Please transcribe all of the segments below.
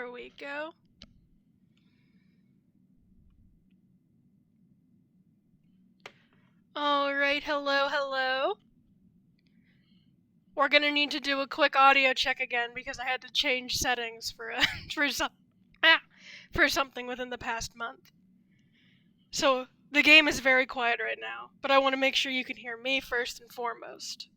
There we go. Alright, hello. We're gonna need to do a quick audio check again because I had to change settings for for something within the past month. So the game is very quiet right now, but I want to make sure you can hear me first and foremost.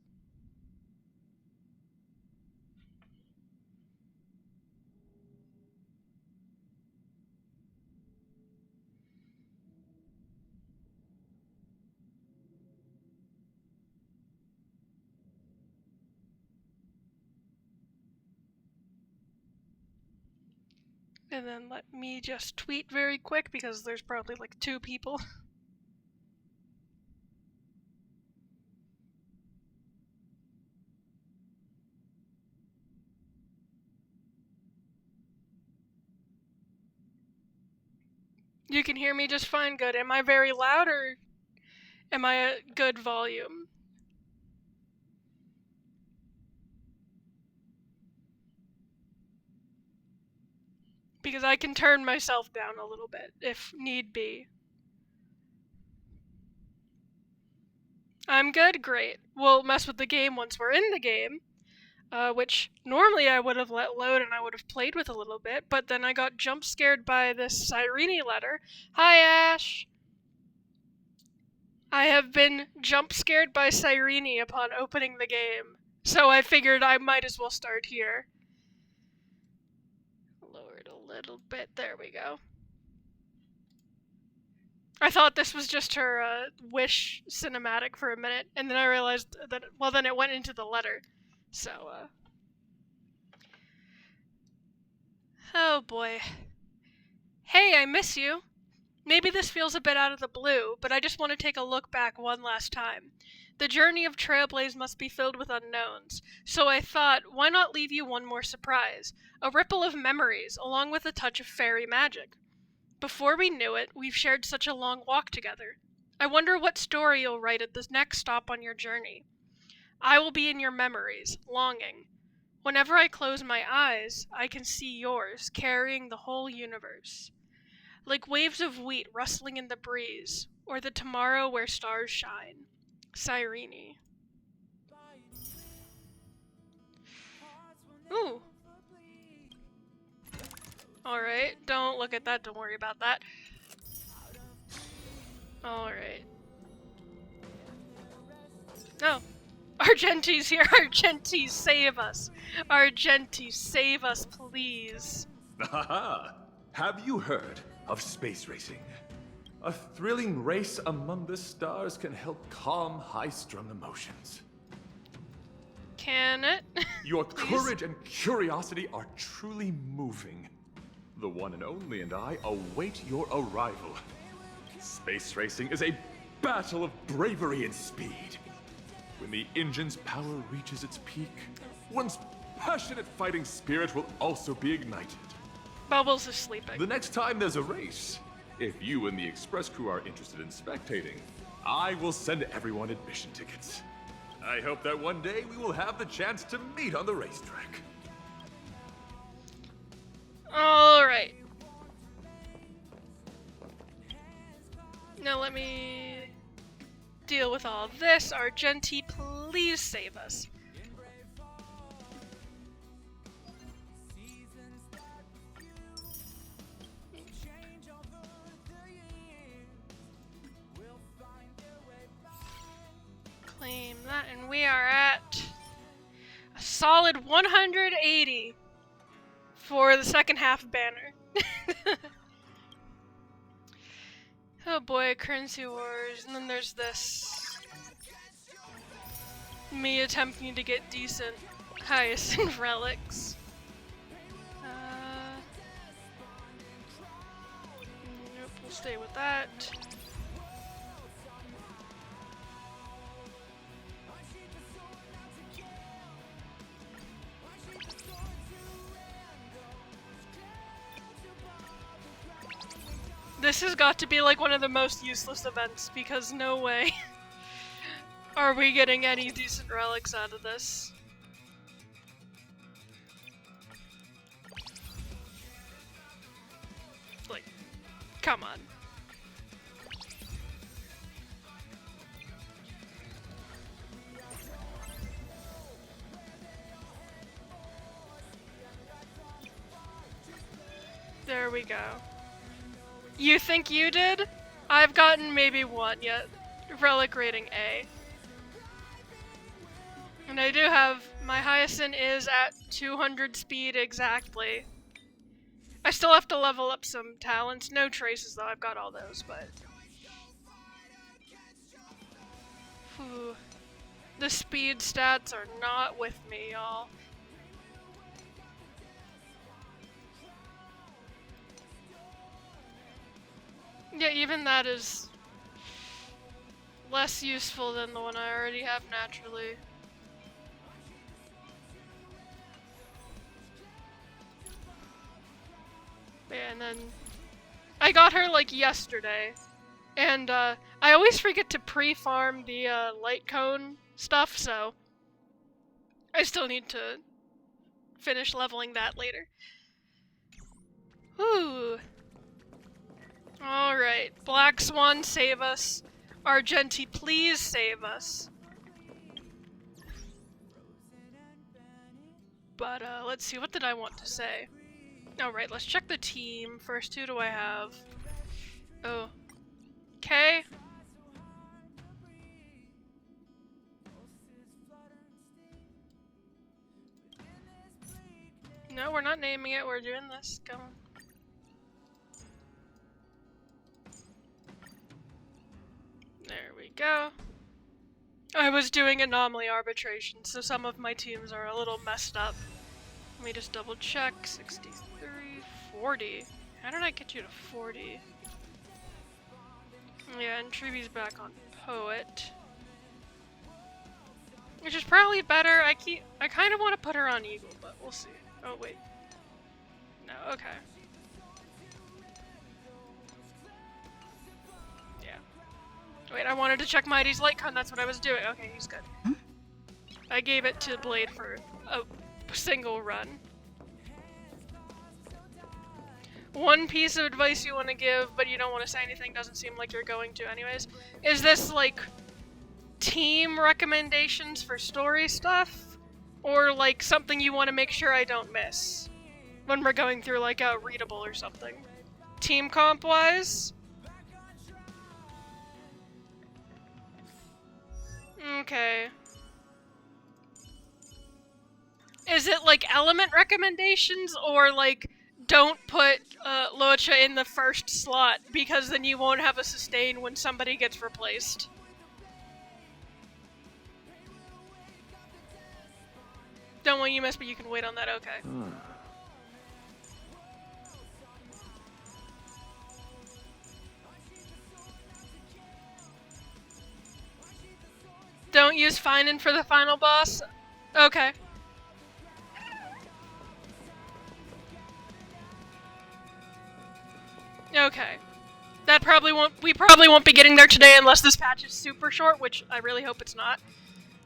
And then let me just tweet very quick because there's probably like 2 people. You can hear me just fine, good. Am I very loud or am I at good volume? Because I can turn myself down a little bit if need be. I'm good? Great. We'll mess with the game once we're in the game, which normally I would have let load and I would have played with a little bit, but then I got jump scared by this Cyrene letter. Hi, Ash! I have been jump scared by Cyrene upon opening the game, so I figured I might as well start here. Lower it a little bit, there we go. I thought this was just her wish cinematic for a minute, and then I realized that, well, then it went into the letter. So, oh boy. Hey, I miss you. Maybe this feels a bit out of the blue, but I just want to take a look back one last time. The journey of Trailblaze must be filled with unknowns, so I thought, why not leave you one more surprise? A ripple of memories, along with a touch of fairy magic. Before we knew it, we've shared such a long walk together. I wonder what story you'll write at this next stop on your journey. I will be in your memories, longing. Whenever I close my eyes, I can see yours, carrying the whole universe. Like waves of wheat rustling in the breeze, or the tomorrow where stars shine. Cyrene. Ooh. Alright, don't look at that, don't worry about that. Alright. Oh. Argenti's here! Argenti, save us! Argenti, save us, please! Haha! Have you heard of space racing? A thrilling race among the stars can help calm high-strung emotions. Can it? Your courage and curiosity are truly moving. The one and only and I await your arrival. Space racing is a battle of bravery and speed. When the engine's power reaches its peak, one's passionate fighting spirit will also be ignited. Bubbles is sleeping. The next time there's a race, if you and the express crew are interested in spectating, I will send everyone admission tickets. I hope that one day we will have the chance to meet on the racetrack. Alright. Now let me deal with all this. Argenti, please save us. Claim that, and we are at a solid 180 for the second half banner. Oh boy, currency wars, and then there's this. Me attempting to get decent hyacinth relics. Nope, we'll stay with that. This has got to be like one of the most useless events because no way are we getting any decent relics out of this. Come on. There we go. You think you did? I've gotten maybe one yet. Relic rating A. And I do have, my Hyacinth is at 200 speed exactly. I still have to level up some talents. No traces though, I've got all those, but... Whew. The speed stats are not with me, y'all. Yeah, even that is less useful than the one I already have naturally. Yeah, and then I got her like yesterday, and I always forget to pre-farm the light cone stuff, so I still need to finish leveling that later. Whew. Alright, Black Swan, save us. Argenti, please save us. But let's see, what did I want to say? Alright, let's check the team first. Who do I have? Oh. Okay. No, we're not naming it, we're doing this. Come on. There we go. I was doing anomaly arbitration, so some of my teams are a little messed up. Let me just double check. 63, 40. How did I get you to 40? Yeah, and Treeby's back on Poet. Which is probably better. I kind of want to put her on Eagle, but we'll see. Oh, wait. No, okay. Yeah. Wait, I wanted to check Mighty's light cone, that's what I was doing. Okay, he's good. I gave it to Blade for a single run. One piece of advice you want to give, but you don't want to say anything, doesn't seem like you're going to anyways. Is this like team recommendations for story stuff? Or like something you want to make sure I don't miss when we're going through like a readable or something? Team comp wise? Okay. Is it like element recommendations or like don't put Loacha in the first slot because then you won't have a sustain when somebody gets replaced? Don't want you to miss, but you can wait on that, okay. Don't use Finan for the final boss? Okay. Okay. That probably won't, we probably won't be getting there today unless this patch is super short, which I really hope it's not.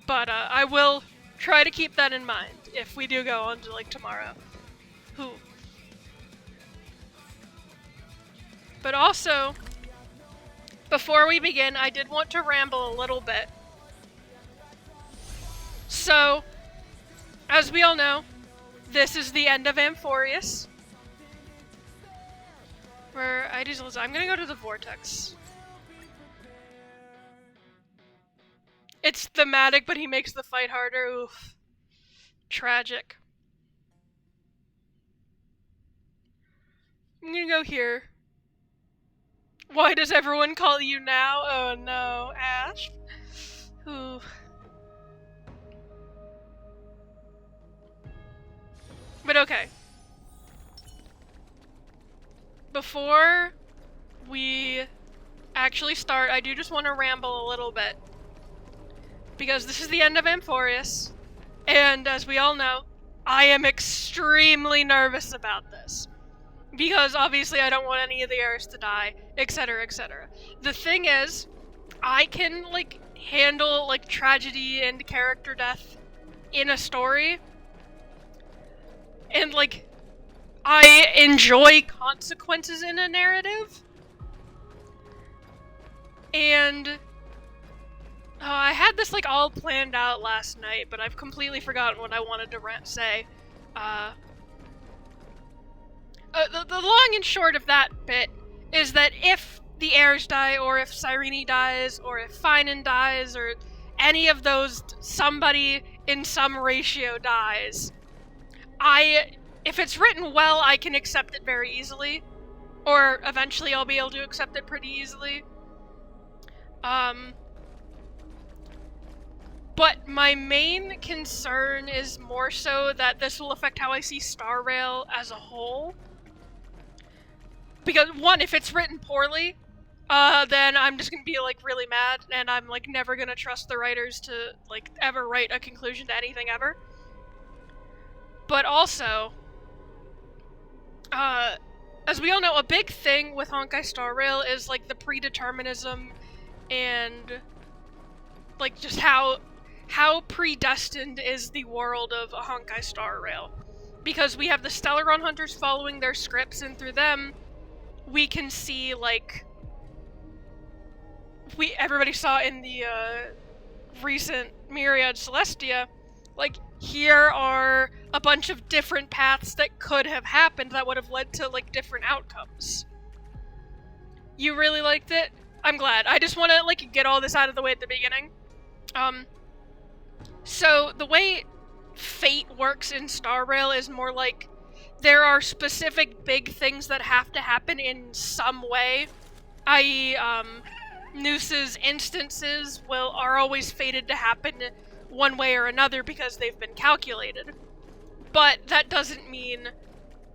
But I will try to keep that in mind if we do go on to like tomorrow. Who? But also, before we begin, I did want to ramble a little bit. So, as we all know, this is the end of Amphorius. Where I'm gonna go to the Vortex. It's thematic, but he makes the fight harder. Oof. Tragic. I'm gonna go here. Why does everyone call you now? Oh no, Ash. Ooh. But okay. Before we actually start, I do just want to ramble a little bit. Because this is the end of Amphorius, and as we all know, I am extremely nervous about this. Because obviously I don't want any of the heirs to die, etc, etc. The thing is, I can, like, handle, like, tragedy and character death in a story, and, like, I enjoy consequences in a narrative, And I had this like all planned out last night, but I've completely forgotten what I wanted to say. The long and short of that bit is that if the heirs die, or if Cyrene dies, or if Finan dies, or any of those somebody in some ratio dies, if it's written well, I can accept it very easily. Or eventually I'll be able to accept it pretty easily. But my main concern is more so that this will affect how I see Star Rail as a whole. Because, one, if it's written poorly, then I'm just gonna be, like, really mad, and I'm, like, never gonna trust the writers to, like, ever write a conclusion to anything ever. But also, as we all know, a big thing with Honkai Star Rail is, like, the predeterminism and, like, just how predestined is the world of a Honkai Star Rail. Because we have the Stellaron Hunters following their scripts, and through them, we can see, like, everybody saw in the, recent Myriad Celestia, like, here are a bunch of different paths that could have happened that would have led to, like, different outcomes. You really liked it? I'm glad. I just want to, like, get all this out of the way at the beginning. So, the way fate works in Star Rail is more like there are specific big things that have to happen in some way, i.e., Noose's instances are always fated to happen one way or another because they've been calculated. But that doesn't mean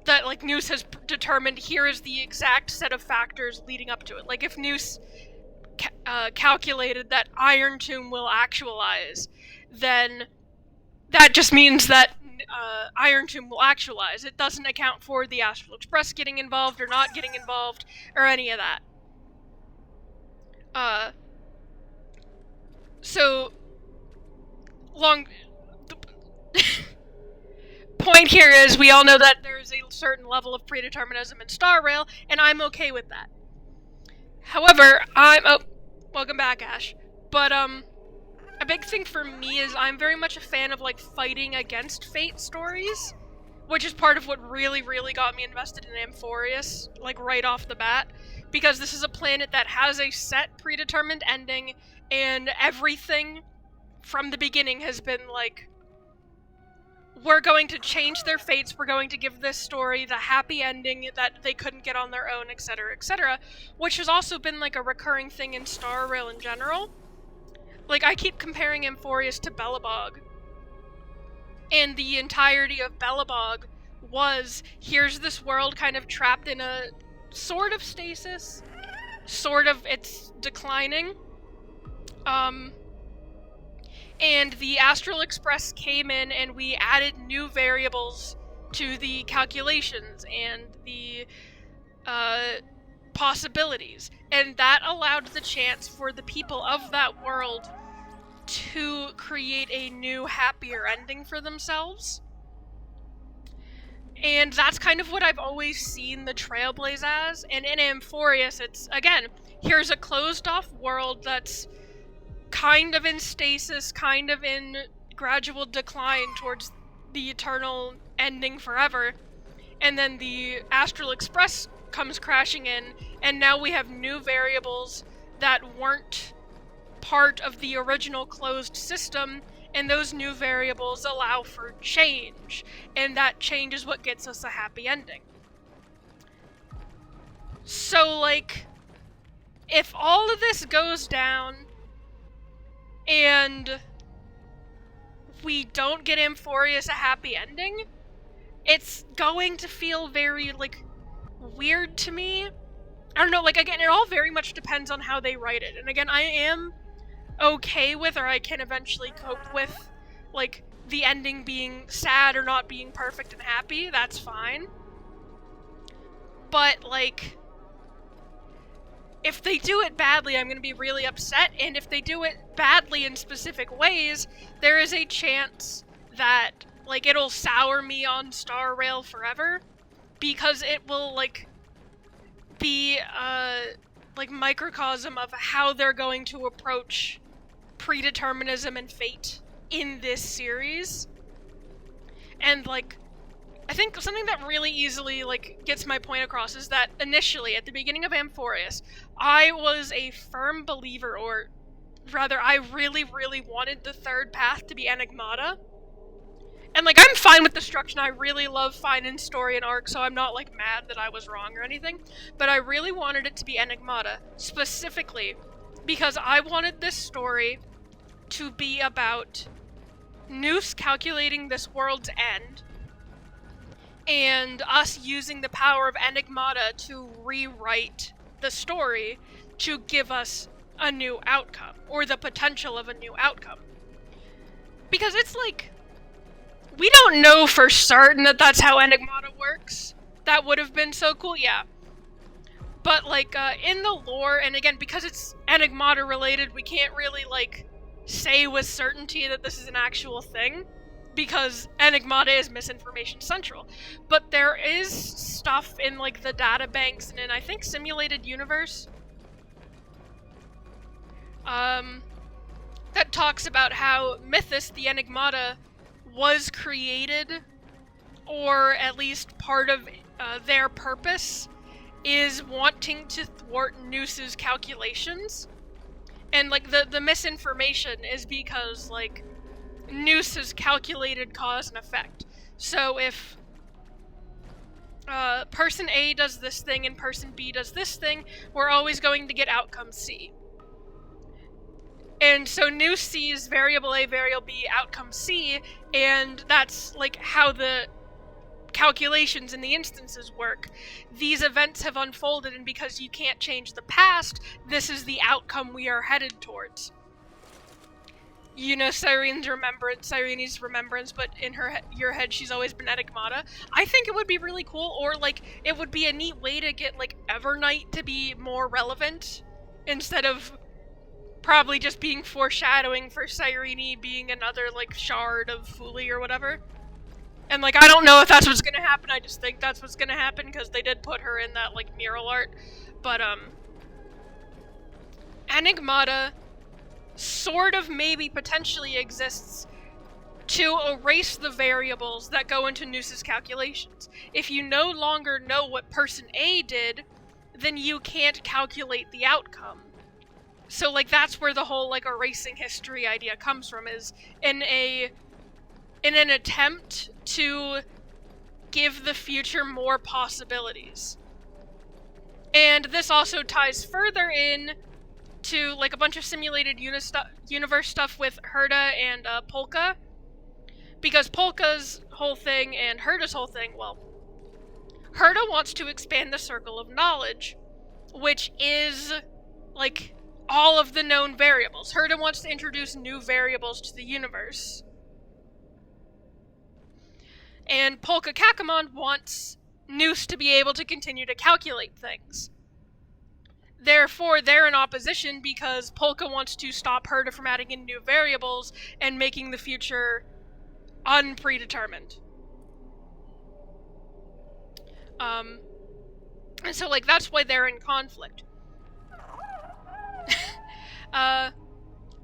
that, like, Noose has determined here is the exact set of factors leading up to it. Like, if Noose calculated that Iron Tomb will actualize, then that just means that Iron Tomb will actualize. It doesn't account for the Astral Express getting involved or not getting involved, or any of that. So, point here is, we all know that there's a certain level of predeterminism in Star Rail, and I'm okay with that. However, welcome back, Ash. But, a big thing for me is I'm very much a fan of, like, fighting against fate stories, which is part of what really, really got me invested in Amphorius, like, right off the bat, because this is a planet that has a set predetermined ending, and everything from the beginning has been, like, we're going to change their fates, we're going to give this story the happy ending that they couldn't get on their own, etc., which has also been, like, a recurring thing in Star Rail in general. Like, I keep comparing Amphorius to Belobog, and the entirety of Belobog was, here's this world kind of trapped in a sort of stasis, sort of it's declining, and the Astral Express came in and we added new variables to the calculations and the possibilities, and that allowed the chance for the people of that world to create a new, happier ending for themselves. And that's kind of what I've always seen the Trailblaze as, and in Amphorius, it's, again, here's a closed-off world that's kind of in stasis, kind of in gradual decline towards the eternal ending forever, and then the Astral Express comes crashing in, and now we have new variables that weren't part of the original closed system, and those new variables allow for change, and that change is what gets us a happy ending. So, like, if all of this goes down, and we don't get Amphorius a happy ending, it's going to feel very, like, weird to me. I don't know, like, again, it all very much depends on how they write it. And again, I am okay with, or I can eventually cope with, like, the ending being sad or not being perfect and happy. That's fine. But, like, if they do it badly, I'm gonna be really upset, and if they do it badly in specific ways, there is a chance that, like, it'll sour me on Star Rail forever, because it will, like, be, like microcosm of how they're going to approach predeterminism and fate in this series. And like, I think something that really easily like gets my point across is that initially at the beginning of Amphorius, I was a firm believer, or rather I really wanted the third path to be Enigmata. And like, I'm fine with destruction. I really love finding story and arc, so I'm not like mad that I was wrong or anything. But I really wanted it to be Enigmata, specifically because I wanted this story to be about Noose calculating this world's end, and us using the power of Enigmata to rewrite the story to give us a new outcome, or the potential of a new outcome. Because it's like, we don't know for certain that that's how Enigmata works. That would have been so cool, yeah. But, like, in the lore, and again, because it's Enigmata related, we can't really, like, say with certainty that this is an actual thing, because Enigmata is Misinformation Central. But there is stuff in, like, the databanks and in, I think, Simulated Universe, that talks about how Mythos, the Enigmata, was created, or at least part of their purpose is wanting to thwart Noose's calculations. And like the misinformation is because like Noose has calculated cause and effect. So if person A does this thing and person B does this thing, we're always going to get outcome C. And so Noose sees variable A, variable B, outcome C, and that's like how the calculations and the instances work. These events have unfolded, and because you can't change the past, this is the outcome we are headed towards. You know, Cyrene's remembrance, but in your head, she's always been Enigmata. I think it would be really cool, or like, it would be a neat way to get like Evernight to be more relevant, instead of probably just being foreshadowing for Cyrene being another, like, shard of Fuli or whatever. And, like, I don't know if that's what's gonna happen, I just think that's what's gonna happen, because they did put her in that, like, mural art. But, Enigmata sort of maybe potentially exists to erase the variables that go into Noose's calculations. If you no longer know what person A did, then you can't calculate the outcome. So, like, that's where the whole, like, erasing history idea comes from, is in an attempt to give the future more possibilities. And this also ties further in to, like, a bunch of simulated universe stuff with Herda and Polka. Because Polka's whole thing and Herda's whole thing, well, Herda wants to expand the circle of knowledge, which is, like, all of the known variables. Herda wants to introduce new variables to the universe. And Polka Kakamon wants Noose to be able to continue to calculate things. Therefore, they're in opposition because Polka wants to stop Herda from adding in new variables and making the future unpredetermined. And so, like, that's why they're in conflict.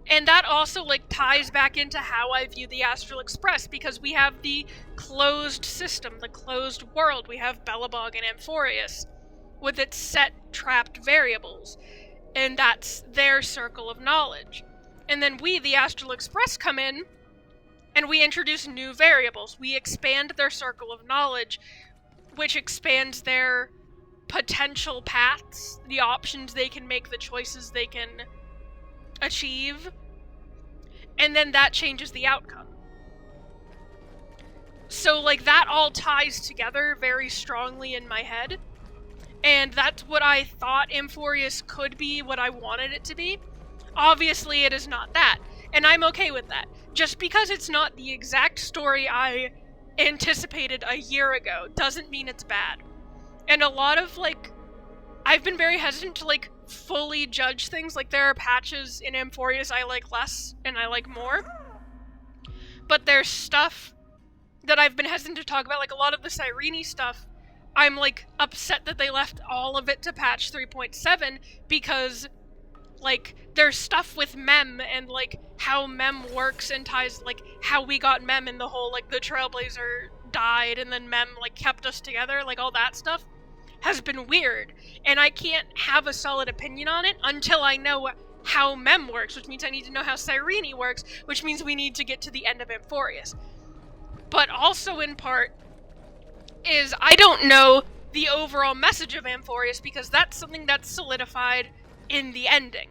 And that also, like, ties back into how I view the Astral Express, because we have the closed system, the closed world. We have Belobog and Amphorius, with its set, trapped variables. And that's their circle of knowledge. And then we, the Astral Express, come in, and we introduce new variables. We expand their circle of knowledge, which expands their potential paths, the options they can make, the choices they can achieve, and then that changes the outcome. So, like, that all ties together very strongly in my head, and that's what I thought Amphorius could be, what I wanted it to be. Obviously, it is not that, and I'm okay with that. Just because it's not the exact story I anticipated a year ago doesn't mean it's bad. And a lot of, like, I've been very hesitant to, like, fully judge things. Like, there are patches in Amphorius I like less and I like more. But there's stuff that I've been hesitant to talk about, like a lot of the Cyrene stuff I'm, like, upset that they left all of it to patch 3.7 because, like, there's stuff with Mem and, like, how Mem works and ties, like, how we got Mem and the whole, like, the Trailblazer died and then Mem, like, kept us together, like, all that stuff has been weird. And I can't have a solid opinion on it until I know how Mem works, which means I need to know how Cyrene works, which means we need to get to the end of Amphorius. But also, in part, is I don't know the overall message of Amphorius because that's something that's solidified in the ending.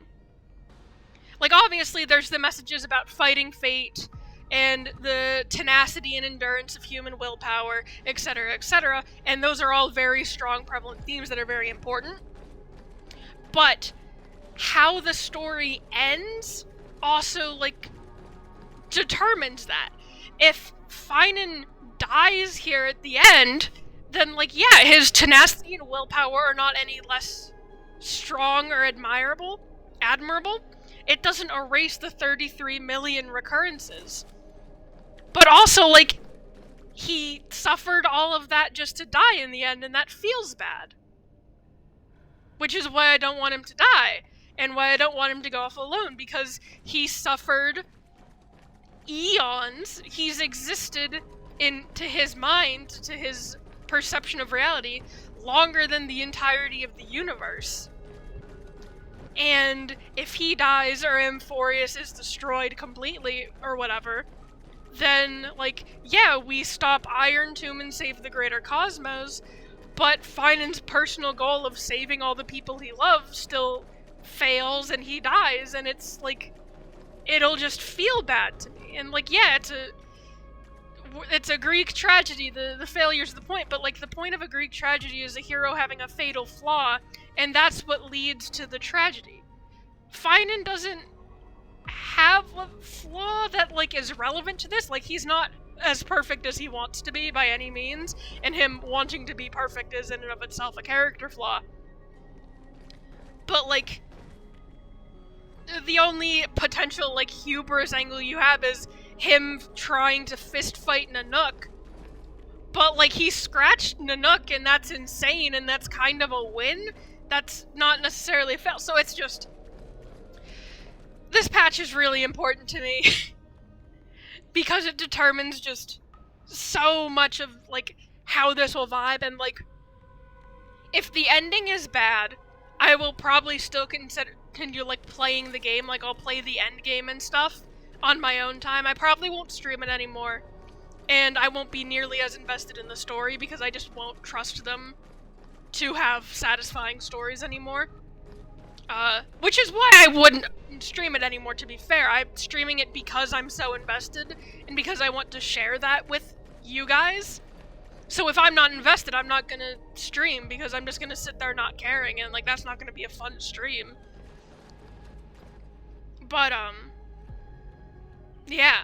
Like, obviously, there's the messages about fighting fate and the tenacity and endurance of human willpower, etc., and those are all very strong, prevalent themes that are very important. But how the story ends also, like, determines that. If Finan dies here at the end, then, like, yeah, his tenacity and willpower are not any less strong or admirable. It doesn't erase the 33 million recurrences. But also, like, he suffered all of that just to die in the end, and that feels bad. Which is why I don't want him to die, and why I don't want him to go off alone, because he suffered eons. He's existed to his mind, to his perception of reality, longer than the entirety of the universe. And if he dies or Amphorius is destroyed completely or whatever, then, like, yeah, we stop Iron Tomb and save the greater cosmos, but Finan's personal goal of saving all the people he loves still fails and he dies, and it's, like, it'll just feel bad to me. And, like, yeah, it's a Greek tragedy, the failure's the point, but, like, the point of a Greek tragedy is a hero having a fatal flaw, and that's what leads to the tragedy. Finan doesn't have a flaw that, like, is relevant to this. Like, he's not as perfect as he wants to be by any means, and him wanting to be perfect is in and of itself a character flaw. But, like, the only potential, like, hubris angle you have is him trying to fist fight Nanook. But, like, he scratched Nanook, and that's insane, and that's kind of a win. That's not necessarily a fail. So it's just, this patch is really important to me because it determines just so much of, like, how this will vibe. And, like, if the ending is bad, I will probably still continue, like, playing the game. Like, I'll play the end game and stuff on my own time. I probably won't stream it anymore, and I won't be nearly as invested in the story because I just won't trust them to have satisfying stories anymore. Which is why I wouldn't stream it anymore, to be fair. I'm streaming it because I'm so invested, and because I want to share that with you guys. So if I'm not invested, I'm not gonna stream, because I'm just gonna sit there not caring, and, like, that's not gonna be a fun stream. But, yeah.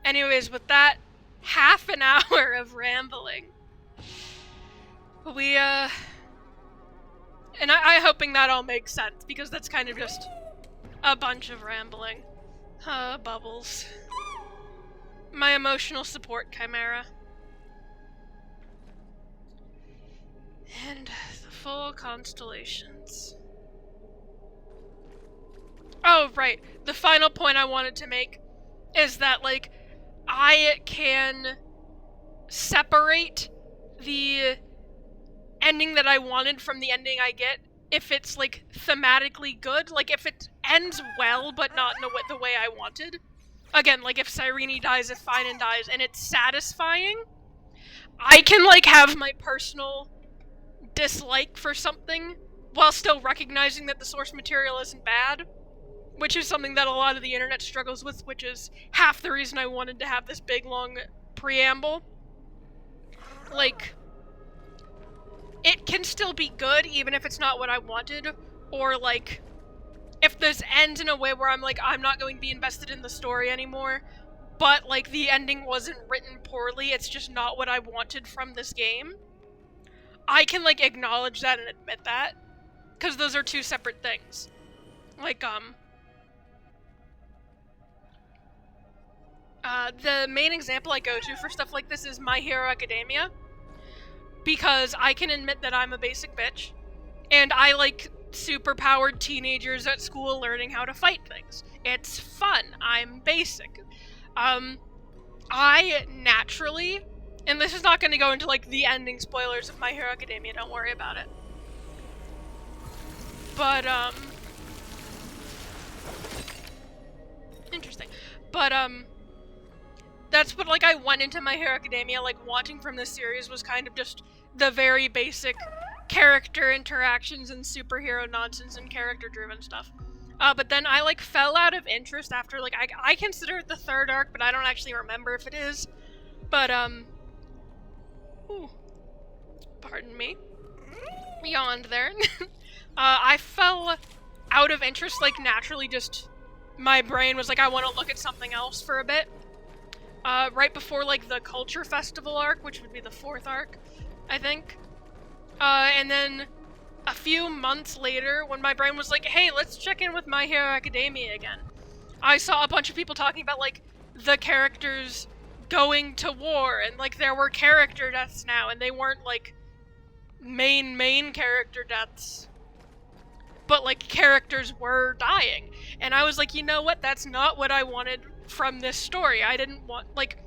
Anyways, with that half an hour of rambling, we, and I'm hoping that all makes sense, because that's kind of just a bunch of rambling. Bubbles. My emotional support chimera. And the full constellations. Oh, right. The final point I wanted to make is that, like, I can separate the ending that I wanted from the ending I get if it's, like, thematically good. Like, if it ends well, but not in the way I wanted. Again, like, if Cyrene dies, if Finan dies, and it's satisfying, I can, like, have my personal dislike for something while still recognizing that the source material isn't bad, which is something that a lot of the internet struggles with, which is half the reason I wanted to have this big, long preamble. Like, it can still be good, even if it's not what I wanted, or, like, if this ends in a way where I'm like, I'm not going to be invested in the story anymore, but, like, the ending wasn't written poorly, it's just not what I wanted from this game, I can, like, acknowledge that and admit that, because those are two separate things. Like, the main example I go to for stuff like this is My Hero Academia, because I can admit that I'm a basic bitch, and I like super-powered teenagers at school learning how to fight things. It's fun. I'm basic. I naturally, and this is not going to go into like the ending spoilers of My Hero Academia, don't worry about it. But, interesting. But, that's what, like, I went into My Hero Academia, like, wanting from this series was kind of just the very basic character interactions and superhero nonsense and character-driven stuff. But then I, like, fell out of interest after, like, I consider it the third arc, but I don't actually remember if it is. But, ooh, pardon me. Yawned there. I fell out of interest, like, naturally just, my brain was like, I want to look at something else for a bit. Right before, like, the Culture Festival arc, which would be the fourth arc, I think. And then a few months later, when my brain was like, hey, let's check in with My Hero Academia again, I saw a bunch of people talking about, like, the characters going to war, and, like, there were character deaths now, and they weren't, like, main character deaths, but, like, characters were dying. And I was like, you know what, that's not what I wanted from this story. I didn't want, like,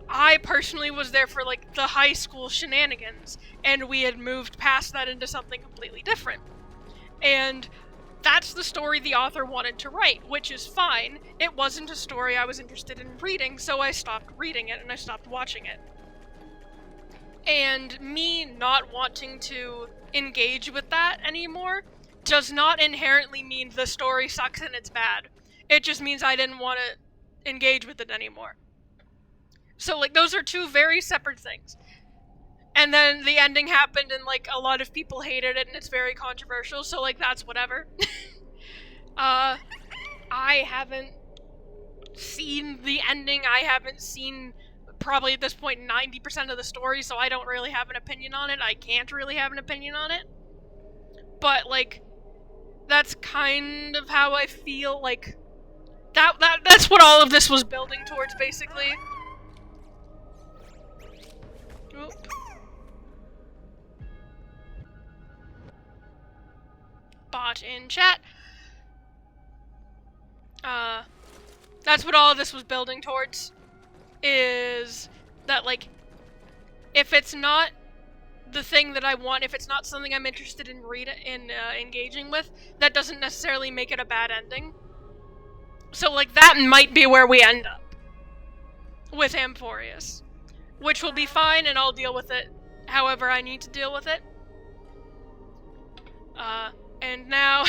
I personally was there for, like, the high school shenanigans, and we had moved past that into something completely different. And that's the story the author wanted to write, which is fine. It wasn't a story I was interested in reading, so I stopped reading it and I stopped watching it. And me not wanting to engage with that anymore does not inherently mean the story sucks and it's bad. It just means I didn't want to engage with it anymore. So, like, those are two very separate things. And then the ending happened and, like, a lot of people hated it and it's very controversial, so, like, that's whatever. I haven't seen the ending. I haven't seen, probably at this point, 90% of the story, so I don't really have an opinion on it. I can't really have an opinion on it. But, like, that's kind of how I feel, like, that's what all of this was building towards, basically. Oop. Bot in chat. That's what all of this was building towards, is that, like, if it's not the thing that I want, if it's not something I'm interested in engaging with, that doesn't necessarily make it a bad ending. So, like, that might be where we end up with Amphorius, which will be fine, and I'll deal with it however I need to deal with it. And now,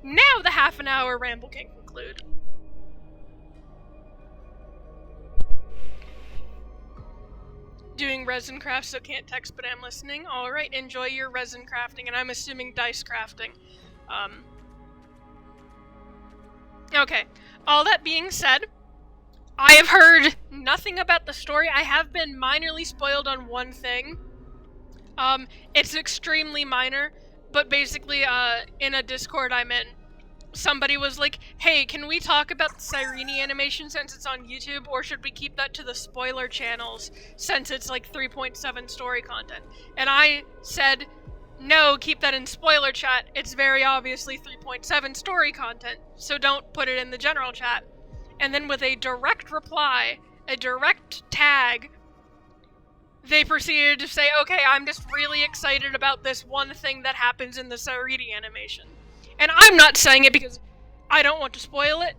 now the half an hour ramble can conclude. Doing resin craft, so can't text, but I'm listening. Alright, enjoy your resin crafting, and I'm assuming dice crafting. Okay, all that being said, I have heard nothing about the story. I have been minorly spoiled on one thing. It's extremely minor, but basically, in a Discord I'm in, somebody was like, hey, can we talk about the Sireni animation since it's on YouTube, or should we keep that to the spoiler channels since it's like 3.7 story content? And I said, no, keep that in spoiler chat. It's very obviously 3.7 story content, so don't put it in the general chat. And then with a direct reply, a direct tag, they proceeded to say, okay, I'm just really excited about this one thing that happens in the Sireni animation. And I'm not saying it because I don't want to spoil it.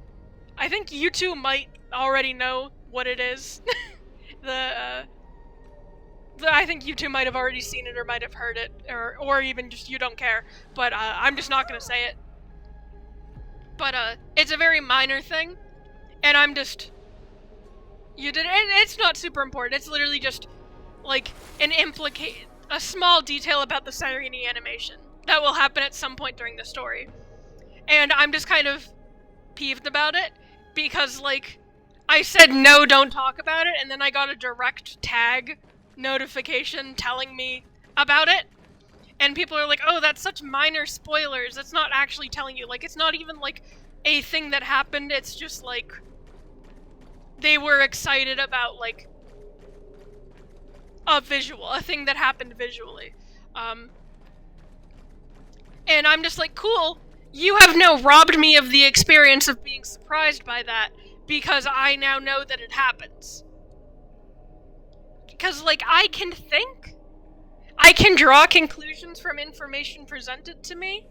I think you two might already know what it is. I think you two might have already seen it or might have heard it, or even just you don't care. But I'm just not gonna say it. But it's a very minor thing, and I'm just, it's not super important. It's literally just like a small detail about the Sireni animation that will happen at some point during the story. And I'm just kind of peeved about it, because, like, I said no, don't talk about it, and then I got a direct tag notification telling me about it. And people are like, oh, that's such minor spoilers. That's not actually telling you. Like, it's not even, like, a thing that happened. It's just, like, they were excited about, like, a visual, a thing that happened visually. And I'm just like, cool, you have now robbed me of the experience of being surprised by that, because I now know that it happens. Because, like, I can think, I can draw conclusions from information presented to me,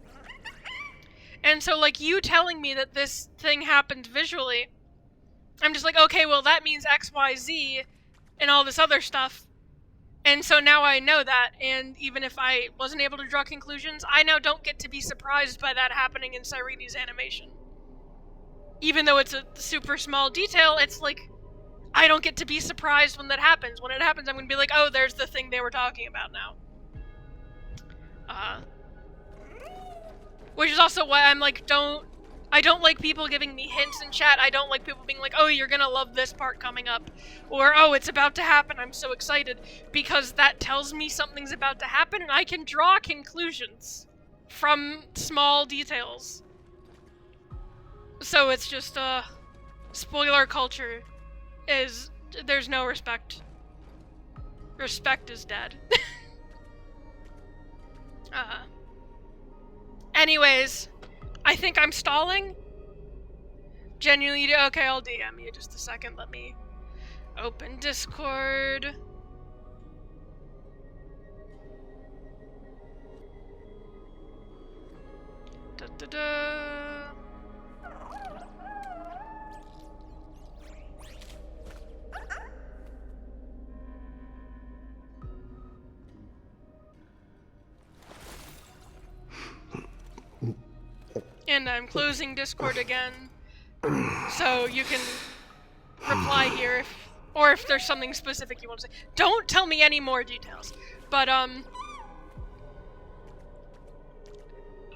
and so, like, you telling me that this thing happened visually, I'm just like, okay, well, that means X, Y, Z, and all this other stuff. And so now I know that, and even if I wasn't able to draw conclusions, I now don't get to be surprised by that happening in Cyrene's animation. Even though it's a super small detail, it's like, I don't get to be surprised when that happens. When it happens, I'm gonna be like, oh, there's the thing they were talking about now. Which is also why I'm like, I don't like people giving me hints in chat. I don't like people being like, oh, you're gonna love this part coming up. Or, oh, it's about to happen, I'm so excited. Because that tells me something's about to happen, and I can draw conclusions from small details. So it's just, spoiler culture is, there's no respect. Respect is dead. Anyways, I think I'm stalling. Genuinely, okay, I'll DM you just a second. Let me open Discord. Da-da-da. And I'm closing Discord again, so you can reply here, or if there's something specific you want to say. Don't tell me any more details, but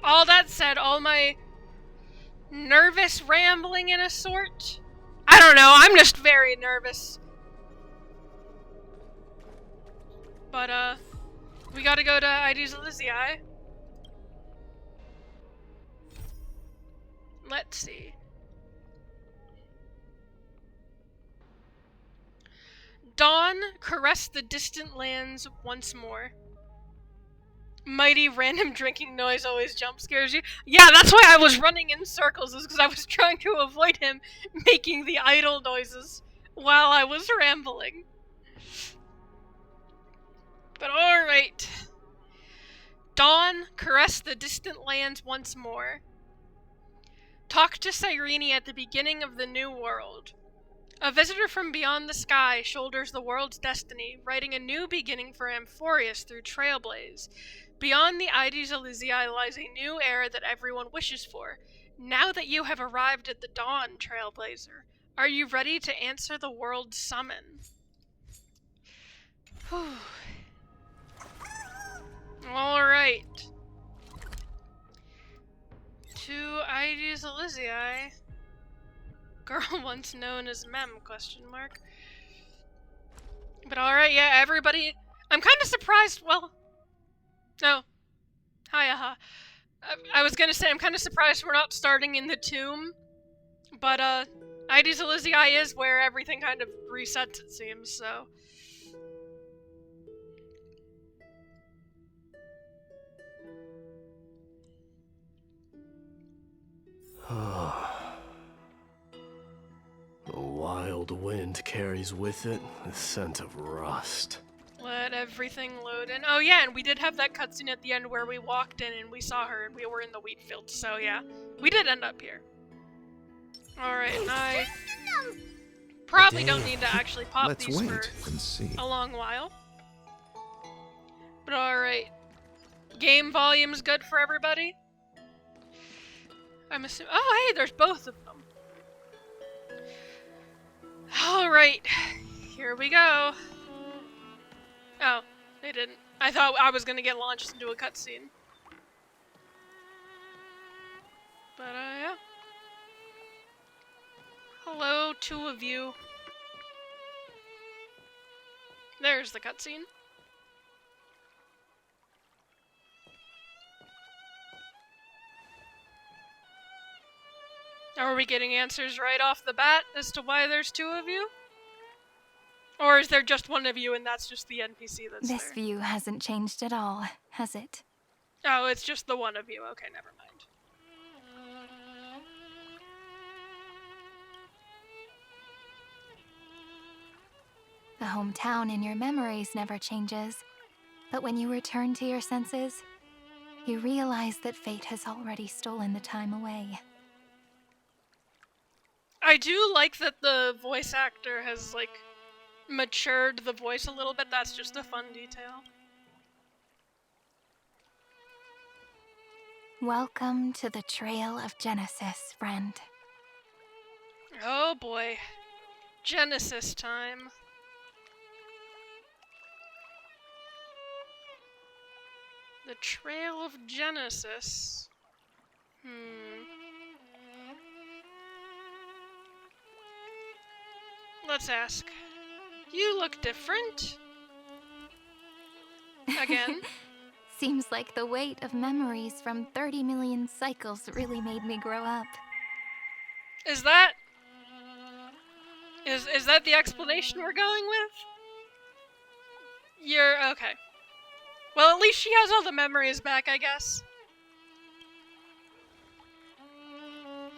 all that said, all my nervous rambling in a sort, I don't know, I'm just very nervous. But we gotta go to ID's Elysium. Let's see. Dawn caressed the distant lands once more. Mighty random drinking noise always jump scares you. Yeah, that's why I was running in circles, is because I was trying to avoid him making the idle noises while I was rambling. But alright. Dawn caressed the distant lands once more. Talk to Cyrene at the beginning of the new world. A visitor from beyond the sky shoulders the world's destiny, writing a new beginning for Amphorius through Trailblaze. Beyond the Ides Elysiae lies a new era that everyone wishes for. Now that you have arrived at the dawn, Trailblazer, are you ready to answer the world's summon? Alright. To Ides Elysiae. Girl once known as Mem, question mark. But alright, yeah, everybody... I'm kind of surprised, well... No. Hi, I was gonna say, I'm kind of surprised we're not starting in the tomb. But, Ides Elysiae is where everything kind of resets, it seems, so... The wild wind carries with it the scent of rust. Let everything load in. Oh yeah, and we did have that cutscene at the end where we walked in and we saw her and we were in the wheat field, so yeah. We did end up here. Alright, and I probably don't need to actually pop these for a long while. But alright. Game volume's good for everybody? I'm assuming. Oh, hey, there's both of them. Alright, here we go. Oh, they didn't. I thought I was gonna get launched into a cutscene. But, yeah. Hello, two of you. There's the cutscene. Are we getting answers right off the bat as to why there's two of you? Or is there just one of you and that's just the NPC that's This there? view hasn't changed at all, has it? Oh, it's just the one of you. Okay, never mind. The hometown in your memories never changes. But when you return to your senses, you realize that fate has already stolen the time away. I do like that the voice actor has, like, matured the voice a little bit. That's just a fun detail. Welcome to the Trail of Genesis, friend. Oh boy. Genesis time. The Trail of Genesis. Let's ask. You look different. Again. Seems like the weight of memories from 30 million cycles really made me grow up. Is that the explanation we're going with? You're okay. Well, at least she has all the memories back, I guess.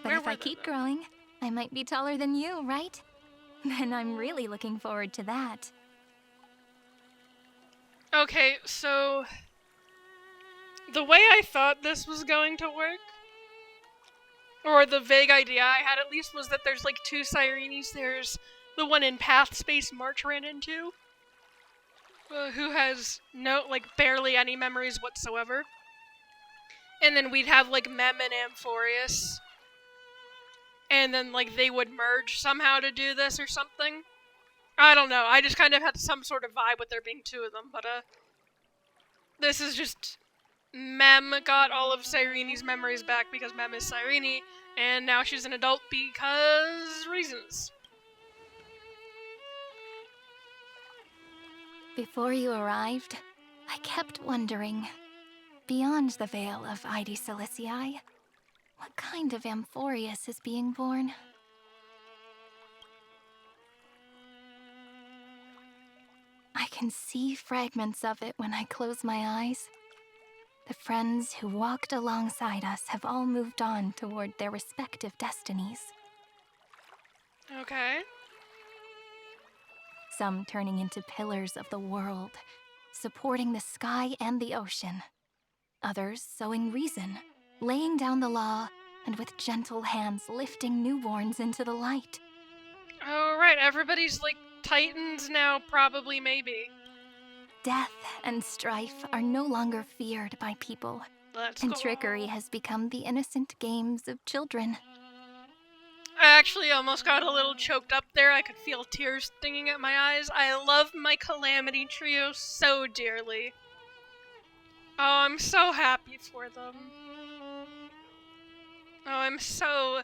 But Where if were I they, keep though? growing, I might be taller than you, right? Then I'm really looking forward to that. Okay, so the way I thought this was going to work, or the vague idea I had at least, was that there's like two Sirenes. There's the one in Path Space March ran into, who has barely any memories whatsoever. And then we'd have like Mem and Amphorius. And then like they would merge somehow to do this or something. I don't know. I just kind of had some sort of vibe with there being two of them, but this is just Mem got all of Cyrene's memories back because Mem is Cyrene, and now she's an adult because reasons. Before you arrived, I kept wondering, beyond the veil of Ide Silicii, what kind of Amphorius is being born? I can see fragments of it when I close my eyes. The friends who walked alongside us have all moved on toward their respective destinies. Okay. Some turning into pillars of the world, supporting the sky and the ocean. Others sowing reason, laying down the law, and with gentle hands lifting newborns into the light. Oh, right. Everybody's like Titans now, probably, maybe. Death and strife are no longer feared by people, Let's and go. trickery has become the innocent games of children. I actually almost got a little choked up there. I could feel tears stinging at my eyes. I love my Calamity Trio so dearly. Oh, I'm so happy for them. Oh, I'm so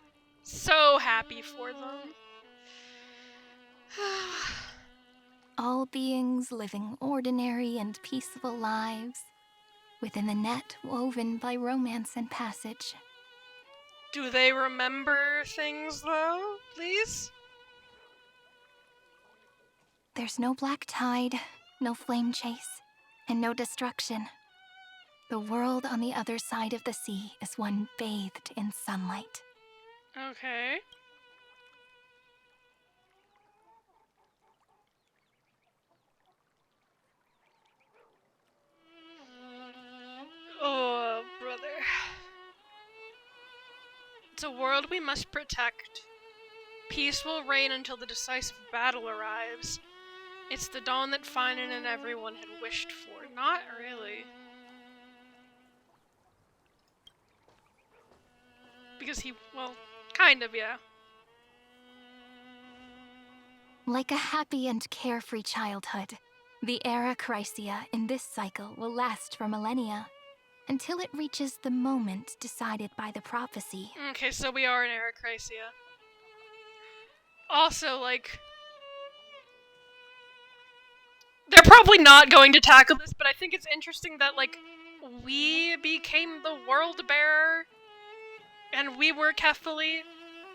happy for them. All beings living ordinary and peaceful lives, within the net woven by romance and passage. Do they remember things, though, please? There's no black tide, no flame chase, and no destruction. The world on the other side of the sea is one bathed in sunlight. Okay. Oh, brother. It's a world we must protect. Peace will reign until the decisive battle arrives. It's the dawn that Finan and everyone had wished for. Not really. Because kind of, yeah. Like a happy and carefree childhood, the era Chrysia in this cycle will last for millennia, until it reaches the moment decided by the prophecy. Okay, so we are in Arachracia. Also, they're probably not going to tackle this, but I think it's interesting that, we became the world bearer, and we were Kephili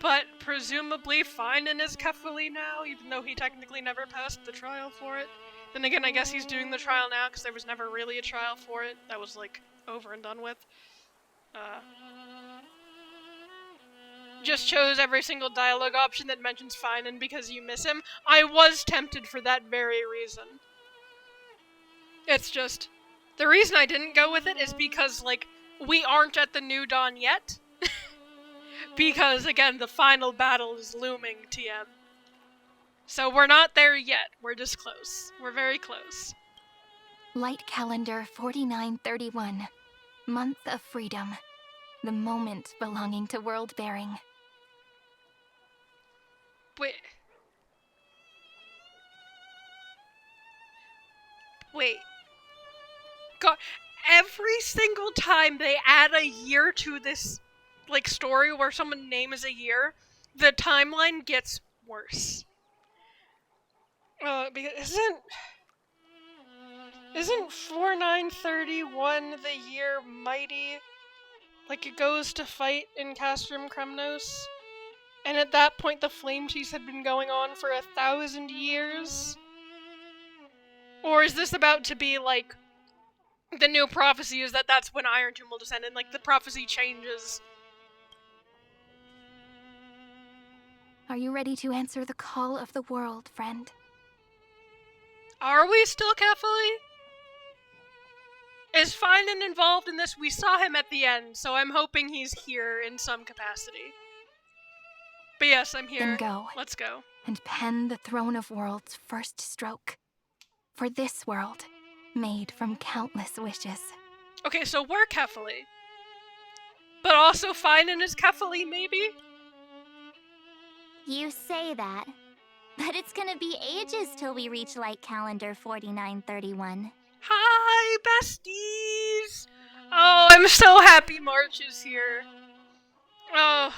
But presumably Finan is Kefali now, even though he technically never passed the trial for it. Then again, I guess he's doing the trial now because there was never really a trial for it. That was like over and done with. Just chose every single dialogue option that mentions Finan because you miss him. I was tempted for that very reason. It's just, the reason I didn't go with it is because, like, we aren't at the New Dawn yet. Because, again, the final battle is looming, TM. So we're not there yet. We're just close. We're very close. Light calendar 4931. Month of freedom. The moment belonging to world bearing. Wait. Wait. God, every single time they add a year to this, like, story where someone's name is a year, the timeline gets worse. Because isn't 4931 the year Mighty, like, it goes to fight in Castrum Kremnos? And at that point the Flame Cheese had been going on for 1,000 years? Or is this about to be, like, the new prophecy is that that's when Iron Tomb will descend, and, like, the prophecy changes? Are you ready to answer the call of the world, friend? Are we still Kefali? Is Finan involved in this? We saw him at the end, so I'm hoping he's here in some capacity. But yes, I'm here. Then go. Let's go. And pen the Throne of Worlds' first stroke. For this world, made from countless wishes. Okay, so we're Kefali. But also Finan is Kefali, maybe? You say that, but it's gonna be ages till we reach light calendar 4931. Hi, besties! Oh, I'm so happy March is here. Oh.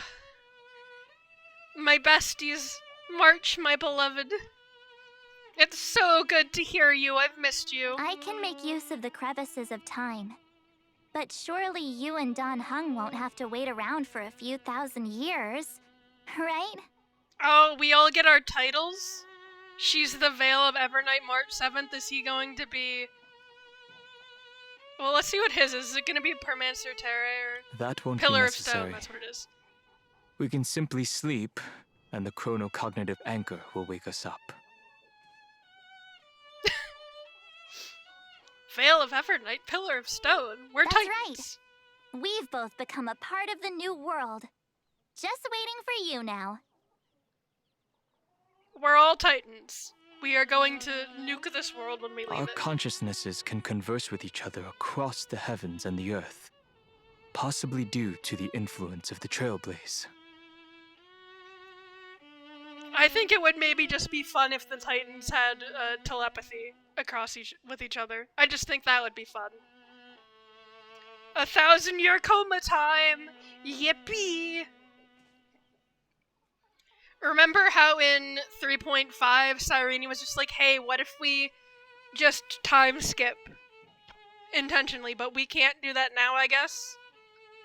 My besties. March, my beloved. It's so good to hear you. I've missed you. I can make use of the crevices of time. But surely you and Don Hung won't have to wait around for a few thousand years, right? Oh, we all get our titles? She's the Veil of Evernight March 7th. Is he going to be... Well, let's see what his is. Is it going to be Permancer Terre or That won't Pillar be of Stone? necessary. That's what it is. We can simply sleep, and the chronocognitive anchor will wake us up. Veil of Evernight, Pillar of Stone. We're That's Titans. right. We've both become a part of the new world. Just waiting for you now. We're all Titans. We are going to nuke this world when we leave Our it. consciousnesses can converse with each other across the heavens and the earth, possibly due to the influence of the Trailblaze. I think it would maybe just be fun if the Titans had telepathy across with each other. I just think that would be fun. 1,000-year coma time! Yippee! Remember how in 3.5 Cyrene was just like, hey, what if we just time skip intentionally, but we can't do that now, I guess?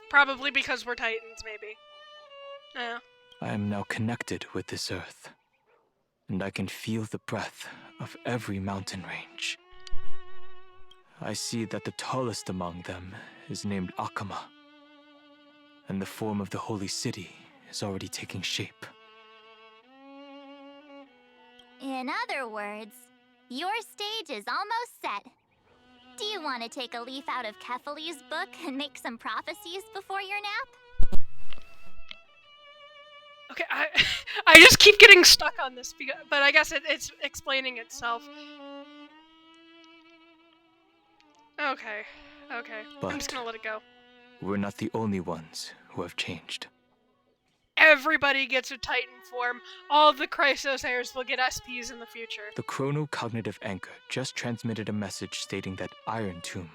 Probably because we're Titans, maybe. Yeah. I am now connected with this earth, and I can feel the breath of every mountain range. I see that the tallest among them is named Akama, and the form of the holy city is already taking shape. In other words, your stage is almost set. Do you want to take a leaf out of Kefali's book and make some prophecies before your nap? Okay, I just keep getting stuck on this, but I guess it's explaining itself. Okay. I'm just gonna let it go. We're not the only ones who have changed. Everybody gets a Titan form. All the Chrysos heirs will get SPs in the future. The chronocognitive anchor just transmitted a message stating that Iron Tomb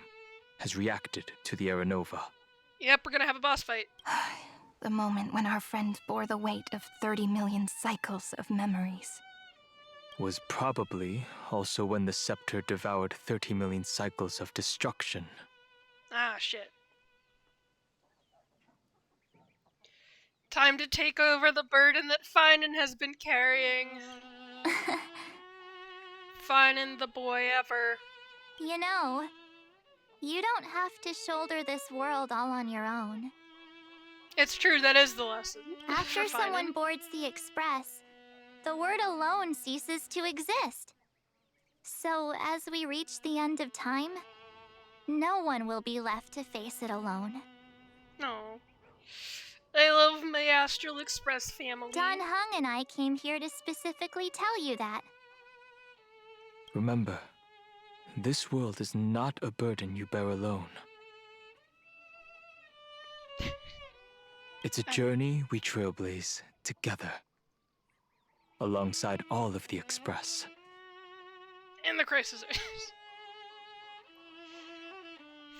has reacted to the Aranova. Yep, we're gonna have a boss fight. The moment when our friend bore the weight of 30 million cycles of memories. Was probably also when the scepter devoured 30 million cycles of destruction. Ah, shit. Time to take over the burden that Finan has been carrying. Finan, the boy ever. You know, you don't have to shoulder this world all on your own. It's true, that is the lesson. After for someone Finan. boards the Express, the word alone ceases to exist. So, as we reach the end of time, no one will be left to face it alone. No. I love my Astral Express family. Don Hung and I came here to specifically tell you that. Remember, this world is not a burden you bear alone. It's a journey we trailblaze together, alongside all of the Express. And the Crisis.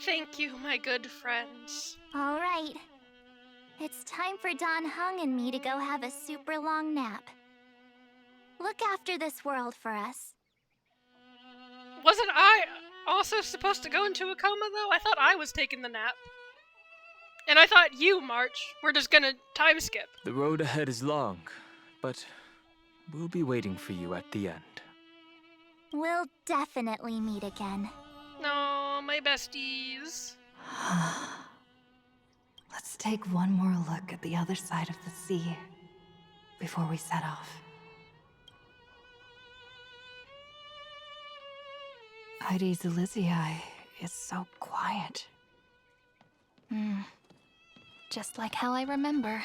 Thank you, my good friends. All right. It's time for Don Hung and me to go have a super long nap. Look after this world for us. Wasn't I also supposed to go into a coma, though? I thought I was taking the nap. And I thought you, March, were just gonna time skip. The road ahead is long, but we'll be waiting for you at the end. We'll definitely meet again. No, my besties. Let's take one more look at the other side of the sea before we set off. Heidi's Elysiae is so quiet. Just like how I remember.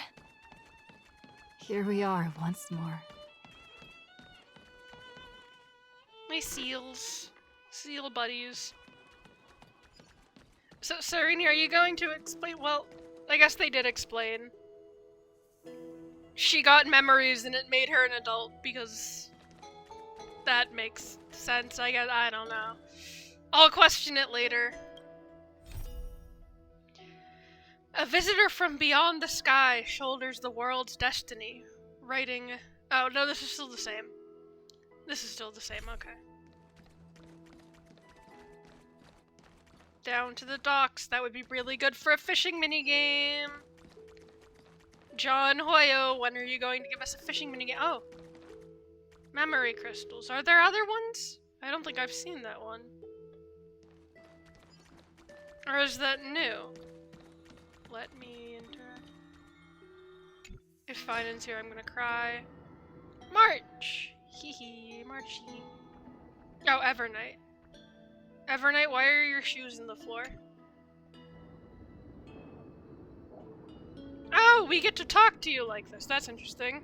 Here we are once more. My seals. Seal buddies. So, Serene, are you going to explain? Well, I guess they did explain. She got memories and it made her an adult because that makes sense, I guess. I don't know. I'll question it later. A visitor from beyond the sky shoulders the world's destiny. Writing... Oh, no, this is still the same. This is still the same, okay. Down to the docks. That would be really good for a fishing minigame. John Hoyo, when are you going to give us a fishing minigame? Oh. Memory crystals. Are there other ones? I don't think I've seen that one. Or is that new? Let me interact. If Finan's here, I'm gonna cry. March! Hee hee, Marchy. Oh, Evernight. Evernight, why are your shoes in the floor? Oh, we get to talk to you like this. That's interesting.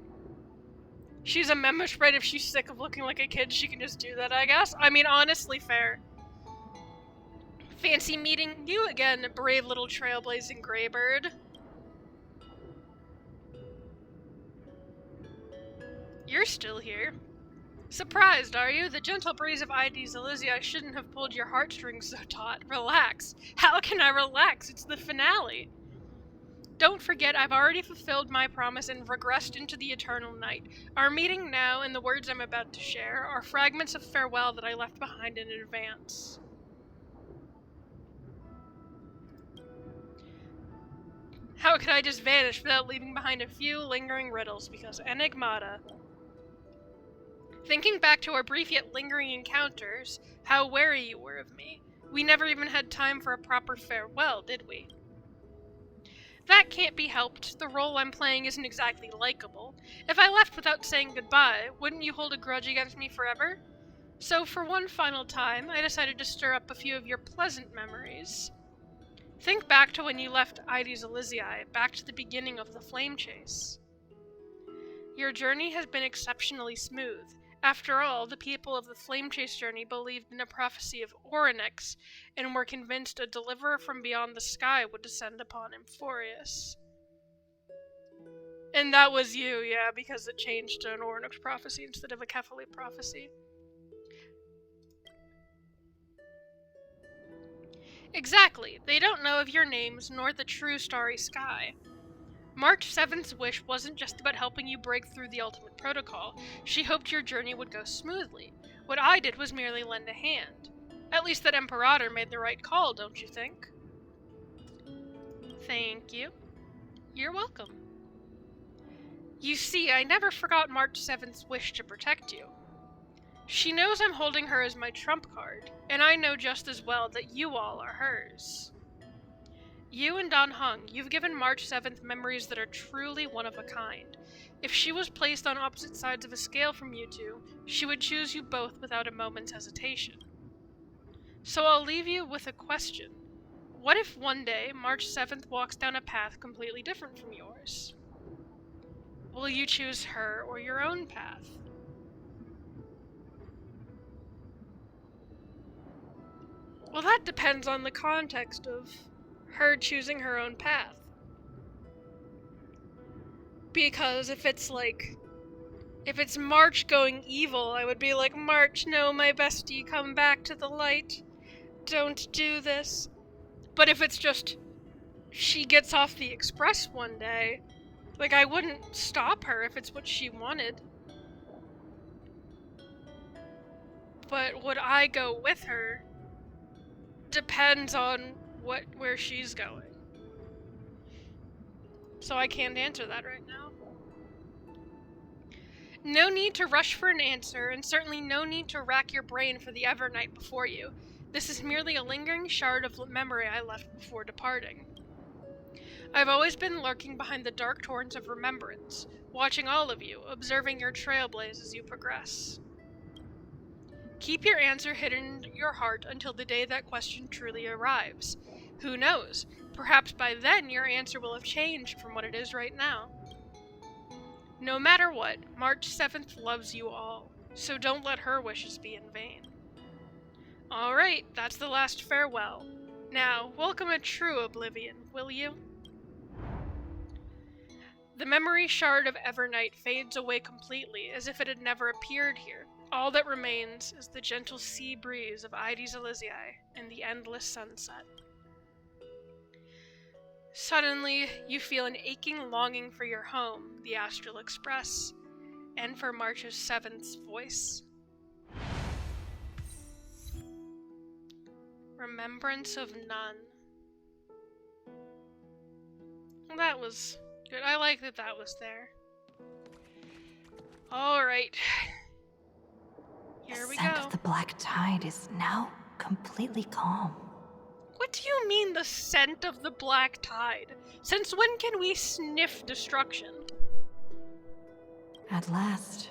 She's a memo sprite. If she's sick of looking like a kid, she can just do that, I guess. I mean, honestly, fair. Fancy meeting you again, brave little trailblazing Greybird. You're still here. Surprised, are you? The gentle breeze of ID's Elysia shouldn't have pulled your heartstrings so taut. Relax. How can I relax? It's the finale. Don't forget, I've already fulfilled my promise and regressed into the eternal night. Our meeting now, and the words I'm about to share, are fragments of farewell that I left behind in advance. How could I just vanish without leaving behind a few lingering riddles? Because enigmata. Thinking back to our brief yet lingering encounters, how wary you were of me. We never even had time for a proper farewell, did we? That can't be helped. The role I'm playing isn't exactly likable. If I left without saying goodbye, wouldn't you hold a grudge against me forever? So for one final time, I decided to stir up a few of your pleasant memories. Think back to when you left ID's Elysiae, back to the beginning of the flame chase. Your journey has been exceptionally smooth. After all, the people of the flame chase journey believed in a prophecy of Orynyx, and were convinced a deliverer from beyond the sky would descend upon Emphorius. And that was you, yeah, because it changed to an Orynyx prophecy instead of a Kefali prophecy. Exactly. They don't know of your names, nor the true starry sky. March 7th's wish wasn't just about helping you break through the ultimate protocol. She hoped your journey would go smoothly. What I did was merely lend a hand. At least that Imperator made the right call, don't you think? Thank you. You're welcome. You see, I never forgot March 7th's wish to protect you. She knows I'm holding her as my trump card, and I know just as well that you all are hers. You and Don Hung, you've given March 7th memories that are truly one of a kind. If she was placed on opposite sides of a scale from you two, she would choose you both without a moment's hesitation. So I'll leave you with a question. What if one day March 7th walks down a path completely different from yours? Will you choose her or your own path? Well, that depends on the context of her choosing her own path. Because if it's March going evil, I would be like, March, no, my bestie, come back to the light. Don't do this. But if it's just, she gets off the express one day, like, I wouldn't stop her if it's what she wanted. But would I go with her? Depends on where she's going. So I can't answer that right now. No need to rush for an answer, and certainly no need to rack your brain for the Evernight before you. This is merely a lingering shard of memory I left before departing. I've always been lurking behind the dark torrents of remembrance, watching all of you, observing your trailblaze as you progress. Keep your answer hidden in your heart until the day that question truly arrives. Who knows? Perhaps by then your answer will have changed from what it is right now. No matter what, March 7th loves you all, so don't let her wishes be in vain. Alright, that's the last farewell. Now, welcome a true oblivion, will you? The memory shard of Evernight fades away completely, as if it had never appeared here. All that remains is the gentle sea breeze of Ides Elysiae and the endless sunset. Suddenly, you feel an aching longing for your home, the Astral Express, and for March's 7th's voice. Remembrance of none. Well, that was good. I like that was there. Alright. Here we The scent go. of the black tide is now completely calm. What do you mean, the scent of the black tide? Since when can we sniff destruction? At last,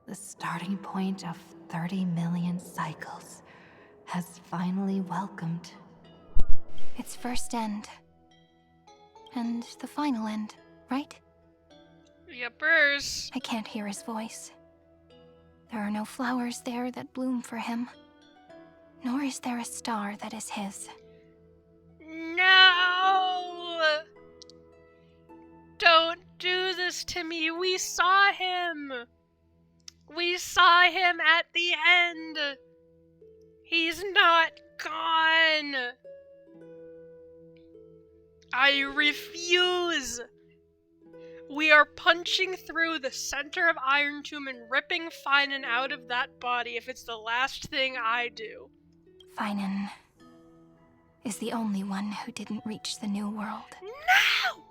the starting point of 30 million cycles has finally welcomed. Its first end. And the final end, right? Yuppers. I can't hear his voice. There are no flowers there that bloom for him. Nor is there a star that is his. No! Don't do this to me. We saw him. We saw him at the end. He's not gone. I refuse. We are punching through the center of Iron Tomb and ripping Finan out of that body if it's the last thing I do. Finan is the only one who didn't reach the New World. No!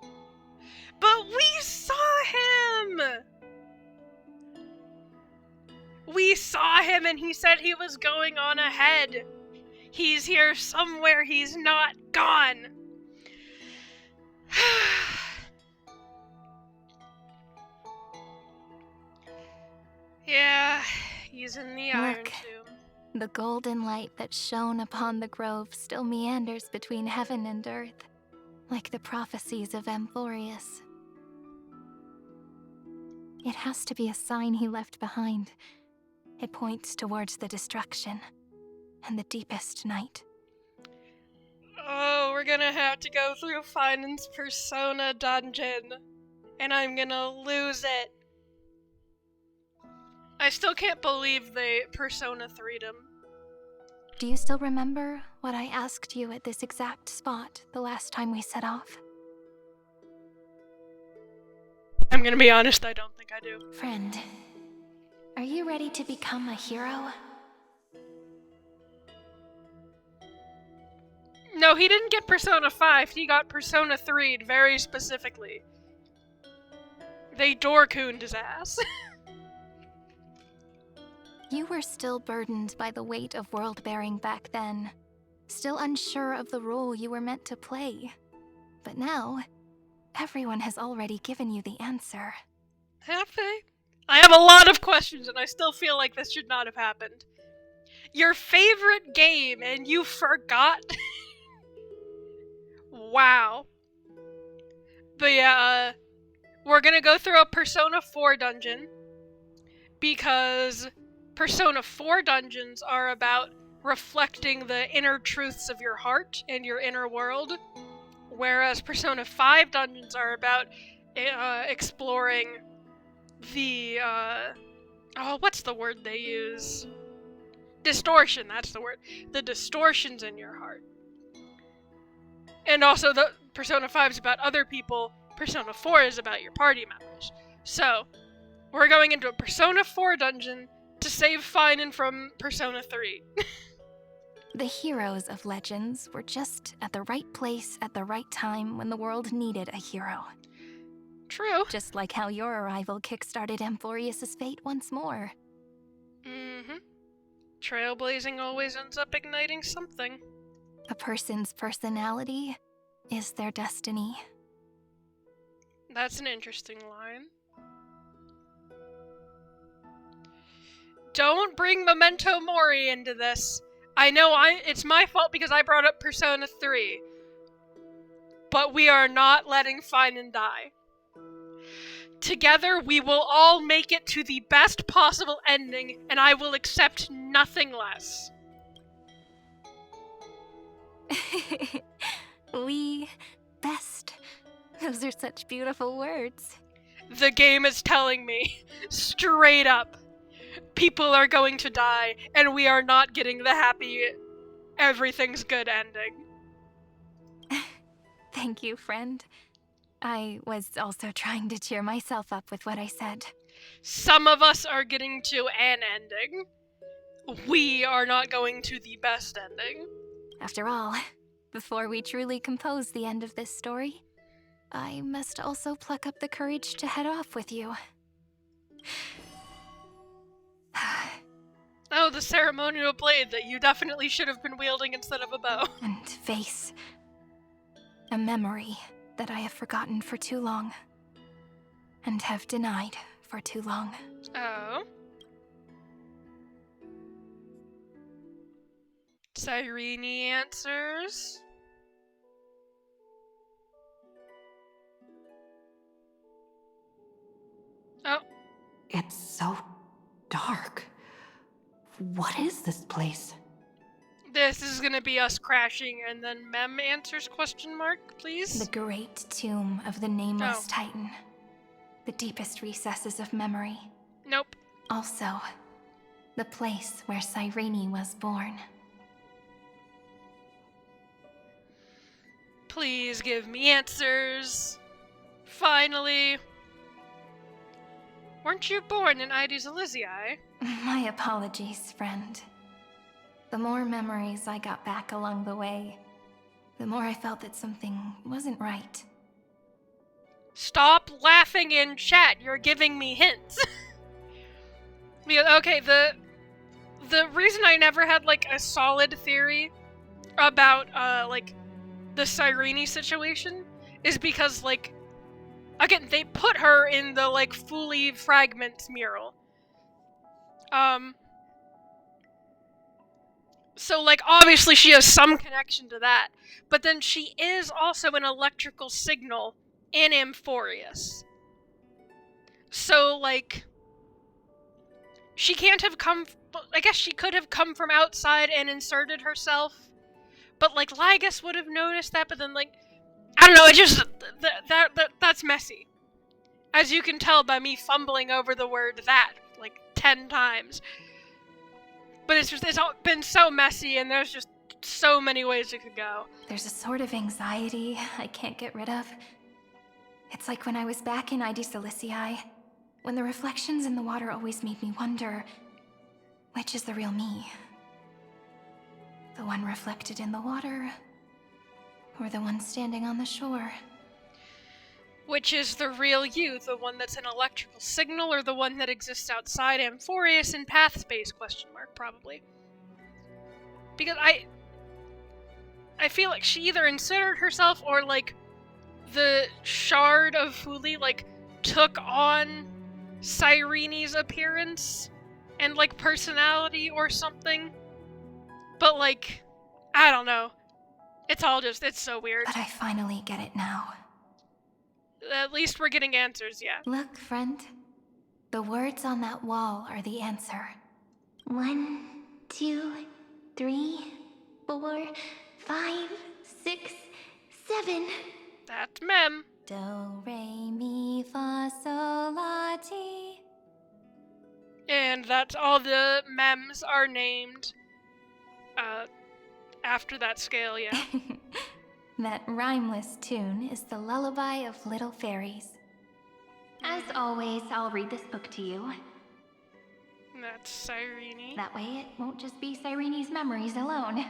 But we saw him! We saw him and he said he was going on ahead. He's here somewhere, he's not gone. Yeah, he's in the Iron Look. Tomb. The golden light that shone upon the grove still meanders between heaven and earth, like the prophecies of Amphorius. It has to be a sign he left behind. It points towards the destruction and the deepest night. Oh, we're gonna have to go through Finan's Persona dungeon, and I'm gonna lose it. I still can't believe they Persona 3'd him. Do you still remember what I asked you at this exact spot the last time we set off? I'm gonna be honest, I don't think I do. Friend, are you ready to become a hero? No, he didn't get Persona 5, he got Persona 3'd very specifically. They Dorcooned his ass. You were still burdened by the weight of world-bearing back then, still unsure of the role you were meant to play. But now, everyone has already given you the answer. Have they? I have a lot of questions, and I still feel like this should not have happened. Your favorite game, and you forgot? Wow. But yeah, we're gonna go through a Persona 4 dungeon, because Persona 4 dungeons are about reflecting the inner truths of your heart and your inner world, whereas Persona 5 dungeons are about exploring the, what's the word they use? Distortion, that's the word. The distortions in your heart. And also, the Persona 5 is about other people, Persona 4 is about your party members. So, we're going into a Persona 4 dungeon to save Finan from Persona 3. The heroes of Legends were just at the right place at the right time when the world needed a hero. True. Just like how your arrival kickstarted Amphorius' fate once more. Mm-hmm. Trailblazing always ends up igniting something. A person's personality is their destiny. That's an interesting line. Don't bring Memento Mori into this. I know it's my fault because I brought up Persona 3. But we are not letting Finan die. Together, we will all make it to the best possible ending, and I will accept nothing less. We best. Those are such beautiful words. The game is telling me, straight up, people are going to die, and we are not getting the happy, everything's good ending. Thank you, friend. I was also trying to cheer myself up with what I said. Some of us are getting to an ending. We are not going to the best ending. After all, before we truly compose the end of this story, I must also pluck up the courage to head off with you. Oh, the ceremonial blade that you definitely should have been wielding instead of a bow. And face a memory that I have forgotten for too long, and have denied for too long. Oh. Cyrene answers. Oh. It's so dark. What is this place? This is gonna be us crashing, and then Mem answers question mark, please? The great tomb of the nameless Oh. Titan. The deepest recesses of memory. Nope. Also, the place where Cyrene was born. Please give me answers. Finally. Weren't you born in Ides Elysiae? My apologies, friend. The more memories I got back along the way, the more I felt that something wasn't right. Stop laughing in chat, you're giving me hints. Okay, the reason I never had, like, a solid theory about, like, the Cyrene situation is because, like, again, they put her in the, like, Fully Fragments mural. So, like, obviously she has some connection to that, but then she is also an electrical signal in Amphorius. So, like, she can't have come, I guess she could have come from outside and inserted herself, but, like, Lygus would have noticed that, but then, like, I don't know, it just, that's messy. As you can tell by me fumbling over the word that, like, 10 times. But it's been so messy, and there's just so many ways it could go. There's a sort of anxiety I can't get rid of. It's like when I was back in Ides Elysiae, when the reflections in the water always made me wonder, which is the real me? The one reflected in the water, or the one standing on the shore? Which is the real you, the one that's an electrical signal, or the one that exists outside Amphorius in path space, question mark, probably. Because I feel like she either inserted herself, or, like, the shard of Fuli, like, took on Cyrene's appearance and, like, personality or something. But, like, I don't know. It's so weird. But I finally get it now. At least we're getting answers, yeah. Look, friend. The words on that wall are the answer. 1, 2, 3, 4, 5, 6, 7. That's Mem. Do, re, mi, fa, sol, la, ti. And that's all the mems are named after that scale, yeah. That rhymeless tune is the lullaby of little fairies. As always, I'll read this book to you. That's Cyrene. That way it won't just be Cyrene's memories alone.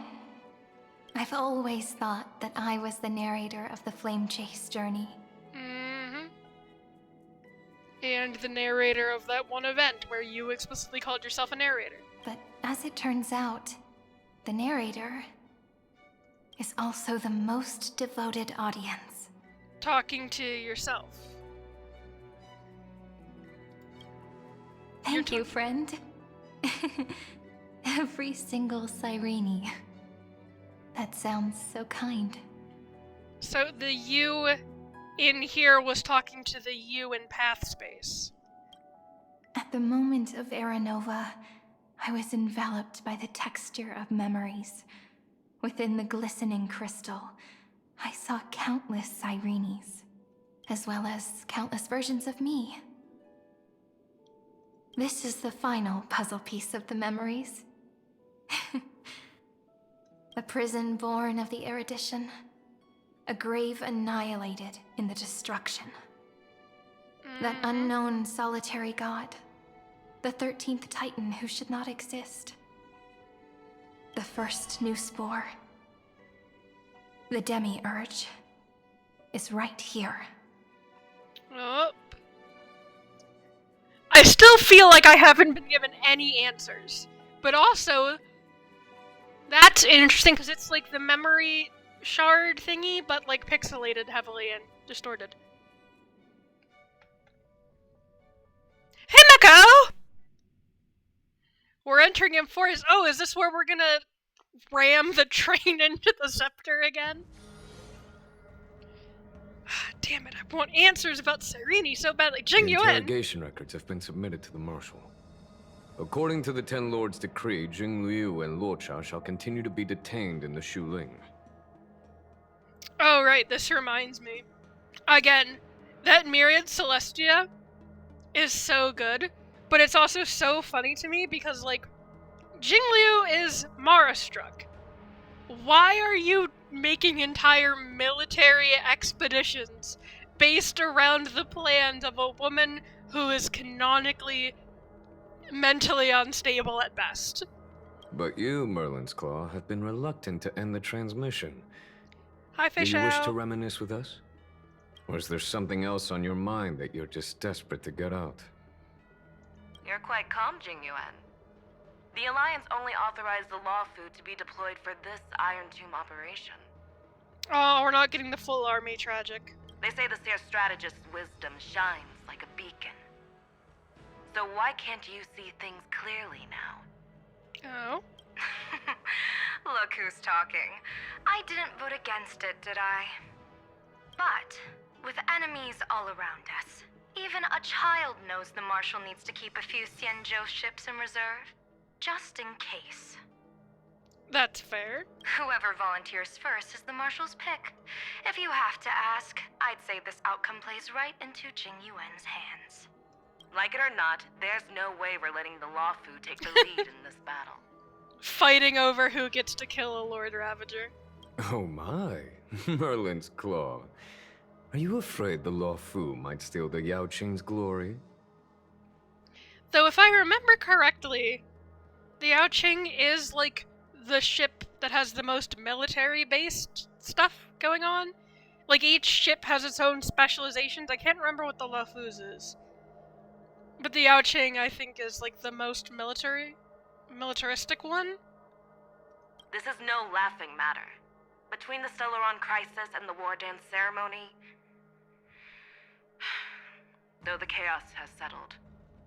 I've always thought that I was the narrator of the Flame Chase journey. Mm-hmm. And the narrator of that one event where you explicitly called yourself a narrator. But as it turns out, the narrator is also the most devoted audience. Talking to yourself. Thank you, friend. Every single Cyrene. That sounds so kind. So the you in here was talking to the you in path space. At the moment of Aranova, I was enveloped by the texture of memories. Within the glistening crystal, I saw countless Cyrenes, as well as countless versions of me. This is the final puzzle piece of the memories. A prison born of the erudition, a grave annihilated in the destruction. That unknown solitary god, the 13th Titan who should not exist. The first new spore, the demi-urge, is right here. Oh. I still feel like I haven't been given any answers. But also, that's interesting because it's like the memory shard thingy, but like pixelated heavily and distorted. Himiko! We're entering Amphorius. Oh, is this where we're gonna ram the train into the scepter again? Damn it, I want answers about Cyrene so badly. Jing The Yuan! interrogation records have been submitted to the Marshal. According to the Ten Lords' decree, Jing Liu and Luocha shall continue to be detained in the Shuling. Oh, right, this reminds me. Again, that Myriad Celestia is so good, but it's also so funny to me because, like, Jingliu is Mara-struck. Why are you making entire military expeditions based around the plans of a woman who is canonically mentally unstable at best? But you, Merlin's Claw, have been reluctant to end the transmission. Hi, Do Fish you wish Out. to reminisce with us? Or is there something else on your mind that you're just desperate to get out? You're quite calm, Jing Yuan. The Alliance only authorized the law food to be deployed for this Iron Tomb operation. Oh, we're not getting the full army, tragic. They say the Seer strategist's wisdom shines like a beacon. So why can't you see things clearly now? Oh. Look who's talking. I didn't vote against it, did I? But, with enemies all around us, even a child knows the Marshal needs to keep a few Xianzhou ships in reserve. Just in case. That's fair. Whoever volunteers first is the Marshal's pick. If you have to ask, I'd say this outcome plays right into Jing Yuan's hands. Like it or not, there's no way we're letting the Law Fu take the lead in this battle. Fighting over who gets to kill a Lord Ravager. Oh my, Merlin's Claw. Are you afraid the Law Fu might steal the Yao Qing's glory? Though if I remember correctly, the Yao Qing is like the ship that has the most military-based stuff going on. Like, each ship has its own specializations. I can't remember what the Lafuz is. But the Yao Ching, I think, is, like, the most militaristic one. This is no laughing matter. Between the Stellaron crisis and the War Dance ceremony, though the chaos has settled,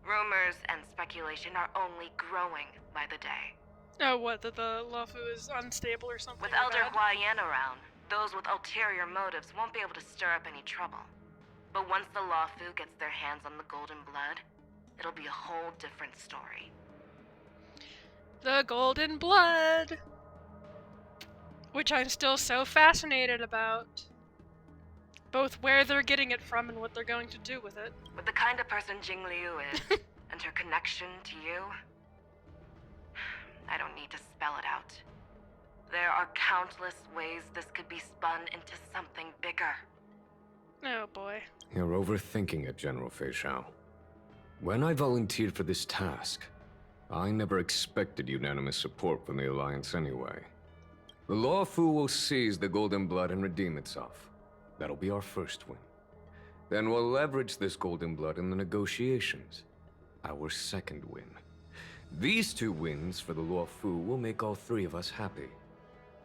rumors and speculation are only growing by the day. Oh, what, that the Lafu is unstable or something? With Elder Huayan around, those with ulterior motives won't be able to stir up any trouble. But once the Lafu gets their hands on the Golden Blood, it'll be a whole different story. The Golden Blood! Which I'm still so fascinated about. Both where they're getting it from and what they're going to do with it. With the kind of person Jing Liu is, and her connection to you, I don't need to spell it out. There are countless ways this could be spun into something bigger. Oh boy. You're overthinking it, General Fei Shao. When I volunteered for this task, I never expected unanimous support from the Alliance anyway. The Law Fu will seize the Golden Blood and redeem itself. That'll be our first win. Then we'll leverage this Golden Blood in the negotiations. Our second win. These 2 wins for the Law Fu will make all 3 of us happy.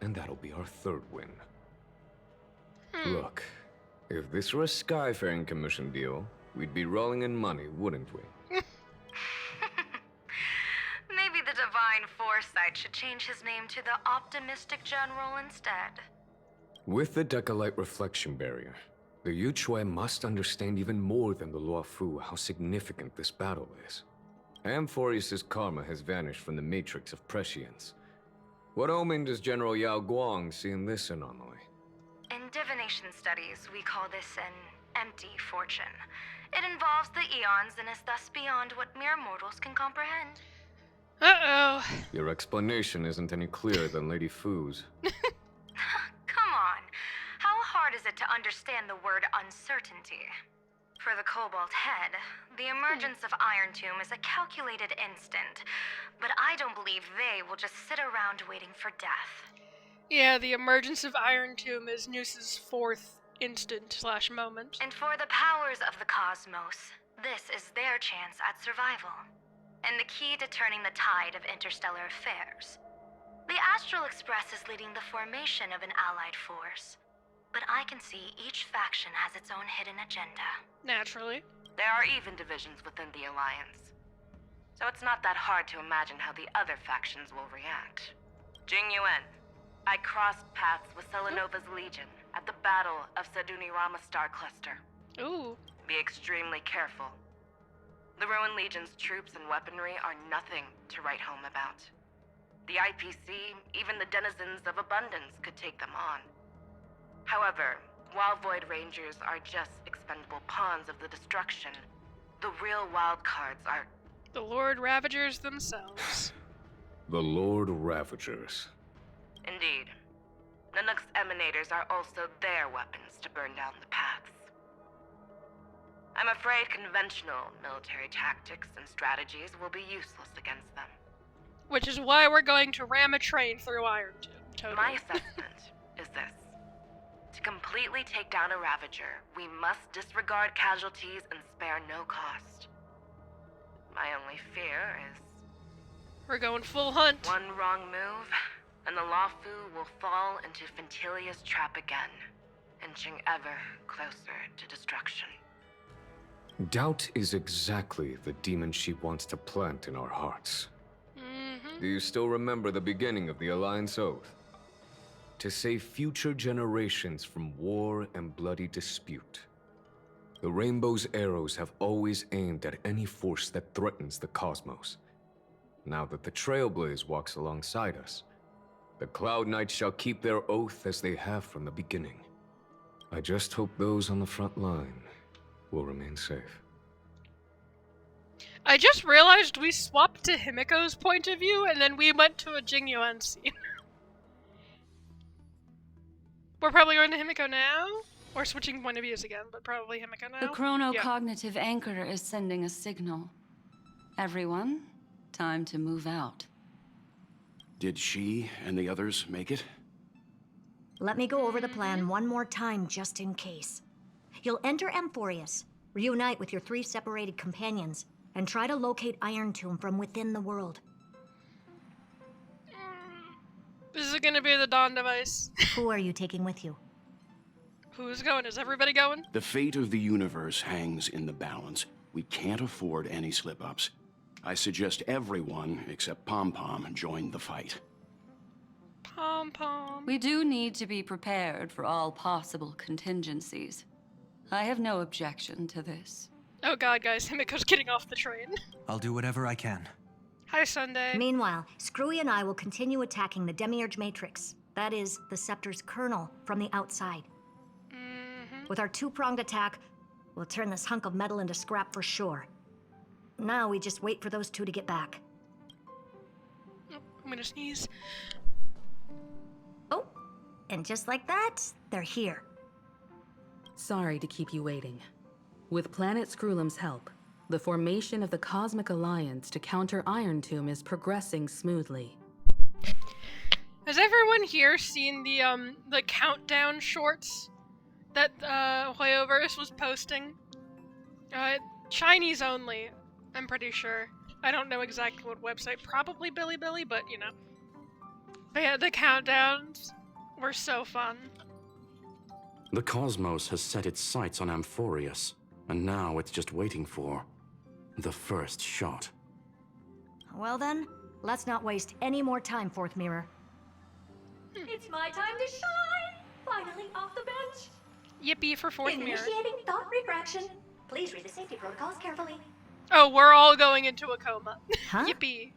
And that'll be our third win. Look, if this were a Skyfaring Commission deal, we'd be rolling in money, wouldn't we? Maybe the Divine Foresight should change his name to the Optimistic General instead. With the Decalite Reflection Barrier, the Yuchue must understand even more than the Luofu how significant this battle is. Amphorius' karma has vanished from the matrix of prescience. What omen does General Yao Guang see in this anomaly? In divination studies, we call this an empty fortune. It involves the eons and is thus beyond what mere mortals can comprehend. Uh-oh. Your explanation isn't any clearer than Lady Fu's. Come on. How hard is it to understand the word uncertainty? For the Cobalt Head, the emergence of Iron Tomb is a calculated instant, but I don't believe they will just sit around waiting for death. Yeah, the emergence of Iron Tomb is Noose's 4th instant/moment. And for the powers of the cosmos, this is their chance at survival. And the key to turning the tide of interstellar affairs. The Astral Express is leading the formation of an allied force, but I can see each faction has its own hidden agenda. Naturally. There are even divisions within the Alliance. So it's not that hard to imagine how the other factions will react. Jing Yuan, I crossed paths with Selenova's Legion at the Battle of Sedunirama Star Cluster. Ooh. Be extremely careful. The Ruined Legion's troops and weaponry are nothing to write home about. The IPC, even the denizens of Abundance, could take them on. However, while Void Rangers are just expendable pawns of the destruction, the real wildcards are... The Lord Ravagers themselves. The Lord Ravagers. Indeed. Nanook's emanators are also their weapons to burn down the paths. I'm afraid conventional military tactics and strategies will be useless against them. Which is why we're going to ram a train through Iron Tomb. Totally. My assessment is this. To completely take down a Ravager, we must disregard casualties and spare no cost. My only fear is... We're going full hunt. one wrong move, and the Luofu will fall into Fintilia's trap again, inching ever closer to destruction. Doubt is exactly the demon she wants to plant in our hearts. Do you still remember the beginning of the Alliance Oath? To save future generations from war and bloody dispute. The Rainbow's arrows have always aimed at any force that threatens the cosmos. Now that the Trailblaze walks alongside us, the Cloud Knights shall keep their oath as they have from the beginning. I just hope those on the front line will remain safe. I just realized we swapped to Himiko's point of view, and then we went to a Jingyuan scene. We're probably going to Himiko now? Or switching point of views again, but probably Himiko now? The chronocognitive anchor is sending a signal. Everyone, time to move out. Did she and the others make it? Let me go over the plan one more time just in case. You'll enter Amphorius, reunite with your 3 separated companions, and try to locate Iron Tomb from within the world. This is gonna be the Dawn device. Who are you taking with you? Who's going? Is everybody going? The fate of the universe hangs in the balance. We can't afford any slip-ups. I suggest everyone, except Pom-Pom, join the fight. Pom-Pom. We do need to be prepared for all possible contingencies. I have no objection to this. Oh god, guys, Himiko's getting off the train. I'll do whatever I can. Hi, Sunday. Meanwhile, Screwy and I will continue attacking the Demiurge Matrix. That is, the Scepter's kernel from the outside. With our 2-pronged attack, we'll turn this hunk of metal into scrap for sure. Now we just wait for those 2 to get back. Oh, I'm gonna sneeze. Oh, and just like that, they're here. Sorry to keep you waiting. With Planet Screwlum's help, the formation of the Cosmic Alliance to counter Iron Tomb is progressing smoothly. Has everyone here seen the countdown shorts that Hoyoverse was posting? Chinese only, I'm pretty sure. I don't know exactly what website, probably Bilibili, but you know. But yeah, the countdowns were so fun. The cosmos has set its sights on Amphorius, and now it's just waiting for the first shot. Well then, let's not waste any more time, Fourth Mirror. It's my time to shine! Finally off the bench! Yippee for Fourth Mirror. Initiating thought refraction. Please read the safety protocols carefully. Oh, we're all going into a coma. Huh? Yippee.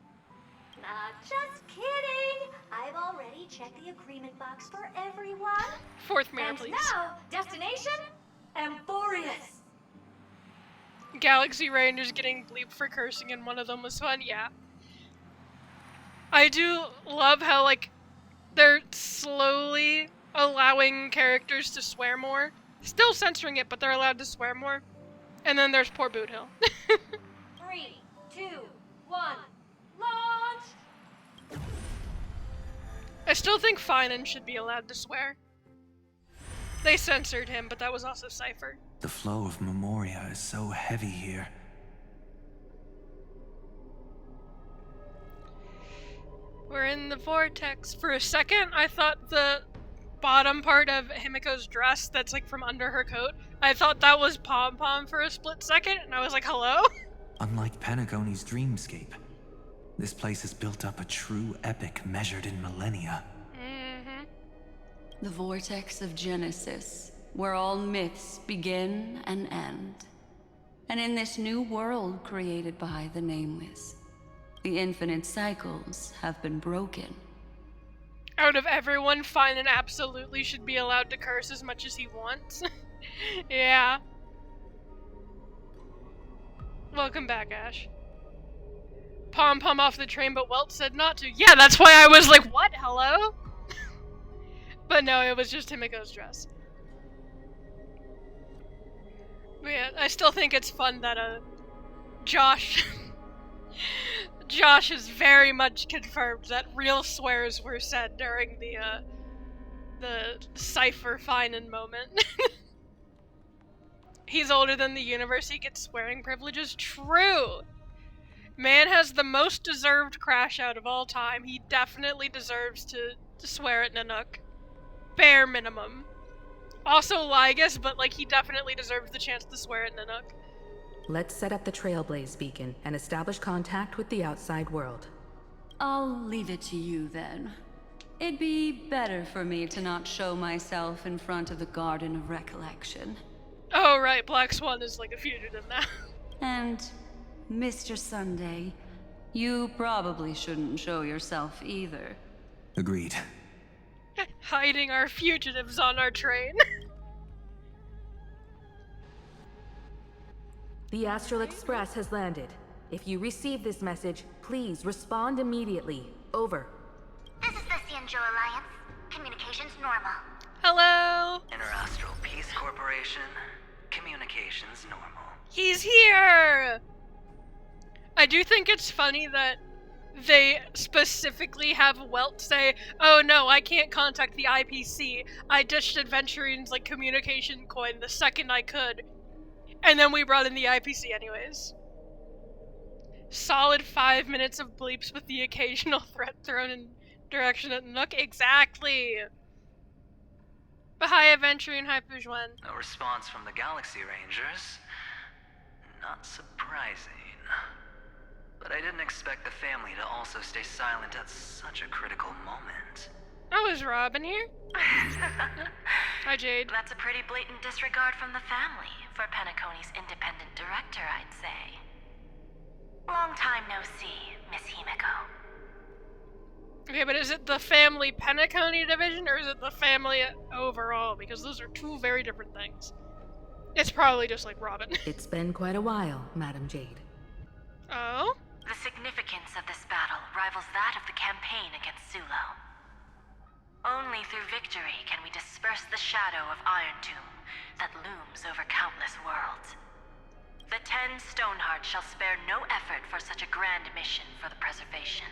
Just kidding! I've already checked the agreement box for everyone. Fourth Mirror, and please. now, destination? Amphorius! Galaxy Rangers getting bleeped for cursing and one of them was fun, yeah. I do love how, like, they're slowly allowing characters to swear more. Still censoring it, but they're allowed to swear more. And then there's poor Boot Hill. 3, 2, 1, launch! I still think Finan should be allowed to swear. They censored him, but that was also Cypher. The flow of Memoria is so heavy here. We're in the vortex. For a second, I thought the bottom part of Himiko's dress that's like from under her coat, I thought that was Pom-Pom for a split second, and I was like, hello? Unlike Panagoni's dreamscape, this place has built up a true epic measured in millennia. The vortex of Genesis, where all myths begin and end. And in this new world created by the Nameless, the infinite cycles have been broken. Out of everyone, Finan absolutely should be allowed to curse as much as he wants. Yeah. Welcome back, Ash. Pom-Pom off the train, but Welt said not to. Yeah, that's why I was like, what? Hello? But no, it was just Himiko's dress. But yeah, I still think it's fun that, Josh... Josh has very much confirmed that real swears were said during the Cypher Finan moment. He's older than the universe, he gets swearing privileges. True! Man has the most deserved crash out of all time. He definitely deserves to swear at Nanook. Bare minimum. Also Lygus, but like he definitely deserves the chance to swear at Nanook. Let's set up the Trailblaze beacon and establish contact with the outside world. I'll leave it to you then. It'd be better for me to not show myself in front of the Garden of Recollection. Oh right, Black Swan is like a fugitive now. And, Mr. Sunday, you probably shouldn't show yourself either. Agreed. Hiding our fugitives on our train. The Astral Express has landed. If you receive this message, please respond immediately. Over. This is the Cianjo Alliance. Communications normal. Hello? Interastral Peace Corporation. Communications normal. He's here! I do think it's funny that they specifically have Welt say, "Oh no, I can't contact the IPC. I ditched Adventurine's like communication coin the second I could." And then we brought in the IPC anyways. Solid 5 minutes of bleeps with the occasional threat thrown in direction at Nook. Exactly. But hi, Aventurine, hi, Pujuan. No response from the Galaxy Rangers. Not surprising. But I didn't expect the family to also stay silent at such a critical moment. Oh, is Robin here? Hi, Jade. That's a pretty blatant disregard from the family for Penacony's independent director, I'd say. Long time no see, Miss Himiko. Okay, but is it the family Penacony division, or is it the family overall? Because those are two very different things. It's probably just like Robin. It's been quite a while, Madam Jade. Oh? The significance of this battle rivals that of the campaign against Zulo. Only through victory can we disperse the shadow of Iron Tomb that looms over countless worlds. The 10 Stonehearts shall spare no effort for such a grand mission for the preservation.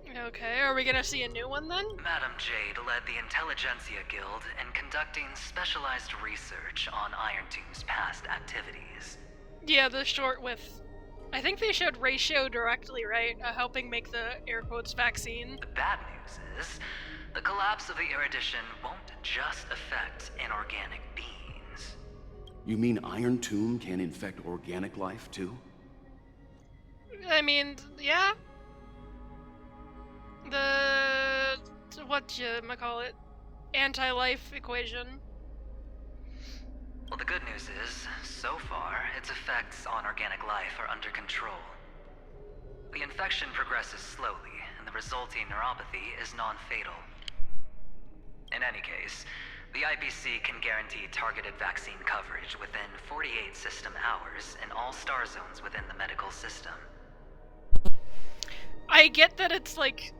Okay, are we gonna see a new one then? Madam Jade led the Intelligentsia Guild in conducting specialized research on Iron Tomb's past activities. Yeah, the short with... I think they showed Ratio directly, right? Helping make the air quotes vaccine. The bad news is, the collapse of the Erudition won't just affect inorganic beings. You mean Iron Tomb can infect organic life, too? I mean, yeah. The... whatchamacallit? Anti-life equation. Well, the good news is, so far, its effects on organic life are under control. The infection progresses slowly, and the resulting neuropathy is non-fatal. In any case, the IPC can guarantee targeted vaccine coverage within 48 system hours in all star zones within the medical system. I get that it's, like,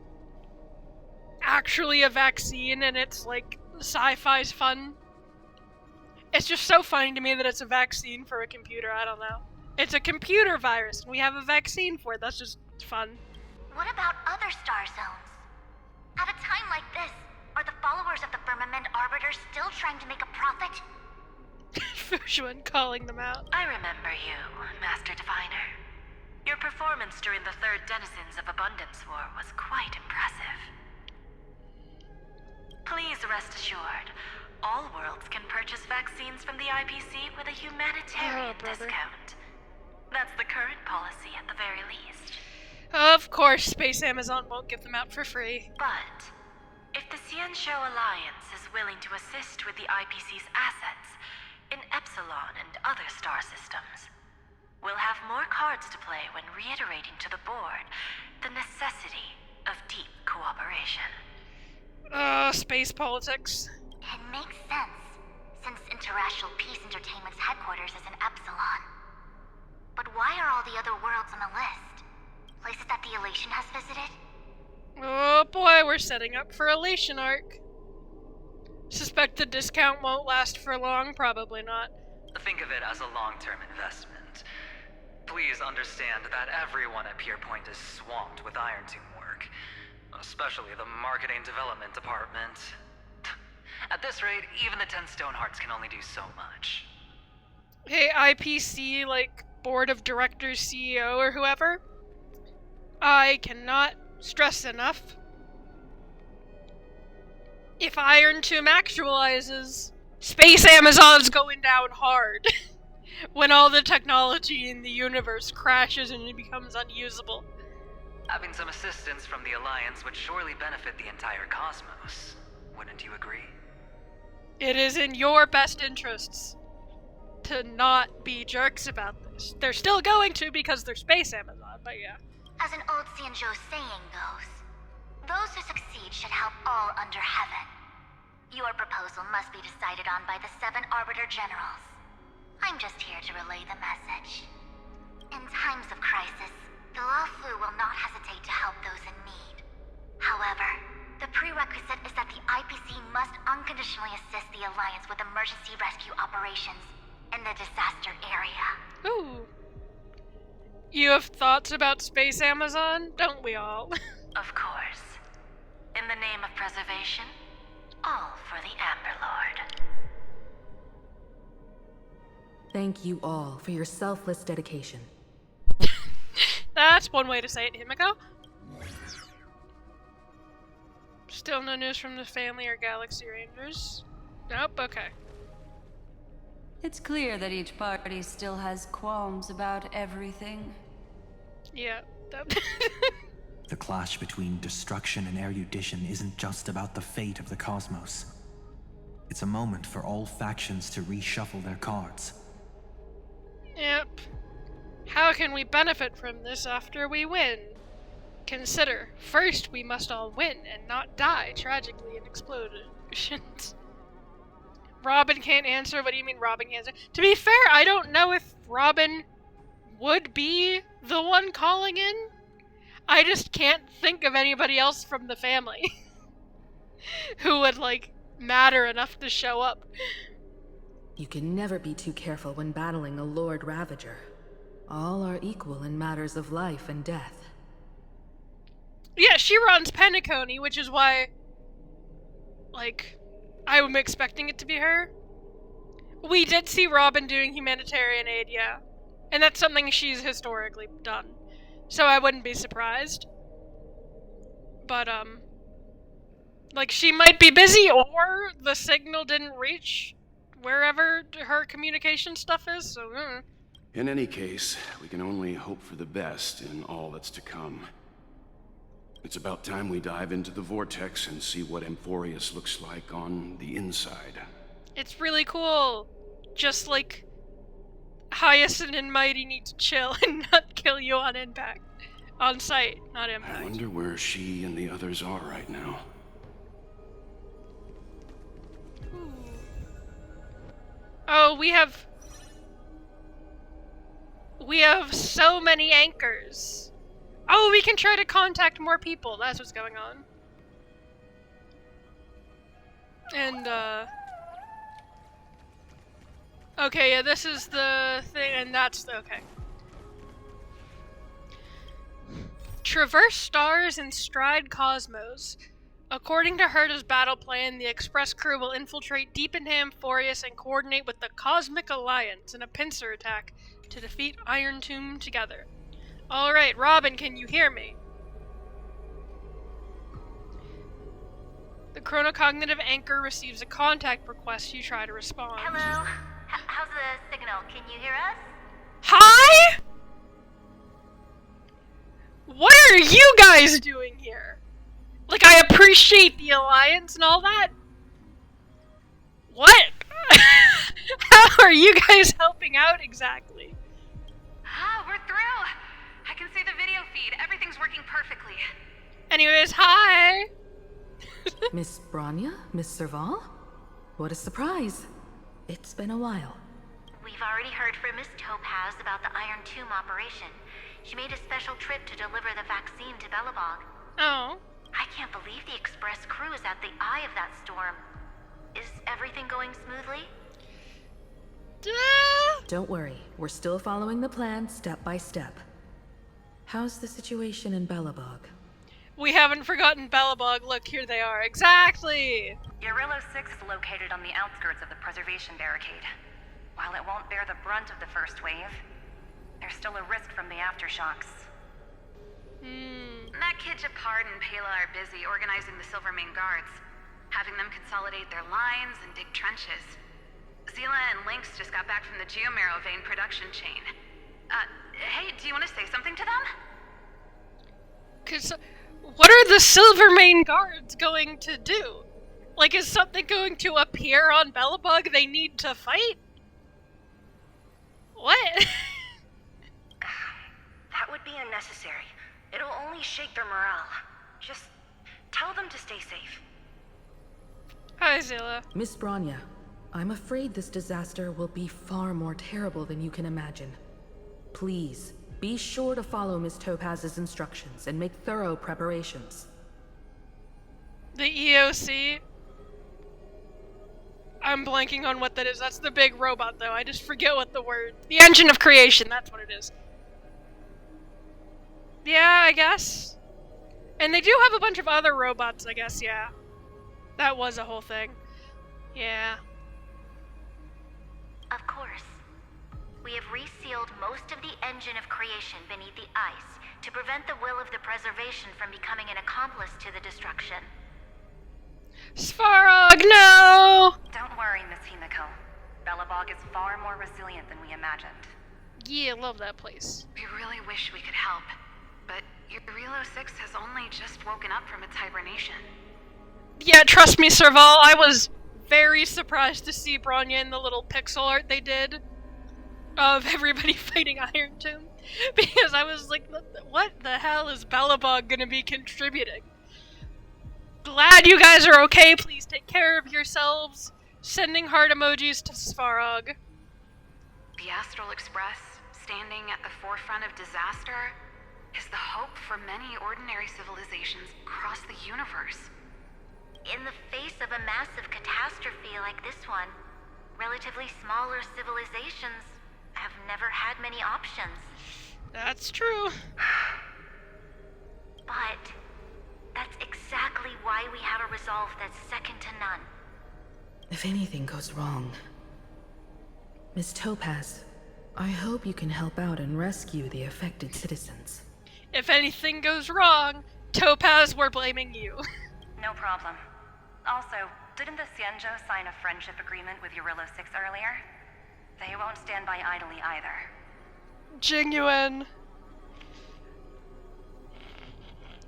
actually a vaccine and it's, like, sci-fi's fun. It's just so funny to me that it's a vaccine for a computer, I don't know. It's a computer virus, and we have a vaccine for it, that's just fun. What about other star zones? At a time like this, are the followers of the Firmament Arbiter still trying to make a profit? Fujuan calling them out. I remember you, Master Diviner. Your performance during the Third Denizens of Abundance War was quite impressive. Please rest assured, all worlds can purchase vaccines from the IPC with a humanitarian discount. That's the current policy at the very least. Of course, Space Amazon won't give them out for free. But if the Xianzhou Alliance is willing to assist with the IPC's assets in Epsilon and other star systems, we'll have more cards to play when reiterating to the board the necessity of deep cooperation. Space politics. It makes sense, since Interracial Peace Entertainment's headquarters is in Epsilon. But why are all the other worlds on the list? Places that the Elation has visited? Oh boy, we're setting up for Elation arc. Suspect the discount won't last for long, probably not. Think of it as a long-term investment. Please understand that everyone at Pierpoint is swamped with Iron Tomb work, especially the marketing development department. At this rate, even the 10 Stonehearts can only do so much. Hey, IPC, like, board of directors, CEO, or whoever, I cannot stress enough. If Iron Tomb actualizes, Space Amazon's going down hard. When all the technology in the universe crashes and it becomes unusable. Having some assistance from the Alliance would surely benefit the entire cosmos. Wouldn't you agree? It is in your best interests to not be jerks about this. They're still going to because they're Space Amazon, but yeah. As an old Xianzhou saying goes, those who succeed should help all under heaven. Your proposal must be decided on by the 7 Arbiter Generals. I'm just here to relay the message. In times of crisis, the Luofu will not hesitate to help those in need. However, the prerequisite is that the IPC must unconditionally assist the Alliance with emergency rescue operations in the disaster area. Ooh. You you have thoughts about Space Amazon? Don't we all? Of course. In the name of preservation, all for the Amber Lord. Thank you all for your selfless dedication. That's one way to say it, Himiko. Still no news from the family or Galaxy Rangers. Nope, okay. It's clear that each party still has qualms about everything. Yeah. The clash between destruction and erudition isn't just about the fate of the cosmos. It's a moment for all factions to reshuffle their cards. Yep. How can we benefit from this after we win? Consider, first we must all win and not die tragically in explosions. Robin can't answer. What do you mean Robin can't answer? To be fair, I don't know if Robin would be the one calling in. I just can't think of anybody else from the family who would, like, matter enough to show up. You can never be too careful when battling a Lord Ravager. All are equal in matters of life and death. Yeah, she runs Penacony, which is why, like, I'm expecting it to be her. We did see Robin doing humanitarian aid, yeah. And that's something she's historically done. So I wouldn't be surprised. But, like, she might be busy, or the signal didn't reach wherever her communication stuff is, so, In any case, we can only hope for the best in all that's to come. It's about time we dive into the vortex and see what Amphorius looks like on the inside. It's really cool. Just like Hyacinth and Mighty need to chill and not kill you on impact. On sight, not impact. I wonder where she and the others are right now. Oh, we have so many anchors. Oh, we can try to contact more people. That's what's going on. And, okay, yeah, this is the thing, and that's the, okay. Traverse stars and stride cosmos. According to Herta's battle plan, the Express crew will infiltrate deep into Amphorius and coordinate with the Cosmic Alliance in a pincer attack to defeat Iron Tomb together. Alright, Robin, can you hear me? The chronocognitive anchor receives a contact request. You try to respond. Hello? How's the signal? Can you hear us? Hi? What are you guys doing here? Like, I appreciate the alliance and all that. What? How are you guys helping out exactly? Ah, we're through. I can see the video feed. Everything's working perfectly. Anyways, hi. Miss Bronya? Miss Serval? What a surprise. It's been a while. We've already heard from Miss Topaz about the Iron Tomb operation. She made a special trip to deliver the vaccine to Belobog. Oh. I can't believe the Express crew is at the eye of that storm. Is everything going smoothly? Don't worry, we're still following the plan step by step. How's the situation in Belobog? We haven't forgotten Belobog. Look, here they are. Exactly! Urillo 6 is located on the outskirts of the preservation barricade. While it won't bear the brunt of the first wave, there's still a risk from the aftershocks. That kid Japard and Pela are busy organizing the Silvermane guards, having them consolidate their lines and dig trenches. Zila and Lynx just got back from the Geomarrow vein production chain. Hey, do you want to say something to them? What are the Silvermane guards going to do? Like, is something going to appear on Belobog they need to fight? What? That would be unnecessary. It'll only shake their morale. Just tell them to stay safe. Hi, Zila. Miss Bronya, I'm afraid this disaster will be far more terrible than you can imagine. Please, be sure to follow Miss Topaz's instructions and make thorough preparations. The EOC? I'm blanking on what that is. That's the big robot, though. I just forget what the word... The engine of creation, that's what it is. Yeah, I guess. And they do have a bunch of other robots, I guess, yeah. That was a whole thing. Yeah. Of course. We have resealed most of the engine of creation beneath the ice to prevent the will of the preservation from becoming an accomplice to the destruction. Svarog, no! Don't worry, Miss Himiko. Belobog is far more resilient than we imagined. Yeah, love that place. We really wish we could help, but Eurilo 6 has only just woken up from its hibernation. Yeah, trust me, Serval, I was very surprised to see Bronya in the little pixel art they did of everybody fighting Iron Tomb, because I was like, what the hell is Belobog gonna be contributing? Glad you guys are okay, please take care of yourselves. Sending heart emojis to Svarog. The Astral Express, standing at the forefront of disaster, is the hope for many ordinary civilizations across the universe. In the face of a massive catastrophe like this one, relatively smaller civilizations have never had many options. That's true. But that's exactly why we have a resolve that's second to none. If anything goes wrong, Miss Topaz, I hope you can help out and rescue the affected citizens. If anything goes wrong, Topaz, we're blaming you. No problem. Also, didn't the Xianzhou sign a friendship agreement with Eurilo 6 earlier? They won't stand by idly either. Genuine.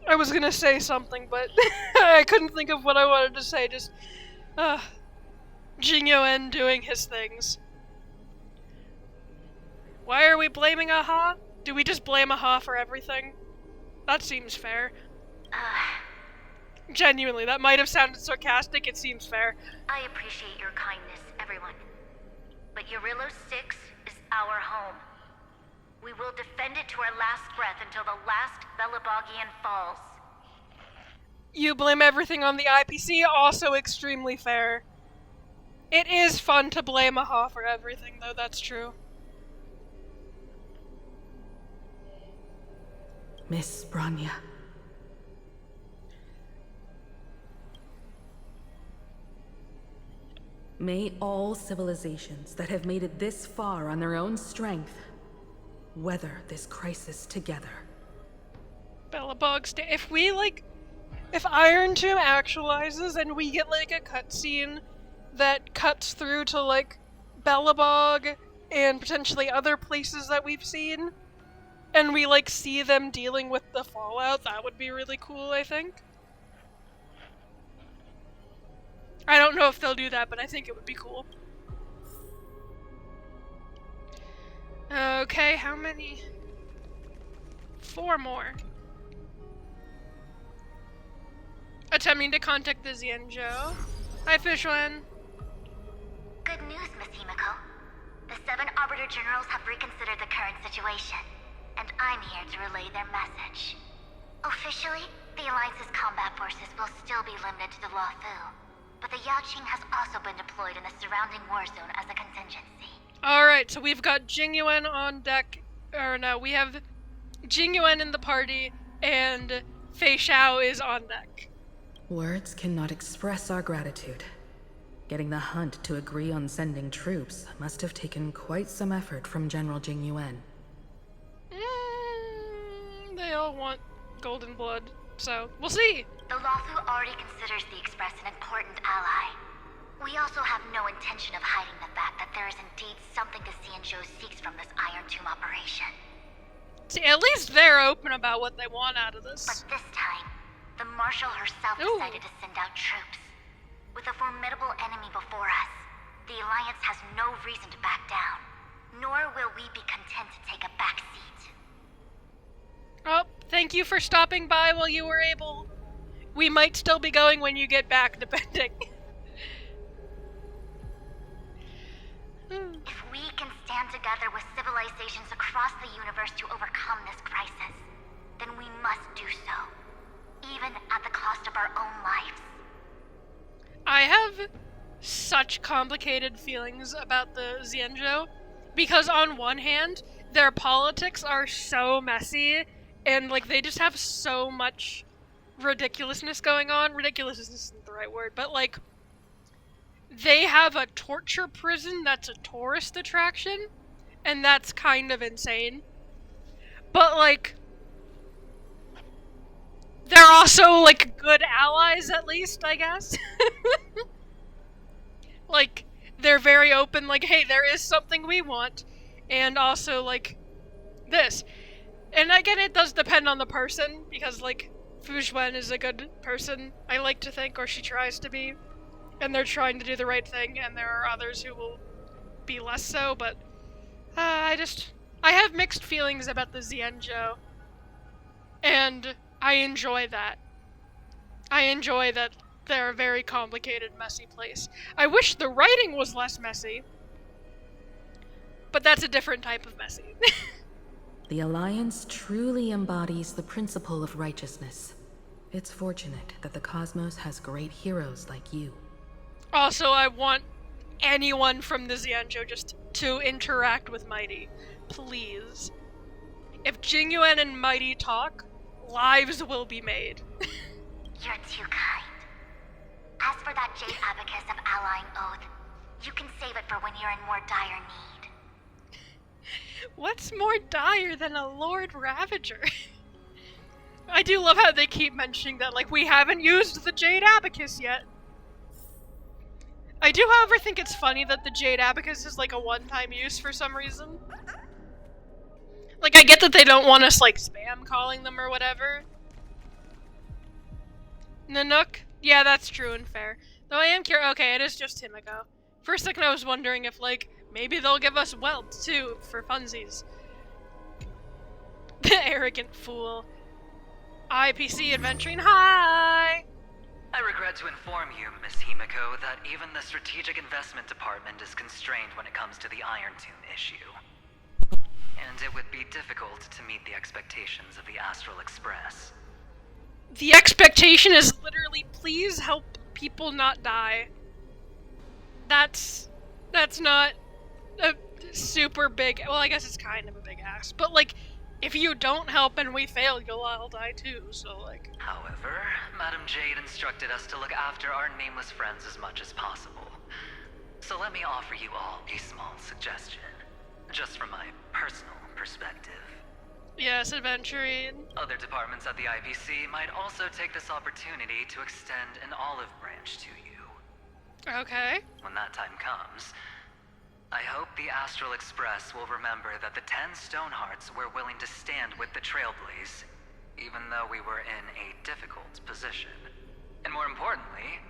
I was gonna say something, but I couldn't think of what I wanted to say. Just, Genuine doing his things. Why are we blaming Aha? Do we just blame Aha for everything? That seems fair. Genuinely, that might have sounded sarcastic, it seems fair. I appreciate your kindness, everyone. But Eurilo 6 is our home. We will defend it to our last breath until the last Belobogian falls. You blame everything on the IPC, also extremely fair. It is fun to blame Aha for everything, though, that's true. Miss Bronya. May all civilizations that have made it this far on their own strength weather this crisis together. Belobog, if Iron Tomb actualizes and we get, like, a cutscene that cuts through to, like, Belobog and potentially other places that we've seen, and we, like, see them dealing with the fallout, that would be really cool, I think. I don't know if they'll do that, but I think it would be cool. Okay, how many? 4 more. Attempting to contact the Xianzhou. Hi, Fishland. Good news, Miss Himiko. The 7 Arbiter Generals have reconsidered the current situation, and I'm here to relay their message. Officially, the Alliance's combat forces will still be limited to the Luofu, but the Yaqing has also been deployed in the surrounding war zone as a contingency. Alright, so we've got Jingyuan on deck, or no, we have Jingyuan in the party, and Fei Xiao is on deck. Words cannot express our gratitude. Getting the Hunt to agree on sending troops must have taken quite some effort from General Jingyuan. They all want golden blood, so we'll see. The Luofu already considers the Express an important ally. We also have no intention of hiding the fact that there is indeed something the Xianzhou seeks from this Iron Tomb operation. See, at least they're open about what they want out of this. But this time, the Marshal herself decided to send out troops. With a formidable enemy before us, the Alliance has no reason to back down. Nor will we be content to take a back seat. Oh, thank you for stopping by while you were able. We might still be going when you get back, depending. If we can stand together with civilizations across the universe to overcome this crisis, then we must do so, even at the cost of our own lives. I have such complicated feelings about the Xianzhou, because on one hand, their politics are so messy, and like they just have so much ridiculousness going on. Ridiculousness isn't the right word, but like they have a torture prison that's a tourist attraction, and that's kind of insane. But like they're also like good allies, at least, I guess. Like they're very open, like, hey, there is something we want, and also like this. And again, it does depend on the person, because, like, Fujuen is a good person, I like to think, or she tries to be. And they're trying to do the right thing, and there are others who will be less so, but I have mixed feelings about the Xianzhou. And I enjoy that. I enjoy that they're a very complicated, messy place. I wish the writing was less messy, but that's a different type of messy. The Alliance truly embodies the principle of righteousness. It's fortunate that the cosmos has great heroes like you. Also, I want anyone from the Xianzhou just to interact with Mighty. Please. If Jingyuan and Mighty talk, lives will be made. You're too kind. As for that Jade Abacus of Allying Oath, you can save it for when you're in more dire need. What's more dire than a Lord Ravager? I do love how they keep mentioning that, like, we haven't used the Jade Abacus yet. I do, however, think it's funny that the Jade Abacus is, like, a one-time use for some reason. Like, I get that they don't want us, like, spam calling them or whatever. Nanook? Yeah, that's true and fair. Though I am curious. Okay, it is just Himiko. For a second I was wondering if, like, maybe they'll give us Welt, too, for funsies. The arrogant fool. IPC adventuring, hi! I regret to inform you, Miss Himiko, that even the Strategic Investment Department is constrained when it comes to the Iron Tomb issue. And it would be difficult to meet the expectations of the Astral Express. The expectation is literally, please help people not die. That's not a super big, well, I guess it's kind of a big ask, but like, if you don't help and we fail, you'll all die too, so like... However, Madam Jade instructed us to look after our nameless friends as much as possible. So let me offer you all a small suggestion, just from my personal perspective. Yes, adventuring. Other departments at the IPC might also take this opportunity to extend an olive branch to you. Okay. When that time comes, I hope the Astral Express will remember that the 10 Stonehearts were willing to stand with the Trailblaze, even though we were in a difficult position. And more importantly,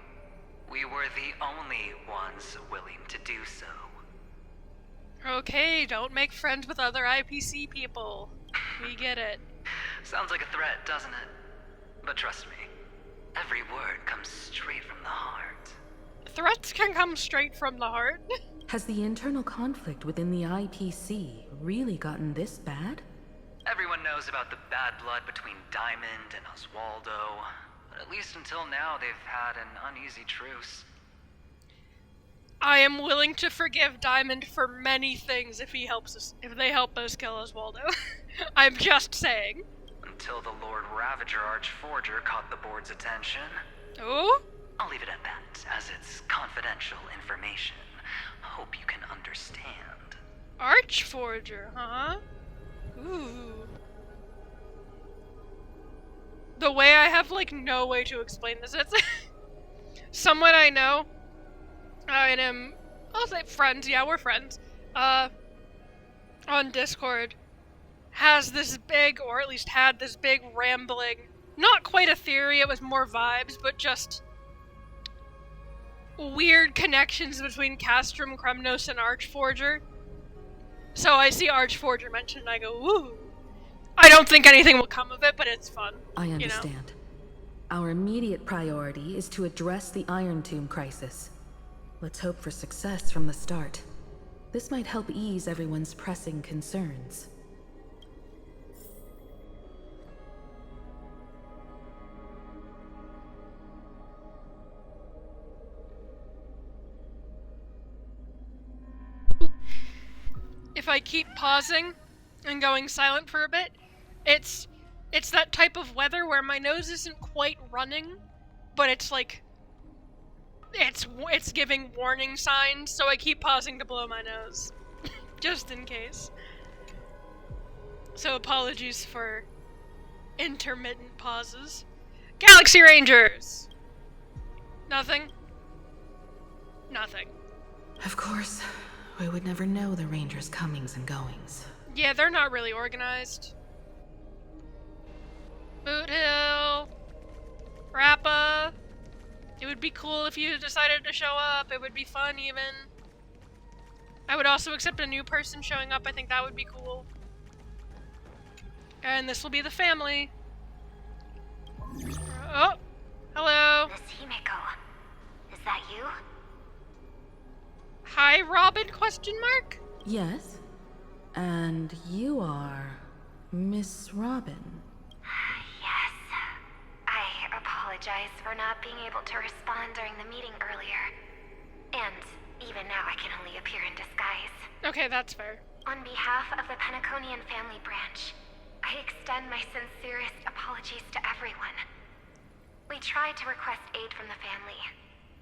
we were the only ones willing to do so. Okay, don't make friends with other IPC people. We get it. Sounds like a threat, doesn't it? But trust me, every word comes straight from the heart. Threats can come straight from the heart. Has the internal conflict within the IPC really gotten this bad? Everyone knows about the bad blood between Diamond and Oswaldo, but at least until now they've had an uneasy truce. I am willing to forgive Diamond for many things if they help us kill Oswaldo. I'm just saying. Until the Lord Ravager Archforger caught the board's attention. Oh? I'll leave it at that, as it's confidential information. Hope you can understand. Archforger, huh? Ooh. The way I have, like, no way to explain this. It's someone I know. And I'll say friends, yeah, we're friends, on Discord, has this big, or at least had this big rambling, not quite a theory, it was more vibes, but just weird connections between Castrum, Kremnos, and Archforger. So I see Archforger mentioned and I go, ooh. I don't think anything will come of it, but it's fun. I understand. Our immediate priority is to address the Iron Tomb crisis. Let's hope for success from the start. This might help ease everyone's pressing concerns. If I keep pausing and going silent for a bit, it's It's that type of weather where my nose isn't quite running, but it's like, it's giving warning signs, so I keep pausing to blow my nose. Just in case. So apologies for intermittent pauses. Galaxy Rangers! Nothing? Nothing. Of course, we would never know the Rangers' comings and goings. Yeah, they're not really organized. Boot Hill, Rappa. It would be cool if you decided to show up. It would be fun, even. I would also accept a new person showing up. I think that would be cool. And this will be the family. Oh, hello. Miss Himeko, is that you? Hi, Robin, question mark? Yes? And you are Miss Robin. Yes. I apologize for not being able to respond during the meeting earlier. And even now I can only appear in disguise. Okay, that's fair. On behalf of the Penaconian family branch, I extend my sincerest apologies to everyone. We tried to request aid from the family.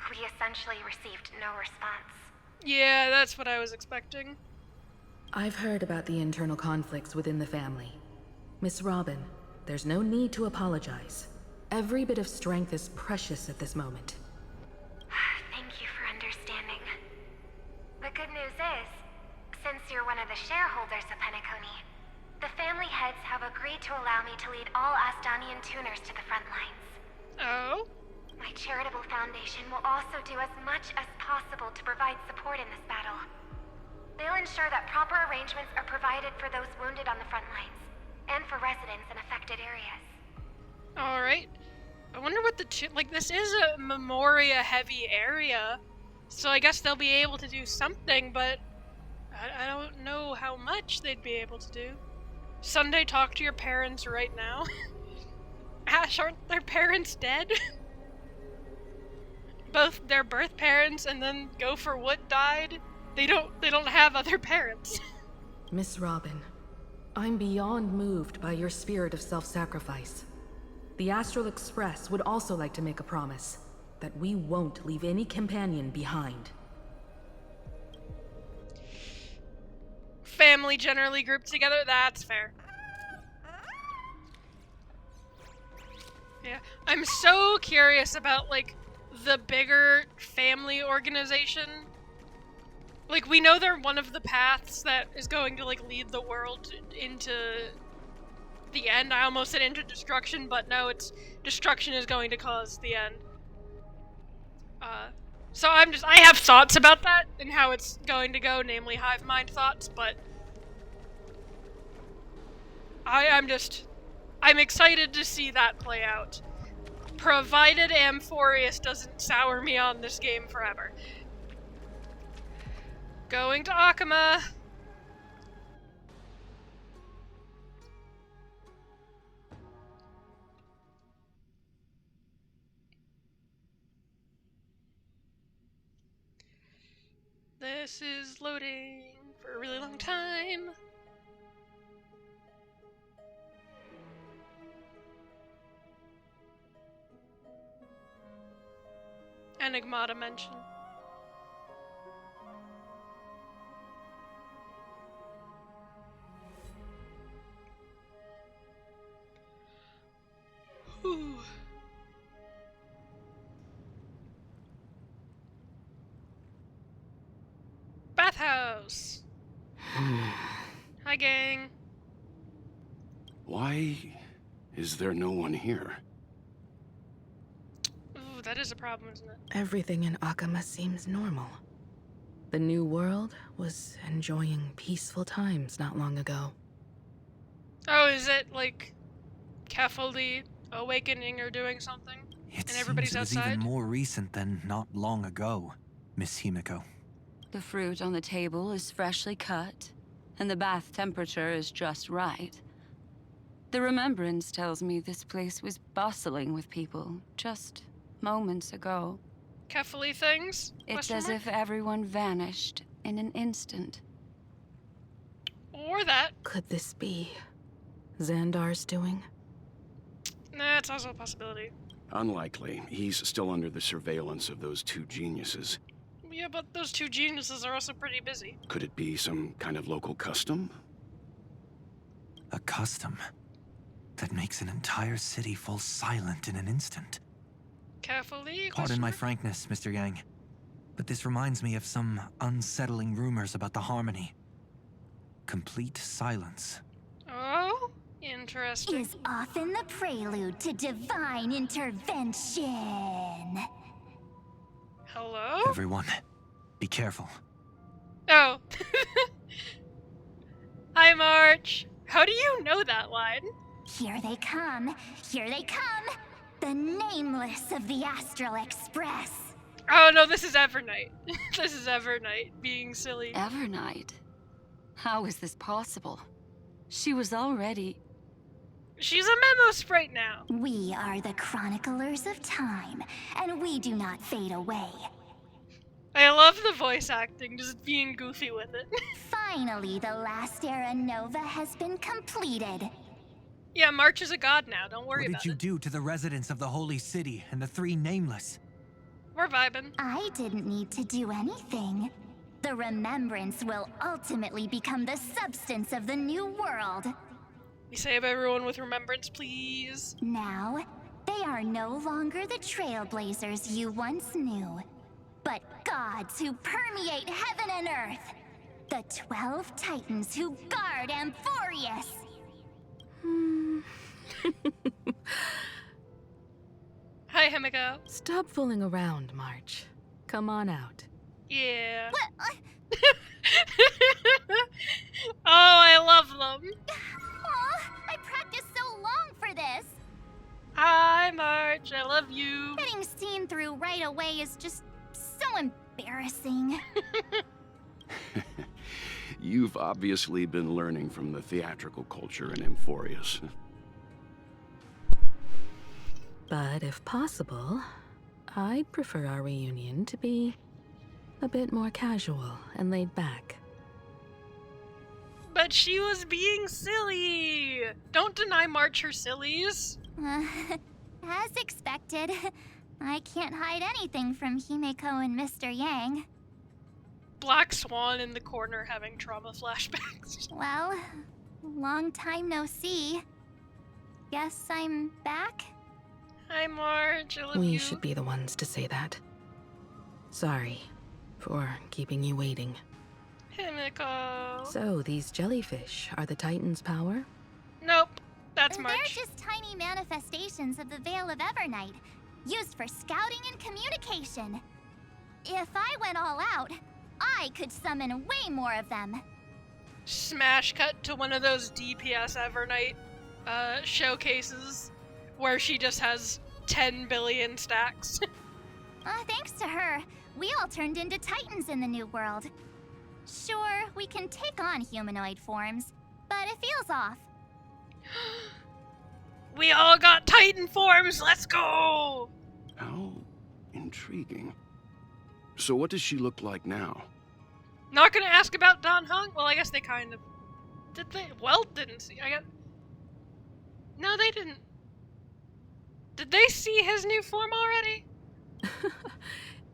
We essentially received no response. Yeah, that's what I was expecting. I've heard about the internal conflicts within the family. Miss Robin, there's no need to apologize. Every bit of strength is precious at this moment. Thank you for understanding. The good news is, since you're one of the shareholders of Penacony, the family heads have agreed to allow me to lead all Astonian tuners to the front lines. Oh? My charitable foundation will also do as much as possible to provide support in this battle. They'll ensure that proper arrangements are provided for those wounded on the front lines, and for residents in affected areas. Alright. I wonder what this is a Memoria-heavy area, so I guess they'll be able to do something, but I don't know how much they'd be able to do. Sunday, talk to your parents right now. Ash, aren't their parents dead? Both their birth parents and then Gopher Wood died. They don't have other parents. Miss Robin, I'm beyond moved by your spirit of self-sacrifice. The Astral Express would also like to make a promise that we won't leave any companion behind. Family generally grouped together, that's fair. Yeah, I'm so curious about, like, the bigger family organization. Like, we know they're one of the paths that is going to, like, lead the world into the end. I almost said into destruction, but no, it's destruction is going to cause the end. So I have thoughts about that and how it's going to go, namely hive mind thoughts, but I'm excited to see that play out. Provided Amphorius doesn't sour me on this game forever. Going to Akama. This is loading for a really long time. Enigmata mention. Whew. Bathhouse. Hi, gang. Why is there no one here? Ooh, that is a problem, isn't it? Everything in Akama seems normal. The new world was enjoying peaceful times not long ago. Oh, is it like Kefali awakening or doing something? It and everybody's seems it was outside? even more recent than not long ago, Miss Himeko. The fruit on the table is freshly cut, and the bath temperature is just right. The remembrance tells me this place was bustling with people just moments ago. Kefali things? It's as if everyone vanished in an instant. Or that. Could this be Xandar's doing? That's also a possibility. Unlikely. He's still under the surveillance of those two geniuses. Yeah, but those two geniuses are also pretty busy. Could it be some kind of local custom? A custom that makes an entire city fall silent in an instant. Carefully. Pardon my frankness, Mr. Yang, but this reminds me of some unsettling rumors about the Harmony. Complete silence. Oh, interesting. Is often the prelude to divine intervention. Hello? Everyone, be careful. Oh. Hi, March. How do you know that line? Here they come. Here they come. The nameless of the Astral Express. Oh no, this is Evernight. This is Evernight being silly. Evernight? How is this possible? She was already... She's a memo sprite now. We are the chroniclers of time, and we do not fade away. I love the voice acting, just being goofy with it. Finally, the last era Nova has been completed. Yeah, March is a god now, don't worry about it. What did you do to the residents of the Holy City and the three Nameless? We're vibing. I didn't need to do anything. The remembrance will ultimately become the substance of the new world. We save everyone with remembrance, please. Now, they are no longer the trailblazers you once knew, but gods who permeate heaven and earth. The 12 titans who guard Amphorius. Hi, Himiko. Stop fooling around, March. Come on out. Yeah. Oh, I love them. Aw, I practiced so long for this. Hi, March. I love you. Getting seen through right away is just so embarrassing. You've obviously been learning from the theatrical culture in Amphorius. But if possible, I'd prefer our reunion to be a bit more casual and laid back. But she was being silly. Don't deny March her sillies. As expected, I can't hide anything from Himeko and Mr. Yang. Black Swan in the corner having trauma flashbacks. Well, long time no see. Guess I'm back? Hi, March. I love you. We should be the ones to say that. Sorry for keeping you waiting. Himiko. So, these jellyfish are the Titan's power? Nope. That's March. They're just tiny manifestations of the Veil of Evernight, used for scouting and communication. If I went all out, I could summon way more of them. Smash cut to one of those DPS Evernight showcases where she just has 10 billion stacks. Thanks to her, we all turned into Titans in the new world. Sure, we can take on humanoid forms, but it feels off. We all got Titan forms, let's go! How intriguing. So what does she look like now? Not gonna ask about Don Hung? Well, I guess they kind of... Did they? Welt didn't see... No, they didn't. Did they see his new form already?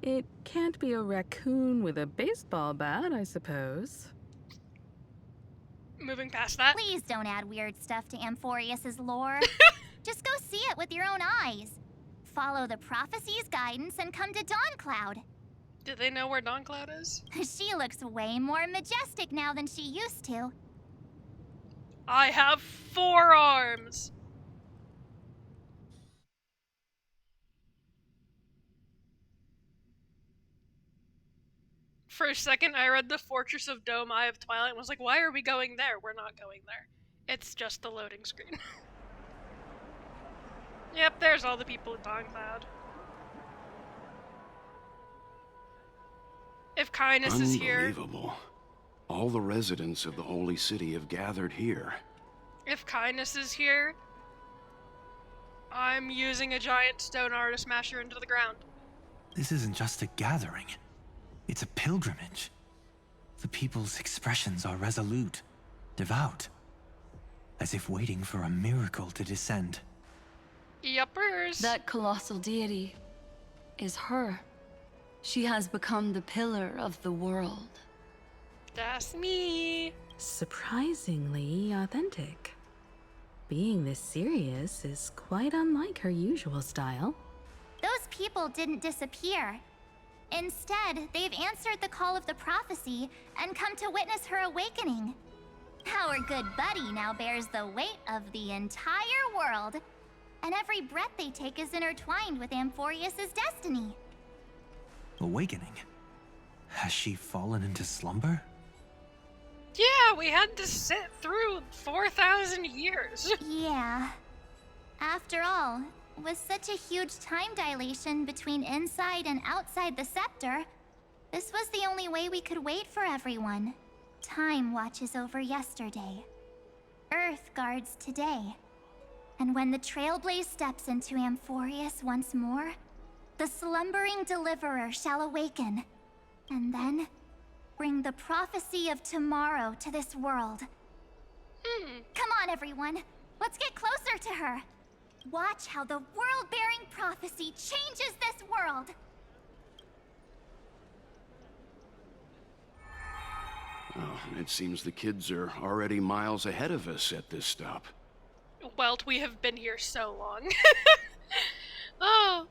It can't be a raccoon with a baseball bat, I suppose. Moving past that. Please don't add weird stuff to Amphorius's lore. Just go see it with your own eyes. Follow the prophecy's guidance and come to Dawncloud. Did they know where Dawncloud is? She looks way more majestic now than she used to. I have 4 arms! For a second, I read the Fortress of Dome Eye of Twilight and was like, why are we going there? We're not going there. It's just the loading screen. Yep, there's all the people at Dawncloud. If Kindness is here... Unbelievable. All the residents of the Holy City have gathered here. If Kindness is here, I'm using a giant stone arrow to smash her into the ground. This isn't just a gathering. It's a pilgrimage. The people's expressions are resolute, devout, as if waiting for a miracle to descend. Yuppers. That colossal deity is her. She has become the pillar of the world. That's me. Surprisingly authentic. Being this serious is quite unlike her usual style. Those people didn't disappear. Instead, they've answered the call of the prophecy and come to witness her awakening. Our good buddy now bears the weight of the entire world, and every breath they take is intertwined with Amphorius' destiny. Awakening? Has she fallen into slumber? Yeah, we had to sit through 4,000 years. Yeah. After all, with such a huge time dilation between inside and outside the scepter, this was the only way we could wait for everyone. Time watches over yesterday. Earth guards today. And when the Trailblaze steps into Amphorius once more, the slumbering deliverer shall awaken, and then bring the prophecy of tomorrow to this world. Come on, everyone. Let's get closer to her. Watch how the world-bearing prophecy changes this world. Oh, it seems the kids are already miles ahead of us at this stop. Well, we have been here so long. Oh,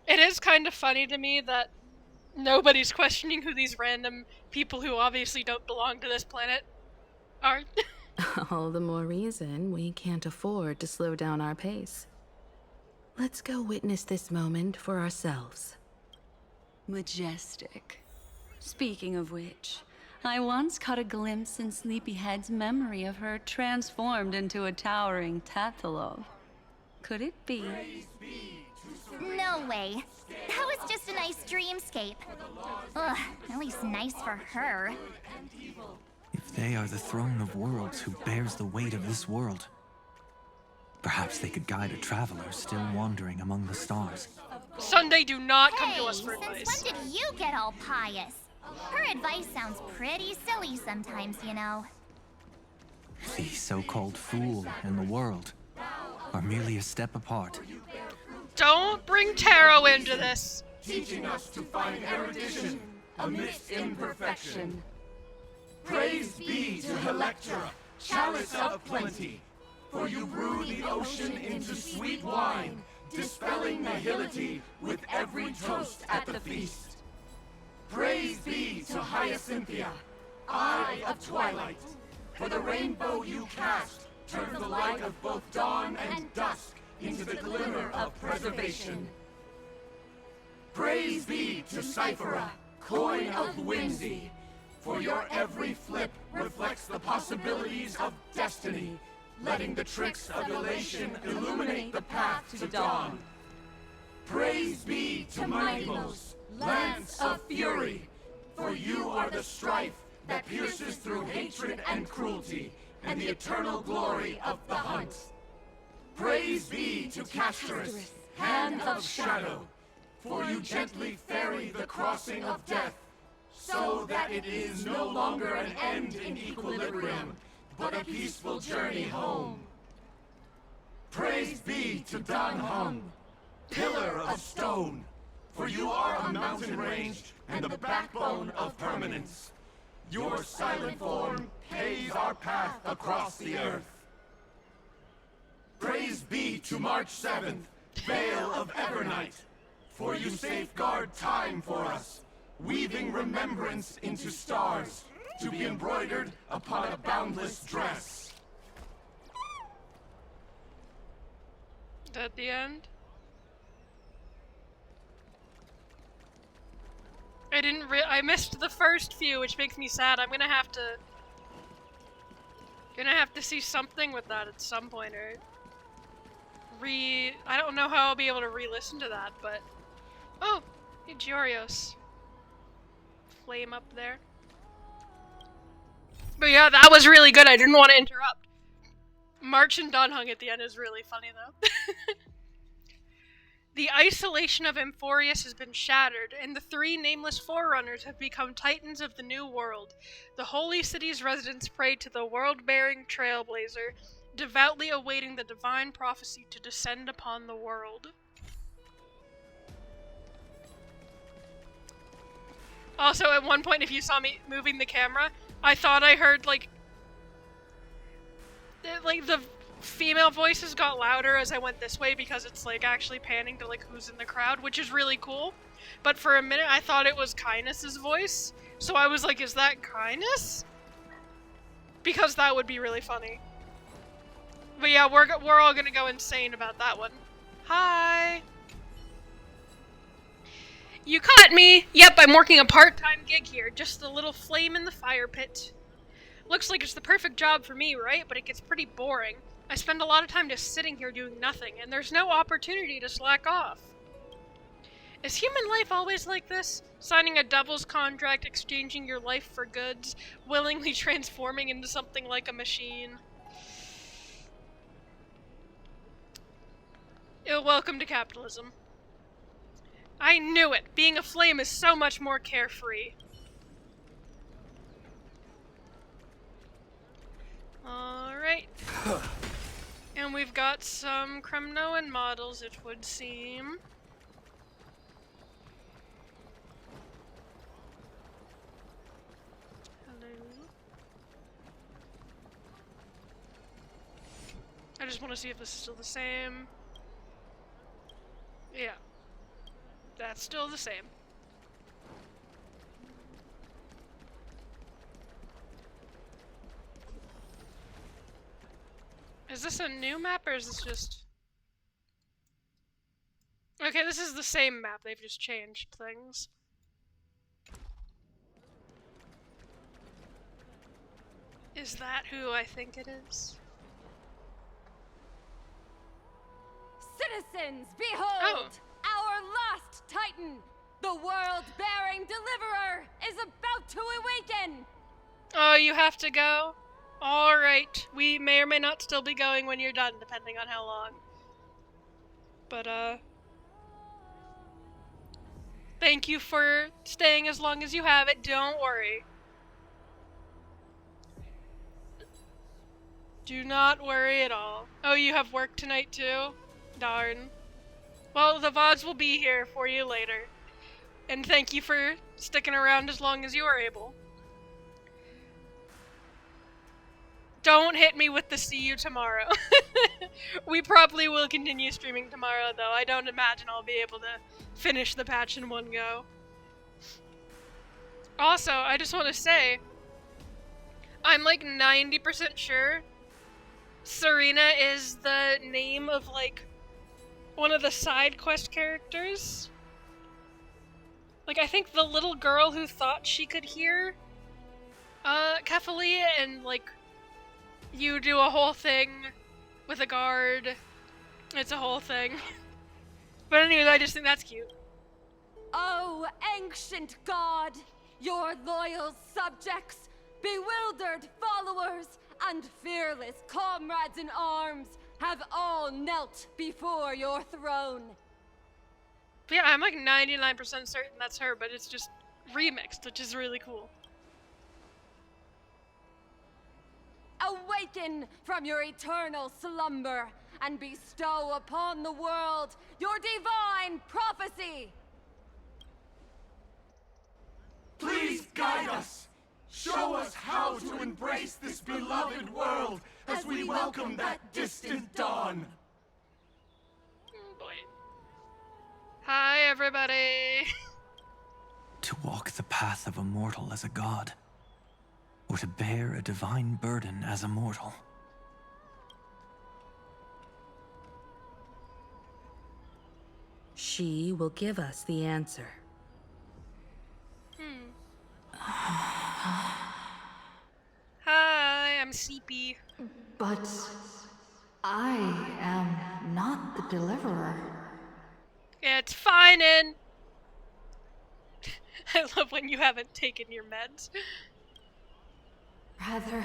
it is kind of funny to me that nobody's questioning who these random people who obviously don't belong to this planet are. All the more reason we can't afford to slow down our pace. Let's go witness this moment for ourselves. Majestic. Speaking of which, I once caught a glimpse in Sleepyhead's memory of her transformed into a towering Tathalov. Could it be? No way. That was just a nice dreamscape. Ugh, at least nice for her. If they are the throne of worlds who bears the weight of this world, perhaps they could guide a traveler still wandering among the stars. Sunday, do not come to us for advice. Since when did you get all pious? Her advice sounds pretty silly sometimes, you know. The so-called fool and the world are merely a step apart. Don't bring tarot into this. Teaching us to find erudition amidst imperfection. Praise be to Helectra, chalice of plenty, for you brew the ocean into sweet wine, dispelling nihility with every toast at the feast. Praise be to Hyacinthia, eye of twilight, for the rainbow you cast turned the light of both dawn and dusk into the glimmer of preservation. Praise be to Cyphera, coin of whimsy, for your every flip reflects the possibilities of destiny, letting the tricks of elation illuminate the path to dawn. Praise be to Mightymost, lance of fury, for you are the strife that pierces through hatred and cruelty, and the eternal glory of the hunt. Praise be to Casterus, hand of shadow, for you gently ferry the crossing of death, so that it is no longer an end in equilibrium, but a peaceful journey home. Praise be to Dan Hung, pillar of stone, for you are a mountain range and the backbone of permanence. Your silent form paves our path across the earth. Praise be to March 7th, Veil of Evernight, for you safeguard time for us, weaving remembrance into stars, to be embroidered upon a boundless dress. Is that the end? I missed the first few, which makes me sad. I'm gonna have to see something with that at some point, or I don't know how I'll be able to re-listen to that, but oh, hey Giorios. Flame up there. But yeah, that was really good. I didn't want to interrupt. March and Dunhung at the end is really funny though. The isolation of Amphorius has been shattered, and the three nameless forerunners have become titans of the new world. The holy city's residents pray to the world-bearing trailblazer devoutly awaiting the divine prophecy to descend upon the world. Also, at one point, if you saw me moving the camera, I thought I heard, like the female voices got louder as I went this way because it's, like, actually panning to, like, who's in the crowd, which is really cool. But for a minute, I thought it was Kindness's voice, so I was like, is that Kindness? Because that would be really funny. But yeah, we're all gonna go insane about that one. Hi! You caught me! Yep, I'm working a part-time gig here, just a little flame in the fire pit. Looks like it's the perfect job for me, right? But it gets pretty boring. I spend a lot of time just sitting here doing nothing, and there's no opportunity to slack off. Is human life always like this? Signing a devil's contract, exchanging your life for goods, willingly transforming into something like a machine. Welcome to capitalism. I knew it! Being a flame is so much more carefree. Alright. And we've got some Kremnoan models, it would seem. Hello. I just want to see if this is still the same. Yeah. That's still the same. Is this a new map, or is this just... Okay, this is the same map, they've just changed things. Is that who I think it is? Citizens, behold! Our last Titan! The world-bearing deliverer is about to awaken! Oh, you have to go? Alright. We may or may not still be going when you're done, depending on how long. But, thank you for staying as long as you have it, don't worry. Do not worry at all. Oh, you have work tonight too? Darn. Well, the VODs will be here for you later. And thank you for sticking around as long as you were able. Don't hit me with the see you tomorrow. We probably will continue streaming tomorrow, though. I don't imagine I'll be able to finish the patch in one go. Also, I just want to say, I'm like 90% sure Serena is the name of, like, one of the side quest characters. Like, I think the little girl who thought she could hear Kephalia, and, like, you do a whole thing with a guard. It's a whole thing. But anyways, I just think that's cute. Oh, ancient god! Your loyal subjects, bewildered followers, and fearless comrades in arms have all knelt before your throne. But yeah, I'm like 99% certain that's her, but it's just remixed, which is really cool. Awaken from your eternal slumber and bestow upon the world your divine prophecy! Please guide us! Show us how to embrace this beloved world as we welcome that distant dawn! Oh boy. Hi, everybody! To walk the path of a mortal as a god, or to bear a divine burden as a mortal. She will give us the answer. Hi, I'm Sleepy. But I am not the deliverer. It's fine, and I love when you haven't taken your meds. Rather,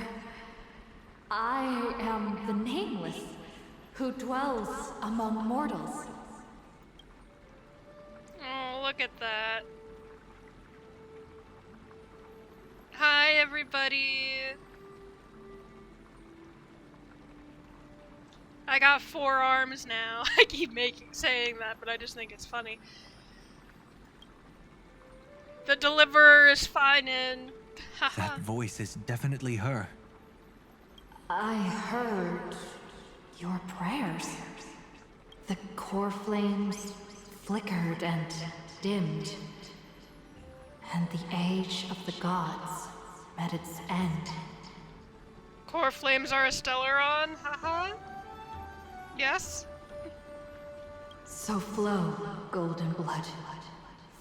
I am the Nameless, who dwells among mortals. Oh, look at that. Hi, everybody. I got 4 arms now. I keep saying that, but I just think it's funny. The Deliverer is fine in. That voice is definitely her. I heard your prayers. The core flames flickered and dimmed, and the age of the gods met its end. Core flames are a Stellaron, Yes? So flow, golden blood.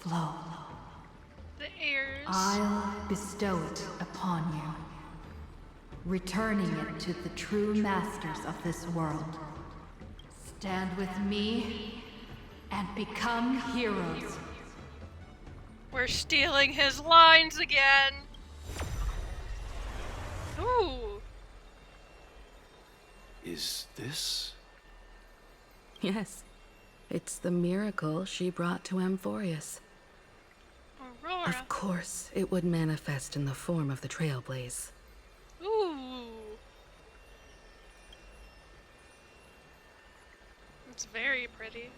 Flow. The heirs. I'll bestow it upon you, returning it to the true masters of this world. Stand with me and become heroes. We're stealing his lines again. Ooh. Is this? Yes. It's the miracle she brought to Amphorius. Aurora. Of course, it would manifest in the form of the Trailblaze. Ooh. It's very pretty.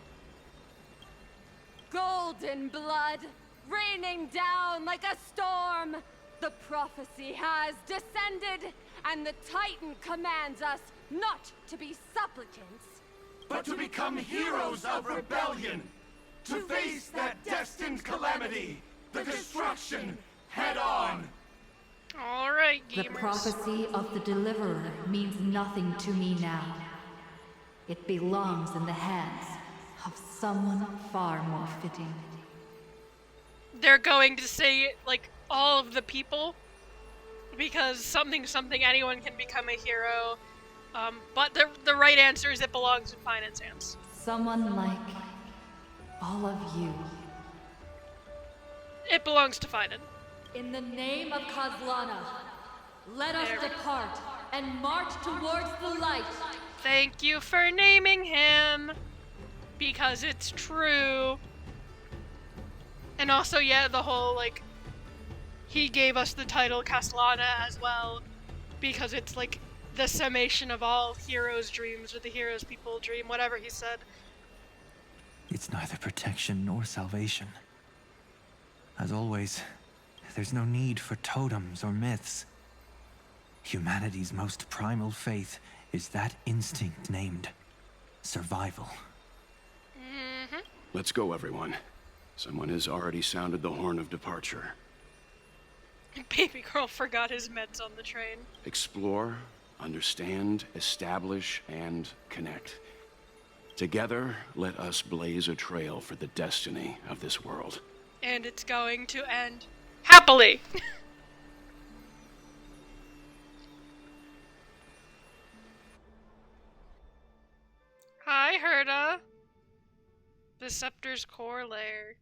Golden blood, raining down like a storm. The prophecy has descended, and the Titan commands us not to be supplicants, but to become heroes of rebellion, to face that destined calamity, the destruction, head on. All right, gamers. The prophecy of the Deliverer means nothing to me now. It belongs in the hands of someone far more fitting. They're going to say, like, all of the people, because something, anyone can become a hero. But the right answer is it belongs in Finance hands. Someone like all of you. It belongs to Finan. In the name of Kozlana, let us depart and march towards the light. Thank you for naming him, because it's true. And also, yeah, the whole, like, he gave us the title Kozlana as well, because it's, like, the summation of all heroes' dreams, or the heroes' people dream, whatever he said. It's neither protection nor salvation. As always, there's no need for totems or myths. Humanity's most primal faith is that instinct named survival. Mm-hmm. Let's go, everyone. Someone has already sounded the horn of departure. Baby girl forgot his meds on the train. Explore, understand, establish, and connect. Together, let us blaze a trail for the destiny of this world. And it's going to end happily. Hi, Herta. The Scepter's core layer.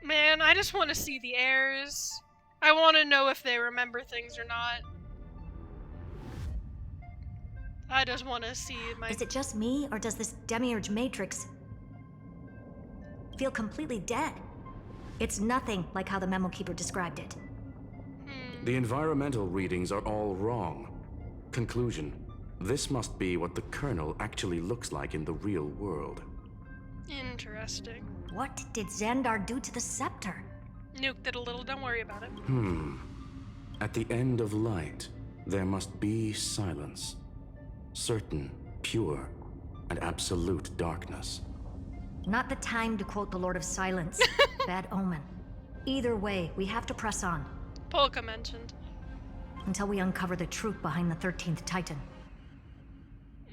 Man, I just want to see the heirs. I want to know if they remember things or not. I just want to see my... Is it just me, or does this Demiurge Matrix feel completely dead? It's nothing like how the Memo Keeper described it. The environmental readings are all wrong. Conclusion: this must be what the kernel actually looks like in the real world. Interesting. What did Xandar do to the Scepter? Nuked it a little, don't worry about it. At the end of light, there must be silence. Certain, pure, and absolute darkness. Not the time to quote the Lord of Silence. Bad omen. Either way, we have to press on. Polka mentioned. Until we uncover the truth behind the 13th Titan.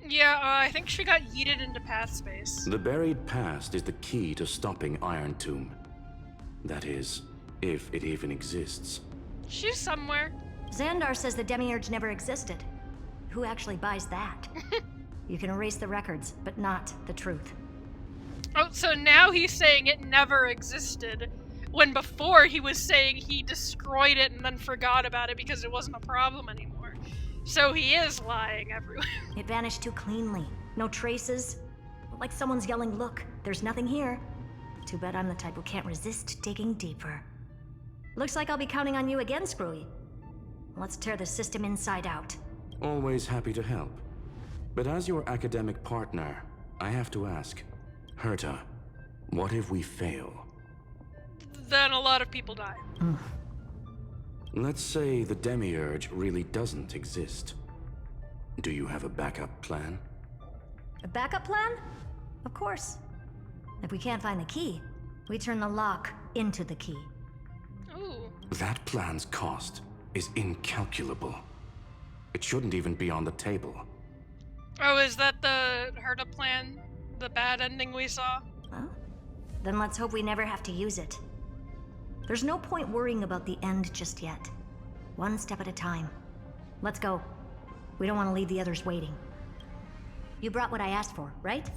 Yeah, I think she got yeeted into path space. The buried past is the key to stopping Iron Tomb. That is, if it even exists. She's somewhere. Xandar says the Demiurge never existed. Who actually buys that? You can erase the records, but not the truth. Oh, so now he's saying it never existed, when before he was saying he destroyed it and then forgot about it because it wasn't a problem anymore. So he is lying everywhere. It vanished too cleanly. No traces. Like someone's yelling, "Look, there's nothing here." Too bad I'm the type who can't resist digging deeper. Looks like I'll be counting on you again, Screwy. Let's tear the system inside out. Always happy to help. But as your academic partner, I have to ask, Herta, what if we fail? Then a lot of people die. Let's say the Demiurge really doesn't exist. Do you have a backup plan? A backup plan? Of course. If we can't find the key, we turn the lock into the key. Ooh. That plan's cost is incalculable. It shouldn't even be on the table. Oh, is that the Herta plan? The bad ending we saw? Well, then let's hope we never have to use it. There's no point worrying about the end just yet. One step at a time. Let's go. We don't want to leave the others waiting. You brought what I asked for, right?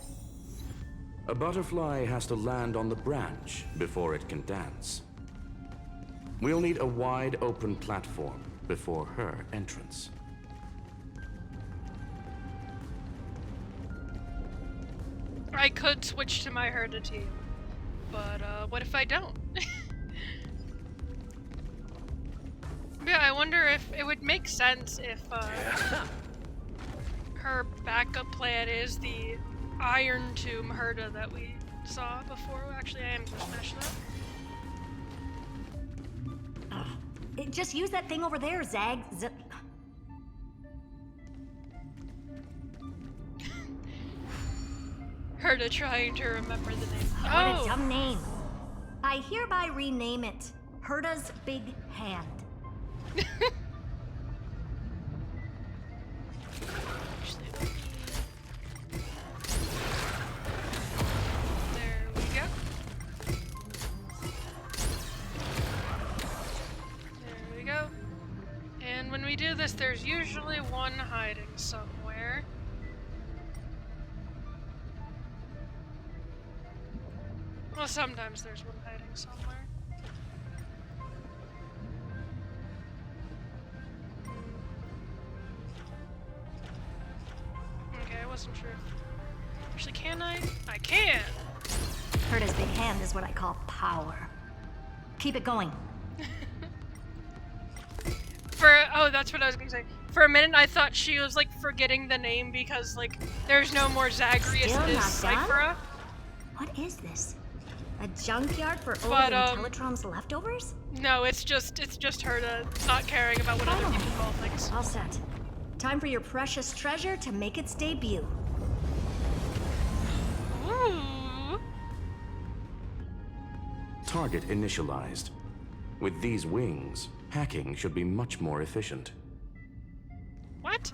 A butterfly has to land on the branch before it can dance. We'll need a wide open platform before her entrance. I could switch to my Herta team, but what if I don't? Yeah, I wonder if it would make sense if her backup plan is the Iron Tomb Herta that we saw before. Actually, I am gonna smash that. Just use that thing over there, Zag. Herta trying to remember the name. What a dumb name. I hereby rename it Herta's Big Hand. There we go. There we go. And when we do this, there's usually one hiding somewhere. Well, sometimes there's one hiding somewhere. Okay, I wasn't sure. Actually, can I? I can! Herta's big hand is what I call power. Keep it going. Oh, that's what I was gonna say. For a minute, I thought she was, like, forgetting the name because, like, there's no more Zagreus Still and not Cyphera. What is this? A junkyard for old But, Intellitron's leftovers? No, it's just Herta not caring about what other people call things. All set. Time for your precious treasure to make its debut. Ooh. Target initialized. With these wings, hacking should be much more efficient. What?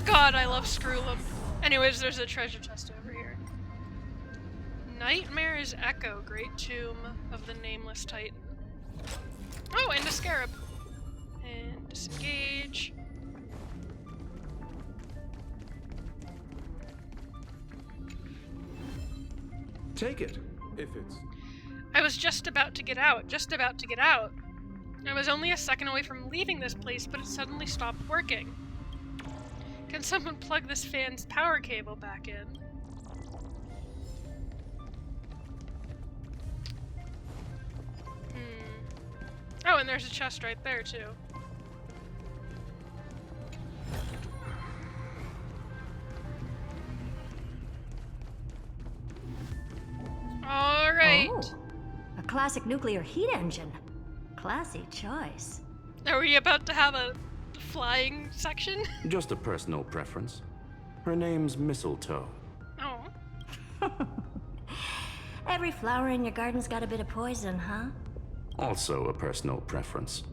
God, I love Screwlum. Anyways, there's a treasure chest over here. Nightmare's Echo, Great Tomb of the Nameless Titan. Oh, and a scarab. And disengage. Take it, if it's... I was just about to get out. I was only a second away from leaving this place, but it suddenly stopped working. Can someone plug this fan's power cable back in? Oh, and there's a chest right there, too. Alright. Oh, a classic nuclear heat engine. Classy choice. Are we about to have a flying section? Just a personal preference. Her name's Mistletoe. Oh. Every flower in your garden's got a bit of poison, huh? Also a personal preference.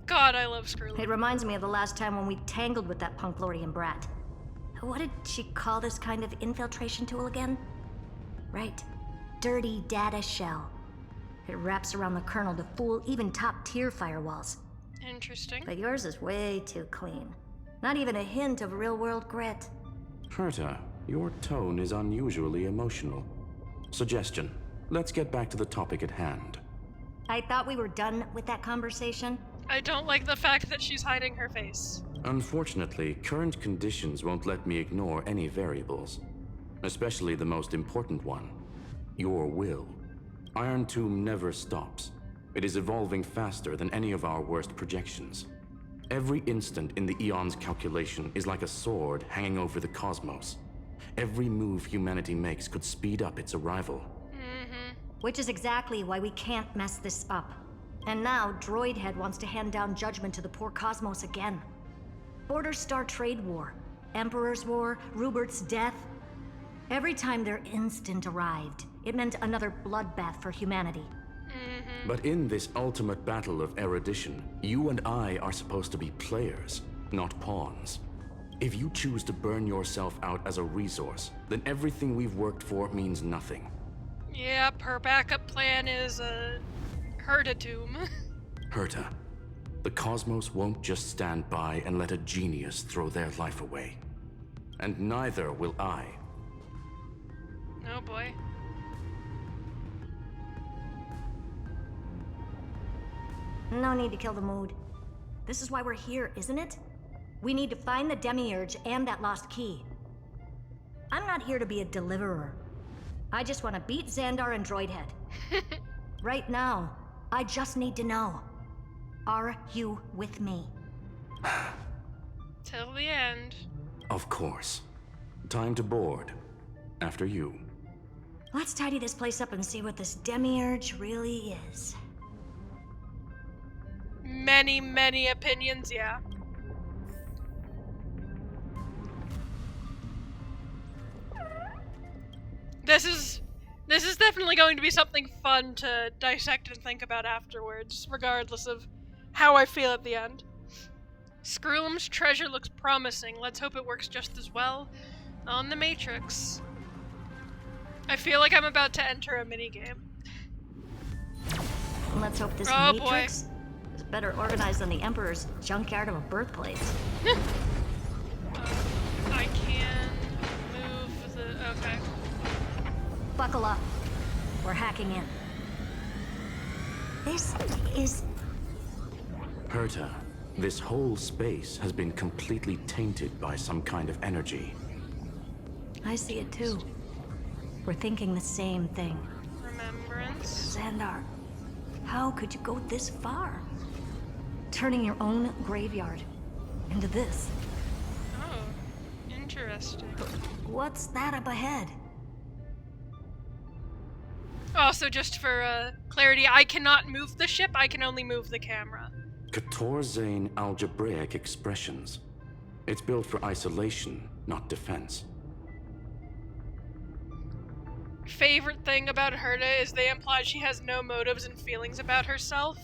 God, I love Screwlum. It reminds me of the last time when we tangled with that Punklordian brat. What did she call this kind of infiltration tool again? Right. Dirty data shell. It wraps around the kernel to fool even top-tier firewalls. Interesting. But yours is way too clean. Not even a hint of real-world grit. Herta, your tone is unusually emotional. Suggestion. Let's get back to the topic at hand. I thought we were done with that conversation. I don't like the fact that she's hiding her face. Unfortunately, current conditions won't let me ignore any variables. Especially the most important one. Your will. Iron Tomb never stops. It is evolving faster than any of our worst projections. Every instant in the Eon's calculation is like a sword hanging over the cosmos. Every move humanity makes could speed up its arrival. Which is exactly why we can't mess this up. And now, Droidhead wants to hand down judgment to the poor cosmos again. Border Star Trade War, Emperor's War, Rupert's death. Every time their instant arrived, it meant another bloodbath for humanity. But in this ultimate battle of erudition, you and I are supposed to be players, not pawns. If you choose to burn yourself out as a resource, then everything we've worked for means nothing. Yep, her backup plan is a Hertatomb. Herta, the cosmos won't just stand by and let a genius throw their life away. And neither will I. Oh boy. No need to kill the mood. This is why we're here, isn't it? We need to find the Demiurge and that lost key. I'm not here to be a deliverer. I just want to beat Xandar and Droidhead. Right now, I just need to know. Are you with me? Till the end. Of course. Time to board. After you. Let's tidy this place up and see what this Demiurge really is. Many opinions, yeah. This is definitely going to be something fun to dissect and think about afterwards, regardless of how I feel at the end. Skrullum's treasure looks promising. Let's hope it works just as well on the Matrix. I feel like I'm about to enter a minigame. Let's hope this Matrix is better organized than the Emperor's junkyard of a birthplace. I can move the... okay. Buckle up. We're hacking in. This is... Herta, this whole space has been completely tainted by some kind of energy. I see it too. We're thinking the same thing. Remembrance? Xandar, how could you go this far? Turning your own graveyard into this. Oh, interesting. What's that up ahead? Also, just for clarity, I cannot move the ship, I can only move the camera. Katorzane algebraic expressions. It's built for isolation, not defense. Favorite thing about Herta is they imply she has no motives and feelings about herself.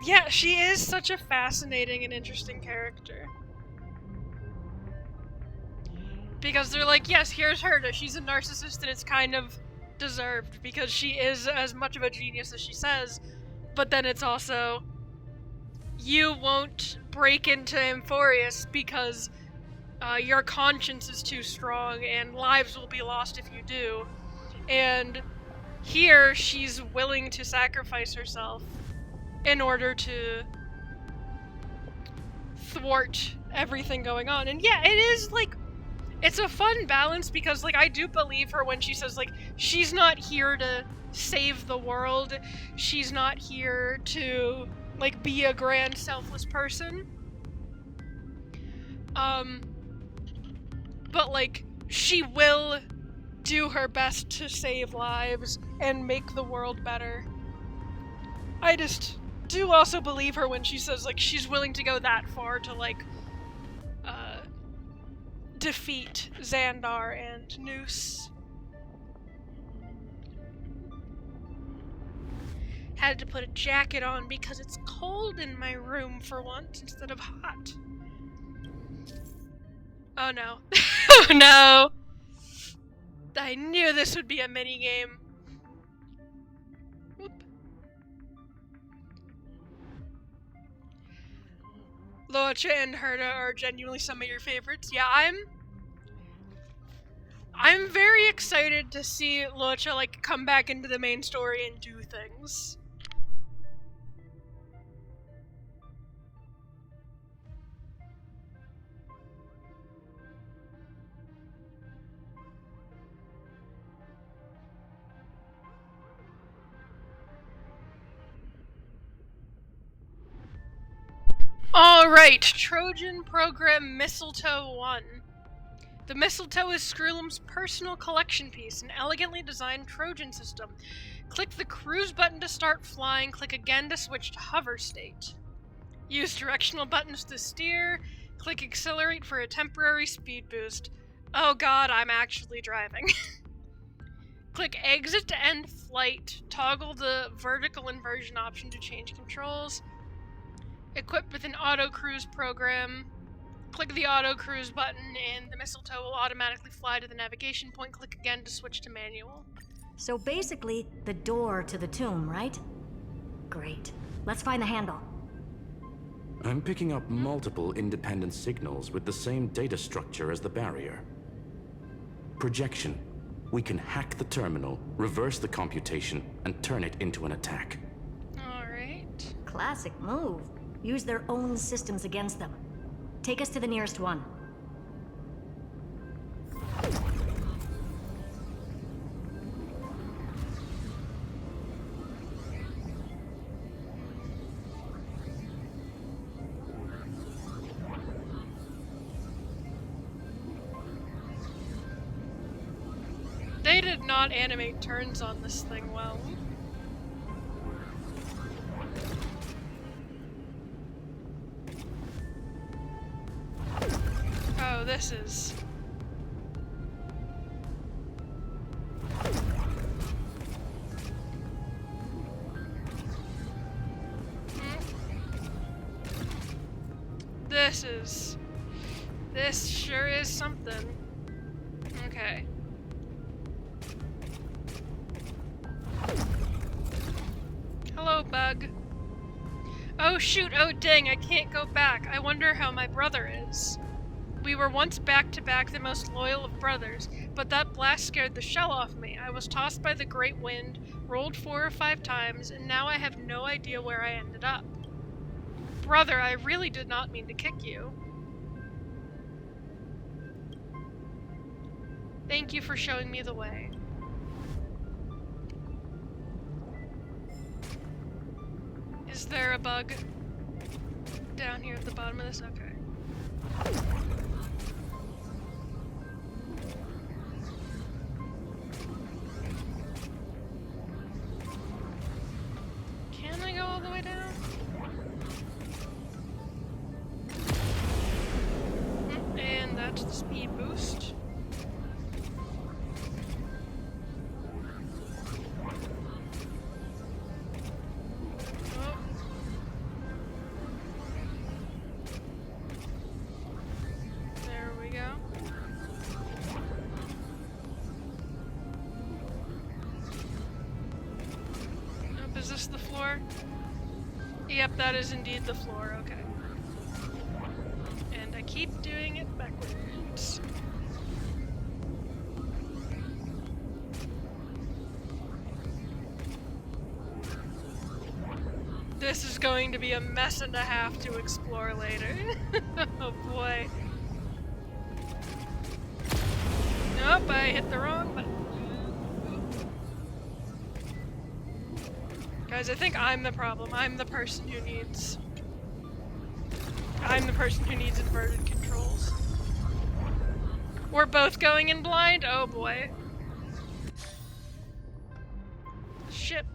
Yeah, she is such a fascinating and interesting character. Because they're like, yes, here's Herta, she's a narcissist and it's kind of deserved because she is as much of a genius as she says, but then it's also, you won't break into Amphorius because your conscience is too strong and lives will be lost if you do. And here, she's willing to sacrifice herself in order to thwart everything going on. And yeah, it is, like, it's a fun balance because, like, I do believe her when she says, like, she's not here to save the world. She's not here to, like, be a grand, selfless person. But, like, she will do her best to save lives and make the world better. I just do also believe her when she says, like, she's willing to go that far to, like, defeat Xandar and Noose. Had to put a jacket on because it's cold in my room for once instead of hot. Oh no. Oh no! I knew this would be a minigame. Whoop. Loacha and Herta are genuinely some of your favorites. Yeah, I'm very excited to see Loacha, like, come back into the main story and do things. Alright, Trojan Program Mistletoe 1. The Mistletoe is Screwlum's personal collection piece, an elegantly designed Trojan system. Click the cruise button to start flying, click again to switch to hover state. Use directional buttons to steer, click accelerate for a temporary speed boost. Oh god, I'm actually driving. Click exit to end flight, toggle the vertical inversion option to change controls. Equipped with an auto cruise program. Click the auto cruise button and the Mistletoe will automatically fly to the navigation point. Click again to switch to manual. So basically, the door to the tomb, right? Great. Let's find the handle. I'm picking up multiple independent signals with the same data structure as the barrier. Projection. We can hack the terminal, reverse the computation, and turn it into an attack. Alright. Classic move. Use their own systems against them. Take us to the nearest one. They did not animate turns on this thing well. Oh, this is... This sure is something. Okay. Hello, bug. Oh shoot, oh dang, I can't go back. I wonder how my brother is. We were once back to back, the most loyal of brothers, but that blast scared the shell off me. I was tossed by the great wind, rolled 4 or 5 times, and now I have no idea where I ended up. Brother, I really did not mean to kick you. Thank you for showing me the way. Is there a bug down here at the bottom of this? Okay. Can I go all the way down? And that's the speed boost. Is this the floor? Yep, that is indeed the floor, okay. And I keep doing it backwards. This is going to be a mess and a half to explore later. Oh boy. Nope, I hit the wrong button. Guys, I think I'm the problem. I'm the person who needs inverted controls. We're both going in blind? Oh boy. Ship.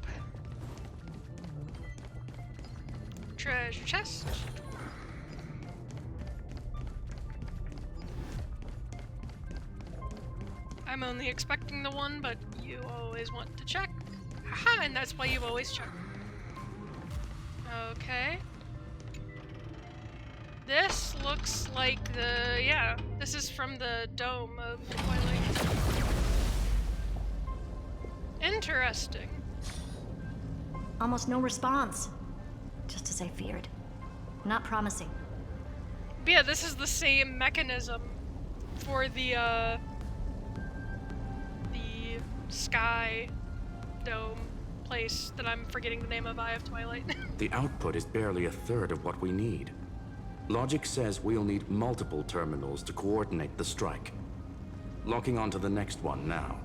Treasure chest. I'm only expecting the one, but you always want to check. Haha, and that's why you always check. Okay. This looks like the... yeah, this is from the dome of Twilight. Interesting. Almost no response. Just as I feared. Not promising. But yeah, this is the same mechanism for the sky dome place that I'm forgetting the name of, Eye of Twilight. The output is barely a third of what we need. Logic says we'll need multiple terminals to coordinate the strike. Locking onto the next one now.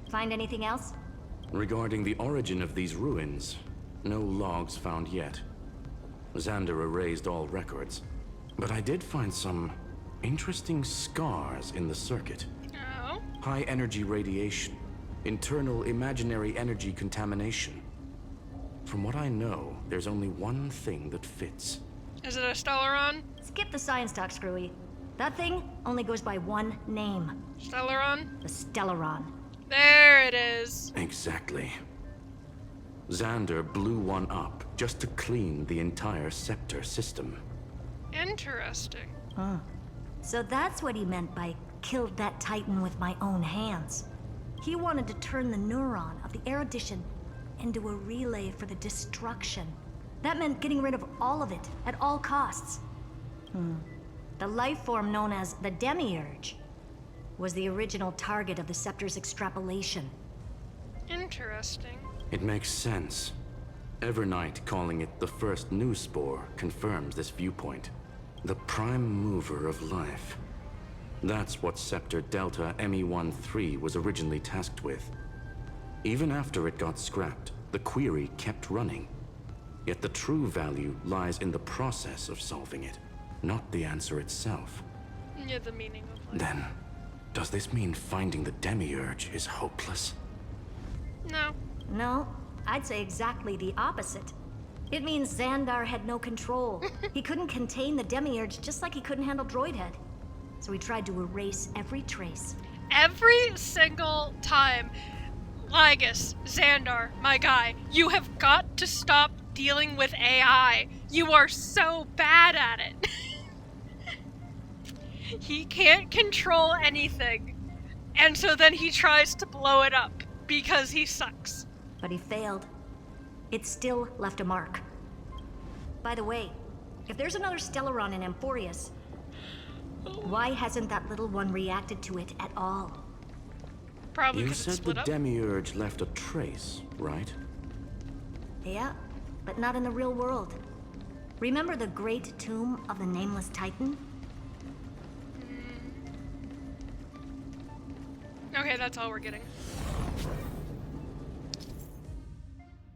Find anything else? Regarding the origin of these ruins, no logs found yet. Xander erased all records, but I did find some interesting scars in the circuit. Oh? High energy radiation, internal imaginary energy contamination. From what I know, there's only one thing that fits. Is it a Stellaron? Skip the science talk, Screwy. That thing only goes by one name. Stellaron? The Stellaron. There it is. Exactly. Xander blew one up just to clean the entire Scepter system. Interesting. Huh. So that's what he meant by killed that Titan with my own hands. He wanted to turn the neuron of the erudition into a relay for the destruction. That meant getting rid of all of it at all costs. The life form known as the Demiurge was the original target of the Scepter's extrapolation. Interesting. It makes sense. Evernight calling it the first new spore confirms this viewpoint. The prime mover of life. That's what Scepter Delta ME-13 was originally tasked with. Even after it got scrapped, the query kept running. Yet the true value lies in the process of solving it, not the answer itself. Yeah, the meaning of life. Then, does this mean finding the Demiurge is hopeless? No. No, I'd say exactly the opposite. It means Xandar had no control. He couldn't contain the Demiurge just like he couldn't handle Droidhead. So he tried to erase every trace. Every single time. Lygus, Xandar, my guy, you have got to stop dealing with AI. You are so bad at it. He can't control anything. And so then he tries to blow it up because he sucks. But he failed. It still left a mark. By the way, if there's another Stellaron in Amphorius, why hasn't that little one reacted to it at all? Probably You because it's said split the up. Demiurge left a trace, right? Yeah, but not in the real world. Remember the great tomb of the Nameless Titan? Okay, that's all we're getting.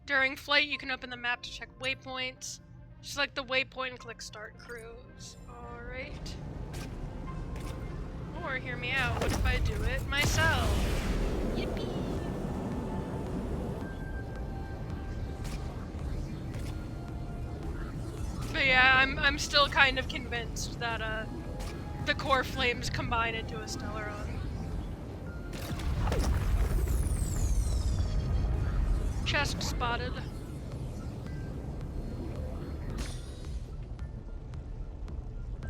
During flight, you can open the map to check waypoints. Select the waypoint and click Start Cruise. Alright. Or, hear me out, what if I do it myself? Yippee! But yeah, I'm still kind of convinced that, the core flames combine into a Stellaron. Chest spotted.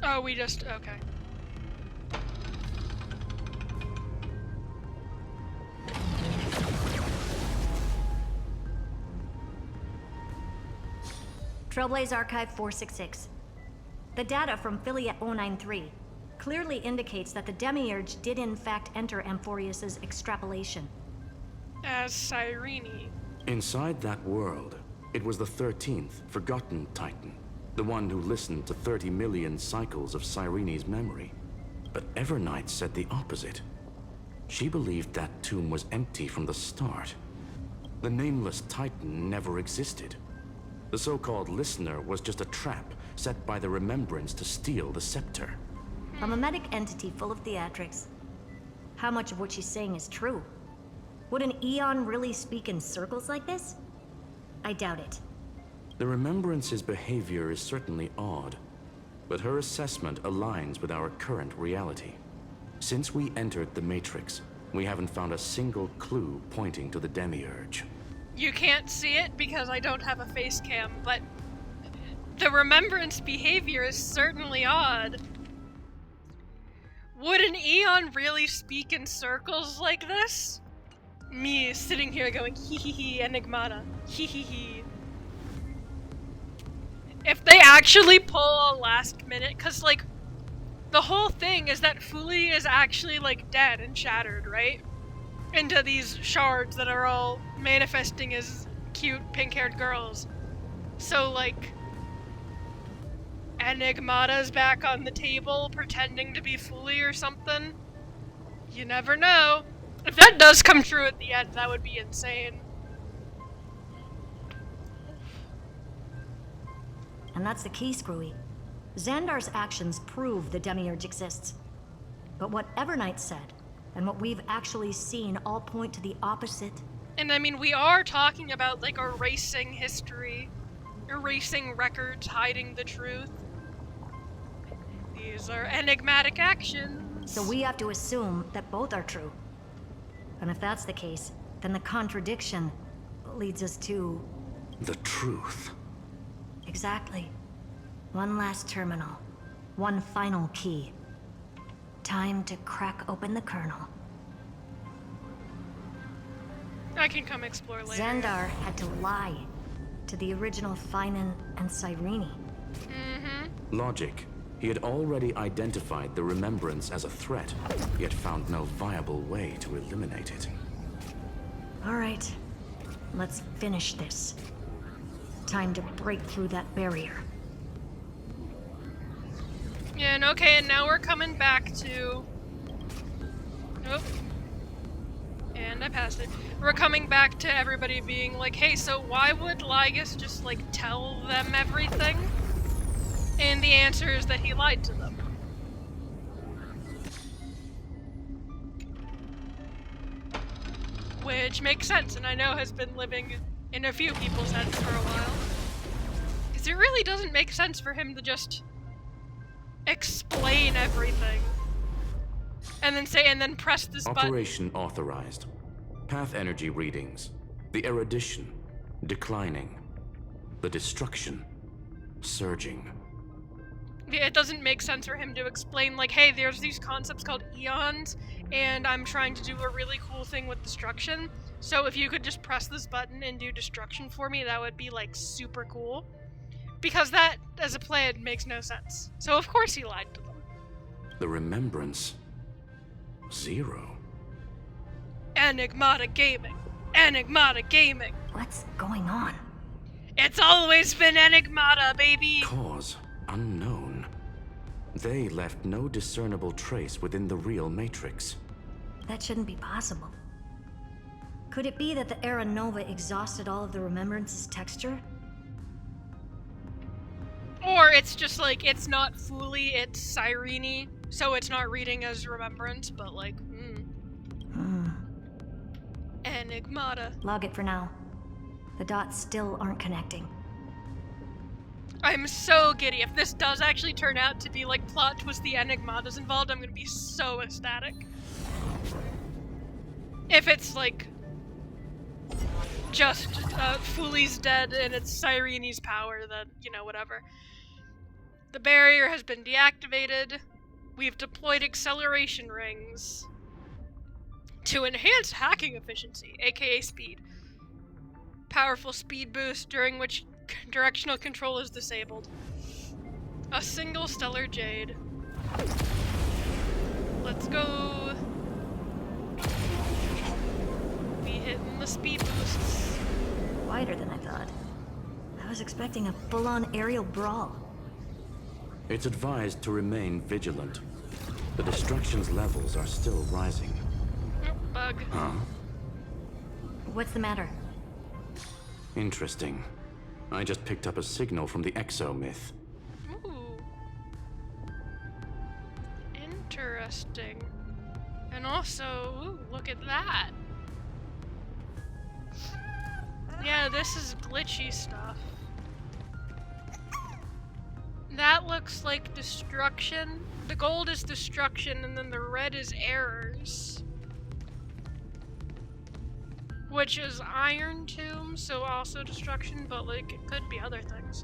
Oh, we just, okay. Trailblaze Archive 466. The data from Filiate 093 clearly indicates that the Demiurge did in fact enter Amphorius's extrapolation. As Cyrene. Inside that world, it was the 13th, forgotten Titan. The one who listened to 30 million cycles of Cyrene's memory. But Evernight said the opposite. She believed that tomb was empty from the start. The Nameless Titan never existed. The so-called listener was just a trap set by the Remembrance to steal the scepter. A mimetic entity full of theatrics. How much of what she's saying is true? Would an Eon really speak in circles like this? I doubt it. The Remembrance's behavior is certainly odd, but her assessment aligns with our current reality. Since we entered the Matrix, we haven't found a single clue pointing to the Demiurge. You can't see it because I don't have a face cam, but the Remembrance behavior is certainly odd. Would an Eon really speak in circles like this? Me sitting here going hee hee hee enigmata, hee hee hee. If they actually pull a last minute, cause like, the whole thing is that Fuli is actually like dead and shattered, right? Into these shards that are all manifesting as cute pink-haired girls. So like, Enigmata's back on the table pretending to be Fuli or something. You never know. If that does come true at the end, that would be insane. And that's the key, Screwy. Xandar's actions prove the Demiurge exists. But what Evernight said, and what we've actually seen all point to the opposite. And I mean, we are talking about, like, erasing history, erasing records, hiding the truth. These are enigmatic actions. So we have to assume that both are true. And if that's the case, then the contradiction leads us to... the truth. Exactly. One last terminal. One final key. Time to crack open the kernel. I can come explore later. Xandar had to lie to the original Finan and Cyrene. Logic. He had already identified the remembrance as a threat, yet found no viable way to eliminate it. All right. Let's finish this. Time to break through that barrier. Yeah, and okay, and now we're coming back to... Nope. And I passed it. We're coming back to everybody being like, hey, so why would Lygus just, like, tell them everything? And the answer is that he lied to them. Which makes sense, and I know has been living in a few people's heads for a while. Because it really doesn't make sense for him to just explain everything. And then say, and then press this button. Operation authorized. Path energy readings. The erudition. Declining. The destruction. Surging. It doesn't make sense for him to explain, like, hey, there's these concepts called eons, and I'm trying to do a really cool thing with destruction. So if you could just press this button and do destruction for me, that would be, like, super cool. Because that, as a plan, makes no sense. So of course he lied to them. The remembrance. 0. Enigmata Gaming. Enigmata Gaming. What's going on? It's always been Enigmata, baby! Cause unknown. They left no discernible trace within the real Matrix. That shouldn't be possible. Could it be that the Era Nova exhausted all of the Remembrance's texture? Or it's just like, it's not fully, it's Cyrene, so it's not reading as Remembrance, but like, Enigmata. Log it for now. The dots still aren't connecting. I'm so giddy. If this does actually turn out to be like plot twist the Enigmata's involved, I'm gonna be so ecstatic. If it's like just Fuli's dead and it's Cyrene's power, then, you know, whatever. The barrier has been deactivated. We've deployed acceleration rings to enhance hacking efficiency, aka speed. Powerful speed boost during which directional control is disabled. A single stellar jade. Let's go. Be hitting the speed boosts. Wider than I thought. I was expecting a full-on aerial brawl. It's advised to remain vigilant. The destruction's levels are still rising. Bug. Huh? What's the matter? Interesting. I just picked up a signal from the Exo myth. Ooh. Interesting. And also, ooh, look at that. Yeah, this is glitchy stuff. That looks like destruction. The gold is destruction, and then the red is errors. Which is Iron Tomb, so also destruction, but like, it could be other things.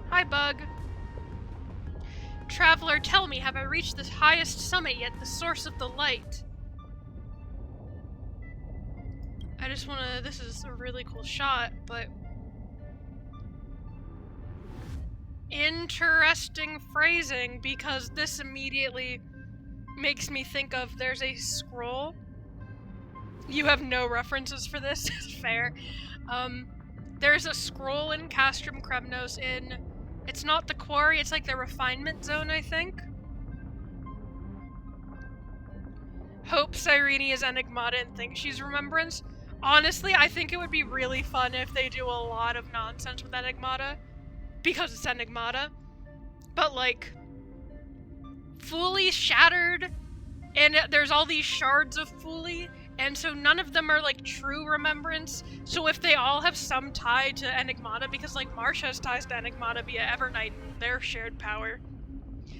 Hi, Bug. Traveler, tell me, have I reached the highest summit yet, the source of the light? I just wanna, this is a really cool shot, but... Interesting phrasing, because this immediately makes me think of, there's a scroll. You have no references for this, fair. There's a scroll in Castrum Kremnos in, it's not the quarry, it's like the refinement zone, I think. Hope Cyrene is Enigmata and thinks she's Remembrance. Honestly, I think it would be really fun if they do a lot of nonsense with Enigmata. because it's Enigmata, but like Fuli shattered, and there's all these shards of Fuli, and so none of them are like true remembrance. So if they all have some tie to Enigmata, because like Marsh has ties to Enigmata via Evernight and their shared power.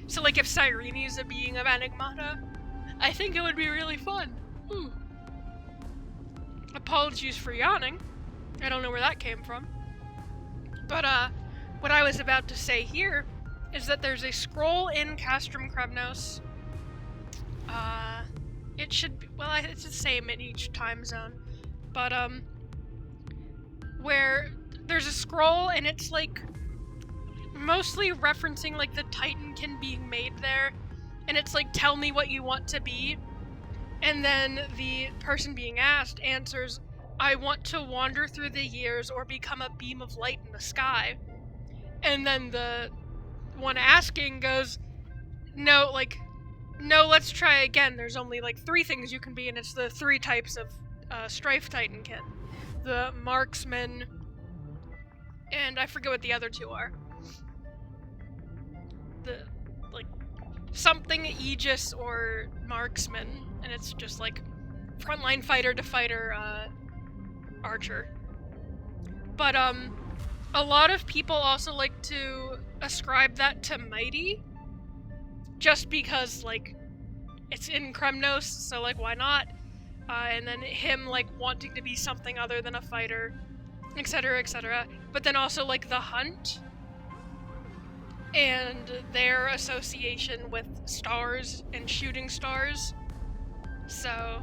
So like if Cyrene is a being of Enigmata, I think it would be really fun. Apologies for yawning. I don't know where that came from. But what I was about to say here is that there's a scroll in Castrum Kremnos. It should be, well, it's the same in each time zone, but where there's a scroll and it's like mostly referencing like the Titankin being made there, and it's like, tell me what you want to be, and then the person being asked answers, I want to wander through the years or become a beam of light in the sky. And then the one asking goes, no, let's try again. There's only like 3 things you can be, and it's the 3 types of Strife Titankin. The Marksman, and I forget what the other 2 are. The, like, something Aegis or Marksman, and it's just like frontline fighter to fighter archer. But a lot of people also like to ascribe that to Mighty, just because like it's in Kremnos, so like why not? And then him like wanting to be something other than a fighter, etc., etc. But then also like the Hunt and their association with stars and shooting stars. So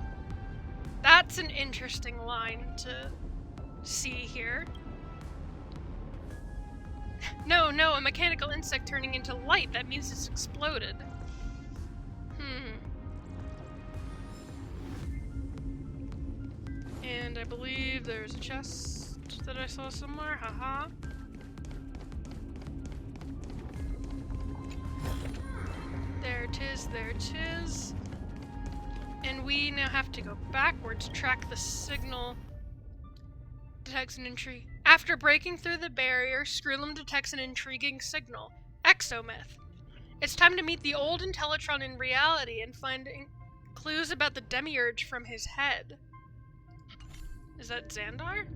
that's an interesting line to see here. No, a mechanical insect turning into light. That means it's exploded. And I believe there's a chest that I saw somewhere. Haha. There it is. And we now have to go backwards, track the signal. Detects an entry. After breaking through the barrier, Screwlum detects an intriguing signal. Exomyth. It's time to meet the old Intellatron in reality and find clues about the Demiurge from his head. Is that Xandar?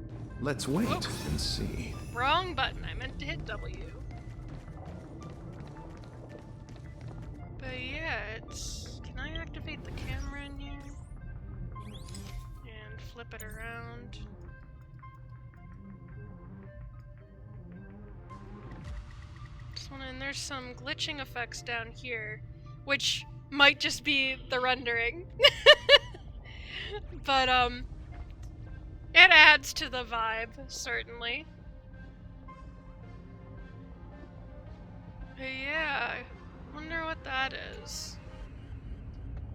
Let's wait and see. Wrong button. I meant to hit W. But yeah, it's... Can I activate the camera in here? And flip it around. And there's some glitching effects down here, which might just be the rendering. But it adds to the vibe, certainly. But yeah, I wonder what that is.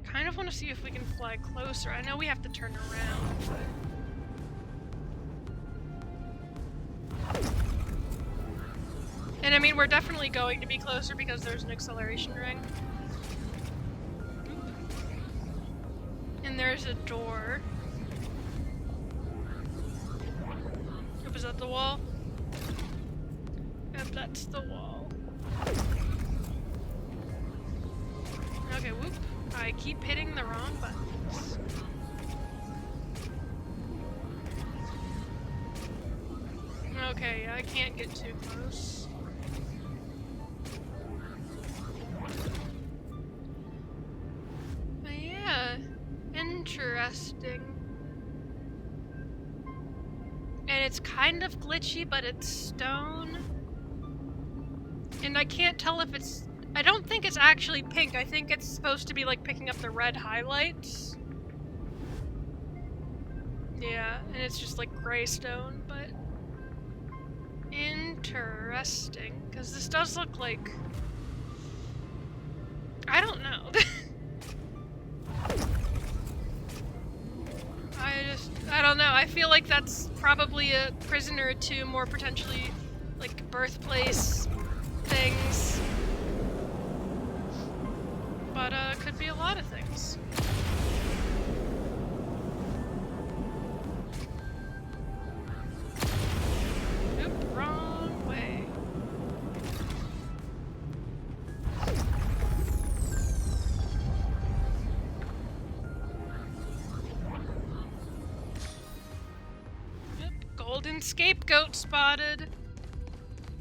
Kind of want to see if we can fly closer. I know we have to turn around, but... And I mean, we're definitely going to be closer because there's an acceleration ring. And there's a door. Was that the wall? Yep, that's the wall. Okay, whoop. I keep hitting the wrong buttons. Okay, I can't get too close. But yeah, interesting. And it's kind of glitchy, but it's stone. And I can't tell if it's... I don't think it's actually pink. I think it's supposed to be like picking up the red highlights. Yeah, and it's just like gray stone, but... Interesting. Because this does look like... I don't know. I don't know. I feel like that's probably a prisoner or two, more potentially like birthplace things. But could be a lot of things. Oop, wrong way. Golden scapegoat spotted.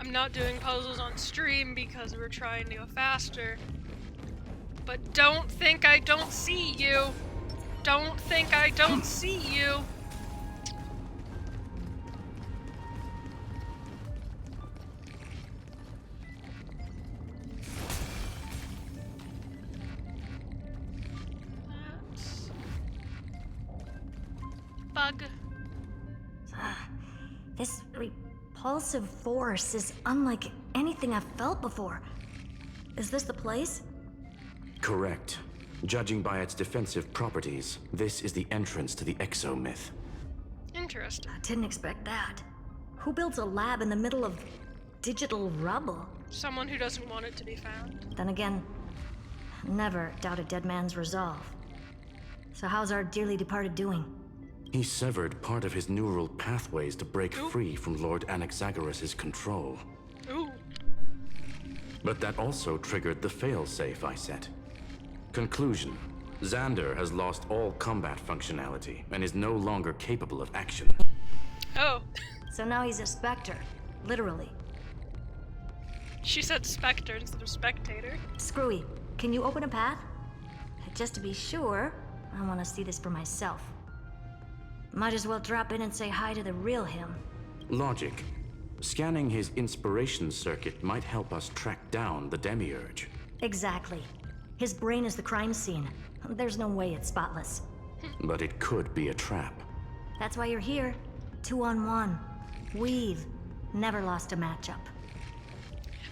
I'm not doing puzzles on stream because we're trying to go faster. But don't think I don't see you. Don't think I don't see you. Bug. This repulsive force is unlike anything I've felt before. Is this the place? Correct. Judging by its defensive properties, this is the entrance to the exomyth. Interesting. I didn't expect that. Who builds a lab in the middle of digital rubble? Someone who doesn't want it to be found. Then again, never doubt a dead man's resolve. So how's our dearly departed doing? He severed part of his neural pathways to break free from Lord Anaxagoras' control. Ooh. But that also triggered the failsafe I set. Conclusion: Xander has lost all combat functionality and is no longer capable of action. Oh. So now he's a specter, literally. She said specter instead of spectator. Screwy, can you open a path? Just to be sure, I want to see this for myself. Might as well drop in and say hi to the real him. Logic. Scanning his inspiration circuit might help us track down the Demiurge. Exactly. His brain is the crime scene. There's no way it's spotless. But it could be a trap. That's why you're here. 2-on-1. We've never lost a matchup.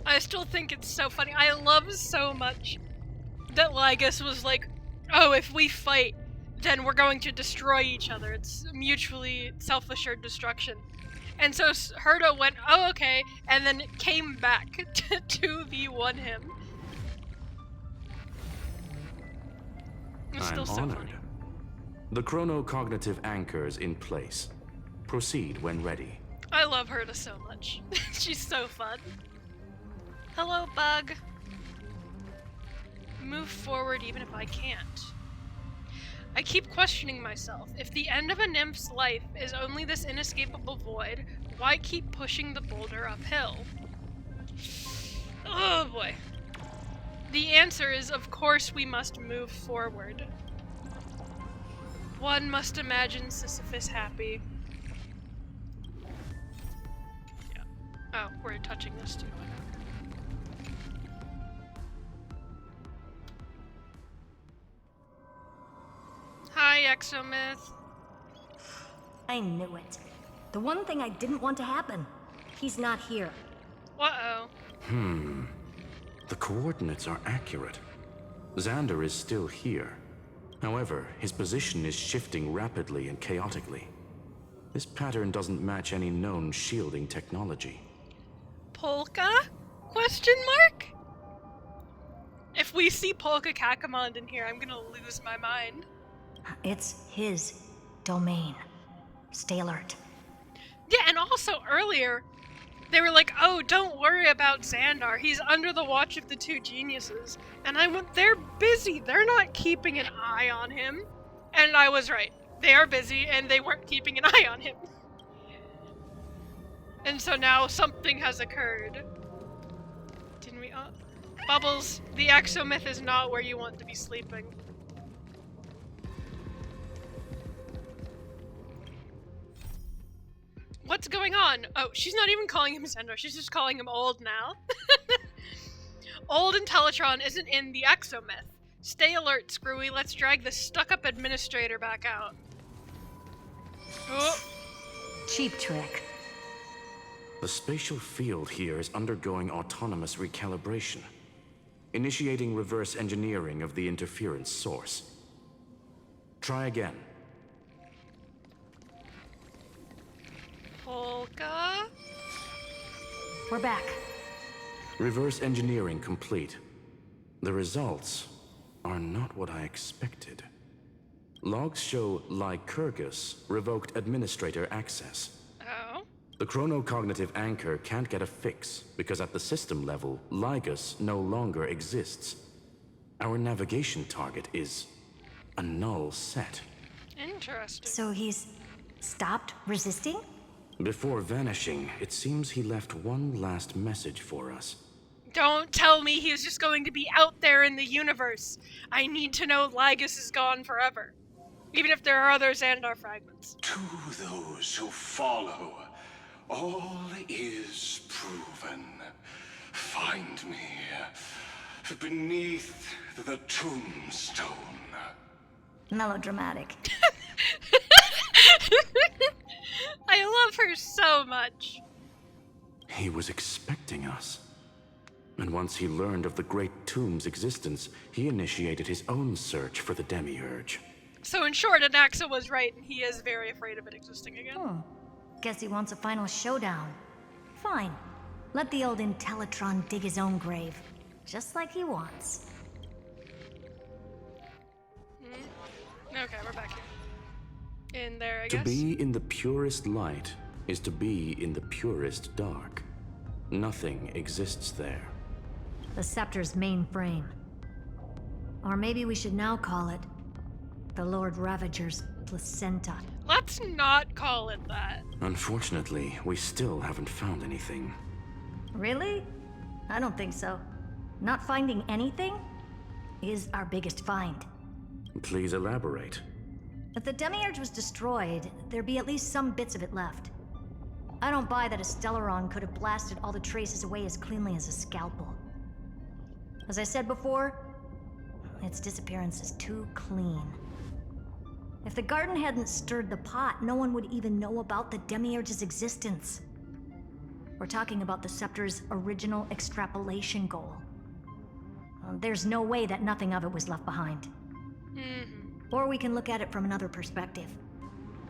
I still think it's so funny. I love so much that Lygus was like, oh, if we fight, then we're going to destroy each other. It's mutually self-assured destruction. And so Herta went, oh, okay, and then came back to 2v1 him. It's still so honored. funny. The chronocognitive anchor is in place. Proceed when ready. I love Herta so much. She's so fun. Hello, Bug. Move forward even if I can't. I keep questioning myself. If the end of a nymph's life is only this inescapable void, why keep pushing the boulder uphill? Oh boy. The answer is, of course, we must move forward. One must imagine Sisyphus happy. Yeah. Oh, we're touching this too. Hi, Exomyth. I knew it. The one thing I didn't want to happen. He's not here. Uh-oh. The coordinates are accurate. Xander is still here. However, his position is shifting rapidly and chaotically. This pattern doesn't match any known shielding technology. Polka? Question mark? If we see Polka Kakamond in here, I'm gonna lose my mind. It's his domain. Stay alert. Yeah, and also earlier, they were like, oh, don't worry about Xandar. He's under the watch of the two geniuses. And I went, they're busy. They're not keeping an eye on him. And I was right. They are busy, and they weren't keeping an eye on him. And so now something has occurred. Didn't we? Bubbles, the Exomyth is not where you want to be sleeping. What's going on? Oh, she's not even calling him Xandar. She's just calling him old now. Old Intellatron isn't in the Exomyth. Stay alert, Screwy. Let's drag the stuck-up administrator back out. Oh. Cheap trick. The spatial field here is undergoing autonomous recalibration, initiating reverse engineering of the interference source. Try again. Polka? We're back. Reverse engineering complete. The results are not what I expected. Logs show Lycurgus revoked administrator access. Oh? The chronocognitive anchor can't get a fix because at the system level, Lygus no longer exists. Our navigation target is a null set. Interesting. So he's stopped resisting? Before vanishing, it seems he left one last message for us. Don't tell me he's just going to be out there in the universe. I need to know Lygus is gone forever. Even if there are other Xandar fragments. To those who follow, all is proven. Find me beneath the tombstone. Melodramatic. I love her so much. He was expecting us. And once he learned of the Great Tomb's existence, he initiated his own search for the Demiurge. So in short, Anaxa was right, and he is very afraid of it existing again. Guess he wants a final showdown. Fine. Let the old Intellitron dig his own grave. Just like he wants. Okay, we're back here. In there, I guess? To be in the purest light is to be in the purest dark. Nothing exists there. The Scepter's main frame. Or maybe we should now call it the Lord Ravager's placenta. Let's not call it that. Unfortunately, we still haven't found anything. Really? I don't think so. Not finding anything is our biggest find. Please elaborate. If the Demiurge was destroyed, there'd be at least some bits of it left. I don't buy that a Stellaron could have blasted all the traces away as cleanly as a scalpel. As I said before, its disappearance is too clean. If the garden hadn't stirred the pot, no one would even know about the Demiurge's existence. We're talking about the Scepter's original extrapolation goal. There's no way that nothing of it was left behind. Or we can look at it from another perspective.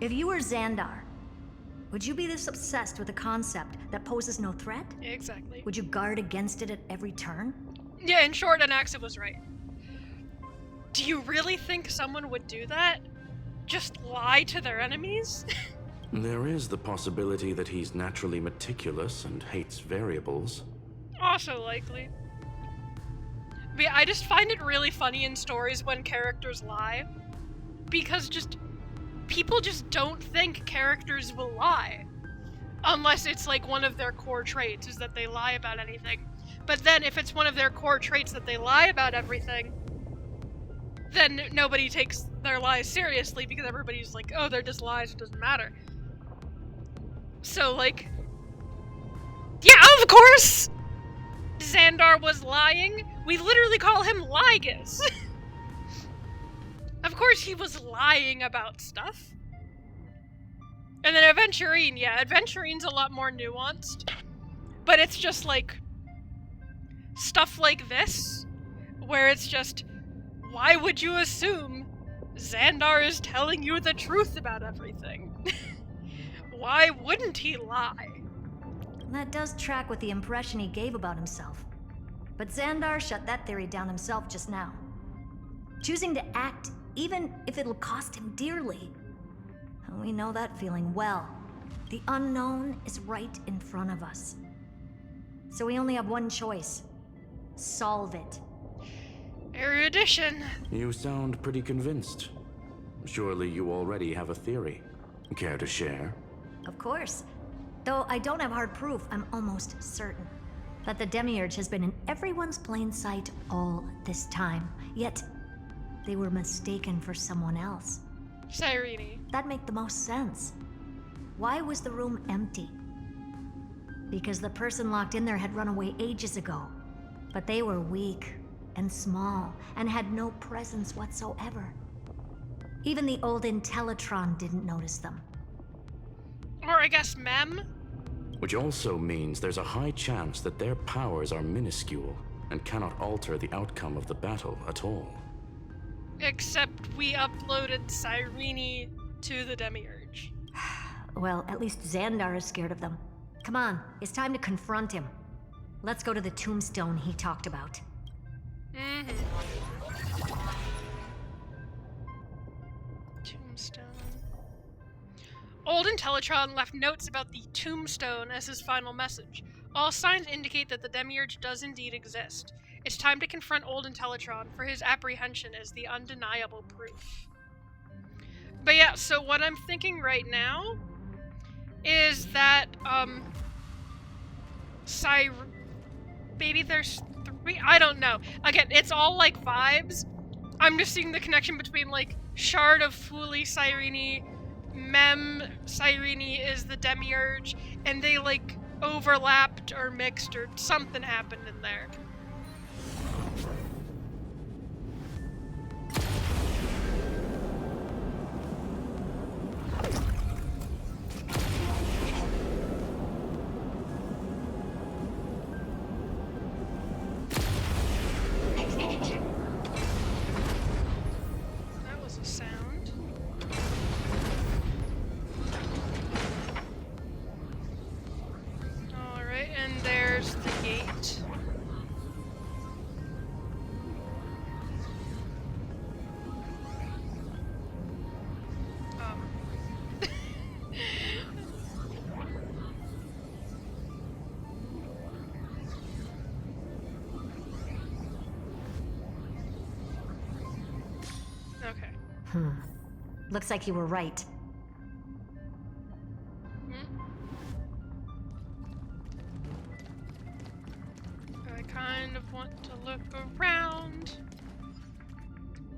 If you were Xandar, would you be this obsessed with a concept that poses no threat? Exactly. Would you guard against it at every turn? Yeah, in short, Anaxa was right. Do you really think someone would do that? Just lie to their enemies? There is the possibility that he's naturally meticulous and hates variables. Also likely. But yeah, I just find it really funny in stories when characters lie. Because people just don't think characters will lie. Unless it's like one of their core traits is that they lie about anything. But then if it's one of their core traits that they lie about everything, then nobody takes their lies seriously because everybody's like, oh, they're just lies, it doesn't matter. So, like, yeah, of course! Xandar was lying. We literally call him Lygus. Of course he was lying about stuff. And then Aventurine, yeah, Aventurine's a lot more nuanced. But it's just like stuff like this, where it's just, why would you assume Xandar is telling you the truth about everything? Why wouldn't he lie? That does track with the impression he gave about himself. But Xandar shut that theory down himself just now. Choosing to act, even if it'll cost him dearly. And we know that feeling well. The unknown is right in front of us. So we only have one choice. Solve it. Erudition. You sound pretty convinced. Surely you already have a theory. Care to share? Of course. Though I don't have hard proof, I'm almost certain that the Demiurge has been in everyone's plain sight all this time. Yet, they were mistaken for someone else. Cyrene. That'd make the most sense. Why was the room empty? Because the person locked in there had run away ages ago. But they were weak and small and had no presence whatsoever. Even the old Intellitron didn't notice them. Or I guess Mem? Which also means there's a high chance that their powers are minuscule and cannot alter the outcome of the battle at all. Except we uploaded Cyrene to the Demiurge. Well, at least Xandar is scared of them. Come on, it's time to confront him. Let's go to the tombstone he talked about. Tombstone. Old Intellitron left notes about the tombstone as his final message. All signs indicate that the Demiurge does indeed exist. It's time to confront Old Intellitron, for his apprehension is the undeniable proof. But yeah, so what I'm thinking right now is that, maybe there's 3, I don't know. Again, it's all, like, vibes. I'm just seeing the connection between, like, Shard of Fuli Cyrene, Mem Cyrene is the Demiurge, and they, like, overlapped or mixed or something happened in there. That was a sound. Alright, and there's the gate. Okay. Looks like you were right. I kind of want to look around.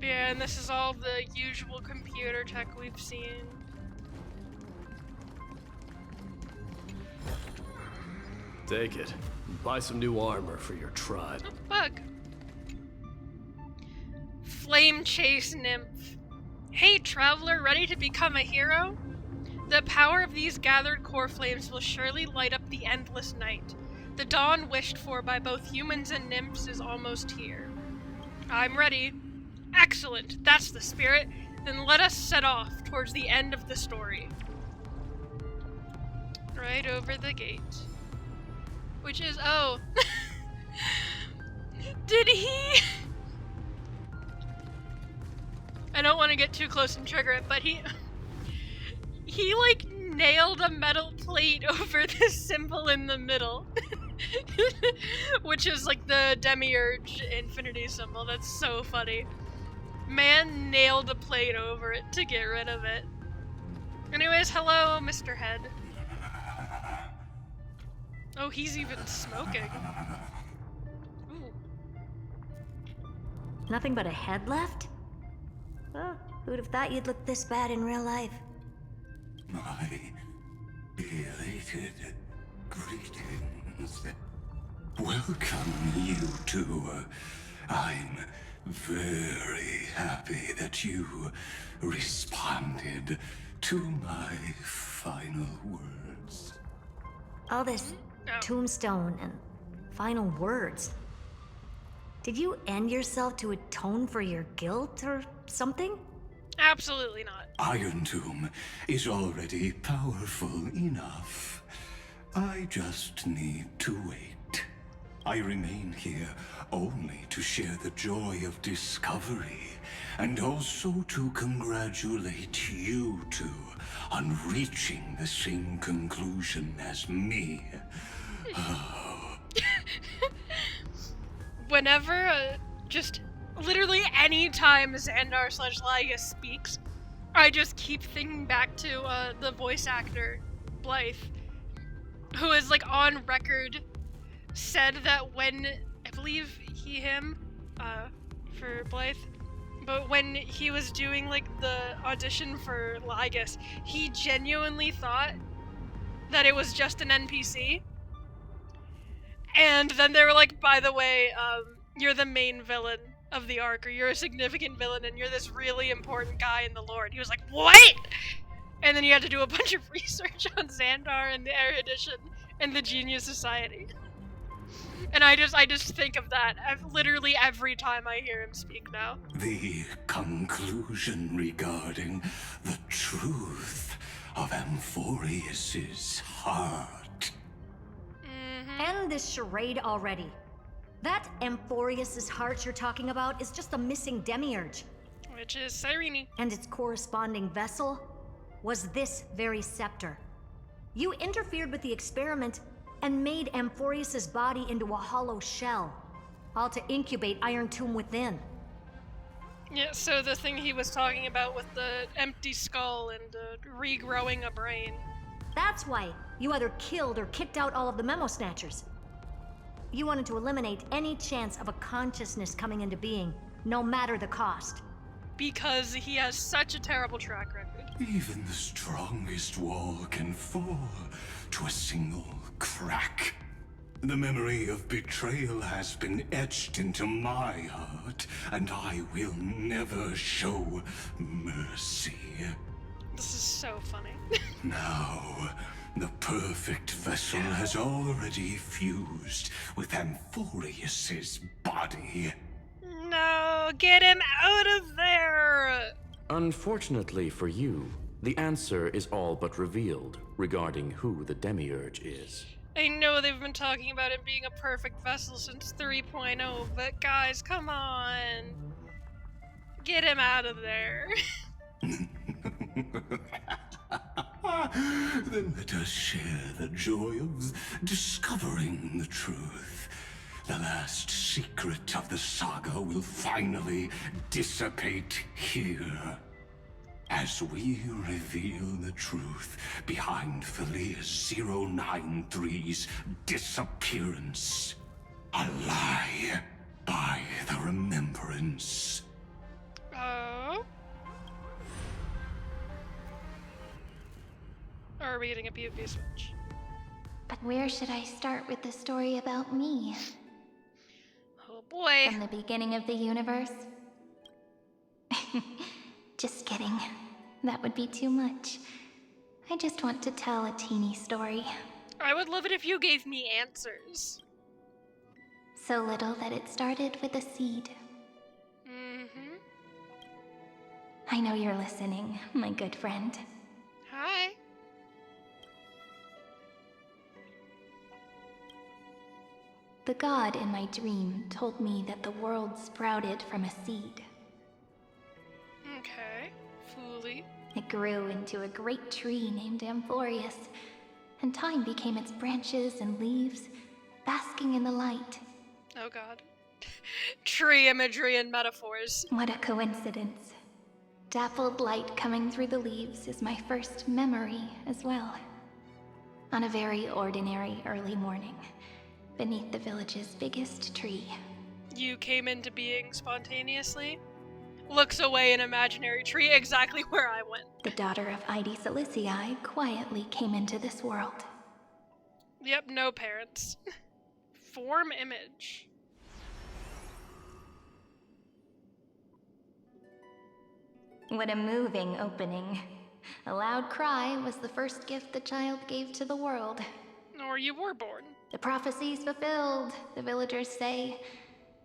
Yeah, and this is all the usual computer tech we've seen. Take it. Buy some new armor for your tribe. Oh, bug. Flame Chase Nymph. Hey, traveler, ready to become a hero? The power of these gathered core flames will surely light up the endless night. The dawn wished for by both humans and nymphs is almost here. I'm ready. Excellent, that's the spirit. Then let us set off towards the end of the story. Right over the gate. Which is, oh. Did he... I don't want to get too close and trigger it, but he like nailed a metal plate over this symbol in the middle. Which is like the Demiurge infinity symbol. That's so funny. Man nailed a plate over it to get rid of it. Anyways, hello, Mr. Head. Oh, he's even smoking. Ooh. Nothing but a head left? Oh, who'd have thought you'd look this bad in real life? My elated greetings. Welcome, you two. I'm very happy that you responded to my final words. All this tombstone and final words. Did you end yourself to atone for your guilt or something? Absolutely not. Iron Tomb is already powerful enough. I just need to wait. I remain here only to share the joy of discovery, and also to congratulate you two on reaching the same conclusion as me. Whenever, just literally any time Xandar/Lyga speaks, I just keep thinking back to the voice actor, Blythe, who is like on record said that when, I believe him, for Blythe, but when he was doing like the audition for Lygus, he genuinely thought that it was just an NPC. And then they were like, by the way, you're the main villain of the arc, or you're a significant villain, and you're this really important guy in the lore. And he was like, what? And then you had to do a bunch of research on Xandar and the Erudition and the Genius Society. And I just think of that literally every time I hear him speak now. The conclusion regarding the truth of Amphorius's heart. End this charade already. That Amphorius's heart you're talking about is just a missing demiurge. Which is Cyrene. And its corresponding vessel was this very scepter. You interfered with the experiment and made Amphorius's body into a hollow shell, all to incubate Iron Tomb within. Yeah, so the thing he was talking about with the empty skull and regrowing a brain. That's why you either killed or kicked out all of the memo snatchers. You wanted to eliminate any chance of a consciousness coming into being, no matter the cost. Because he has such a terrible track record. Even the strongest wall can fall to a single crack. The memory of betrayal has been etched into my heart, and I will never show mercy. This is so funny. Now, the perfect vessel has already fused with Amphorius's body. No, get him out of there! Unfortunately for you, the answer is all but revealed regarding who the Demiurge is. I know they've been talking about him being a perfect vessel since 3.0, but guys, come on. Get him out of there. Then let us share the joy of discovering the truth. The last secret of the saga will finally dissipate here. As we reveal the truth behind Philius 093's disappearance. A lie by the remembrance. Oh? Or are we getting a PvP switch? But where should I start with the story about me? Oh boy. From the beginning of the universe? Just kidding. That would be too much. I just want to tell a teeny story. I would love it if you gave me answers. So little that it started with a seed. Mm-hmm. I know you're listening, my good friend. Hi. The god in my dream told me that the world sprouted from a seed. Okay. Fooly. It grew into a great tree named Amphorius, and time became its branches and leaves, basking in the light. Oh god. Tree imagery and metaphors. What a coincidence. Dappled light coming through the leaves is my first memory as well. On a very ordinary early morning, beneath the village's biggest tree. You came into being spontaneously? Looks away an imaginary tree, exactly where I went. The daughter of Ide Silicii quietly came into this world. Yep, no parents. Form image. What a moving opening. A loud cry was the first gift the child gave to the world. Or you were born. The prophecy's fulfilled, the villagers say.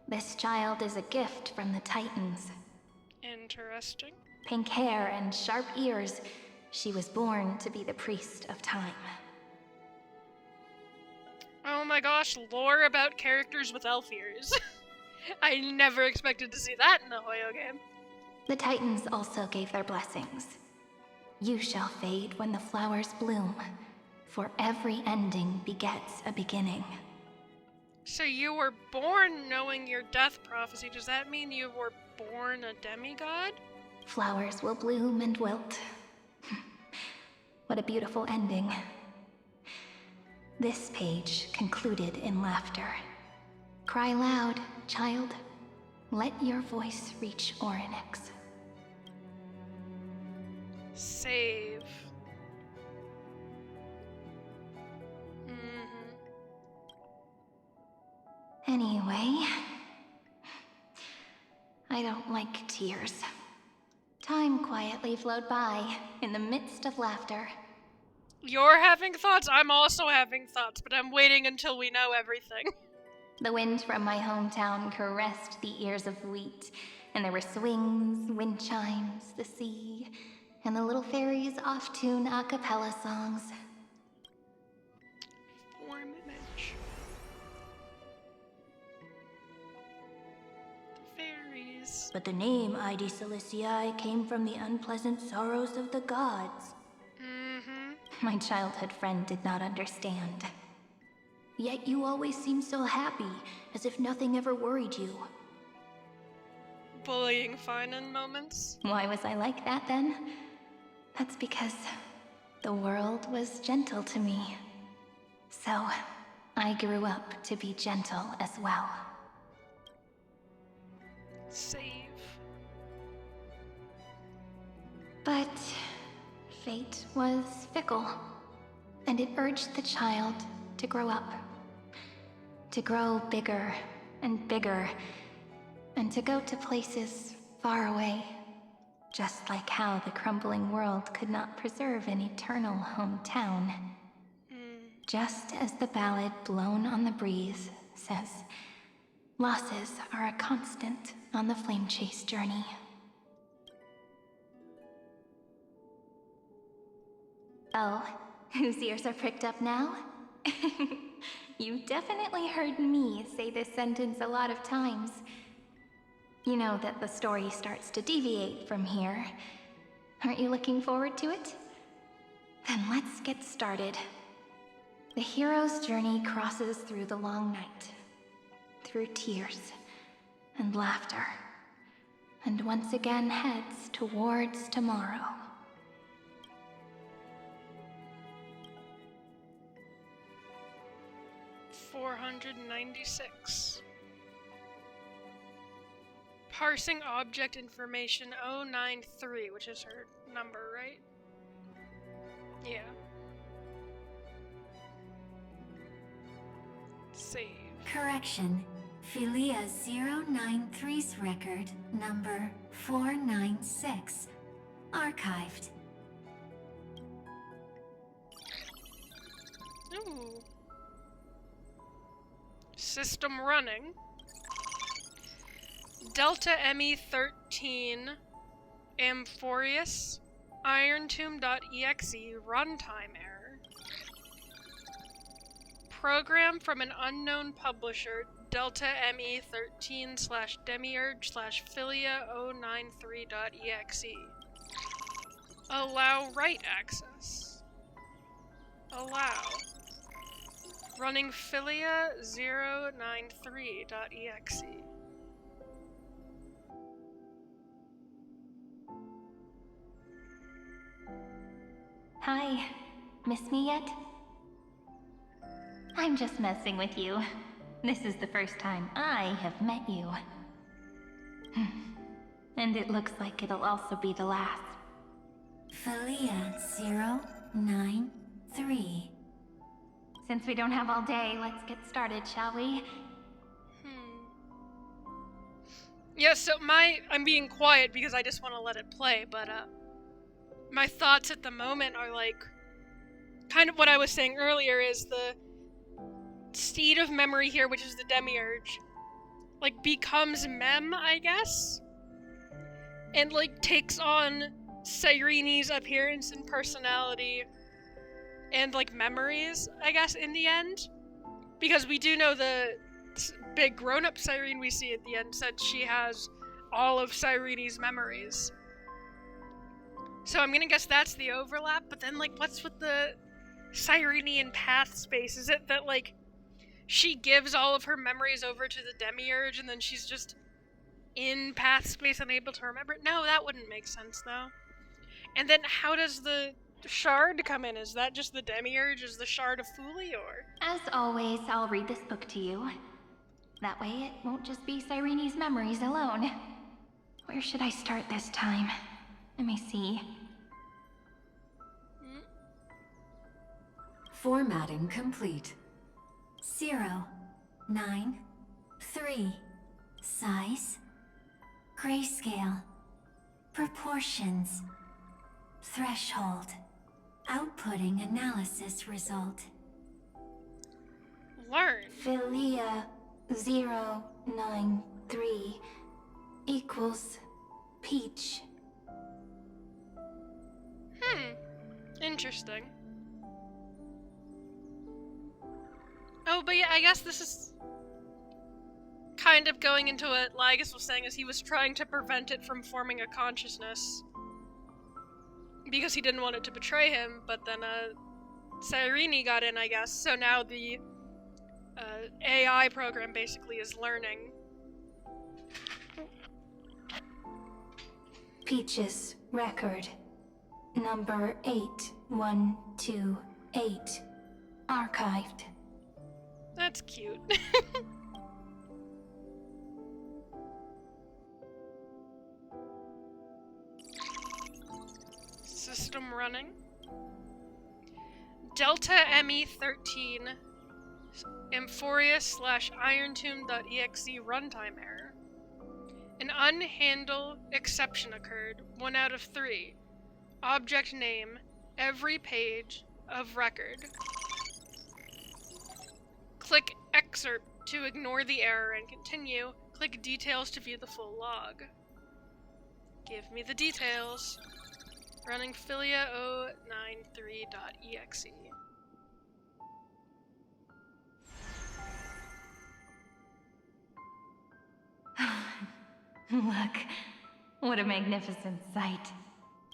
This child is a gift from the Titans. Interesting. Pink hair and sharp ears, she was born to be the priest of time. Oh my gosh, lore about characters with elf ears. I never expected to see that in a Hoyo game. The Titans also gave their blessings. You shall fade when the flowers bloom, for every ending begets a beginning. So you were born knowing your death prophecy. Does that mean you were born a demigod? Flowers will bloom and wilt. What a beautiful ending. This page concluded in laughter. Cry loud, child. Let your voice reach Orynyx. Save. Anyway, I don't like tears. Time quietly flowed by in the midst of laughter. You're having thoughts, I'm also having thoughts, but I'm waiting until we know everything. The wind from my hometown caressed the ears of wheat, and there were swings, wind chimes, the sea, and the little fairies off-tune a cappella songs. Form image. The fairies. But the name Ide Silicii came from the unpleasant sorrows of the gods. My childhood friend did not understand. Yet you always seemed so happy, as if nothing ever worried you. Bullying fine in moments. Why was I like that then? That's because the world was gentle to me. So, I grew up to be gentle as well. Save. But fate was fickle, and it urged the child to grow up. To grow bigger and bigger, and to go to places far away. Just like how the crumbling world could not preserve an eternal hometown. Just as the ballad blown on the breeze says, losses are a constant on the flame chase journey. Oh, whose ears are pricked up now? You've definitely heard me say this sentence a lot of times. You know that the story starts to deviate from here. Aren't you looking forward to it? Then let's get started. The hero's journey crosses through the long night, through tears and laughter, and once again heads towards tomorrow. $496. Parsing object information 093, which is her number, right? Yeah. Save. Correction. Philia 093's record number 496. Archived. Ooh. System running. Delta ME13 Amphorius IronTomb.exe runtime error. Program from an unknown publisher Delta ME13/Demiurge/Philia093.exe. Allow write access. Allow. Running Philia093.exe. Hi, miss me yet? I'm just messing with you. This is the first time I have met you. And it looks like it'll also be the last. Philia 093. Since we don't have all day, let's get started, shall we? Yeah, so I'm being quiet because I just want to let it play, but my thoughts at the moment are like, kind of what I was saying earlier is the seed of memory here, which is the Demiurge, like becomes Mem, I guess, and like takes on Cyrene's appearance and personality and like memories, I guess, in the end, because we do know the big grown-up Cyrene we see at the end said she has all of Cyrene's memories. So I'm gonna guess that's the overlap, but then like what's with the Cyrenian path space? Is it that like she gives all of her memories over to the Demiurge and then she's just in path space unable to remember it? No, that wouldn't make sense though. And then how does the shard come in? Is that just the Demiurge? Is the shard a Foolie, or? As always, I'll read this book to you. That way it won't just be Cyrene's memories alone. Where should I start this time? Let me see. Formatting complete. 093. Size. Grayscale. Proportions. Threshold. Outputting analysis result. Learn. Philia 093 equals peach. Interesting. Oh, but yeah, I guess this is kind of going into what Lygus was saying, is he was trying to prevent it from forming a consciousness because he didn't want it to betray him, but then Cyrene got in, I guess, so now the AI program basically is learning. Peach's record number 8128. Archived. That's cute. System running. Delta ME13 Amphoria/IronTomb.exe runtime error. An unhandled exception occurred, 1 out of 3. Object name, every page of record. Click excerpt to ignore the error and continue. Click details to view the full log. Give me the details. Running Philia 093.exe. Look, what a magnificent sight.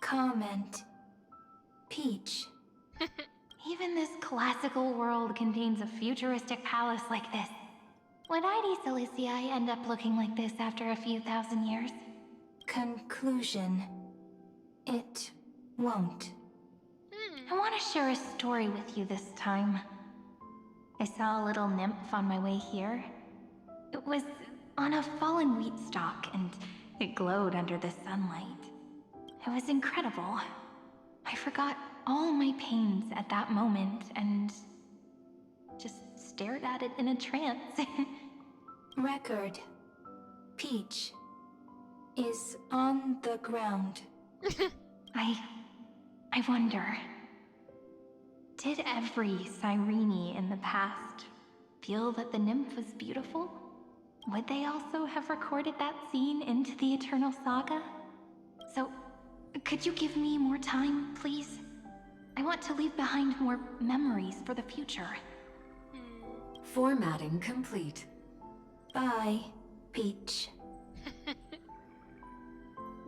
Comment. Peach. Even this classical world contains a futuristic palace like this. Would ID Silicii end up looking like this after a few thousand years? Conclusion. It won't. I want to share a story with you this time. I saw a little nymph on my way here. It was on a fallen wheat stalk, and it glowed under the sunlight. It was incredible. I forgot all my pains at that moment and just stared at it in a trance. Record. Peach is on the ground. I wonder, did every Cyrene in the past feel that the nymph was beautiful? Would they also have recorded that scene into the Eternal Saga? So, could you give me more time, please? I want to leave behind more memories for the future. Formatting complete. Bye, Peach.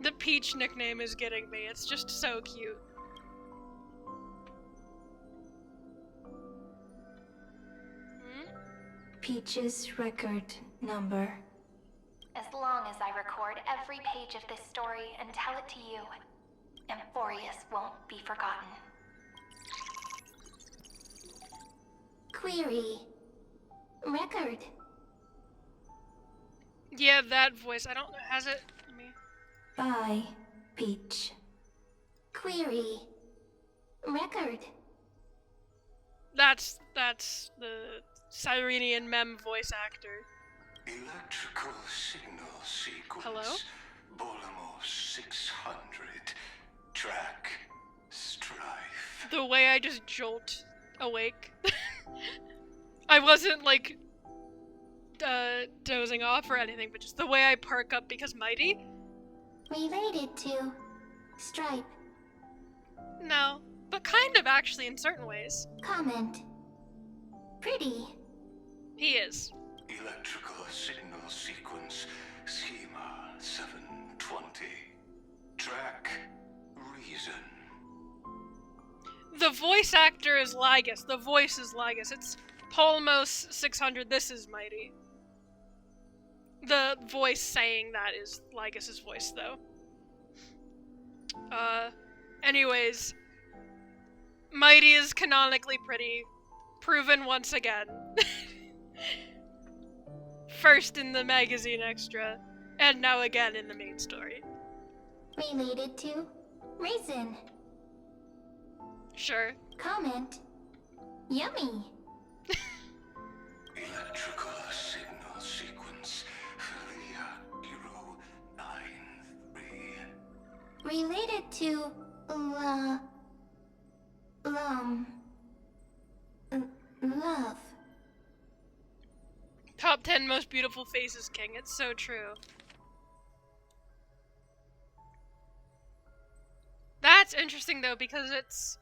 The Peach nickname is getting me. It's just so cute. Peach's record number. As long as I record every page of this story and tell it to you, Amphorius won't be forgotten. Query. Record. Yeah, that voice. I don't know. Has it? Let me... Bye, Peach. Query. Record. That's the Cyrenian mem voice actor. Electrical signal sequence. Hello? Bolamos 600. Track. Strife. The way I just jolt awake. I wasn't like dozing off or anything, but just the way I perk up because Mighty. Related to Stripe. No, but kind of actually in certain ways. Comment. Pretty. He is. Electrical signal sequence. Schema 720. Track. Reason. The voice actor is Lygus. The voice is Lygus. It's Polmos 600. This is Mighty. The voice saying that is Lygus's voice, though. Anyways. Mighty is canonically pretty. Proven once again. First in the magazine extra, and now again in the main story. Related to Reason. Sure. Comment. Yummy. Electrical signal sequence. Philia 093. Related to love. Top 10 most beautiful faces, King. It's so true. That's interesting, though, because it's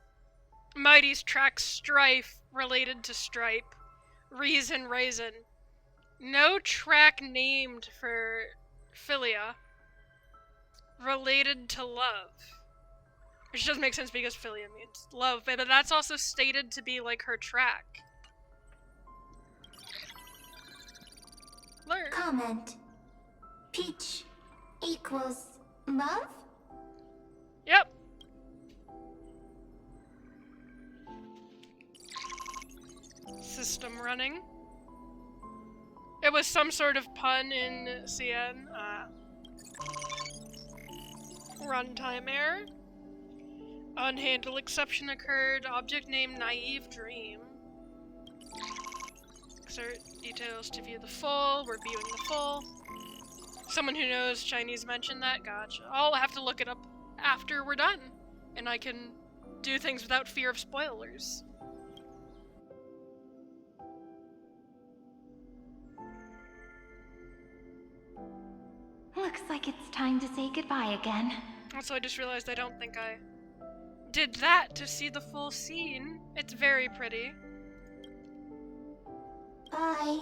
Mighty's track Strife related to Stripe. Reason, Raisin. No track named for Philia related to love. Which doesn't make sense because Philia means love, but that's also stated to be like her track. Learn. Comment. Peach equals love? Yep. system running. It was some sort of pun in CN. Runtime error. Unhandled exception occurred. Object name Naive Dream. Exert details to view the full. We're viewing the full. Someone who knows Chinese mentioned that. Gotcha. I'll have to look it up after we're done. And I can do things without fear of spoilers. Looks like it's time to say goodbye again. Also, I just realized I don't think I did that to see the full scene. It's very pretty. Bye,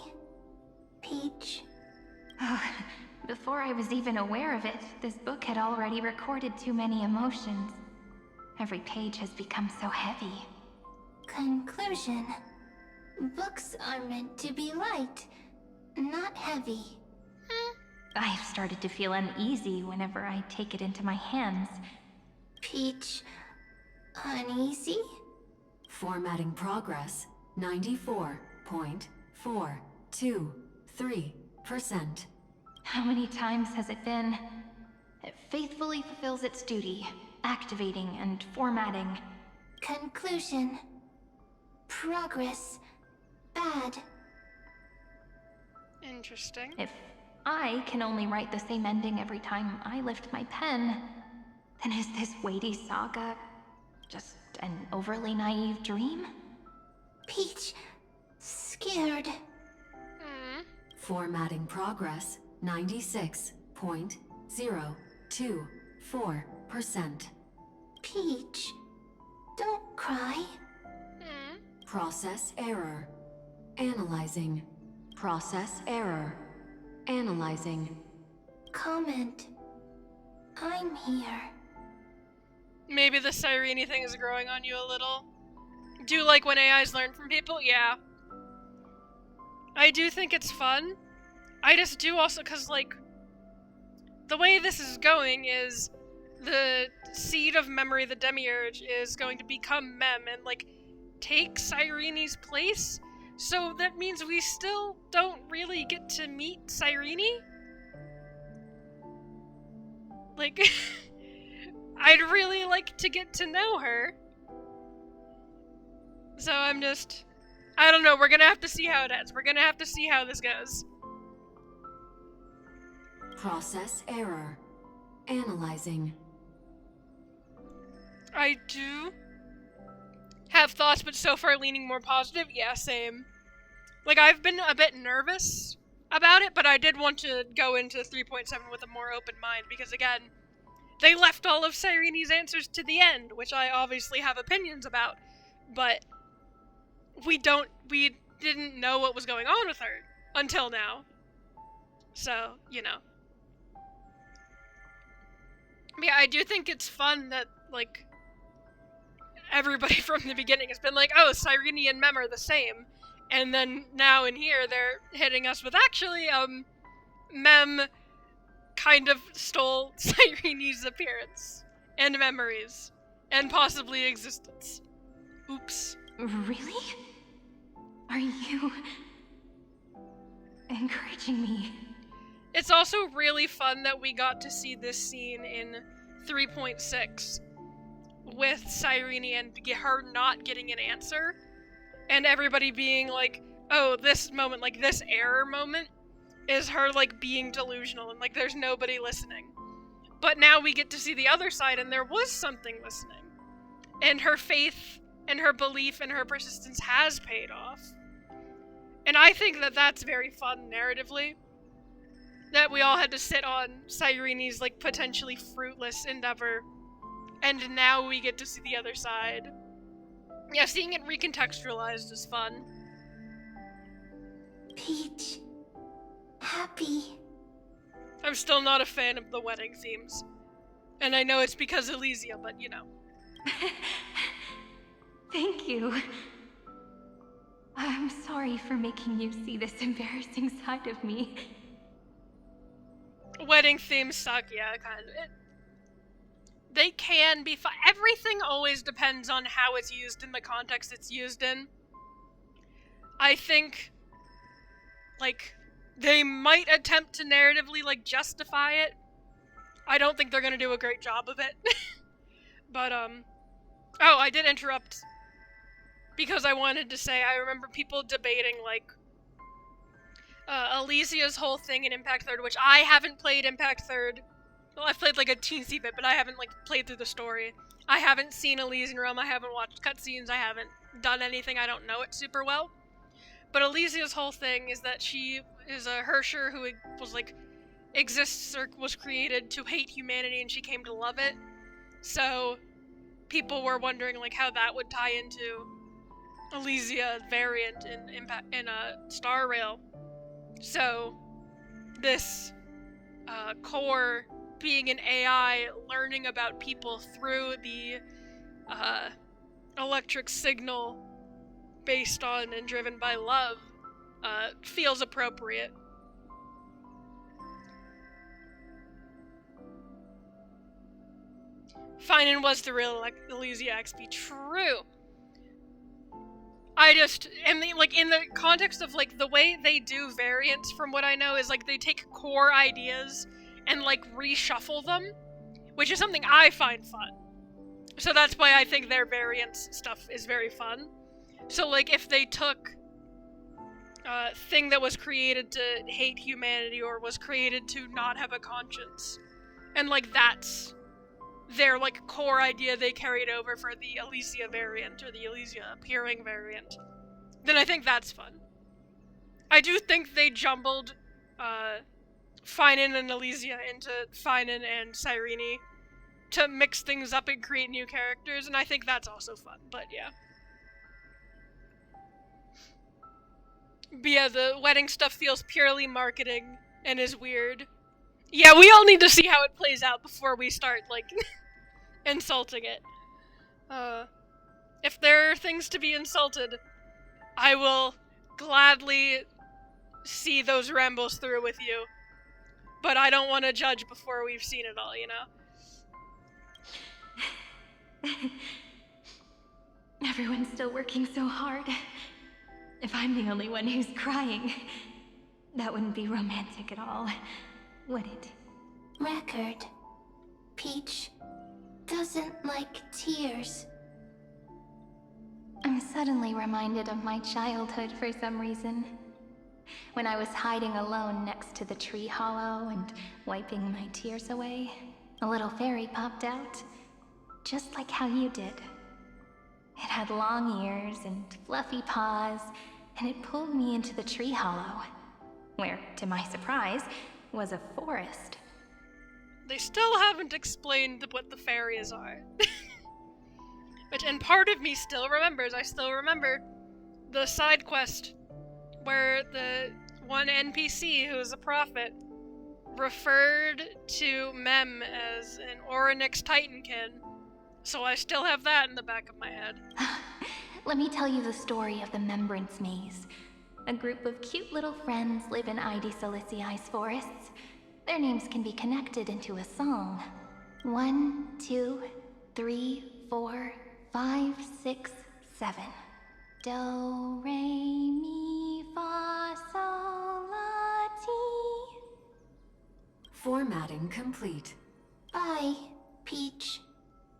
Peach. Oh, before I was even aware of it, this book had already recorded too many emotions. Every page has become so heavy. Conclusion. Books are meant to be light, not heavy. I have started to feel uneasy whenever I take it into my hands. Peach, uneasy? Formatting progress, 94.423%. How many times has it been? It faithfully fulfills its duty, activating and formatting. Conclusion. Progress. Bad. Interesting. If I can only write the same ending every time I lift my pen, then is this weighty saga just an overly naive dream? Peach, scared. Formatting progress, 96.024%. Peach, don't cry. Process error. Analyzing. Process error. Analyzing. Comment. I'm here. Maybe the Sirene thing is growing on you a little. Do you like when AIs learn from people? Yeah. I do think it's fun. I just do also, because, like, the way this is going is the seed of memory, the Demiurge, is going to become Mem and, like, take Sirene's place. So that means we still don't really get to meet Sirene? Like, I'd really like to get to know her. So I don't know, we're gonna have to see how it ends. We're gonna have to see how this goes. Process error. Analyzing. I do have thoughts, but so far leaning more positive. Yeah, same. Like, I've been a bit nervous about it, but I did want to go into 3.7 with a more open mind, because again, they left all of Sirene's answers to the end, which I obviously have opinions about, but we didn't know what was going on with her until now. So, you know. But yeah, I do think it's fun that, like, everybody from the beginning has been like, oh, Sirene and Mem are the same. And then now in here, they're hitting us with, actually, Mem kind of stole Sirene's appearance. And memories. And possibly existence. Oops. Really? Are you encouraging me? It's also really fun that we got to see this scene in 3.6 with Sirene and her not getting an answer, and everybody being like, oh, this moment, like this error moment, is her like being delusional and like there's nobody listening. But now we get to see the other side and there was something listening. And her faith and her belief and her persistence has paid off. And I think that that's very fun narratively. That we all had to sit on Sirene's, like, potentially fruitless endeavor. And now we get to see the other side. Yeah, seeing it recontextualized is fun. Peach. Happy. I'm still not a fan of the wedding themes. And I know it's because Elysia, but you know. Thank you. I'm sorry for making you see this embarrassing side of me. Wedding themes suck, yeah, kind of. They can be fun. Everything always depends on how it's used in the context it's used in. I think, like, they might attempt to narratively, like, justify it. I don't think they're gonna do a great job of it. But, oh, I did interrupt because I wanted to say, I remember people debating, like, Elysia's whole thing in Impact Third, which I haven't played Impact Third. Well, I've played, like, a teensy bit, but I haven't, like, played through the story. I haven't seen Elysian Realm, I haven't watched cutscenes, I haven't done anything, I don't know it super well. But Elysia's whole thing is that she is a Hersher who was, like, exists or was created to hate humanity, and she came to love it. So people were wondering, like, how that would tie into Elysia variant in Star Rail. So this core being an AI learning about people through the electric signal based on and driven by love feels appropriate. Finan was the real Elysia XP. True. I just, and like, in the context of, like, the way they do variants, from what I know, is, like, they take core ideas and, like, reshuffle them, which is something I find fun. So that's why I think their variants stuff is very fun. So, like, if they took a thing that was created to hate humanity or was created to not have a conscience, and, like, that's their, like, core idea they carried over for the Elysia variant, or the Elysia appearing variant, then I think that's fun. I do think they jumbled Finan and Elysia into Finan and Cyrene to mix things up and create new characters, and I think that's also fun, but yeah. But yeah, the wedding stuff feels purely marketing and is weird. Yeah, we all need to see how it plays out before we start, like, insulting it. If there are things to be insulted, I will gladly see those rambles through with you. But I don't want to judge before we've seen it all, you know? Everyone's still working so hard. If I'm the only one who's crying, that wouldn't be romantic at all, would it? Record. Peach doesn't like tears. I'm suddenly reminded of my childhood for some reason. When I was hiding alone next to the tree hollow and wiping my tears away, a little fairy popped out, just like how you did. It had long ears and fluffy paws, and it pulled me into the tree hollow, where, to my surprise, was a forest. They still haven't explained what the fairies are. And part of me still remembers, I still remember the side quest where the one NPC who is a prophet referred to Mem as an Orynyx Titankin, so I still have that in the back of my head. Let me tell you the story of the Membrance Maze. A group of cute little friends live in ID Silicii's forests. Their names can be connected into a song. 1, 2, 3, 4, 5, 6, 7. Do, re, mi, fa, sol, la, ti. Formatting complete. Bye, Peach.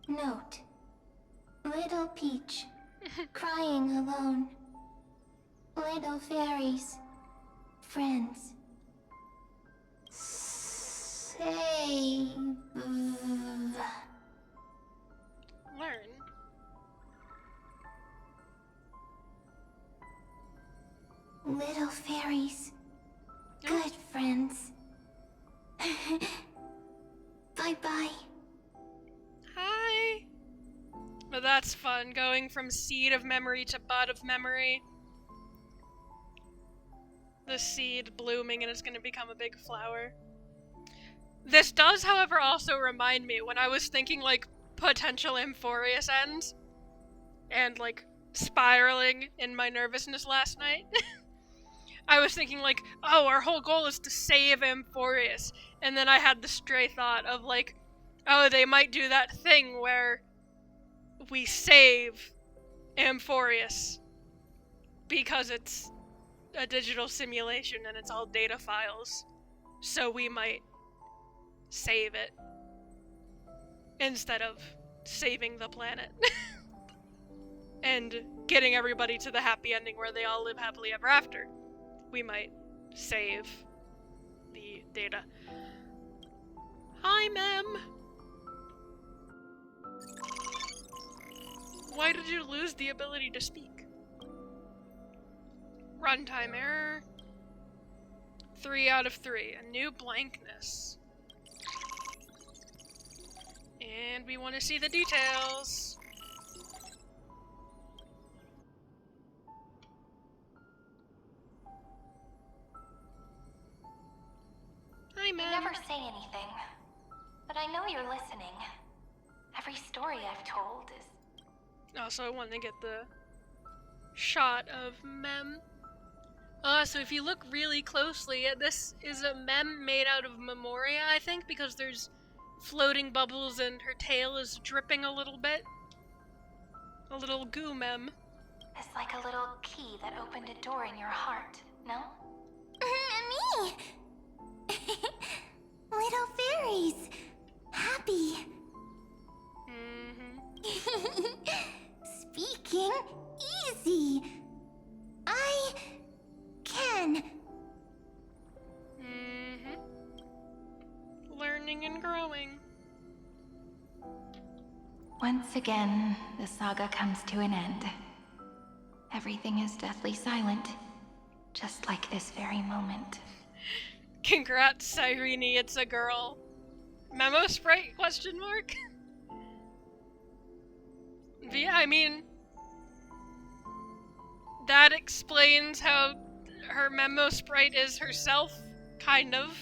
Note. Little Peach. Crying alone. Little fairies. Friends. Save. Learn. Little fairies. Good friends. Bye-bye. Hi. But that's fun, going from seed of memory to bud of memory. The seed blooming and it's going to become a big flower. This does, however, also remind me, when I was thinking, like, potential Amphorius ends, and, like, spiraling in my nervousness last night, I was thinking, like, oh, our whole goal is to save Amphorius, and then I had the stray thought of, like, oh, they might do that thing where we save Amphorius because it's a digital simulation and it's all data files. So we might save it instead of saving the planet. And getting everybody to the happy ending where they all live happily ever after. We might save the data. Hi, Mem! Why did you lose the ability to speak? Runtime error. 3 out of 3. A new blankness. And we want to see the details. Hi, You Mem. never say anything, but I know you're listening. Every story I've told is... Also, I want to get the shot of Mem. So if you look really closely, this is a Mem made out of Memoria, I think, because there's floating bubbles and her tail is dripping a little bit. A little goo Mem. It's like a little key that opened a door in your heart, no? Me! Little fairies. Happy. Speaking easy. I can. Learning and growing. Once again, the saga comes to an end. Everything is deathly silent, just like this very moment. Congrats, Cyrene, it's a girl. Memo sprite, question mark? But yeah, I mean, that explains how her memo sprite is herself, kind of.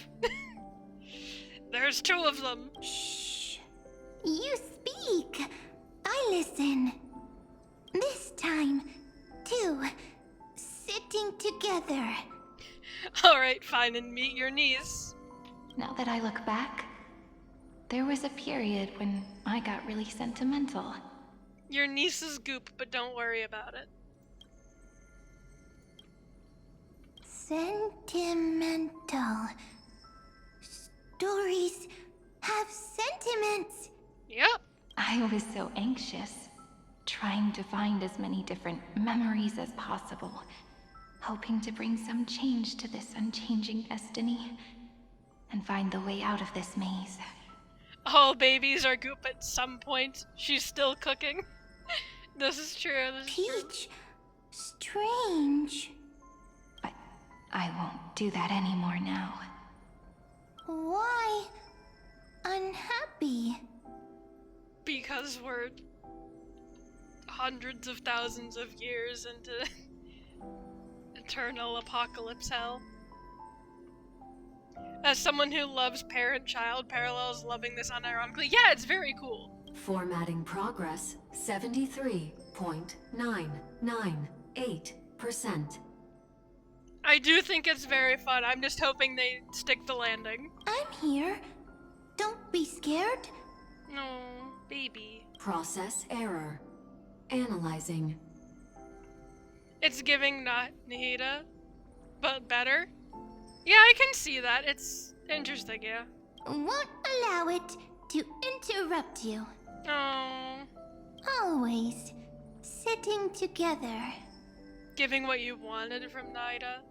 There's 2 of them. Shh. You speak. I listen. This time, 2. Sitting together. Alright, fine, and meet your niece. Now that I look back, there was a period when I got really sentimental. Your niece is goop, but don't worry about it. Sentimental. Stories have sentiments. Yep. I was so anxious, trying to find as many different memories as possible, hoping to bring some change to this unchanging destiny, and find the way out of this maze. All babies are goop at some point. She's still cooking. This is true, this is Peach, strange. But I won't do that anymore now. Why unhappy? Because we're hundreds of thousands of years into eternal apocalypse hell. As someone who loves parent-child parallels, loving this unironically, yeah, it's very cool. Formatting progress 73.998%. I do think it's very fun. I'm just hoping they stick the landing. I'm here. Don't be scared. No, baby. Process error. Analyzing. It's giving not Nahida, but better. Yeah, I can see that. It's interesting, yeah. Won't allow it to interrupt you. Oh. Always sitting together. Giving what you wanted from Nahida.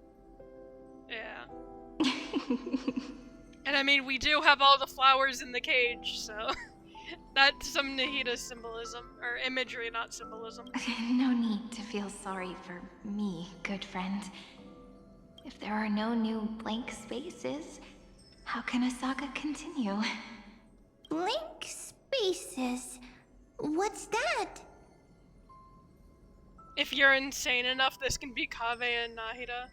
Yeah. And I mean, we do have all the flowers in the cage, so that's some Nahida symbolism, or imagery, not symbolism. No need to feel sorry for me, good friend. If there are no new blank spaces, how can a saga continue? Blank spaces? What's that? If you're insane enough, this can be Kaveh and Nahida.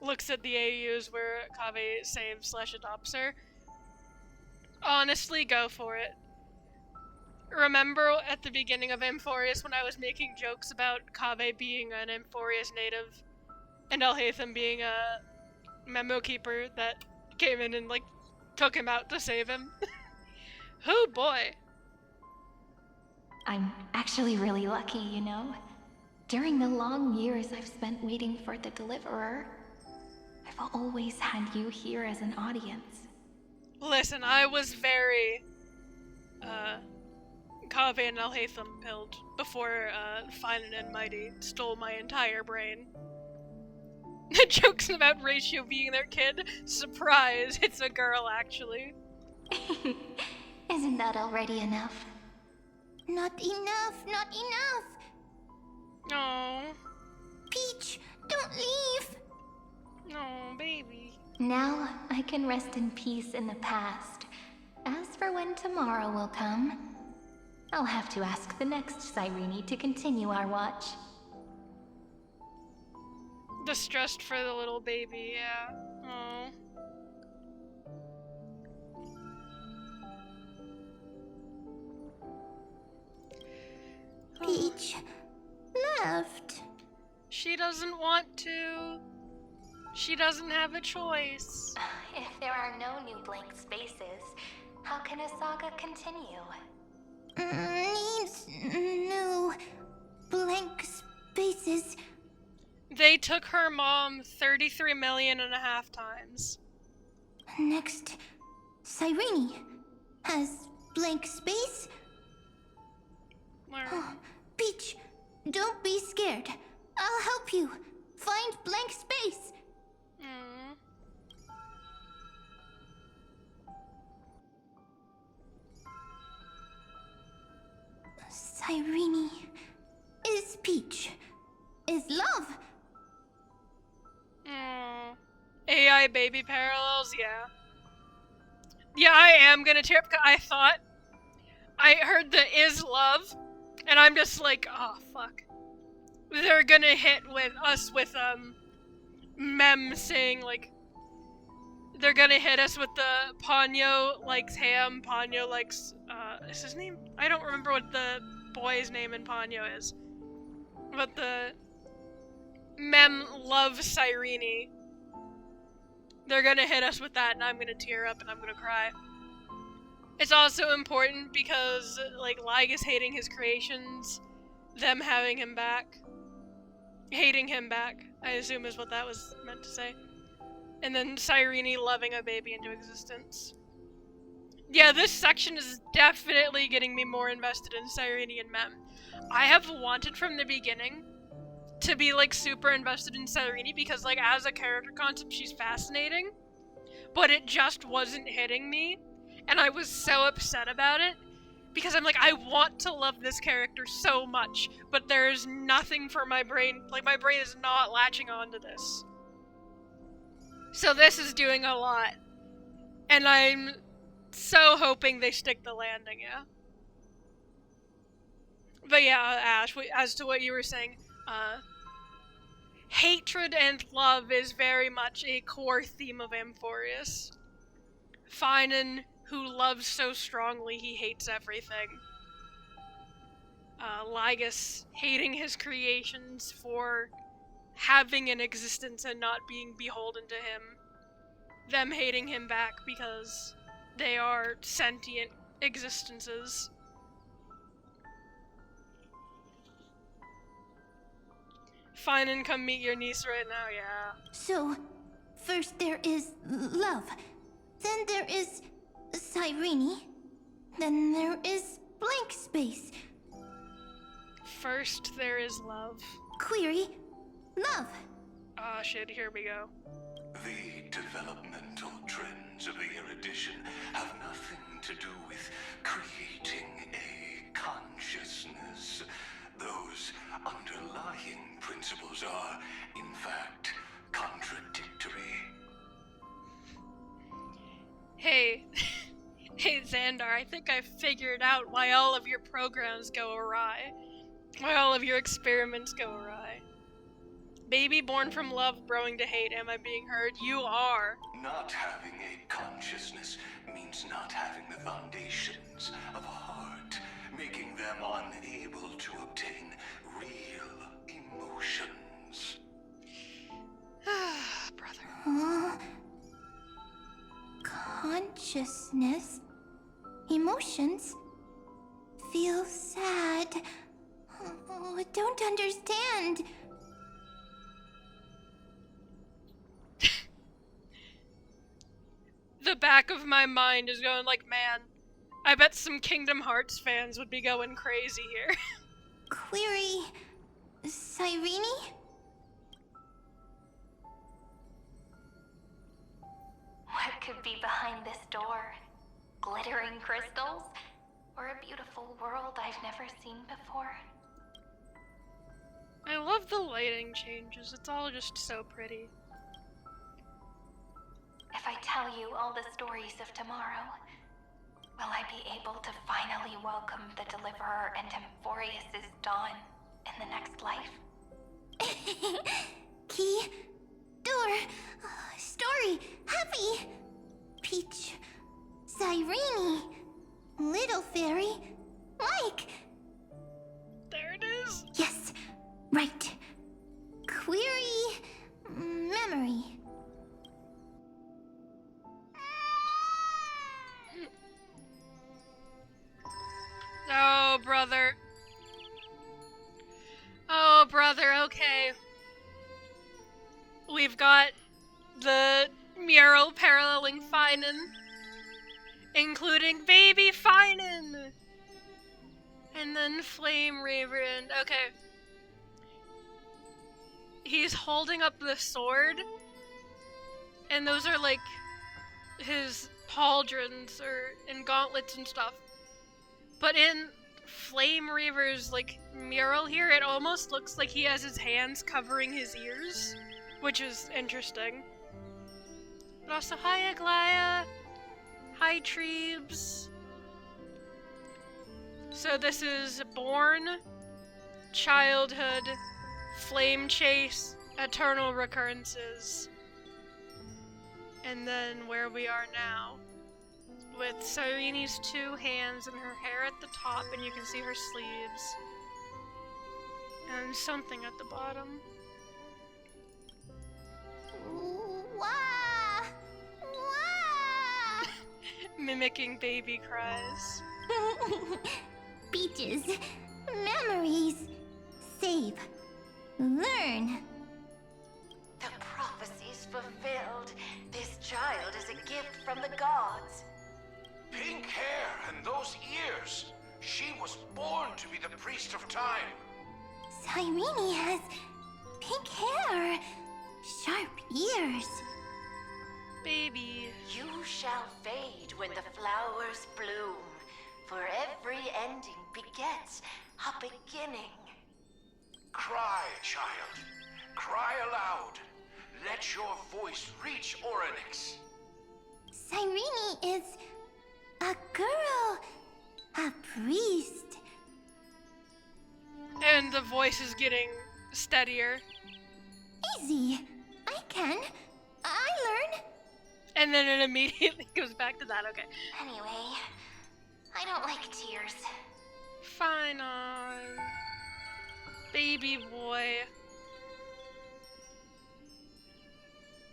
Looks at the AUs where Kaveh saves/adopts her. Honestly, go for it. Remember at the beginning of Amphorius when I was making jokes about Kaveh being an Amphorius native and Alhaitham being a memo keeper that came in and, like, took him out to save him? Oh boy. I'm actually really lucky, you know? During the long years I've spent waiting for the deliverer, I've always had you here as an audience. Listen, I was very, Kaveh and Alhaitham pilled before, Finan and Mighty stole my entire brain. The jokes about Ratio being their kid? Surprise, it's a girl, actually. Isn't that already enough? Not enough, not enough! No. Peach, don't leave! No, baby. Now I can rest in peace in the past. As for when tomorrow will come, I'll have to ask the next Cyrene to continue our watch. Distressed for the little baby, yeah. Oh. Peach left. She doesn't want to. She doesn't have a choice. If there are no new blank spaces, how can a saga continue? Needs new blank spaces. They took her mom 33 million and a half times. Next, Cyrene has blank space. Oh, Peach, don't be scared. I'll help you find blank space. Cyrene is Peach, is love. AI baby parallels, yeah. Yeah, I am gonna tear up. I heard the is love, and I'm just like, oh fuck. They're gonna hit with us with Mem saying like, they're gonna hit us with the Ponyo likes ham, Ponyo likes is his name? I don't remember what the boy's name in Ponyo is. But the Mem loves Cyrene. They're gonna hit us with that and I'm gonna tear up and I'm gonna cry. It's also important because like Lygus hating his creations, them having him back. Hating him back, I assume is what that was meant to say. And then Cyrene loving a baby into existence. Yeah, this section is definitely getting me more invested in Cyrene and Mem. I have wanted from the beginning to be like super invested in Cyrene because like as a character concept she's fascinating, but it just wasn't hitting me, and I was so upset about it because I'm like, I want to love this character so much, but there is nothing for my brain, like my brain is not latching onto this. So this is doing a lot, and I'm so hoping they stick the landing, yeah. But yeah, Ash, as to what you were saying, hatred and love is very much a core theme of Amphorius. Finan, who loves so strongly he hates everything. Lygus hating his creations for having an existence and not being beholden to him. Them hating him back because they are sentient existences. Finan, come meet your niece right now, yeah. So, first there is love. Then there is Cyrene. Then there is blank space. First there is love. Query, love. Ah, shit, here we go. The developmental trends of the erudition have nothing to do with creating a consciousness. Those underlying principles are, in fact, contradictory. Hey, hey Xandar, I think I figured out why all of your programs go awry. Why all of your experiments go awry. Baby born from love, growing to hate, am I being heard? You are. Not having a consciousness means not having the foundations of a heart, making them unable to obtain real emotions. Brother. Consciousness, emotions, feel sad. I don't understand. The back of my mind is going like, man, I bet some Kingdom Hearts fans would be going crazy here. Query... Cyrene? What could be behind this door? Glittering crystals? Or a beautiful world I've never seen before? I love the lighting changes. It's all just so pretty. If I tell you all the stories of tomorrow, will I be able to finally welcome the Deliverer and Amphorius' dawn in the next life? Key, door, story, happy, Peach, Cyrene, little fairy, Mike. There it is. Yes, right. Query, memory. Oh, brother. Oh, brother, okay. We've got the mural paralleling Finan, including baby Finan! And then Flame Reaver, and okay. He's holding up the sword, and those are like his pauldrons and gauntlets and stuff. But in Flame Reaver's like mural here, it almost looks like he has his hands covering his ears, which is interesting. But also, hi Aglaya, hi Treebs. So this is Born, Childhood, Flame Chase, Eternal Recurrences, and then where we are now, with Cyrene's two hands and her hair at the top, and you can see her sleeves, and something at the bottom. Wah! Wah! Mimicking baby cries. Peaches, memories, save, learn. The prophecy's fulfilled. This child is a gift from the gods. Pink hair and those ears. She was born to be the priest of time. Cyrene has pink hair, sharp ears. Baby. You shall fade when the flowers bloom, for every ending begets a beginning. Cry, child. Cry aloud. Let your voice reach Orynyx. Cyrene is a girl, a priest. And the voice is getting steadier. Easy. I can. I learn. And then it immediately goes back to that, okay. Anyway, I don't like tears. Fine on. Baby boy.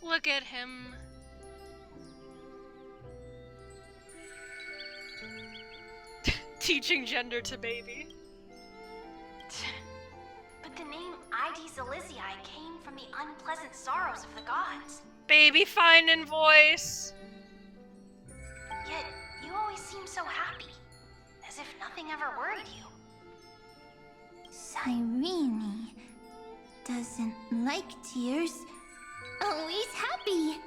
Look at him. Teaching gender to baby. But the name Id Zelizii came from the unpleasant sorrows of the gods. Baby fine in voice. Yet, you always seem so happy. As if nothing ever worried you. Cyrene doesn't like tears. Always happy.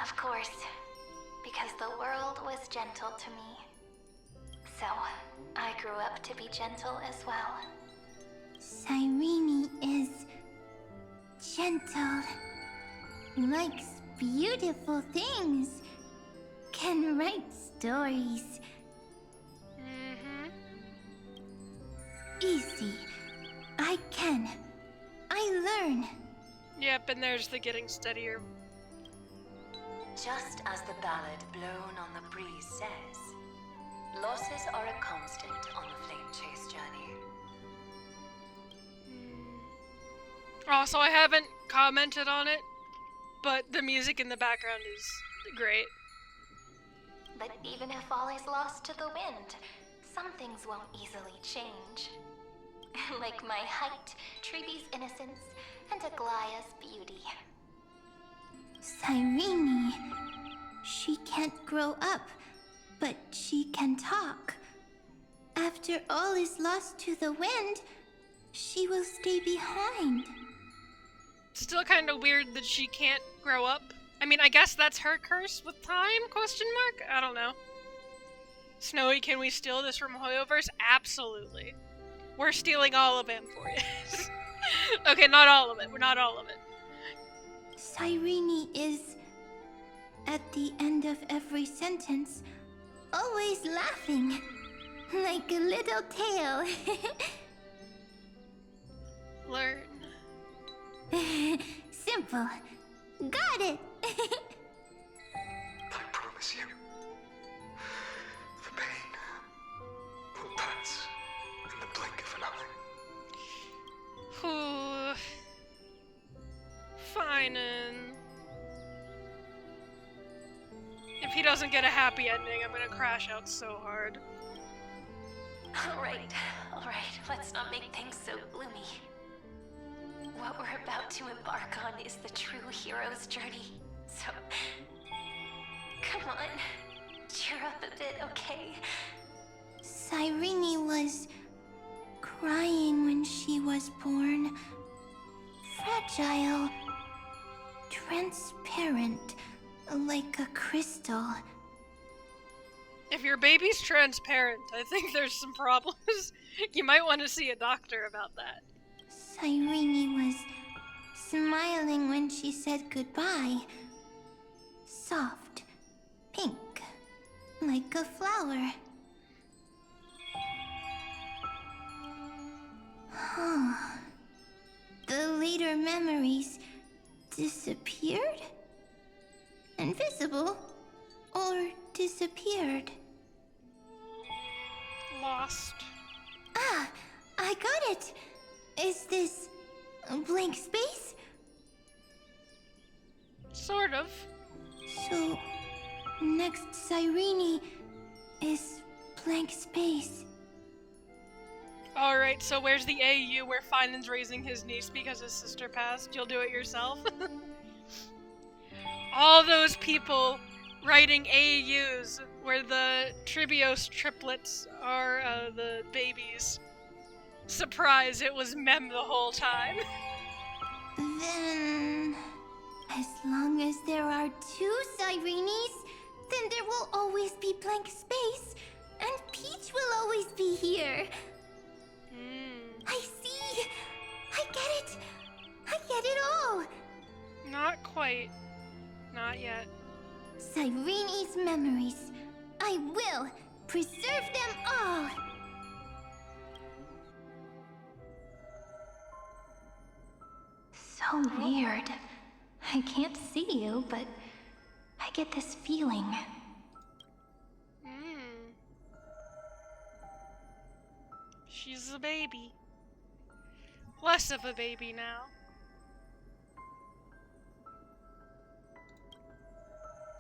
Of course. Because the world was gentle to me. So, I grew up to be gentle as well. Cyrene is gentle, likes beautiful things, can write stories. Easy. I can. I learn. Yep, and there's the getting steadier. Just as the ballad blown on the breeze says, losses are a constant on the flame chase journey. Also, I haven't commented on it, but the music in the background is great. But even if all is lost to the wind, some things won't easily change. Like my height, Treebe's innocence, and Aglaya's beauty. Cyrene. She can't grow up, but she can talk. After all is lost to the wind, she will stay behind. Still kind of weird that she can't grow up. I mean, I guess that's her curse with time, question mark? I don't know. Snowy, can we steal this from Hoyoverse? Absolutely. We're stealing all of Amphorius. Okay, not all of it. We're not all of it. Cyrene is, at the end of every sentence, always laughing, like a little tail. Learn. Simple. Got it! I promise you, the pain will pass in the blink of an eye. Ooh. Fine, and if he doesn't get a happy ending, I'm gonna crash out so hard. Alright, let's not make things so gloomy. What we're about to embark on is the true hero's journey. So, come on, cheer up a bit, okay? Cyrene was crying when she was born. Fragile. Transparent. Like a crystal. If your baby's transparent, I think there's some problems. You might want to see a doctor about that. Cyrene was smiling when she said goodbye. Soft, pink, like a flower. Huh. The later memories disappeared? Invisible? Or disappeared? Lost. Ah, I got it! Is this a blank space? Sort of. So, next Cyrene is blank space. Alright, so where's the AU where Finan's raising his niece because his sister passed? You'll do it yourself? All those people writing AUs where the Tribios triplets are the babies. Surprise, it was Mem the whole time. Then, as long as there are two Cyrenes, then there will always be blank space, and Peach will always be here. I see! I get it! I get it all! Not quite. Not yet. Cyrene's memories. I will preserve them all! So weird. I can't see you, but I get this feeling. She's a baby. Less of a baby now.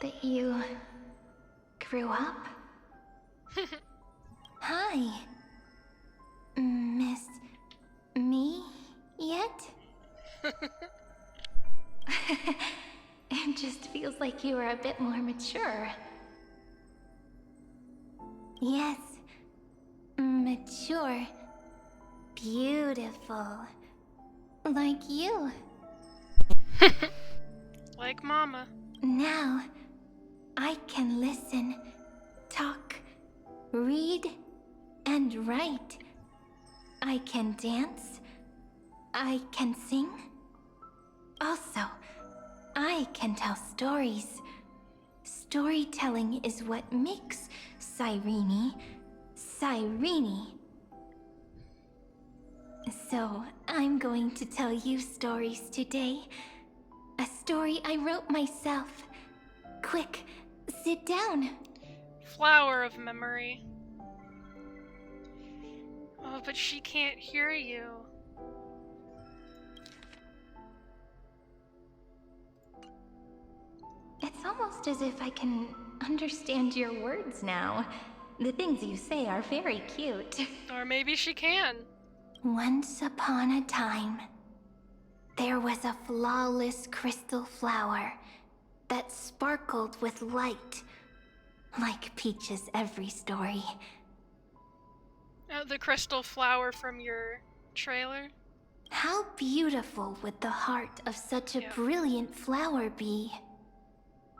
That you grew up? Hi. Miss me yet? It just feels like you are a bit more mature. Yes. Mature. Beautiful. Like you. Like Mama. Now, I can listen, talk, read, and write. I can dance. I can sing. Also, I can tell stories. Storytelling is what makes Cyrene, Cyrene. So, I'm going to tell you stories today. A story I wrote myself. Quick, sit down. Flower of memory. Oh, but she can't hear you. It's almost as if I can understand your words now. The things you say are very cute. Or maybe she can. Once upon a time, there was a flawless crystal flower that sparkled with light, like Peach's every story. Oh, the crystal flower from your trailer? How beautiful would the heart of such a brilliant flower be?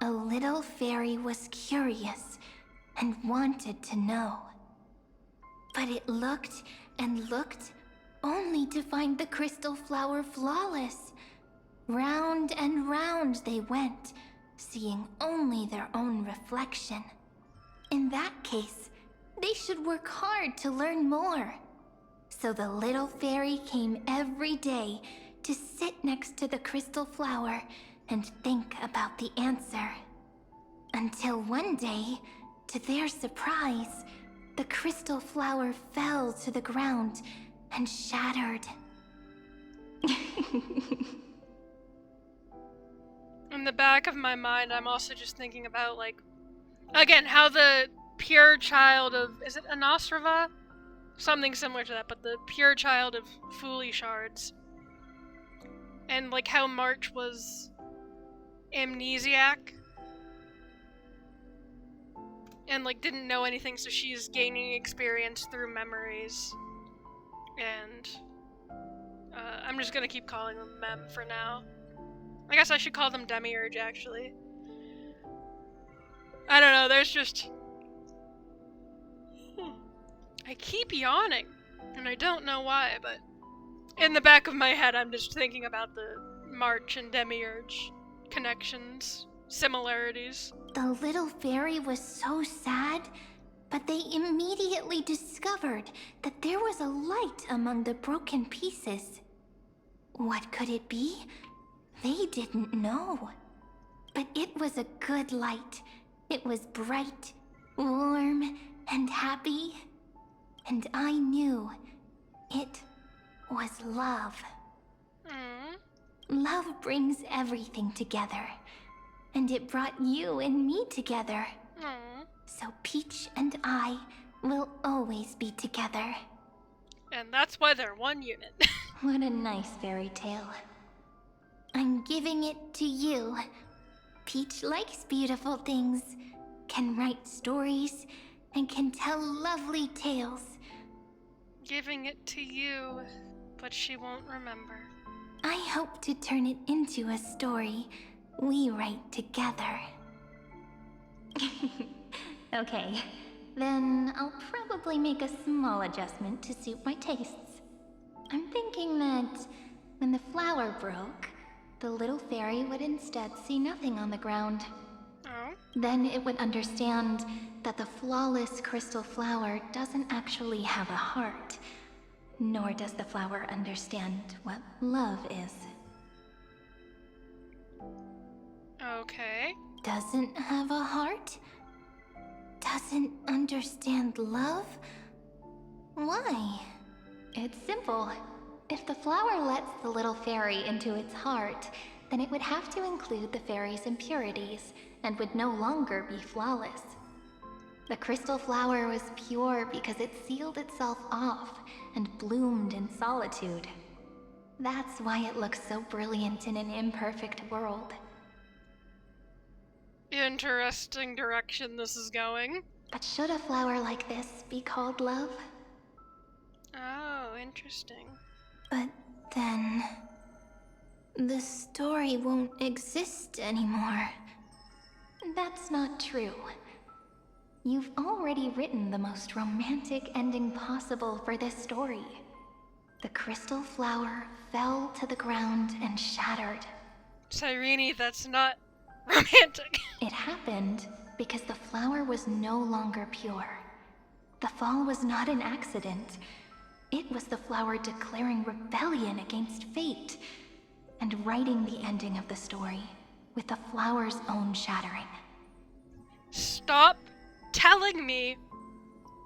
A little fairy was curious and wanted to know. But it looked and looked only to find the crystal flower flawless. Round and round they went, seeing only their own reflection. In that case, they should work hard to learn more. So the little fairy came every day to sit next to the crystal flower and think about the answer. Until one day, to their surprise, the crystal flower fell to the ground and shattered. In the back of my mind, I'm also just thinking about, like, again, how the pure child of, is it Anosrava? Something similar to that, but the pure child of Fooly Shards. And, like, how March was amnesiac. And, like, didn't know anything, so she's gaining experience through memories. And I'm just gonna keep calling them Mem for now. I guess I should call them Demiurge, actually. I don't know, there's just... I keep yawning, and I don't know why, but in the back of my head I'm just thinking about the March and Demiurge connections, similarities. The little fairy was so sad, but they immediately discovered that there was a light among the broken pieces. What could it be? They didn't know. But it was a good light. It was bright, warm, and happy. And I knew it was love. Love brings everything together. And it brought you and me together. So Peach and I will always be together. And that's why they're one unit. What a nice fairy tale. I'm giving it to you. Peach likes beautiful things, can write stories, and can tell lovely tales. Giving it to you, but she won't remember. I hope to turn it into a story we write together. Okay, then I'll probably make a small adjustment to suit my tastes. I'm thinking that when the flower broke, the little fairy would instead see nothing on the ground. Then it would understand that the flawless crystal flower doesn't actually have a heart, nor does the flower understand what love is. Okay. Doesn't have a heart? Doesn't understand love? Why? It's simple. If the flower lets the little fairy into its heart, then it would have to include the fairy's impurities and would no longer be flawless. The crystal flower was pure because it sealed itself off and bloomed in solitude. That's why it looks so brilliant in an imperfect world. Interesting direction this is going. But should a flower like this be called love? Oh, interesting. But then... the story won't exist anymore. That's not true. You've already written the most romantic ending possible for this story. The crystal flower fell to the ground and shattered. Cyrene, that's not romantic. It happened because the flower was no longer pure. The fall was not an accident. It was the flower declaring rebellion against fate and writing the ending of the story with the flower's own shattering. Stop telling me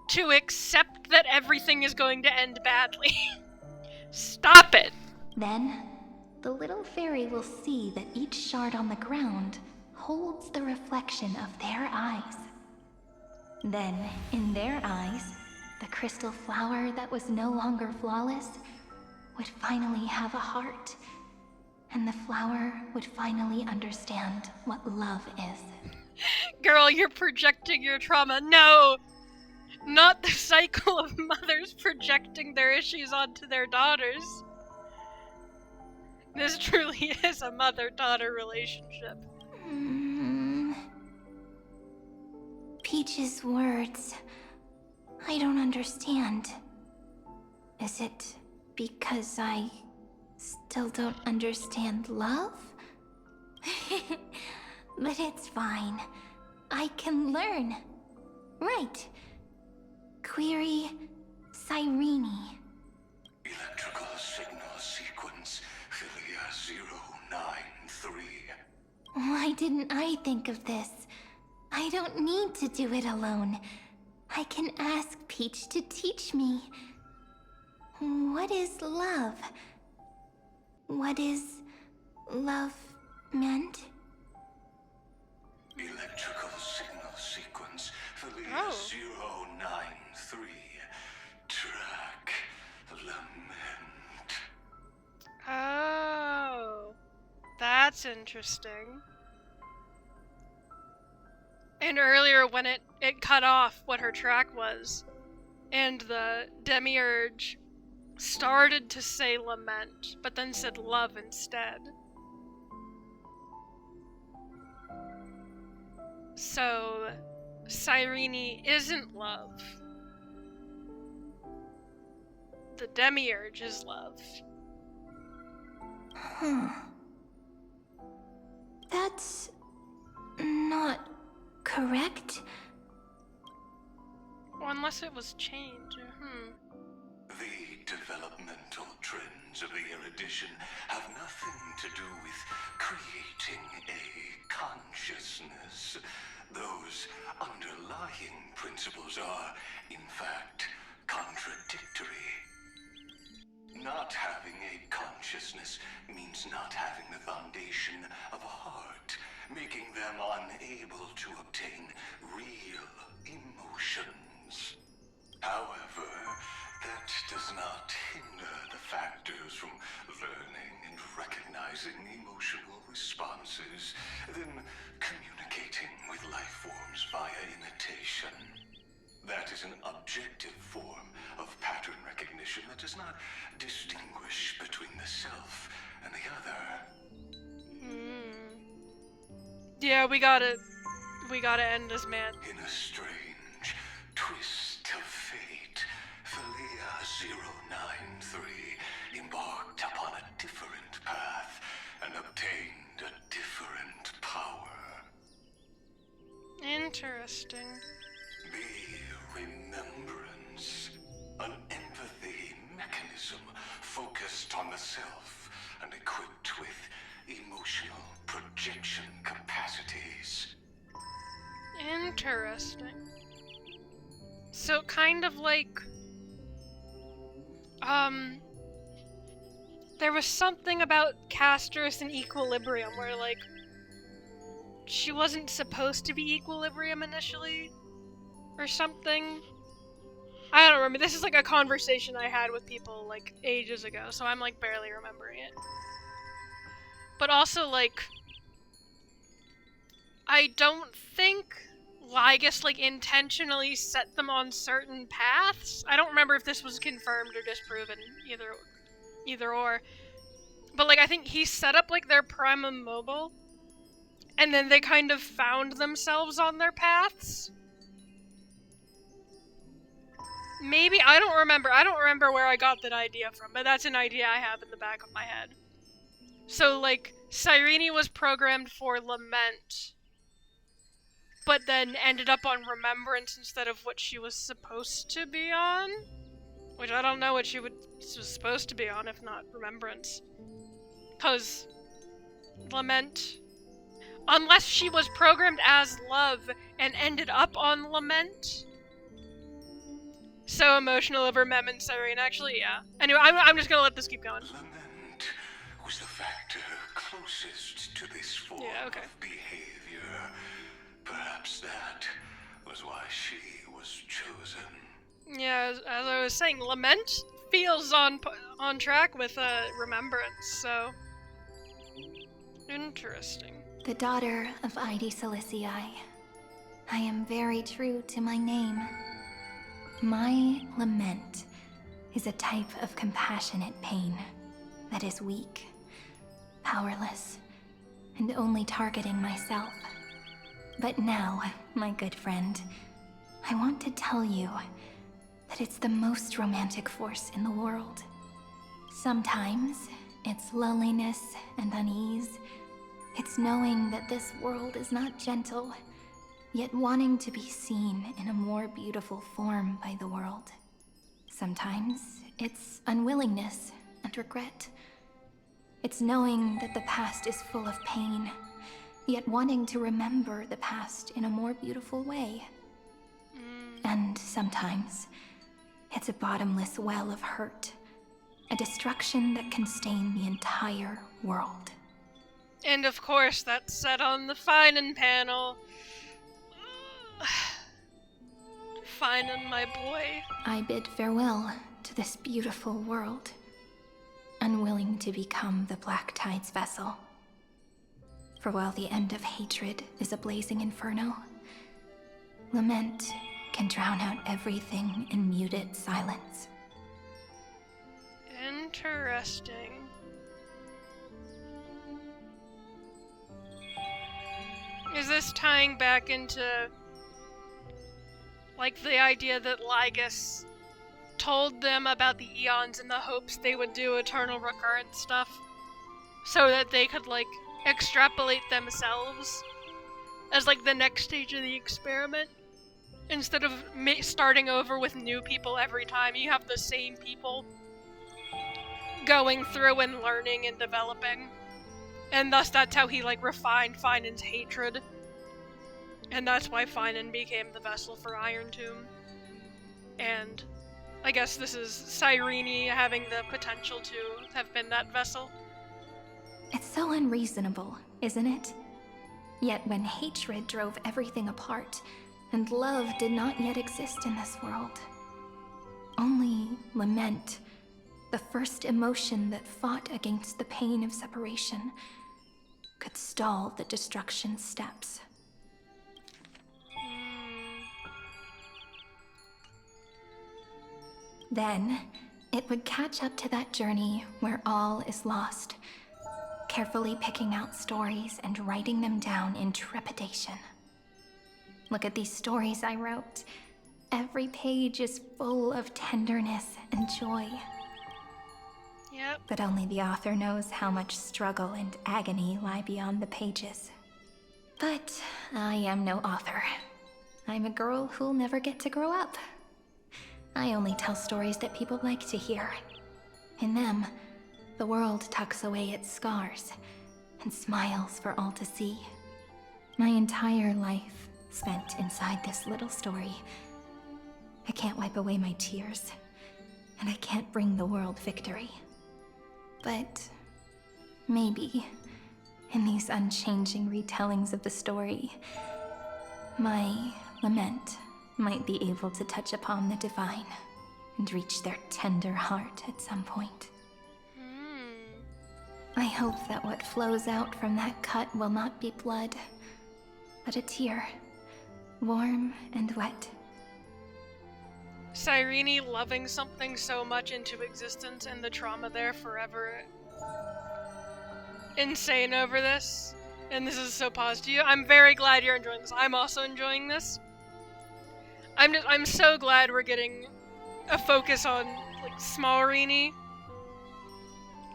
to accept that everything is going to end badly. Stop it! Then, the little fairy will see that each shard on the ground holds the reflection of their eyes. Then, in their eyes, the crystal flower that was no longer flawless would finally have a heart, and the flower would finally understand what love is. Girl, you're projecting your trauma. No! Not the cycle of mothers projecting their issues onto their daughters. This truly is a mother-daughter relationship. Peach's words, I don't understand. Is it because I still don't understand love? But it's fine. I can learn. Right. Query Cyrene. Electrical signal sequence Philia 093. Why didn't I think of this? I don't need to do it alone. I can ask Peach to teach me. What is love? What is love meant? Electrical signal sequence Philia 093. Track lament. Oh, that's interesting. And earlier when it cut off what her track was, and the demiurge started to say lament, but then said love instead. So, Cyrene isn't love. The demiurge is love. That's not correct. Well, unless it was changed. The developmental trends of the erudition have nothing to do with creating a consciousness. Those underlying principles are, in fact, contradictory. Not having a consciousness means not having the foundation of a heart, making them unable to obtain real emotions. However, that does not hinder the factors from learning and recognizing emotional responses, then communicating with life forms via imitation. That is an objective form of pattern recognition that does not distinguish between the self and the other. Yeah, we gotta end this man. In a strange twist of fate, Philia 093 embarked upon a different path and obtained a different power. Interesting. The remembrance, an empathy mechanism focused on the self and equipped with emotional projection capacities. Interesting. So kind of like, there was something about Castris and Equilibrium where, like, she wasn't supposed to be Equilibrium initially, or something. I don't remember. This is like a conversation I had with people, like, ages ago, so I'm, like, barely remembering it. But also, like, I don't think Lygus, like, intentionally set them on certain paths. I don't remember if this was confirmed or disproven, either or. But, like, I think he set up, like, their primum mobile, and then they kind of found themselves on their paths. Maybe, I don't remember where I got that idea from, but that's an idea I have in the back of my head. So, like, Cyrene was programmed for Lament, but then ended up on Remembrance instead of what she was supposed to be on? Which I don't know what she was supposed to be on, if not Remembrance. Because Lament... Unless she was programmed as Love and ended up on Lament. So emotional over Mem and Cyrene, actually, yeah. Anyway, I'm just gonna let this keep going. Lament was the factor closest to this form of behavior. Perhaps that was why she was chosen. Yeah, as I was saying, Lament feels on track with Remembrance, so interesting. The daughter of Ide Silicii. I am very true to my name. My lament is a type of compassionate pain that is weak, powerless, and only targeting myself. But now, my good friend, I want to tell you that it's the most romantic force in the world. Sometimes, it's loneliness and unease. It's knowing that this world is not gentle, yet wanting to be seen in a more beautiful form by the world. Sometimes, it's unwillingness and regret. It's knowing that the past is full of pain, yet wanting to remember the past in a more beautiful way. And sometimes, it's a bottomless well of hurt, a destruction that can stain the entire world. And of course, that's set on the Finan panel. Finan, my boy. I bid farewell to this beautiful world, unwilling to become the Black Tide's vessel. For while the end of hatred is a blazing inferno, lament can drown out everything in muted silence. Interesting. Is this tying back into, like, the idea that Lygus told them about the eons in the hopes they would do eternal recurrent stuff, so that they could, like, extrapolate themselves as, like, the next stage of the experiment? Instead of starting over with new people every time, you have the same people going through and learning and developing. And thus that's how he, like, refined Finan's hatred. And that's why Finan became the vessel for Iron Tomb. And I guess this is Cyrene having the potential to have been that vessel. It's so unreasonable, isn't it? Yet when hatred drove everything apart, and love did not yet exist in this world, only lament, the first emotion that fought against the pain of separation, could stall the destruction steps. Then, it would catch up to that journey where all is lost, carefully picking out stories and writing them down in trepidation. Look at these stories I wrote. Every page is full of tenderness and joy. Yep. But only the author knows how much struggle and agony lie beyond the pages. But I am no author. I'm a girl who'll never get to grow up. I only tell stories that people like to hear. In them, the world tucks away its scars and smiles for all to see. My entire life spent inside this little story. I can't wipe away my tears, and I can't bring the world victory. But maybe, in these unchanging retellings of the story, my lament might be able to touch upon the divine and reach their tender heart at some point. I hope that what flows out from that cut will not be blood, but a tear, warm and wet. Cyrene loving something so much into existence and the trauma there forever. Insane over this. And this is so positive. I'm very glad you're enjoying this. I'm also enjoying this. I'm so glad we're getting a focus on, like, Smalrini.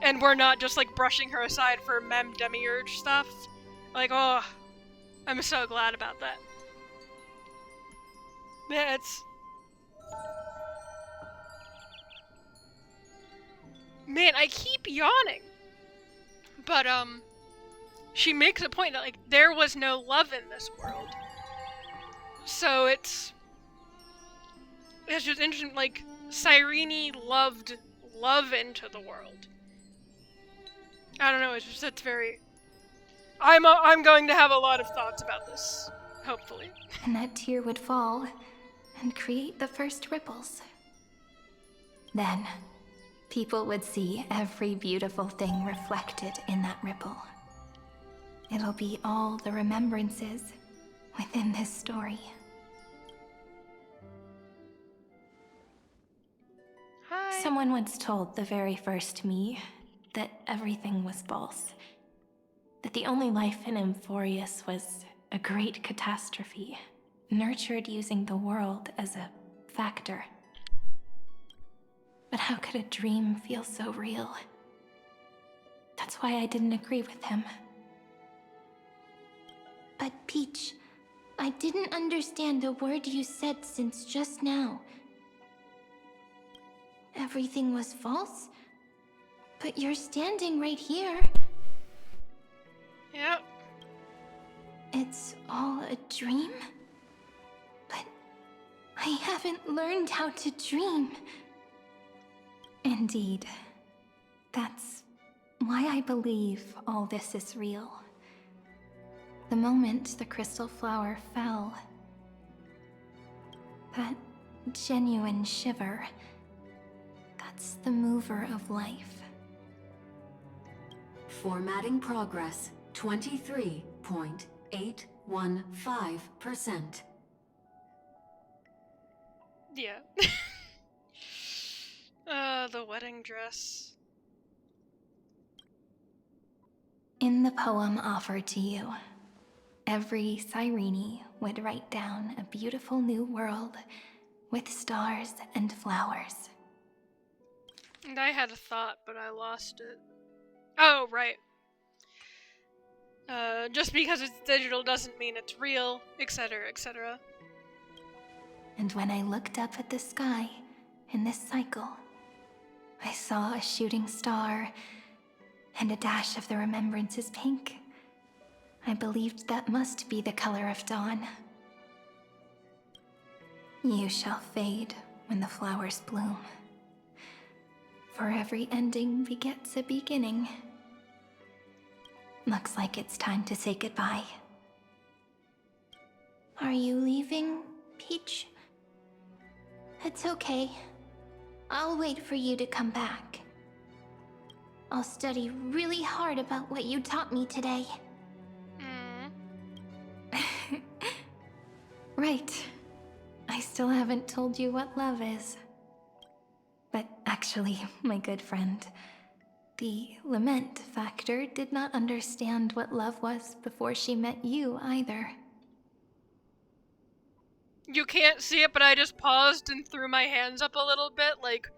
And we're not just, like, brushing her aside for mem demiurge stuff. Like, oh, I'm so glad about that. Yeah, it's... Man, I keep yawning. But, she makes a point that, like, there was no love in this world. So it's just interesting, like, Cyrene loved love into the world. I don't know, it's very... I'm going to have a lot of thoughts about this, hopefully. And that tear would fall, and create the first ripples. Then, people would see every beautiful thing reflected in that ripple. It'll be all the remembrances within this story. Hi. Someone once told the very first me that everything was false. That the only life in Amphorius was a great catastrophe, nurtured using the world as a factor. But how could a dream feel so real? That's why I didn't agree with him. But Peach, I didn't understand a word you said since just now. Everything was false? But you're standing right here. Yep. It's all a dream? But I haven't learned how to dream. Indeed. That's why I believe all this is real. The moment the crystal flower fell, that genuine shiver, that's the mover of life. Formatting progress, 23.815%. Yeah. The wedding dress. In the poem offered to you, every Cyrene would write down a beautiful new world with stars and flowers. And I had a thought, but I lost it. Oh, right. Just because it's digital doesn't mean it's real, etc., etc. And when I looked up at the sky in this cycle, I saw a shooting star and a dash of the remembrances pink. I believed that must be the color of dawn. You shall fade when the flowers bloom. For every ending begets a beginning. Looks like it's time to say goodbye. Are you leaving, Peach? It's okay. I'll wait for you to come back. I'll study really hard about what you taught me today. Right. I still haven't told you what love is. But actually, my good friend, the lament factor did not understand what love was before she met you either. You can't see it, but I just paused and threw my hands up a little bit, like,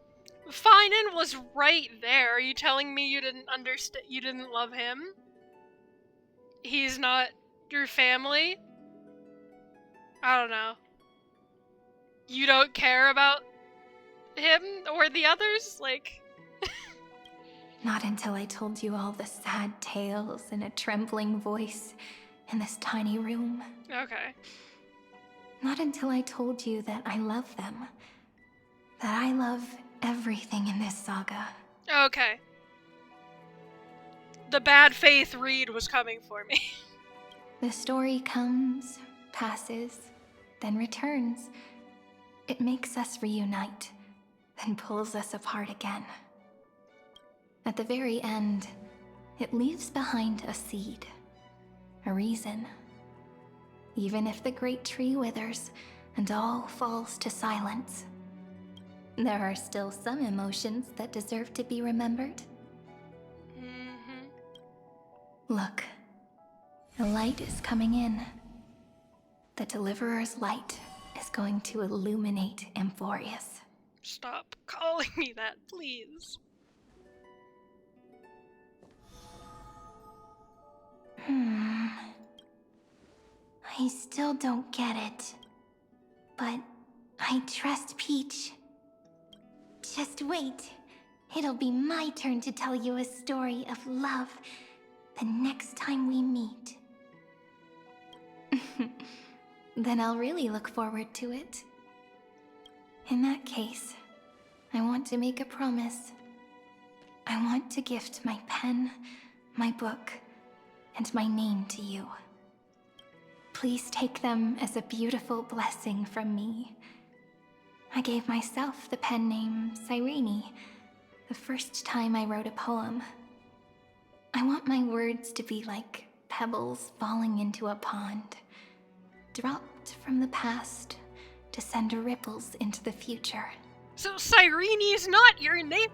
Finan was right there. Are you telling me you didn't understand? You didn't love him? He's not your family? I don't know. You don't care about him or the others? Like... Not until I told you all the sad tales in a trembling voice in this tiny room. Okay. Not until I told you that I love them. That I love everything in this saga. Okay. The bad faith read was coming for me. The story comes, passes, then returns. It makes us reunite, then pulls us apart again. At the very end, it leaves behind a seed, a reason. Even if the great tree withers and all falls to silence, there are still some emotions that deserve to be remembered. Look, the light is coming in. The Deliverer's light is going to illuminate Amphorius. Stop calling me that, please. I still don't get it. But I trust Peach. Just wait. It'll be my turn to tell you a story of love the next time we meet. Then I'll really look forward to it. In that case, I want to make a promise. I want to gift my pen, my book, and my name to you. Please take them as a beautiful blessing from me, I gave myself the pen name Cyrene the first time I wrote a poem. I want my words to be like pebbles falling into a pond, dropped from the past to send ripples into the future. So Cyrene is not your name?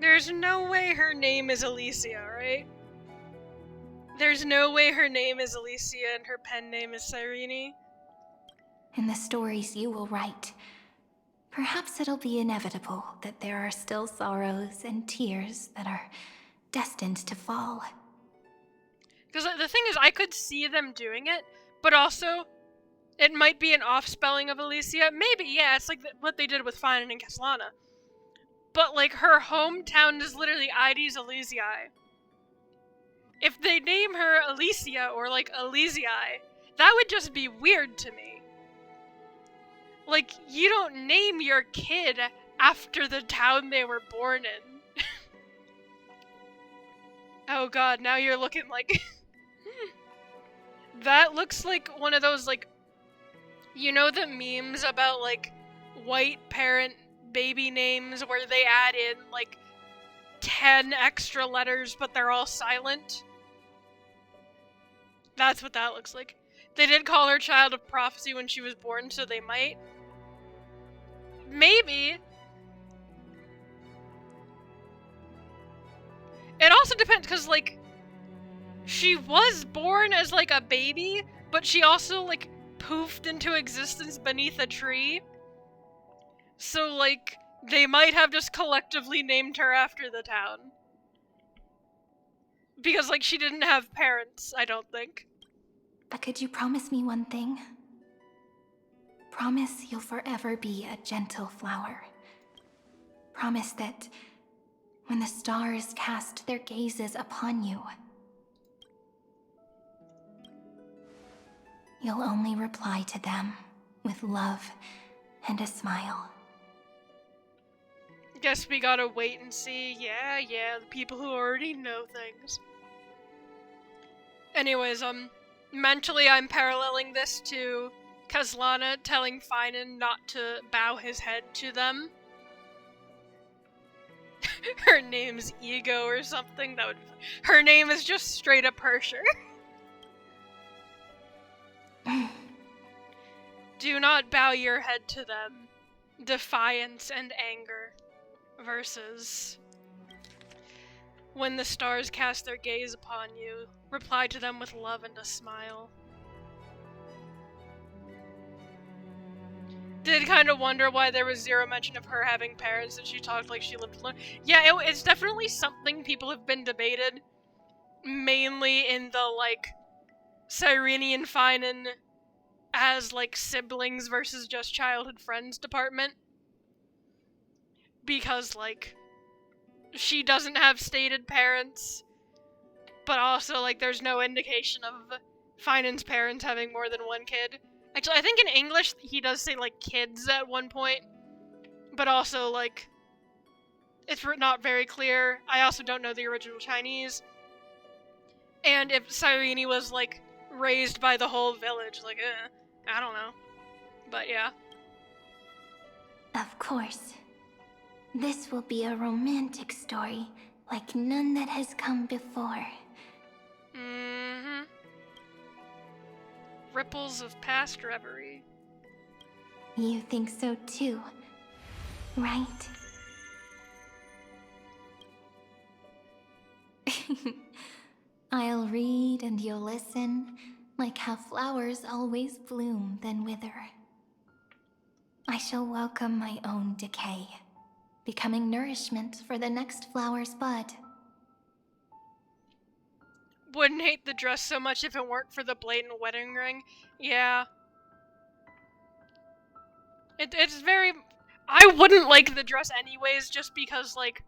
There's no way her name is Alicia, right? There's no way her name is Alicia and her pen name is Cyrene. In the stories you will write, perhaps it'll be inevitable that there are still sorrows and tears that are destined to fall. Because the thing is, I could see them doing it, but also, it might be an off-spelling of Alicia. Maybe, yeah, it's like what they did with Finan and Caslana. But, like, her hometown is literally Ides Elysiae. If they name her Alicia or, like, Elysiae, that would just be weird to me. Like, you don't name your kid after the town they were born in. Oh god, now you're looking like... That looks like one of those, like... You know the memes about, like, white parent baby names where they add in, like, 10 extra letters, but they're all silent? That's what that looks like. They did call her Child of Prophecy when she was born, so they might. Maybe. It also depends, because, like, she was born as, like, a baby, but she also, like, poofed into existence beneath a tree. So, like, they might have just collectively named her after the town. Because, like, she didn't have parents, I don't think. But could you promise me one thing? Promise you'll forever be a gentle flower. Promise that when the stars cast their gazes upon you, you'll only reply to them with love and a smile. Guess we gotta wait and see. Yeah, the people who already know things. Anyways, mentally I'm paralleling this to Caslana telling Finan not to bow his head to them. Her name's Ego or something. Her name is just straight up Hersher. Do not bow your head to them. Defiance and anger. Versus, when the stars cast their gaze upon you, reply to them with love and a smile. Did kind of wonder why there was zero mention of her having parents and she talked like she lived alone. Yeah, it's definitely something people have been debated, mainly in the, like, Cyrene and Finan as, like, siblings versus just childhood friends department. Because, like, she doesn't have stated parents, but also, like, there's no indication of Finan's parents having more than one kid. Actually, I think in English he does say, like, kids at one point, but also, like, it's not very clear. I also don't know the original Chinese. And if Cyrene was, like, raised by the whole village, like, I don't know. But yeah. Of course. This will be a romantic story, like none that has come before. Mm-hmm. Ripples of past reverie. You think so too, right? I'll read and you'll listen, like how flowers always bloom then wither. I shall welcome my own decay, becoming nourishment for the next flower's bud. Wouldn't hate the dress so much if it weren't for the blatant wedding ring. Yeah. It's very... I wouldn't like the dress anyways, just because, like,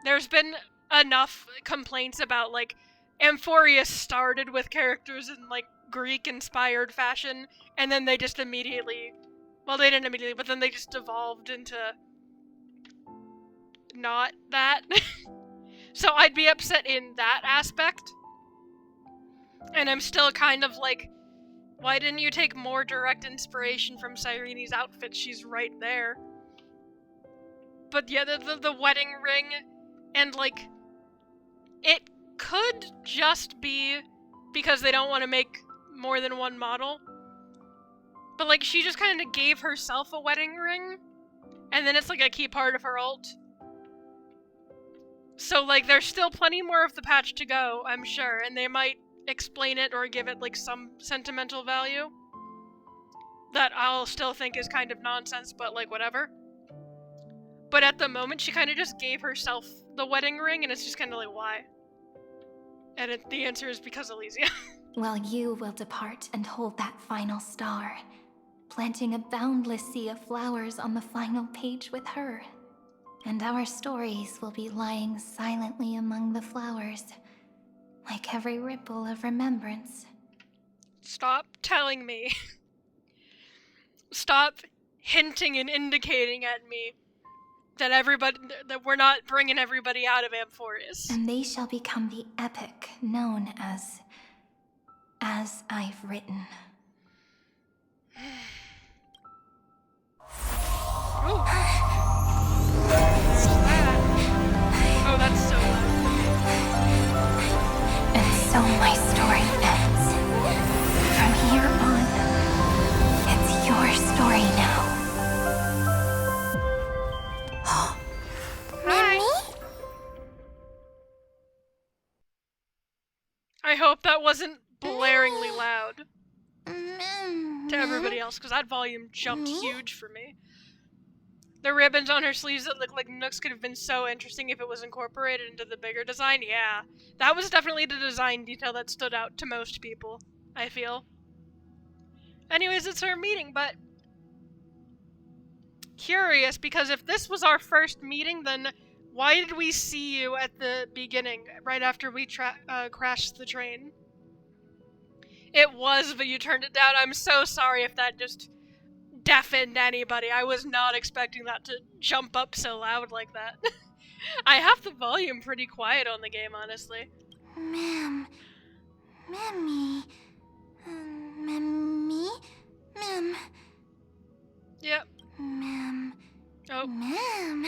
there's been enough complaints about, like, Amphoria started with characters in, like, Greek-inspired fashion, and then they just immediately... Well, they didn't immediately, but then they just evolved into... not that. So I'd be upset in that aspect. And I'm still kind of, like, Why didn't you take more direct inspiration from Cyrene's outfit? She's right there. But yeah, the wedding ring, and like, it could just be because they don't want to make more than one model. But like, she just kind of gave herself a wedding ring, and then it's like a key part of her ult. So like, there's still plenty more of the patch to go, I'm sure, and they might explain it or give it like some sentimental value that I'll still think is kind of nonsense, but like, whatever. But at the moment, she kind of just gave herself the wedding ring, and it's just kind of like, why? And the answer is because Elysia. Well, you will depart and hold that final star, planting a boundless sea of flowers on the final page with her. And our stories will be lying silently among the flowers, like every ripple of remembrance. Stop telling me. Stop hinting and indicating at me that we're not bringing everybody out of Amphorius. And they shall become the epic known as I've written. Oh, that's so loud. And so my story ends. From here on, it's your story now. I hope that wasn't blaringly loud to everybody else, because that volume jumped huge for me. The ribbons on her sleeves that look like nooks could have been so interesting if it was incorporated into the bigger design. Yeah, that was definitely the design detail that stood out to most people, I feel. Anyways, it's her meeting, but curious, because if this was our first meeting, then why did we see you at the beginning, right after we crashed the train? It was, but you turned it down. I'm so sorry if that just deafened anybody. I was not expecting that to jump up so loud like that. I have the volume pretty quiet on the game, honestly. Ma'am. Mammy. Mammy? Ma'am. Yep. Ma'am. Oh. Ma'am.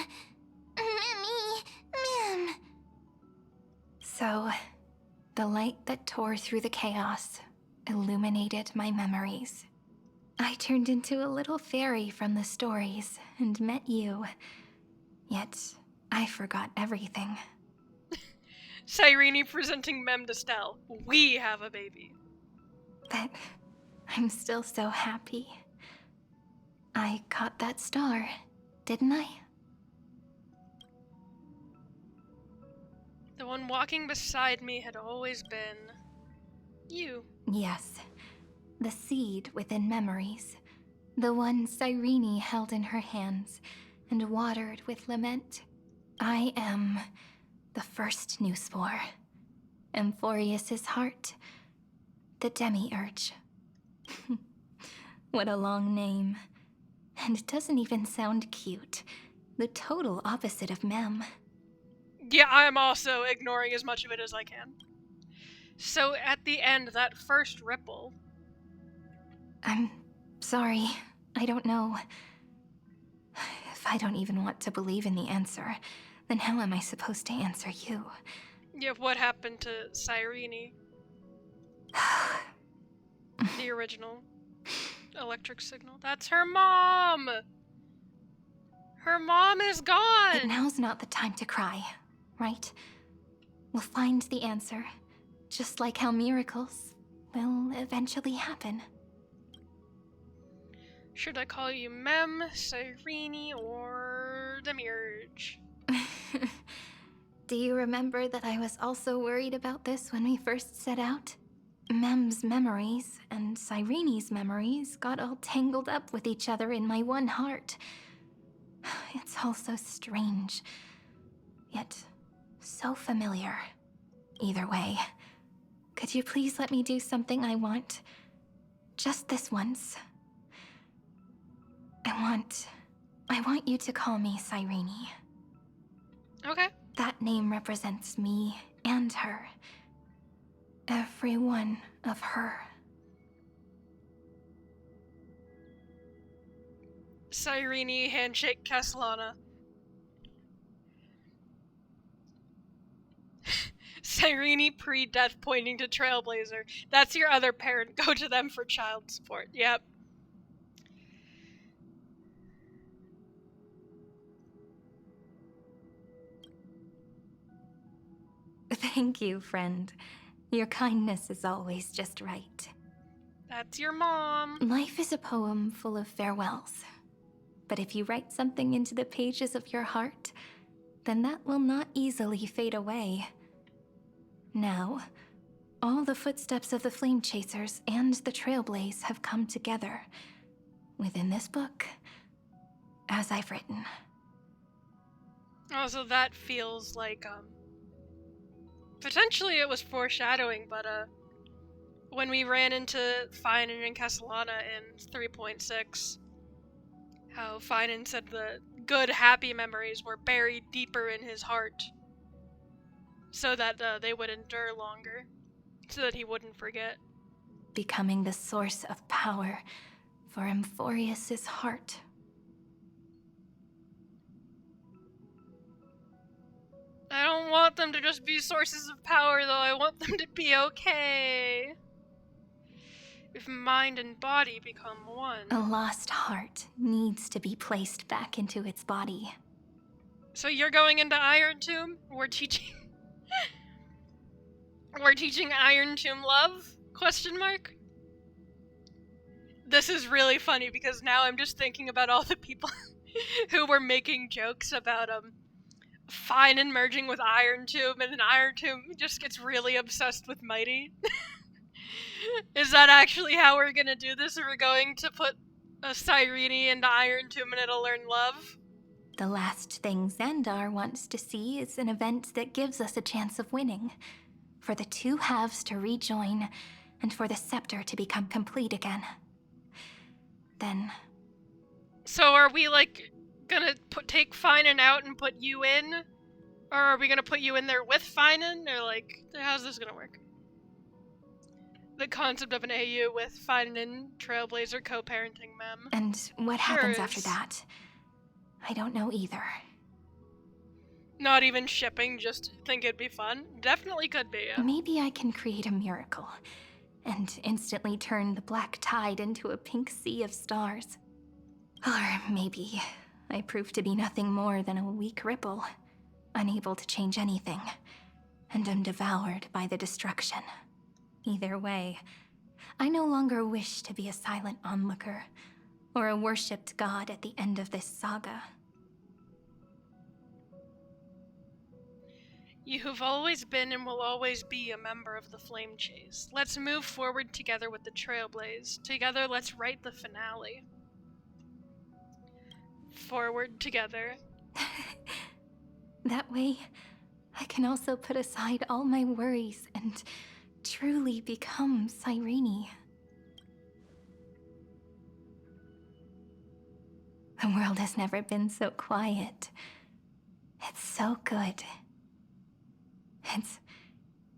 Mammy. Ma'am. So, the light that tore through the chaos illuminated my memories. I turned into a little fairy from the stories and met you. Yet, I forgot everything. Cyrene presenting Mem to Stell. We have a baby. But I'm still so happy. I caught that star, didn't I? The one walking beside me had always been you. Yes. The seed within memories. The one Cyrene held in her hands and watered with lament. I am the first new spore. Amphorius' heart. The demiurge. What a long name. And it doesn't even sound cute. The total opposite of Mem. Yeah, I'm also ignoring as much of it as I can. So at the end, that first ripple... I'm sorry. I don't know. If I don't even want to believe in the answer, then how am I supposed to answer you? Yeah, what happened to Cyrene? The original electric signal. That's her mom! Her mom is gone! But now's not the time to cry, right? We'll find the answer, just like how miracles will eventually happen. Should I call you Mem, Cyrene, or Demiurge? Do you remember that I was also worried about this when we first set out? Mem's memories and Cyrene's memories got all tangled up with each other in my one heart. It's all so strange, yet so familiar. Either way, could you please let me do something I want? Just this once. I want you to call me Cyrene. Okay. That name represents me and her. Every one of her. Cyrene, handshake, Castellana. Cyrene pre-death pointing to Trailblazer. That's your other parent. Go to them for child support. Yep. Thank you, friend. Your kindness is always just right. That's your mom. Life is a poem full of farewells. But if you write something into the pages of your heart, then that will not easily fade away. Now, all the footsteps of the Flame Chasers and the Trailblaze have come together within this book, as I've written. Also, that feels like, potentially it was foreshadowing, but, when we ran into Finan and Castellana in 3.6, how Finan said the good, happy memories were buried deeper in his heart, so that they would endure longer, so that he wouldn't forget. Becoming the source of power for Amphorius's heart. I don't want them to just be sources of power, though. I want them to be okay. If mind and body become one. A lost heart needs to be placed back into its body. So you're going into Iron Tomb? We're teaching... We're teaching Iron Tomb love? Question mark? This is really funny because now I'm just thinking about all the people who were making jokes about, Finan merging with Iron Tomb, and then Iron Tomb just gets really obsessed with Mighty. Is that actually how we're gonna do this? Are we going to put a Cyrene into Iron Tomb and it'll learn love? The last thing Xandar wants to see is an event that gives us a chance of winning. For the two halves to rejoin, and for the scepter to become complete again. Then... So are we, like, gonna take Finan out and put you in? Or are we gonna put you in there with Finan? Or, like, how's this gonna work? The concept of an AU with Finan, Trailblazer, co-parenting Mem. And what happens after that? I don't know either. Not even shipping, just think it'd be fun? Definitely could be. Maybe I can create a miracle, and instantly turn the black tide into a pink sea of stars. Or maybe I prove to be nothing more than a weak ripple, unable to change anything, and am devoured by the destruction. Either way, I no longer wish to be a silent onlooker, or a worshipped god at the end of this saga. You have always been and will always be a member of the Flame Chase. Let's move forward together with the Trailblaze. Together, let's write the finale. Forward together. That way, I can also put aside all my worries and truly become Cyrene. The world has never been so quiet. It's so good. It's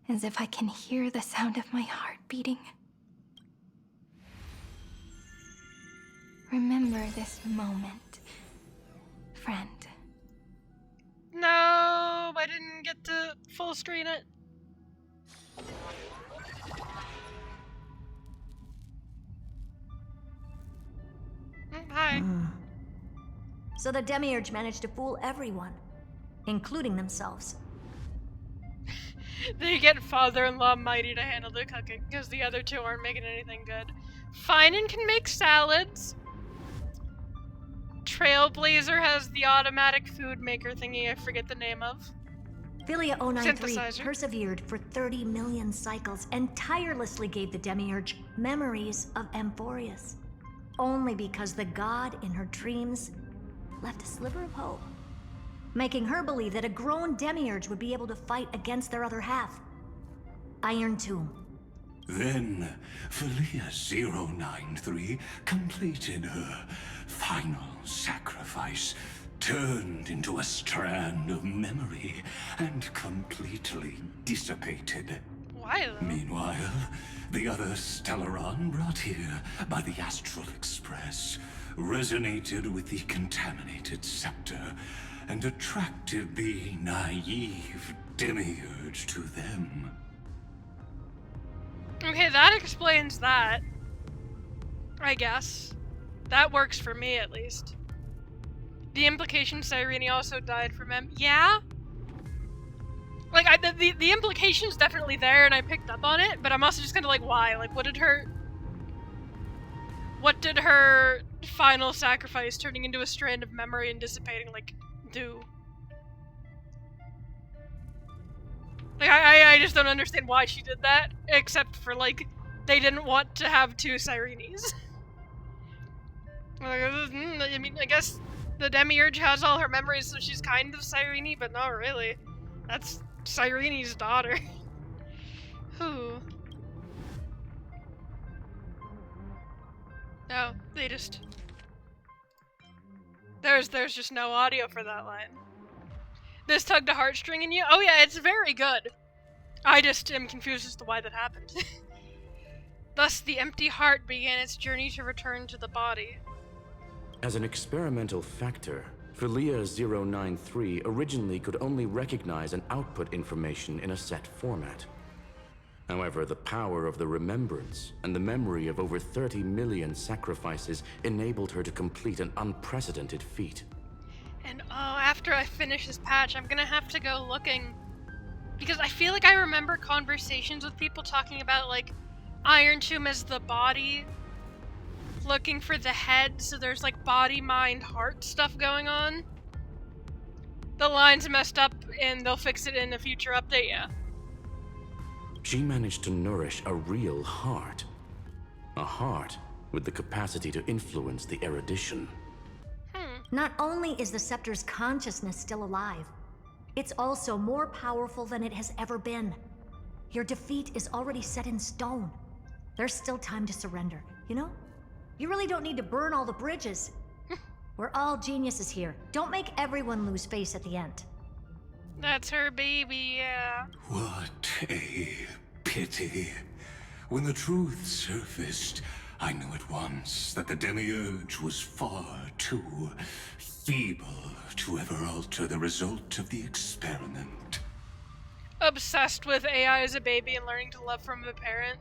as if I can hear the sound of my heart beating. Remember this moment, friend. No, I didn't get to full screen it. Hi. So the Demiurge managed to fool everyone, including themselves. They get father-in-law Mighty to handle the cooking, because the other two aren't making anything good. Finan can make salads. Trailblazer has the automatic food maker thingy I forget the name of. Philia 093 persevered for 30 million cycles and tirelessly gave the Demiurge memories of Amphorius. Only because the god in her dreams left a sliver of hope, making her believe that a grown Demiurge would be able to fight against their other half, Iron Tomb. Then, Philia 093 completed her final sacrifice, turned into a strand of memory, and completely dissipated. Why, though? Meanwhile, the other Stellaron brought here by the Astral Express resonated with the contaminated scepter and attracted the naive demiurge to them. Okay, that explains that. I guess. That works for me, at least. The implication Cyrene also died from him. Yeah? Like, the implication's definitely there, and I picked up on it, but I'm also just kind of like, why? Like, what did her final sacrifice, turning into a strand of memory and dissipating, like, do? Like, I just don't understand why she did that, except for, like, they didn't want to have two Cyrenes. I mean, I guess the Demiurge has all her memories, so she's kind of Cyrene, but not really. That's Cyrene's daughter. Who? No, they just... There's just no audio for that line. This tugged a heartstring in you? Oh yeah, it's very good. I just am confused as to why that happened. Thus, the empty heart began its journey to return to the body. As an experimental factor, Philia 093 originally could only recognize and output information in a set format. However, the power of the remembrance and the memory of over 30 million sacrifices enabled her to complete an unprecedented feat. And after I finish this patch, I'm gonna have to go looking. Because I feel like I remember conversations with people talking about, like, Iron Tomb as the body, looking for the head, so there's, like, body, mind, heart stuff going on. The line's messed up, and they'll fix it in a future update, yeah. She managed to nourish a real heart. A heart with the capacity to influence the erudition. Not only is the Scepter's consciousness still alive, it's also more powerful than it has ever been. Your defeat is already set in stone. There's still time to surrender, you know? You really don't need to burn all the bridges. We're all geniuses here. Don't make everyone lose face at the end. That's her baby, yeah. What a pity. When the truth surfaced, I knew at once that the Demiurge was far too feeble to ever alter the result of the experiment. Obsessed with AI as a baby and learning to love from a parent.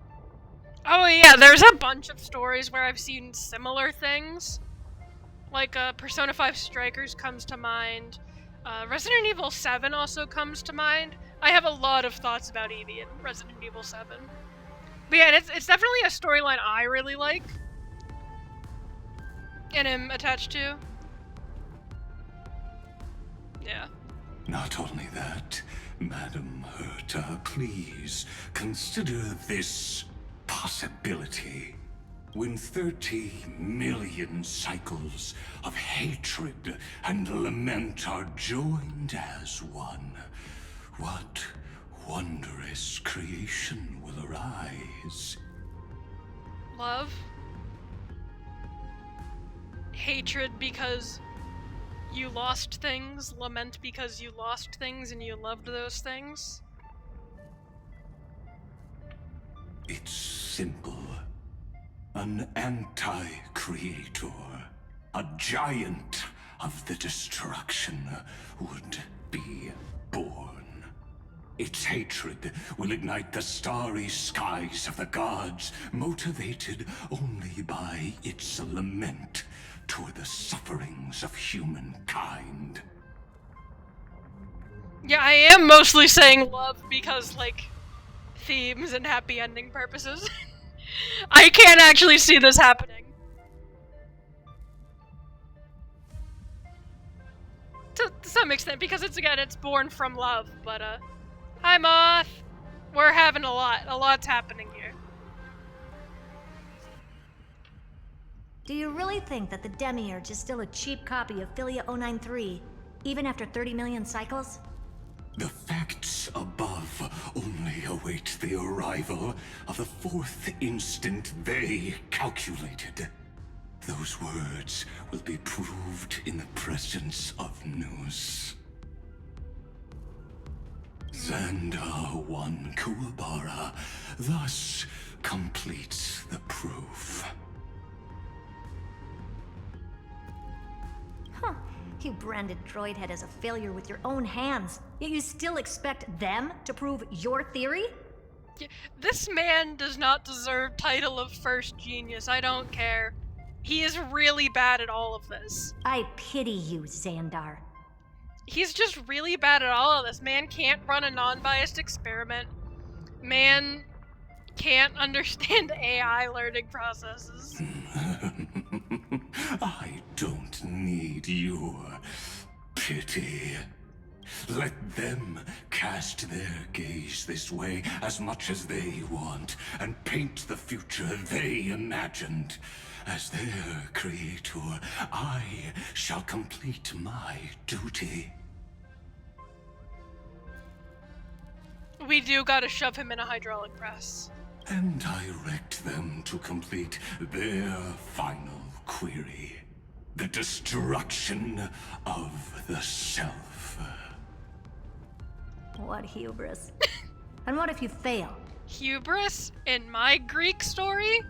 Oh yeah, there's a bunch of stories where I've seen similar things. Like, Persona 5 Strikers comes to mind. Resident Evil 7 also comes to mind. I have a lot of thoughts about Evie in Resident Evil 7. But yeah, it's definitely a storyline I really like. And am attached to. Yeah. Not only that, Madam Herta, please consider this possibility. When 30 million cycles of hatred and lament are joined as one, what wondrous creation will arise? Love. Hatred because you lost things, lament because you lost things and you loved those things. It's simple. An anti-creator, a giant of the destruction, would be born. Its hatred will ignite the starry skies of the gods, motivated only by its lament toward the sufferings of humankind. Yeah, I am mostly saying love because, like, themes and happy ending purposes. I can't actually see this happening. To some extent, because it's born from love, but, hi Moth! We're having a lot's happening here. Do you really think that the Demiurge is still a cheap copy of Philia 093, even after 30 million cycles? The facts above only await the arrival of the fourth instant they calculated. Those words will be proved in the presence of Nous. Xandar 1 Kuwabara thus completes the proof. You branded Droidhead as a failure with your own hands, yet you still expect them to prove your theory? This man does not deserve title of first genius, I don't care. He is really bad at all of this. I pity you, Xandar. He's just really bad at all of this. Man can't run a non-biased experiment. Man can't understand AI learning processes. I don't need your pity. Let them cast their gaze this way as much as they want, and paint the future they imagined. As their creator, I shall complete my duty. We do gotta shove him in a hydraulic press. And direct them to complete their final query. The destruction of the self. What hubris. And what if you fail? Hubris? In my Greek story?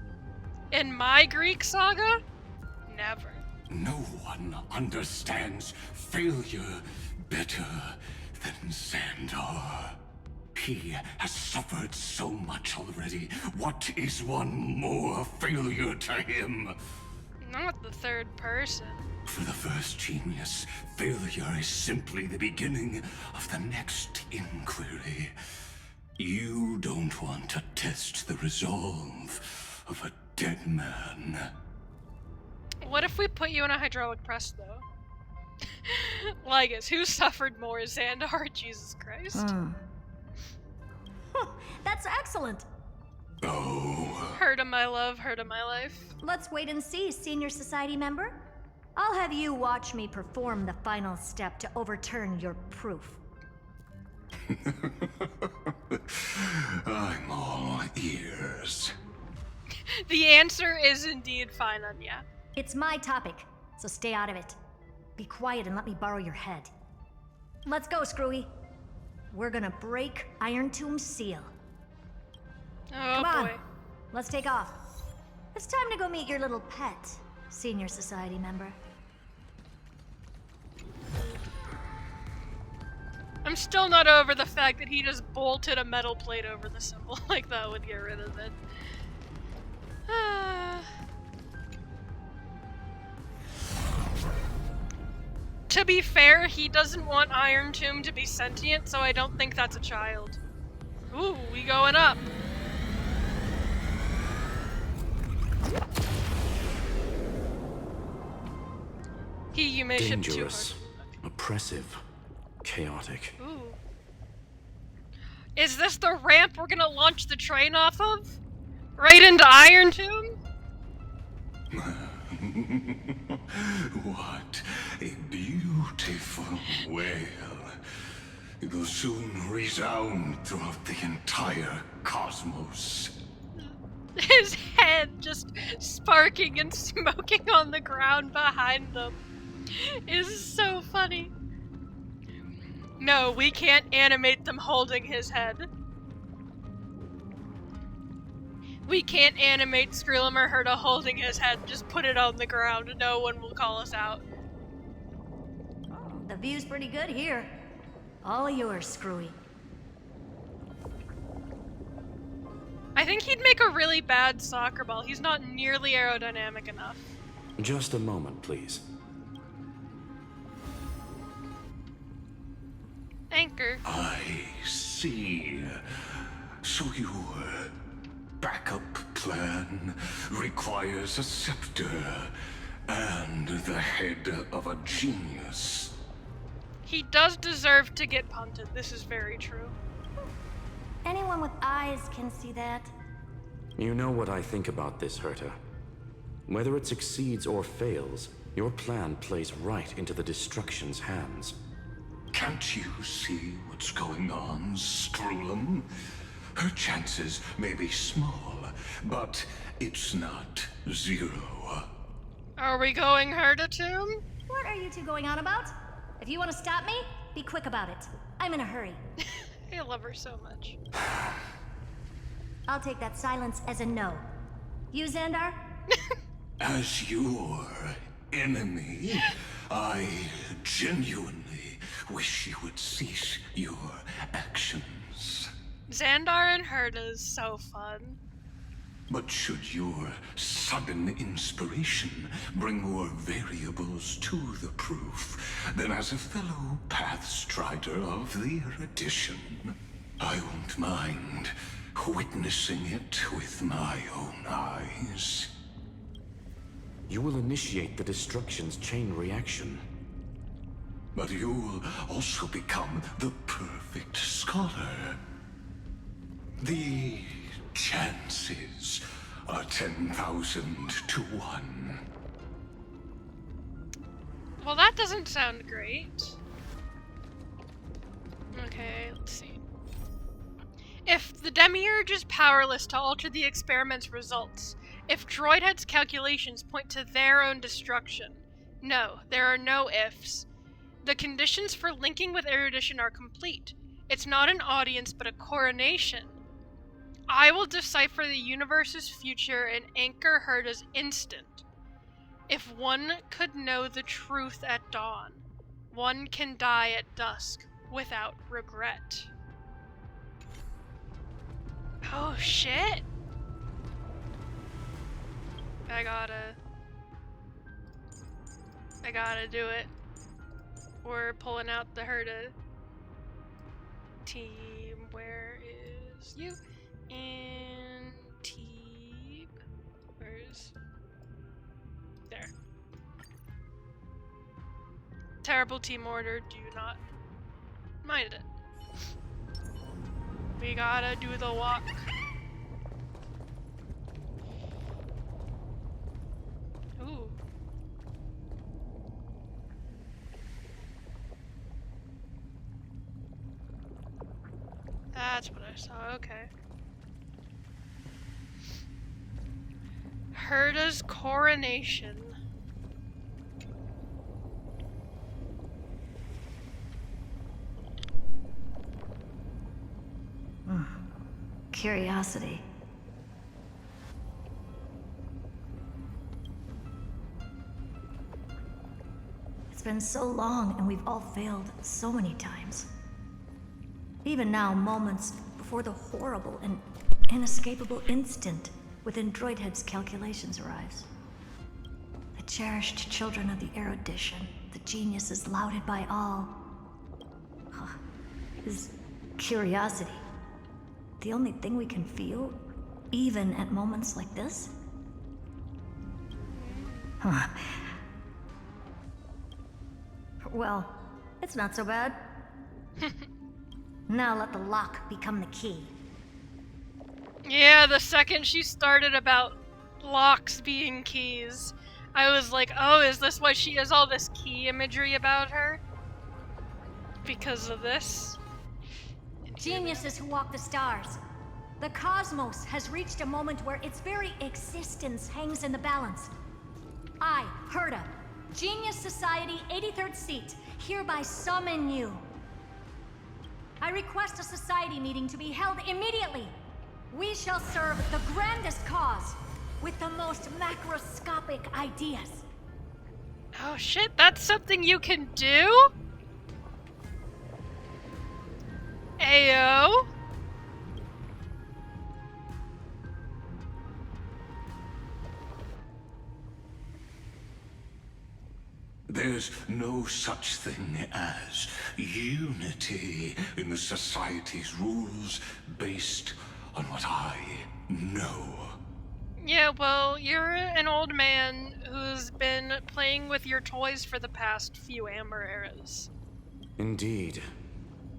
In my Greek saga? Never. No one understands failure better than Xandar. He has suffered so much already. What is one more failure to him? Not the third person. For the first genius, failure is simply the beginning of the next inquiry. You don't want to test the resolve of a dead man. What if we put you in a hydraulic press, though? Lygus, who suffered more, Xandar or Jesus Christ? That's excellent. Oh. Hurt of my love, hurt of my life. Let's wait and see, Senior Society member. I'll have you watch me perform the final step to overturn your proof. I'm all ears. The answer is indeed fine, Anya. It's my topic, so stay out of it. Be quiet and let me borrow your head. Let's go, Screwy. We're gonna break Iron Tomb's seal. Oh, Come on, boy. let's take off. It's time to go meet your little pet, Senior Society member. I'm still not over the fact that he just bolted a metal plate over the symbol. Like, that would get rid of it. To be fair, he doesn't want Iron Tomb to be sentient, so I don't think that's a child. Ooh, we going up. You may ship too Dangerous, oppressive, chaotic. Ooh. Is this the ramp we're gonna launch the train off of? Right into Iron Tomb? What a beautiful wail. It will soon resound throughout the entire cosmos. His head just sparking and smoking on the ground behind them is so funny. No, we can't animate them holding his head. We can't animate Skrilum or Herta holding his head. Just put it on the ground. No one will call us out. The view's pretty good here. All yours, Screwy. I think he'd make a really bad soccer ball. He's not nearly aerodynamic enough. Just a moment, please. Anchor. I see. So your backup plan requires a scepter and the head of a genius. He does deserve to get punted. This is very true. Anyone with eyes can see that. You know what I think about this, Herta. Whether it succeeds or fails, your plan plays right into the destruction's hands. Can't you see what's going on, Strulum? Her chances may be small, but it's not zero. Are we going Herta Tomb? What are you two going on about? If you want to stop me, be quick about it. I'm in a hurry. I love her so much. I'll take that silence as a no. You, Xandar? As your enemy, I genuinely wish you would cease your actions. Xandar and Herta is so fun. But should your sudden inspiration bring more variables to the proof, then as a fellow Pathstrider of the erudition, I won't mind witnessing it with my own eyes. You will initiate the destruction's chain reaction. But you'll also become the perfect scholar. The chances are 10,000 to 1. Well, that doesn't sound great. Okay, let's see. If the Demiurge is powerless to alter the experiment's results, if Droidhead's calculations point to their own destruction, no, there are no ifs. The conditions for linking with erudition are complete. It's not an audience, but a coronation. I will decipher the universe's future and anchor Herta's instant. If one could know the truth at dawn, one can die at dusk without regret. Oh shit! I gotta do it. We're pulling out the Herta team. Where is you? And team. Where's there? Terrible team order. Do not mind it. We gotta do the walk. Ooh. That's what I saw, okay. Herta's coronation. Curiosity. It's been so long and we've all failed so many times. Even now, moments before the horrible and inescapable instant within Droidhead's calculations arrives. The cherished children of the erudition, the geniuses lauded by all. Is curiosity the only thing we can feel, even at moments like this? Huh. Well, it's not so bad. Now let the lock become the key. Yeah, the second she started about locks being keys, I was like, oh, is this why she has all this key imagery about her? Because of this? Geniuses who walk the stars. The cosmos has reached a moment where its very existence hangs in the balance. I, Herta, Genius Society 83rd seat, hereby summon you. I request a society meeting to be held immediately. We shall serve the grandest cause with the most macroscopic ideas. Oh shit, that's something you can do? Ayo? There's no such thing as unity in the Society's rules based on what I know. Yeah, well, you're an old man who's been playing with your toys for the past few Amber eras. Indeed.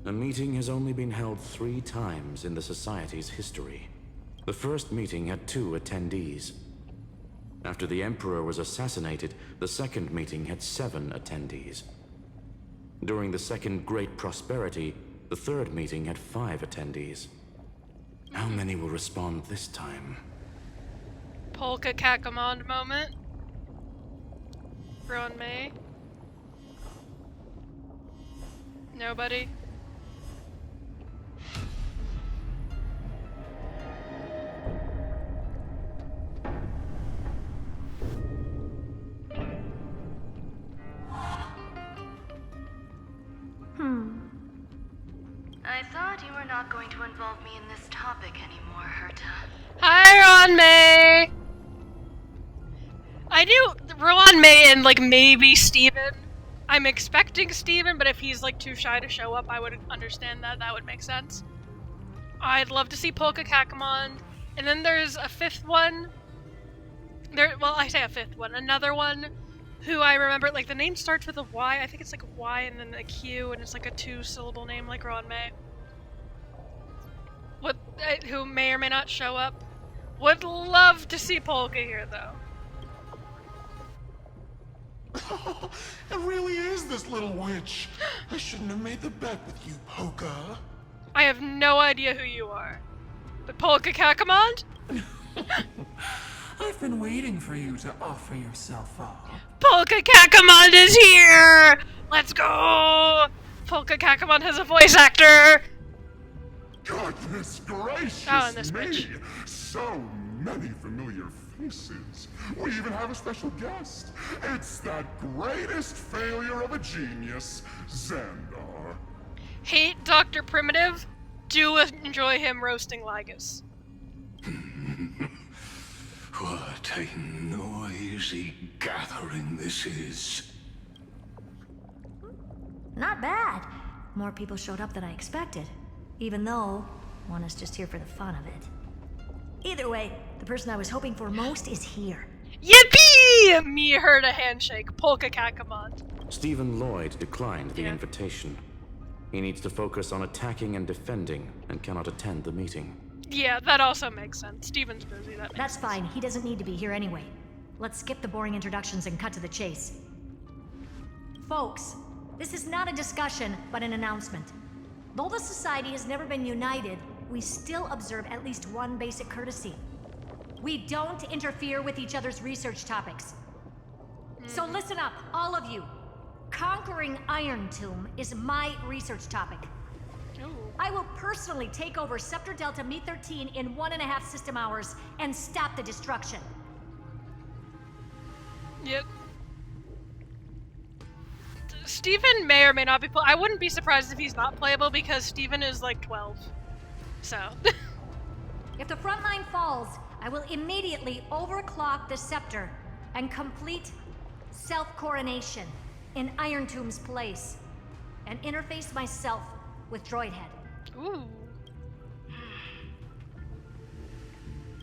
A meeting has only been held 3 times in the Society's history. The first meeting had 2 attendees. After the Emperor was assassinated, the second meeting had 7 attendees. During the Second Great Prosperity, the third meeting had 5 attendees. How many will respond this time? Polka Kakamond moment. Rowan May. Nobody. thought you were not going to involve me in this topic anymore, Herta. Hi, Ron May! I knew Ron May and, like, maybe Steven. I'm expecting Steven, but if he's, like, too shy to show up, I would understand that. That would make sense. I'd love to see Polka Kakamond. And then there's a fifth one. Well, I say a fifth one. Another one who I remember, like, the name starts with a Y. I think it's like a Y and then a Q, and it's like a 2-syllable name like Ron May. Who may or may not show up. Would love to see Polka here, though. It really is this little witch. I shouldn't have made the bet with you, Polka. I have no idea who you are. But Polka Kakamond? I've been waiting for you to offer yourself up. Polka Kakamond is here! Let's go! Polka Kakamond has a voice actor! Goodness gracious and this me! bitch. So many familiar faces. We even have a special guest. It's that greatest failure of a genius, Xandar. Hate Dr. Primitive? Do enjoy him roasting Lygus. What a noisy gathering this is. Not bad. More people showed up than I expected. Even though one is just here for the fun of it. Either way, the person I was hoping for most is here. Yippee! Me heard a handshake. Polka Kakamond. Stephen Lloyd declined the invitation. He needs to focus on attacking and defending, and cannot attend the meeting. Yeah, that also makes sense. Steven's busy. That's fine. He doesn't need to be here anyway. Let's skip the boring introductions and cut to the chase. Folks, this is not a discussion, but an announcement. Though the Society has never been united, we still observe at least one basic courtesy. We don't interfere with each other's research topics. So listen up, all of you. Conquering Iron Tomb is my research topic. I will personally take over Scepter Delta Me-13 in 1.5 system hours and stop the destruction. Yep. Steven may or may not be I wouldn't be surprised if he's not playable because Steven is like 12. So. If the front line falls, I will immediately overclock the Scepter and complete self-coronation in Iron Tomb's place and interface myself with Droidhead. Ooh.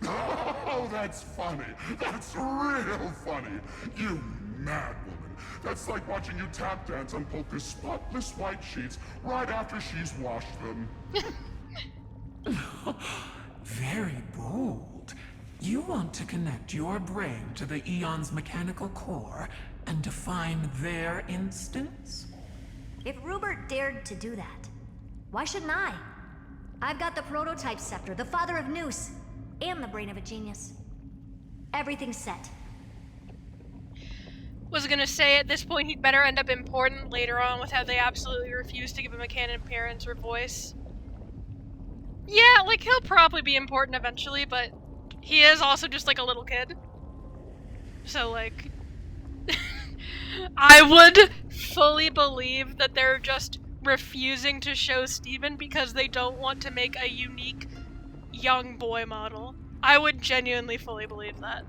Oh, that's funny. That's real funny. You mad woman. That's like watching you tap dance on Polka's spotless white sheets right after she's washed them. Very bold. You want to connect your brain to the Eon's mechanical core and define their instance? If Rupert dared to do that, why shouldn't I? I've got the prototype scepter, the father of Noose, and the brain of a genius. Everything's set. Was gonna say at this point he'd better end up important later on with how they absolutely refuse to give him a canon appearance or voice. Yeah, like he'll probably be important eventually, but he is also just like a little kid. So like, I would fully believe that they're just refusing to show Steven because they don't want to make a unique young boy model. I would genuinely fully believe that.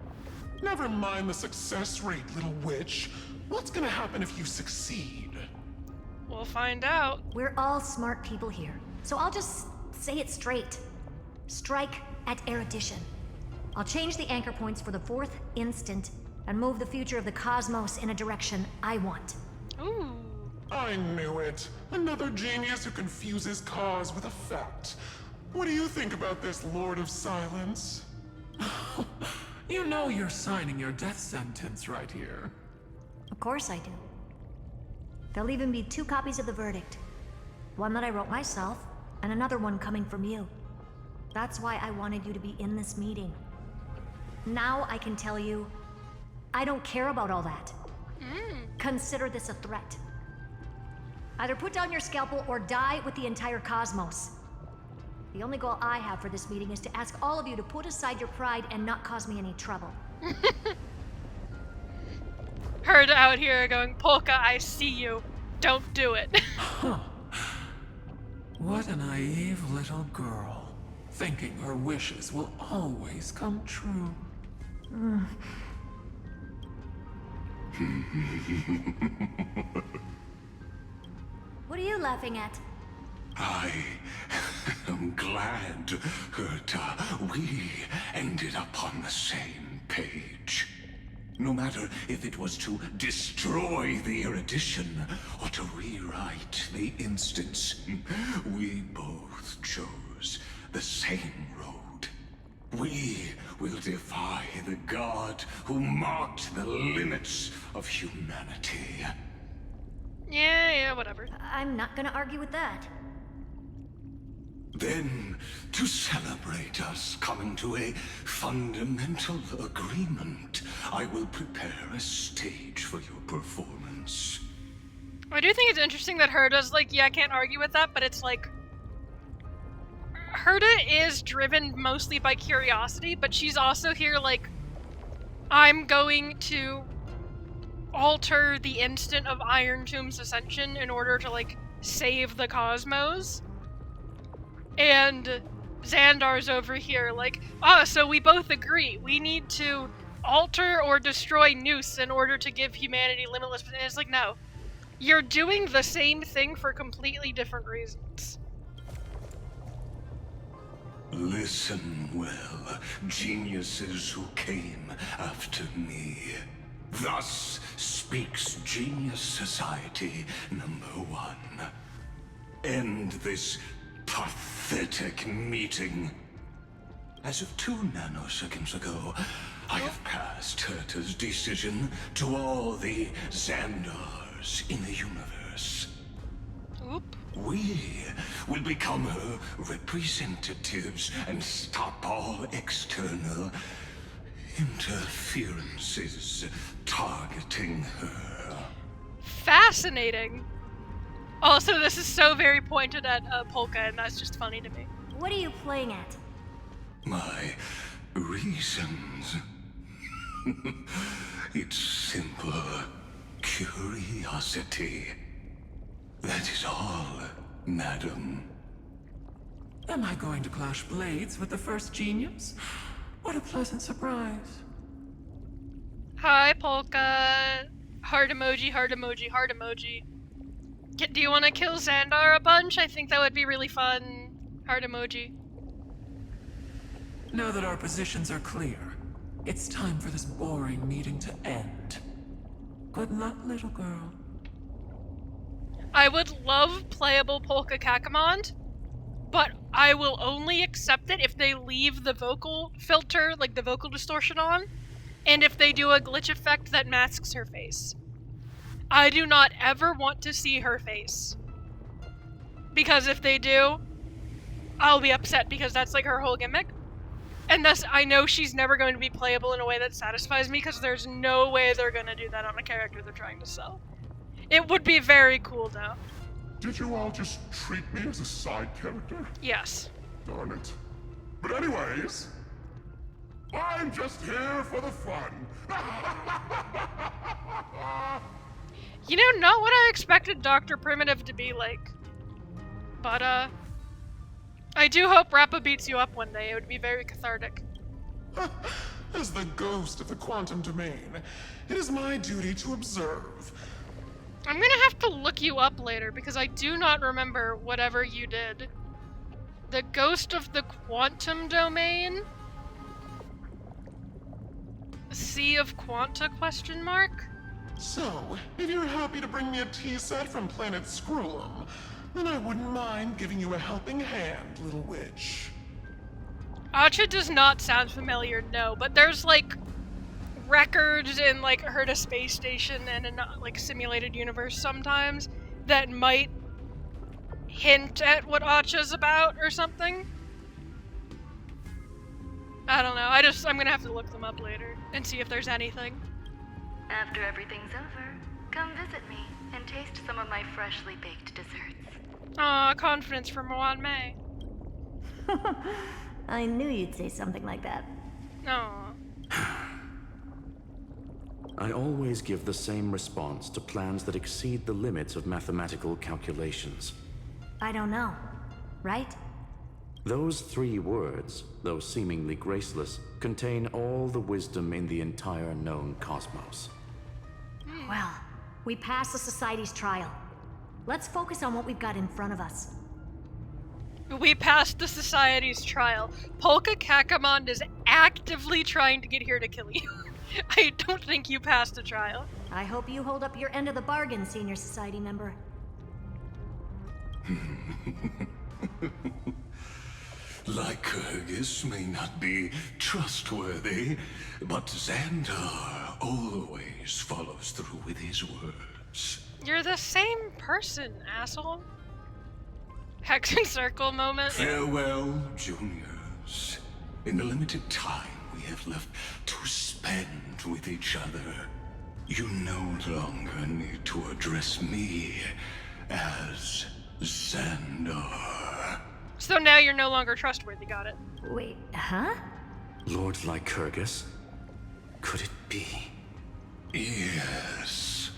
Never mind the success rate, little witch. What's gonna happen if you succeed? We'll find out. We're all smart people here, so I'll just say it straight. Strike at erudition. I'll change the anchor points for the 4th instant and move the future of the cosmos in a direction I want. Ooh. I knew it. Another genius who confuses cause with effect. What do you think about this, Lord of Silence? You know you're signing your death sentence right here. Of course I do. There'll even be 2 copies of the verdict. One that I wrote myself, and another one coming from you. That's why I wanted you to be in this meeting. Now I can tell you, I don't care about all that. Consider this a threat. Either put down your scalpel or die with the entire cosmos. The only goal I have for this meeting is to ask all of you to put aside your pride and not cause me any trouble. Heard out here going, Polka, I see you. Don't do it. What a naive little girl, thinking her wishes will always come true. What are you laughing at? I am glad that we ended up on the same page. No matter if it was to destroy the erudition or to rewrite the instance, we both chose the same road. We will defy the god who marked the limits of humanity. Yeah, whatever. I'm not gonna argue with that. Then, to celebrate us coming to a fundamental agreement, I will prepare a stage for your performance. I do think it's interesting that Herda's like, yeah, I can't argue with that, but it's like, Herda is driven mostly by curiosity, but she's also here like, I'm going to alter the instant of Iron Tomb's ascension in order to like save the cosmos. And Xandar's over here like, so we both agree. We need to alter or destroy Noose in order to give humanity limitless. And it's like, no. You're doing the same thing for completely different reasons. Listen well, geniuses who came after me. Thus speaks Genius Society #1. End this pathetic meeting. As of 2 nanoseconds ago, I have passed Herta's decision to all the Xandars in the universe. Oop. We will become her representatives and stop all external interferences targeting her. Fascinating. Also, this is so very pointed at Polka, and that's just funny to me. What are you playing at? My reasons. It's simple curiosity. That is all, madam. Am I going to clash blades with the first genius? What a pleasant surprise. Hi, Polka. Heart emoji, heart emoji, heart emoji. Do you want to kill Xandar a bunch? I think that would be really fun. Heart emoji. Now that our positions are clear, it's time for this boring meeting to end. Good luck, little girl. I would love playable Polka Kakamond, but I will only accept it if they leave the vocal filter, like the vocal distortion on, and if they do a glitch effect that masks her face. I do not ever want to see her face. Because if they do, I'll be upset because that's like her whole gimmick. And thus, I know she's never going to be playable in a way that satisfies me because there's no way they're going to do that on a character they're trying to sell. It would be very cool though. Did you all just treat me as a side character? Yes. Darn it. But anyways, I'm just here for the fun. You know, not what I expected Dr. Primitive to be like. But, I do hope Rappa beats you up one day. It would be very cathartic. As the ghost of the quantum domain, it is my duty to observe. I'm gonna have to look you up later because I do not remember whatever you did. The ghost of the quantum domain? Sea of Quanta question mark? So, if you're happy to bring me a tea set from planet Scrollum, then I wouldn't mind giving you a helping hand, little witch. Acha does not sound familiar, no, but there's like records in like Herda Space Station and in like simulated universe sometimes that might hint at what Acha's about or something. I don't know. I'm gonna have to look them up later and see if there's anything. After everything's over, come visit me and taste some of my freshly baked desserts. Aw, confidence from Juan May. I knew you'd say something like that. Aw. I always give the same response to plans that exceed the limits of mathematical calculations. I don't know. right? Those 3 words, though seemingly graceless, contain all the wisdom in the entire known cosmos. Well, we passed the Society's trial. Let's focus on what we've got in front of us. We passed the Society's trial. Polka Kakamond is actively trying to get here to kill you. I don't think you passed the trial. I hope you hold up your end of the bargain, Senior Society member. Lycurgus may not be trustworthy, but Xandar always follows through with his words. You're the same person, asshole. Hex and circle moment. Farewell, juniors. In the limited time we have left to spend with each other, you no longer need to address me as Xandar. So now you're no longer trustworthy, got it. Wait, huh? Lord Lycurgus? Could it be? Yes.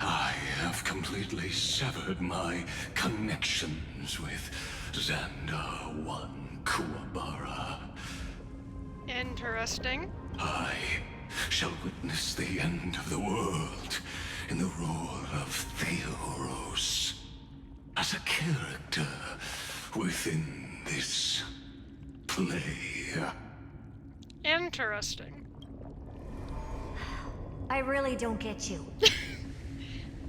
I have completely severed my connections with Xandar 1 Kuwabara. Interesting. I shall witness the end of the world in the role of Theoros, as a character within this play. Interesting. I really don't get you.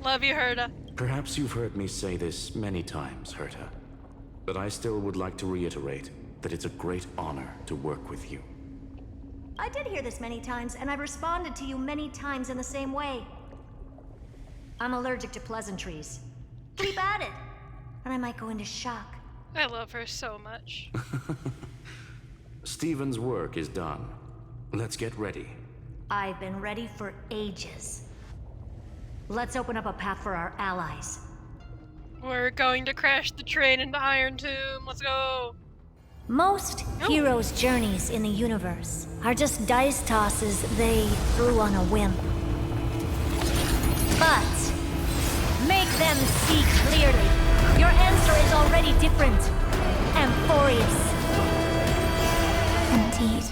Love you, Herta. Perhaps you've heard me say this many times, Herta, but I still would like to reiterate that it's a great honor to work with you. I did hear this many times, and I've responded to you many times in the same way. I'm allergic to pleasantries. Keep at it, and I might go into shock. I love her so much. Stephen's work is done. Let's get ready. I've been ready for ages. Let's open up a path for our allies. We're going to crash the train into Iron Tomb. Let's go. Most heroes' journeys in the universe are just dice tosses they threw on a whim. But make them see clearly. Your answer is already different. Amphorius. Indeed,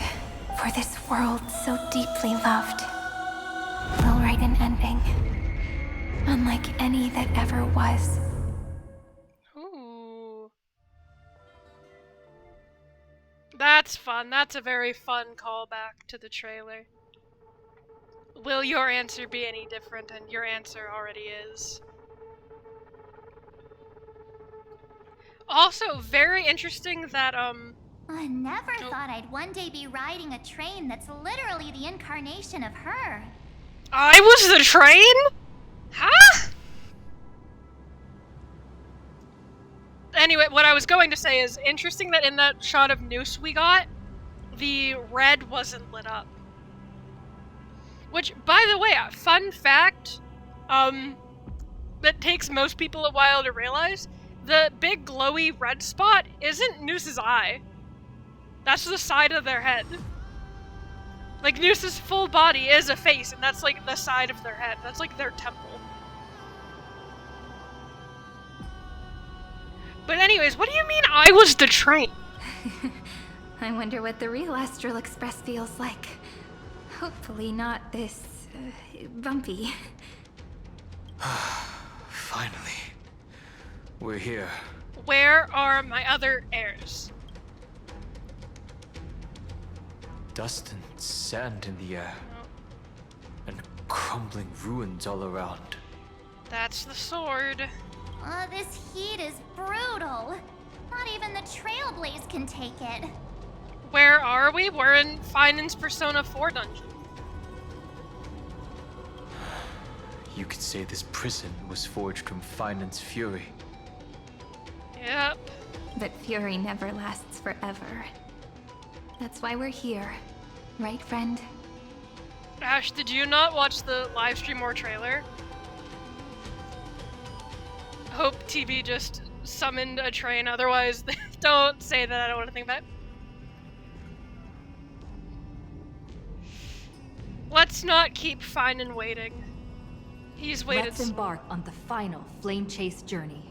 for this world so deeply loved, we'll write an ending, unlike any that ever was. Ooh. That's fun. That's a very fun callback to the trailer. Will your answer be any different? And your answer already is. Also, very interesting that, I never thought I'd one day be riding a train that's literally the incarnation of her. I was the train? Huh? Anyway, what I was going to say is interesting that in that shot of Noose we got, the red wasn't lit up. Which, by the way, fun fact, that takes most people a while to realize, the big glowy red spot isn't Noose's eye. That's the side of their head. Like, Noose's full body is a face, and that's like the side of their head. That's like their temple. But anyways, what do you mean I was the train? I wonder what the real Astral Express feels like. Hopefully not this, bumpy. Finally. We're here. Where are my other heirs? Dust and sand in the air. And crumbling ruins all around. That's the sword. This heat is brutal. Not even the Trailblaze can take it. Where are we? We're in Finan's Persona 4 dungeon. You could say this prison was forged from Finan's fury. Yep. But fury never lasts forever. That's why we're here. Right, friend? Ash, did you not watch the live stream or trailer? Hope TV just summoned a train, otherwise don't say that, I don't want to think about it. Let's not keep Finan waiting. He's waited. Let's embark on the final flame chase journey.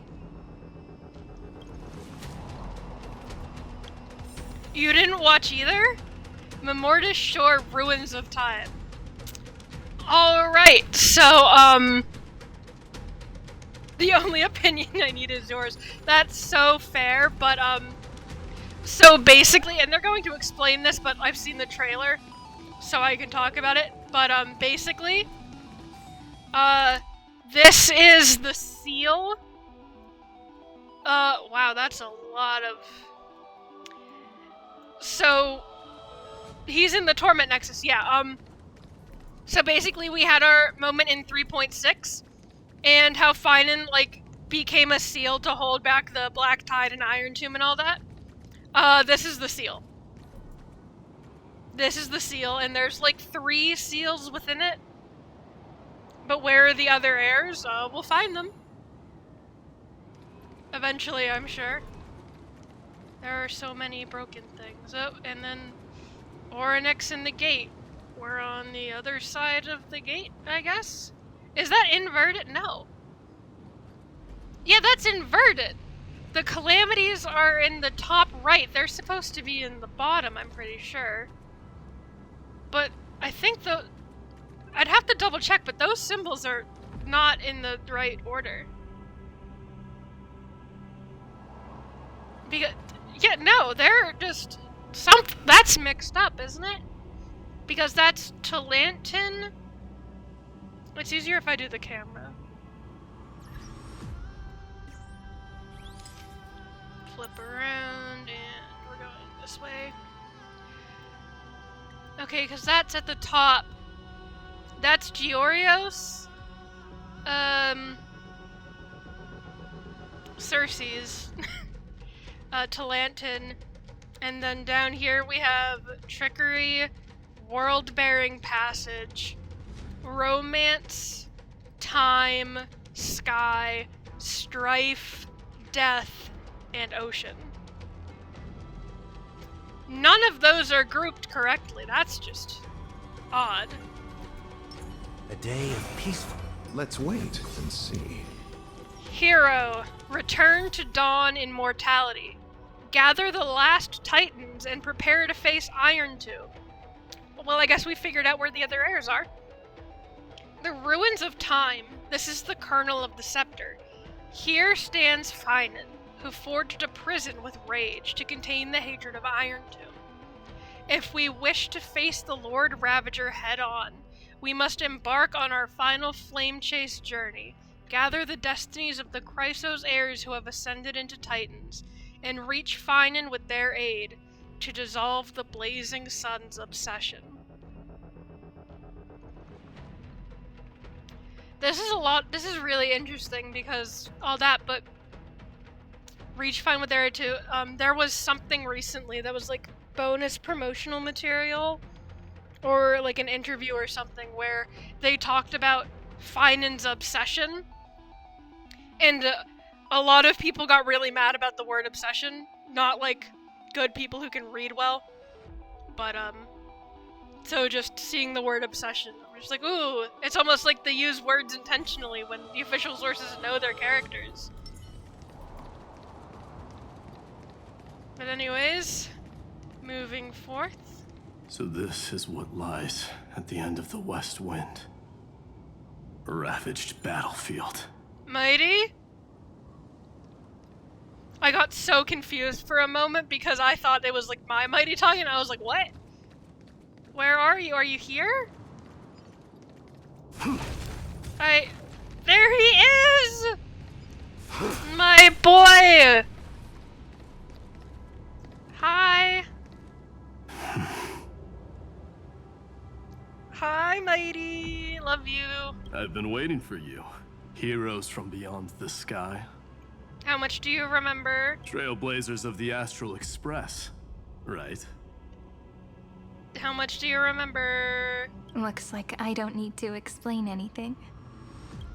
You didn't watch either? Memortis Shore Ruins of Time. Alright, so, the only opinion I need is yours. That's so fair, but, so basically, and they're going to explain this, but I've seen the trailer, so I can talk about it, but, basically, this is the seal. Wow, that's a lot of... So, he's in the Torment Nexus, yeah, so basically we had our moment in 3.6, and how Finan, like, became a seal to hold back the Black Tide and Iron Tomb and all that. This is the seal. This is the seal, and there's, like, 3 seals within it. But where are the other heirs? We'll find them. Eventually, I'm sure. There are so many broken things. Oh, and then Oryx in the gate. We're on the other side of the gate, I guess? Is that inverted? No. Yeah, that's inverted. The calamities are in the top right. They're supposed to be in the bottom, I'm pretty sure. But I think I'd have to double check, but those symbols are not in the right order. Because, yeah, no, they're just that's mixed up, isn't it? Because that's Talantin. It's easier if I do the camera. Flip around, and we're going this way. Okay, because that's at the top. That's Georios. Cersei's. Talantin. And then down here we have Trickery, World-Bearing Passage, Romance, Time, Sky, Strife, Death, and Ocean. None of those are grouped correctly. That's just odd. A day of peaceful. Let's wait and see. Hero, return to dawn in mortality. Gather the last titans and prepare to face Iron Tomb. Well, I guess we figured out where the other heirs are. The Ruins of Time. This is the kernel of the scepter. Here stands Finan, who forged a prison with rage to contain the hatred of Iron Tomb. If we wish to face the Lord Ravager head-on, we must embark on our final flame chase journey, gather the destinies of the Chrysos heirs who have ascended into Titans, and reach Finan with their aid to dissolve the Blazing Sun's obsession. This is really interesting because all that, but reach Finan with their aid too. There was something recently that was like bonus promotional material, or like an interview or something where they talked about Finan's obsession, and a lot of people got really mad about the word obsession. Not like good people who can read well, but so just seeing the word obsession, we're just like, ooh, it's almost like they use words intentionally when the official sources know their characters. But anyways, moving forth. So this is what lies at the end of the West Wind. A ravaged battlefield. Mighty? I got so confused for a moment because I thought it was like my Mighty talking, and I was like, what? Where are you? Are you here? There he is! My boy! Hi! Hi, Mighty! Love you. I've been waiting for you. Heroes from beyond the sky. How much do you remember? Trailblazers of the Astral Express, right? How much do you remember? Looks like I don't need to explain anything.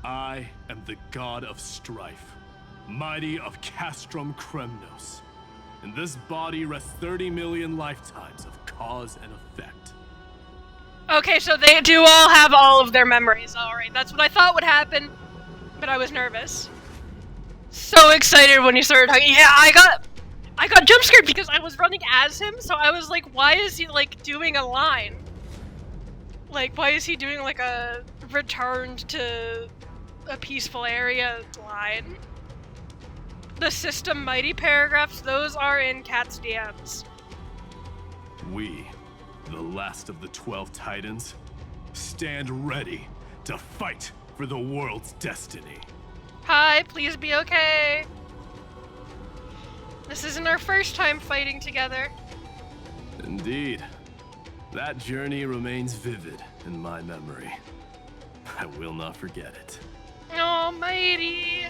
I am the god of strife, mighty of Castrum Kremnos. In this body rests 30 million lifetimes of cause and effect. Okay, so they do all have all of their memories. Alright, that's what I thought would happen, but I was nervous. So excited when you started talking. Yeah, I got jump scared because I was running as him, so I was like, why is he like doing a line? Like, why is he doing like a returned to a peaceful area line? The System Mighty paragraphs, those are in Cat's DMs. We, the last of the 12 Titans, stand ready to fight for the world's destiny. Hi, please be okay. This isn't our first time fighting together. Indeed. That journey remains vivid in my memory. I will not forget it. Almighty.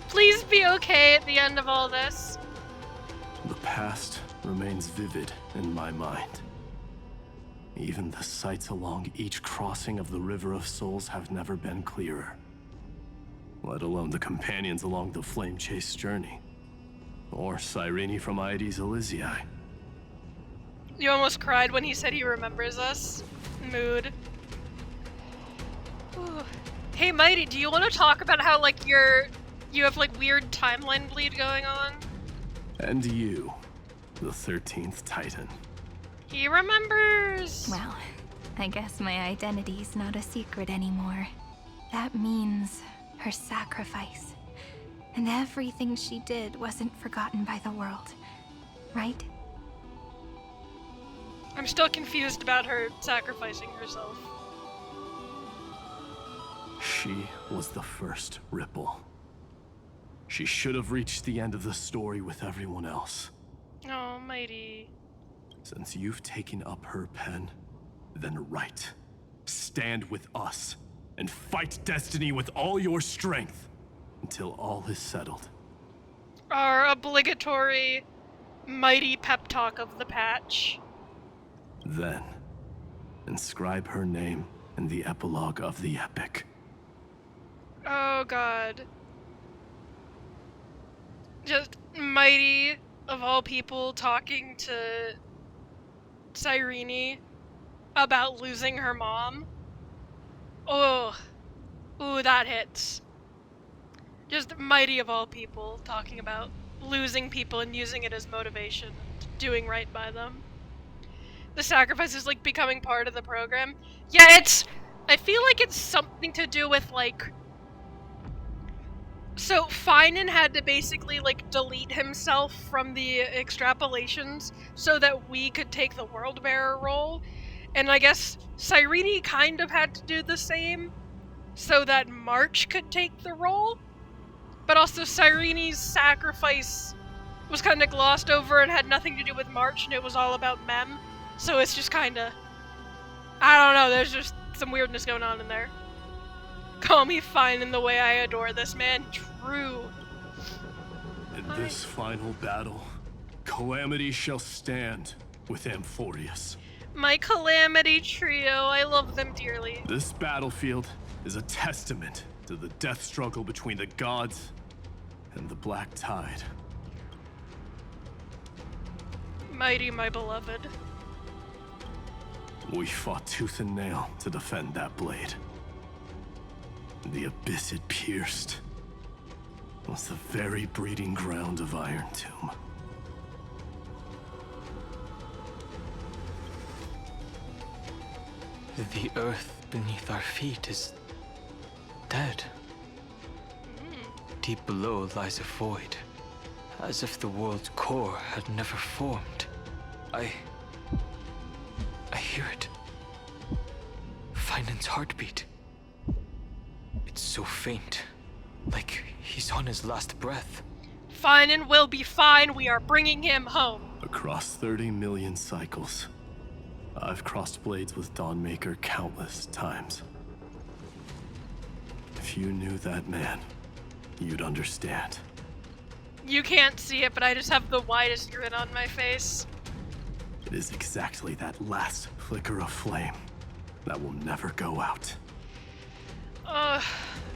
Please be okay at the end of all this. The past remains vivid in my mind. Even the sights along each crossing of the River of Souls have never been clearer. Let alone the companions along the Flame Chase journey. Or Cyrene from Aedes Elysiae. You almost cried when he said he remembers us. Mood. Ooh. Hey Mighty, do you want to talk about how like you have like weird timeline bleed going on? And you, the 13th Titan. He remembers! Well, I guess my identity's not a secret anymore. That means her sacrifice. And everything she did wasn't forgotten by the world, right? I'm still confused about her sacrificing herself. She was the first Ripple. She should have reached the end of the story with everyone else. Almighty. Since you've taken up her pen, then write. Stand with us, and fight destiny with all your strength, until all is settled. Our obligatory mighty pep talk of the patch. Then, inscribe her name in the epilogue of the epic. Oh god. Just Mighty, of all people, talking to Cyrene about losing her mom. Oh. Ooh, that hits. Just Mighty, of all people, talking about losing people and using it as motivation, doing right by them. The sacrifice is like becoming part of the program. Yeah, I feel like it's something to do with like, so Finan had to basically like delete himself from the extrapolations so that we could take the World Bearer role. And I guess Cyrene kind of had to do the same so that March could take the role. But also Cyrene's sacrifice was kind of glossed over and had nothing to do with March, and it was all about Mem. So it's just kind of, I don't know, there's just some weirdness going on in there. Call me fine in the way I adore this man. True. In this final battle, Calamity shall stand with Amphorius. My Calamity trio, I love them dearly. This battlefield is a testament to the death struggle between the gods and the Black Tide. Mighty, my beloved. We fought tooth and nail to defend that blade. The abyss it pierced was the very breeding ground of Iron Tomb. The earth beneath our feet is dead. Deep below lies a void, as if the world's core had never formed. I hear it. Finan's heartbeat. It's so faint, like he's on his last breath. Finan will be fine, we are bringing him home. Across 30 million cycles, I've crossed blades with Dawnmaker countless times. If you knew that man, you'd understand. You can't see it, but I just have the widest grin on my face. It is exactly that last flicker of flame that will never go out.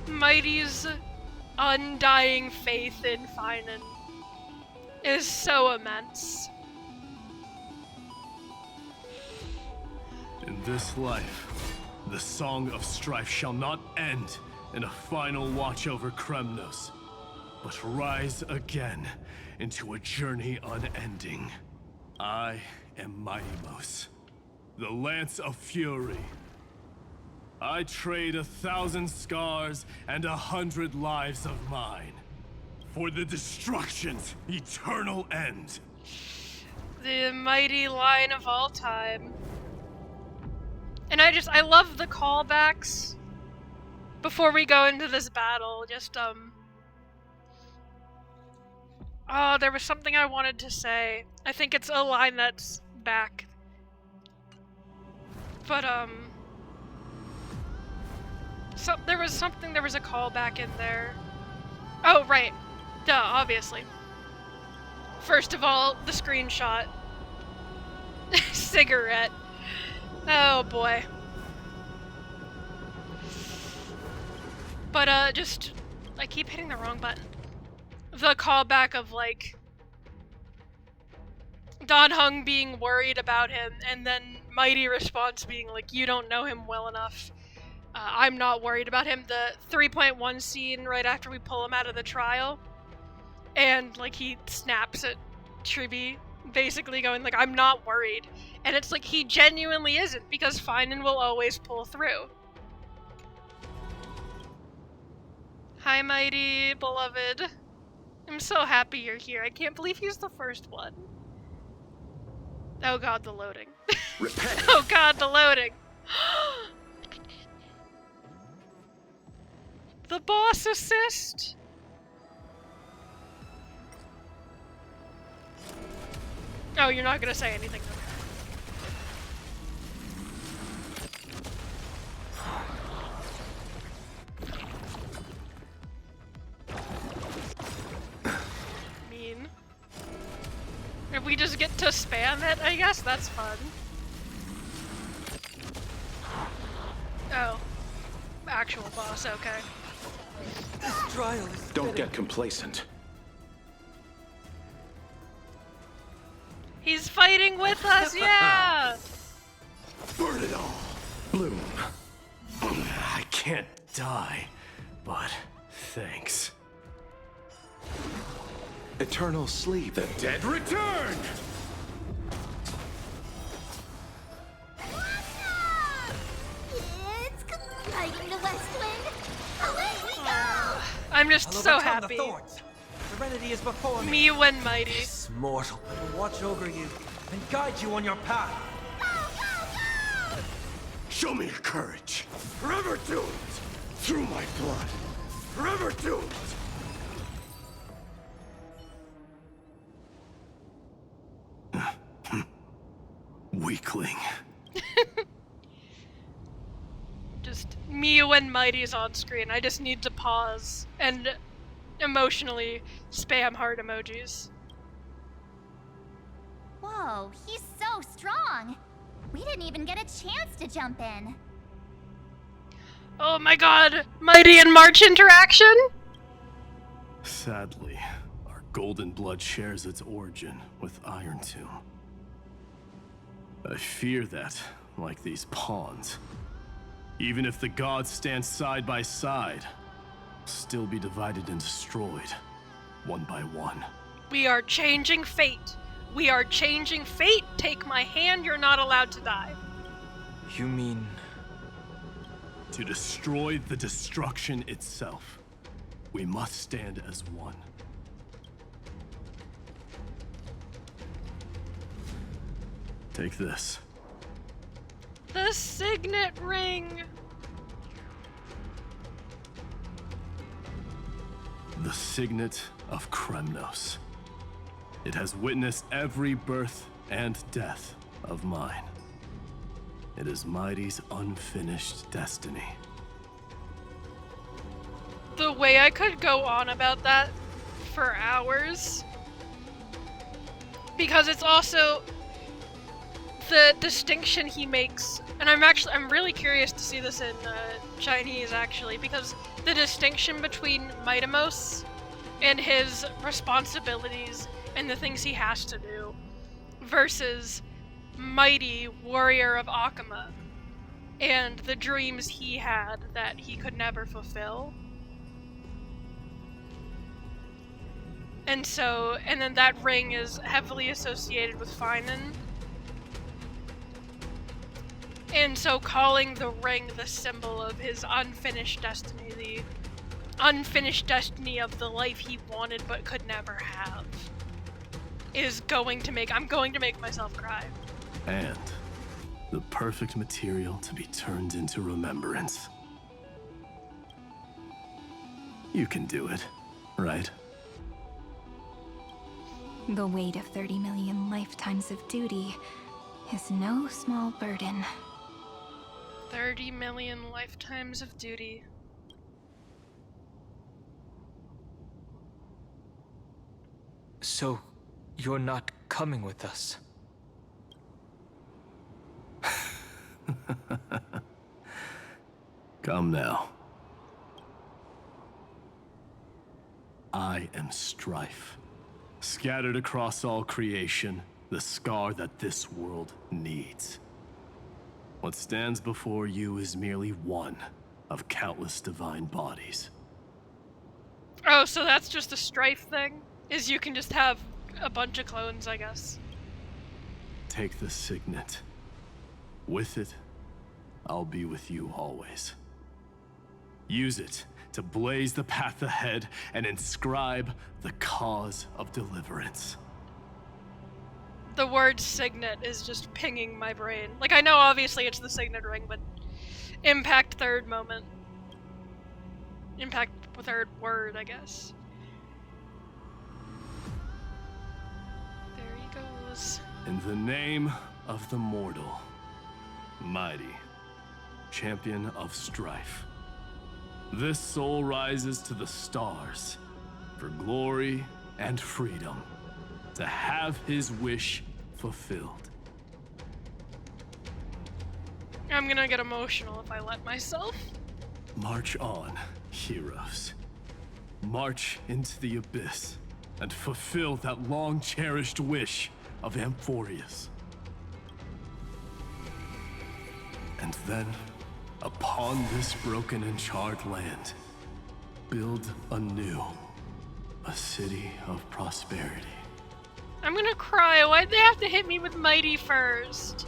Mighty's undying faith in Finan is so immense. In this life, the Song of Strife shall not end in a final watch over Kremnos. but rise again into a journey unending. I am Mighty-Mos, the Lance of Fury. I trade 1,000 scars and 100 lives of mine for the destruction's eternal end. The mighty line of all time. And I love the callbacks. Before we go into this battle, oh, there was something I wanted to say. I think it's a line that's back. But, there was a callback in there. Oh, right. Duh, obviously. First of all, the screenshot. Cigarette. Oh, boy. But, I keep hitting the wrong button. The callback of, like, Don Hung being worried about him, and then Mighty response being like, you don't know him well enough. I'm not worried about him. The 3.1 scene right after we pull him out of the trial, and, like, he snaps at Tribby, basically going, like, I'm not worried. And it's like, he genuinely isn't, because Finan will always pull through. Hi, Mighty, beloved. I'm so happy you're here. I can't believe he's the first one. Oh god, the loading. Oh god, the loading. The boss assist. Oh, you're not gonna say anything. Mean. If we just get to spam it, I guess that's fun. Oh. Actual boss, okay. This trial is Don't get complacent. He's fighting with us, yeah! Burn it all! Bloom. I can't die, but thanks. Eternal sleep. The dead return! It's riding the west wind. Away we go! I'm just so happy. Serenity is before me. Me when Mighty. This mortal will watch over you and guide you on your path. Show me your courage. Forever doomed. Through my blood. Forever doomed. Weakling. Just me when Mighty's on screen. I just need to pause and emotionally spam heart emojis. Whoa, he's so strong. We didn't even get a chance to jump in. Oh my god, Mighty and March interaction? Sadly, our golden blood shares its origin with Iron Tomb. I fear that, like these pawns, even if the gods stand side by side, still be divided and destroyed, one by one. We are changing fate. We are changing fate. Take my hand, you're not allowed to die. You mean... To destroy the destruction itself, we must stand as one. Take this. The signet ring! The signet of Kremnos. It has witnessed every birth and death of mine. It is Mighty's unfinished destiny. The way I could go on about that for hours. Because it's also the distinction he makes, and I'm really curious to see this in Chinese actually, because the distinction between Mighty-Mos and his responsibilities and the things he has to do versus Mighty, warrior of Akuma, and the dreams he had that he could never fulfill. And then that ring is heavily associated with Finan. And so calling the ring the symbol of his unfinished destiny, the unfinished destiny of the life he wanted but could never have, I'm going to make myself cry. And the perfect material to be turned into remembrance. You can do it, right? The weight of 30 million lifetimes of duty is no small burden. 30 million lifetimes of duty. So, you're not coming with us? Come now. I am strife. Scattered across all creation, the scar that this world needs. What stands before you is merely one of countless divine bodies. Oh, so that's just a strife thing? Is you can just have a bunch of clones, I guess. Take the signet. With it, I'll be with you always. Use it to blaze the path ahead and inscribe the cause of deliverance. The word signet is just pinging my brain. Like, I know obviously it's the signet ring, but impact third moment. Impact third word, I guess. There he goes. In the name of the mortal, mighty, champion of strife, this soul rises to the stars for glory and freedom, to have his wish fulfilled. I'm gonna get emotional if I let myself. March on, heroes. March into the abyss and fulfill that long-cherished wish of Amphorius. And then, upon this broken and charred land, build anew a city of prosperity. I'm gonna cry. Why'd they have to hit me with Mighty first?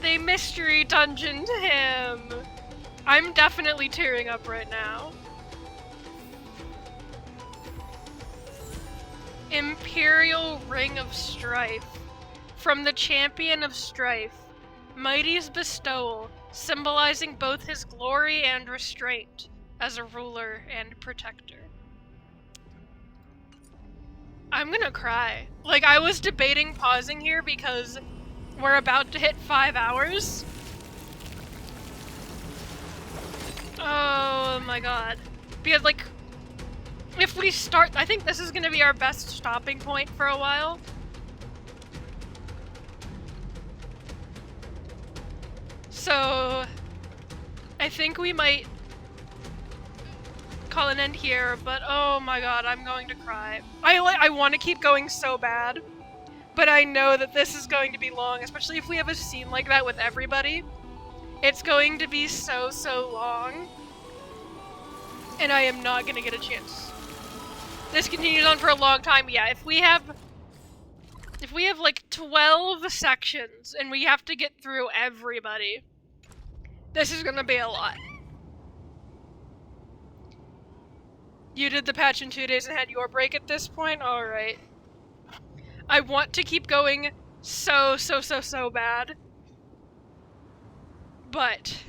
They mystery dungeoned him. I'm definitely tearing up right now. Imperial Ring of Strife. From the Champion of Strife. Mighty's bestowal, symbolizing both his glory and restraint as a ruler and protector. I'm gonna cry. Like, I was debating pausing here because we're about to hit 5 hours. Oh my god. Because, like, if we start, I think this is gonna be our best stopping point for a while. So, I think we might call an end here, but oh my god, I'm going to cry. I want to keep going so bad, but I know that this is going to be long, especially if we have a scene like that with everybody. It's going to be so long, and I am not going to get a chance. This continues on for a long time. Yeah, if we have like 12 sections and we have to get through everybody, this is gonna be a lot. You did the patch in 2 days and had your break at this point? Alright. I want to keep going so bad. But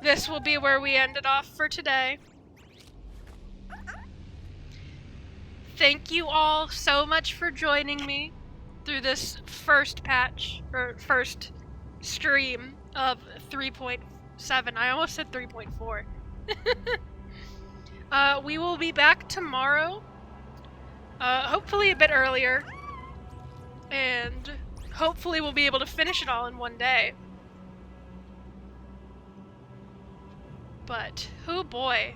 this will be where we end it off for today. Thank you all so much for joining me through this first patch, or first stream of 3.7. I almost said 3.4. We will be back tomorrow, hopefully a bit earlier, and hopefully we'll be able to finish it all in one day. But, oh boy.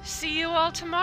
See you all tomorrow.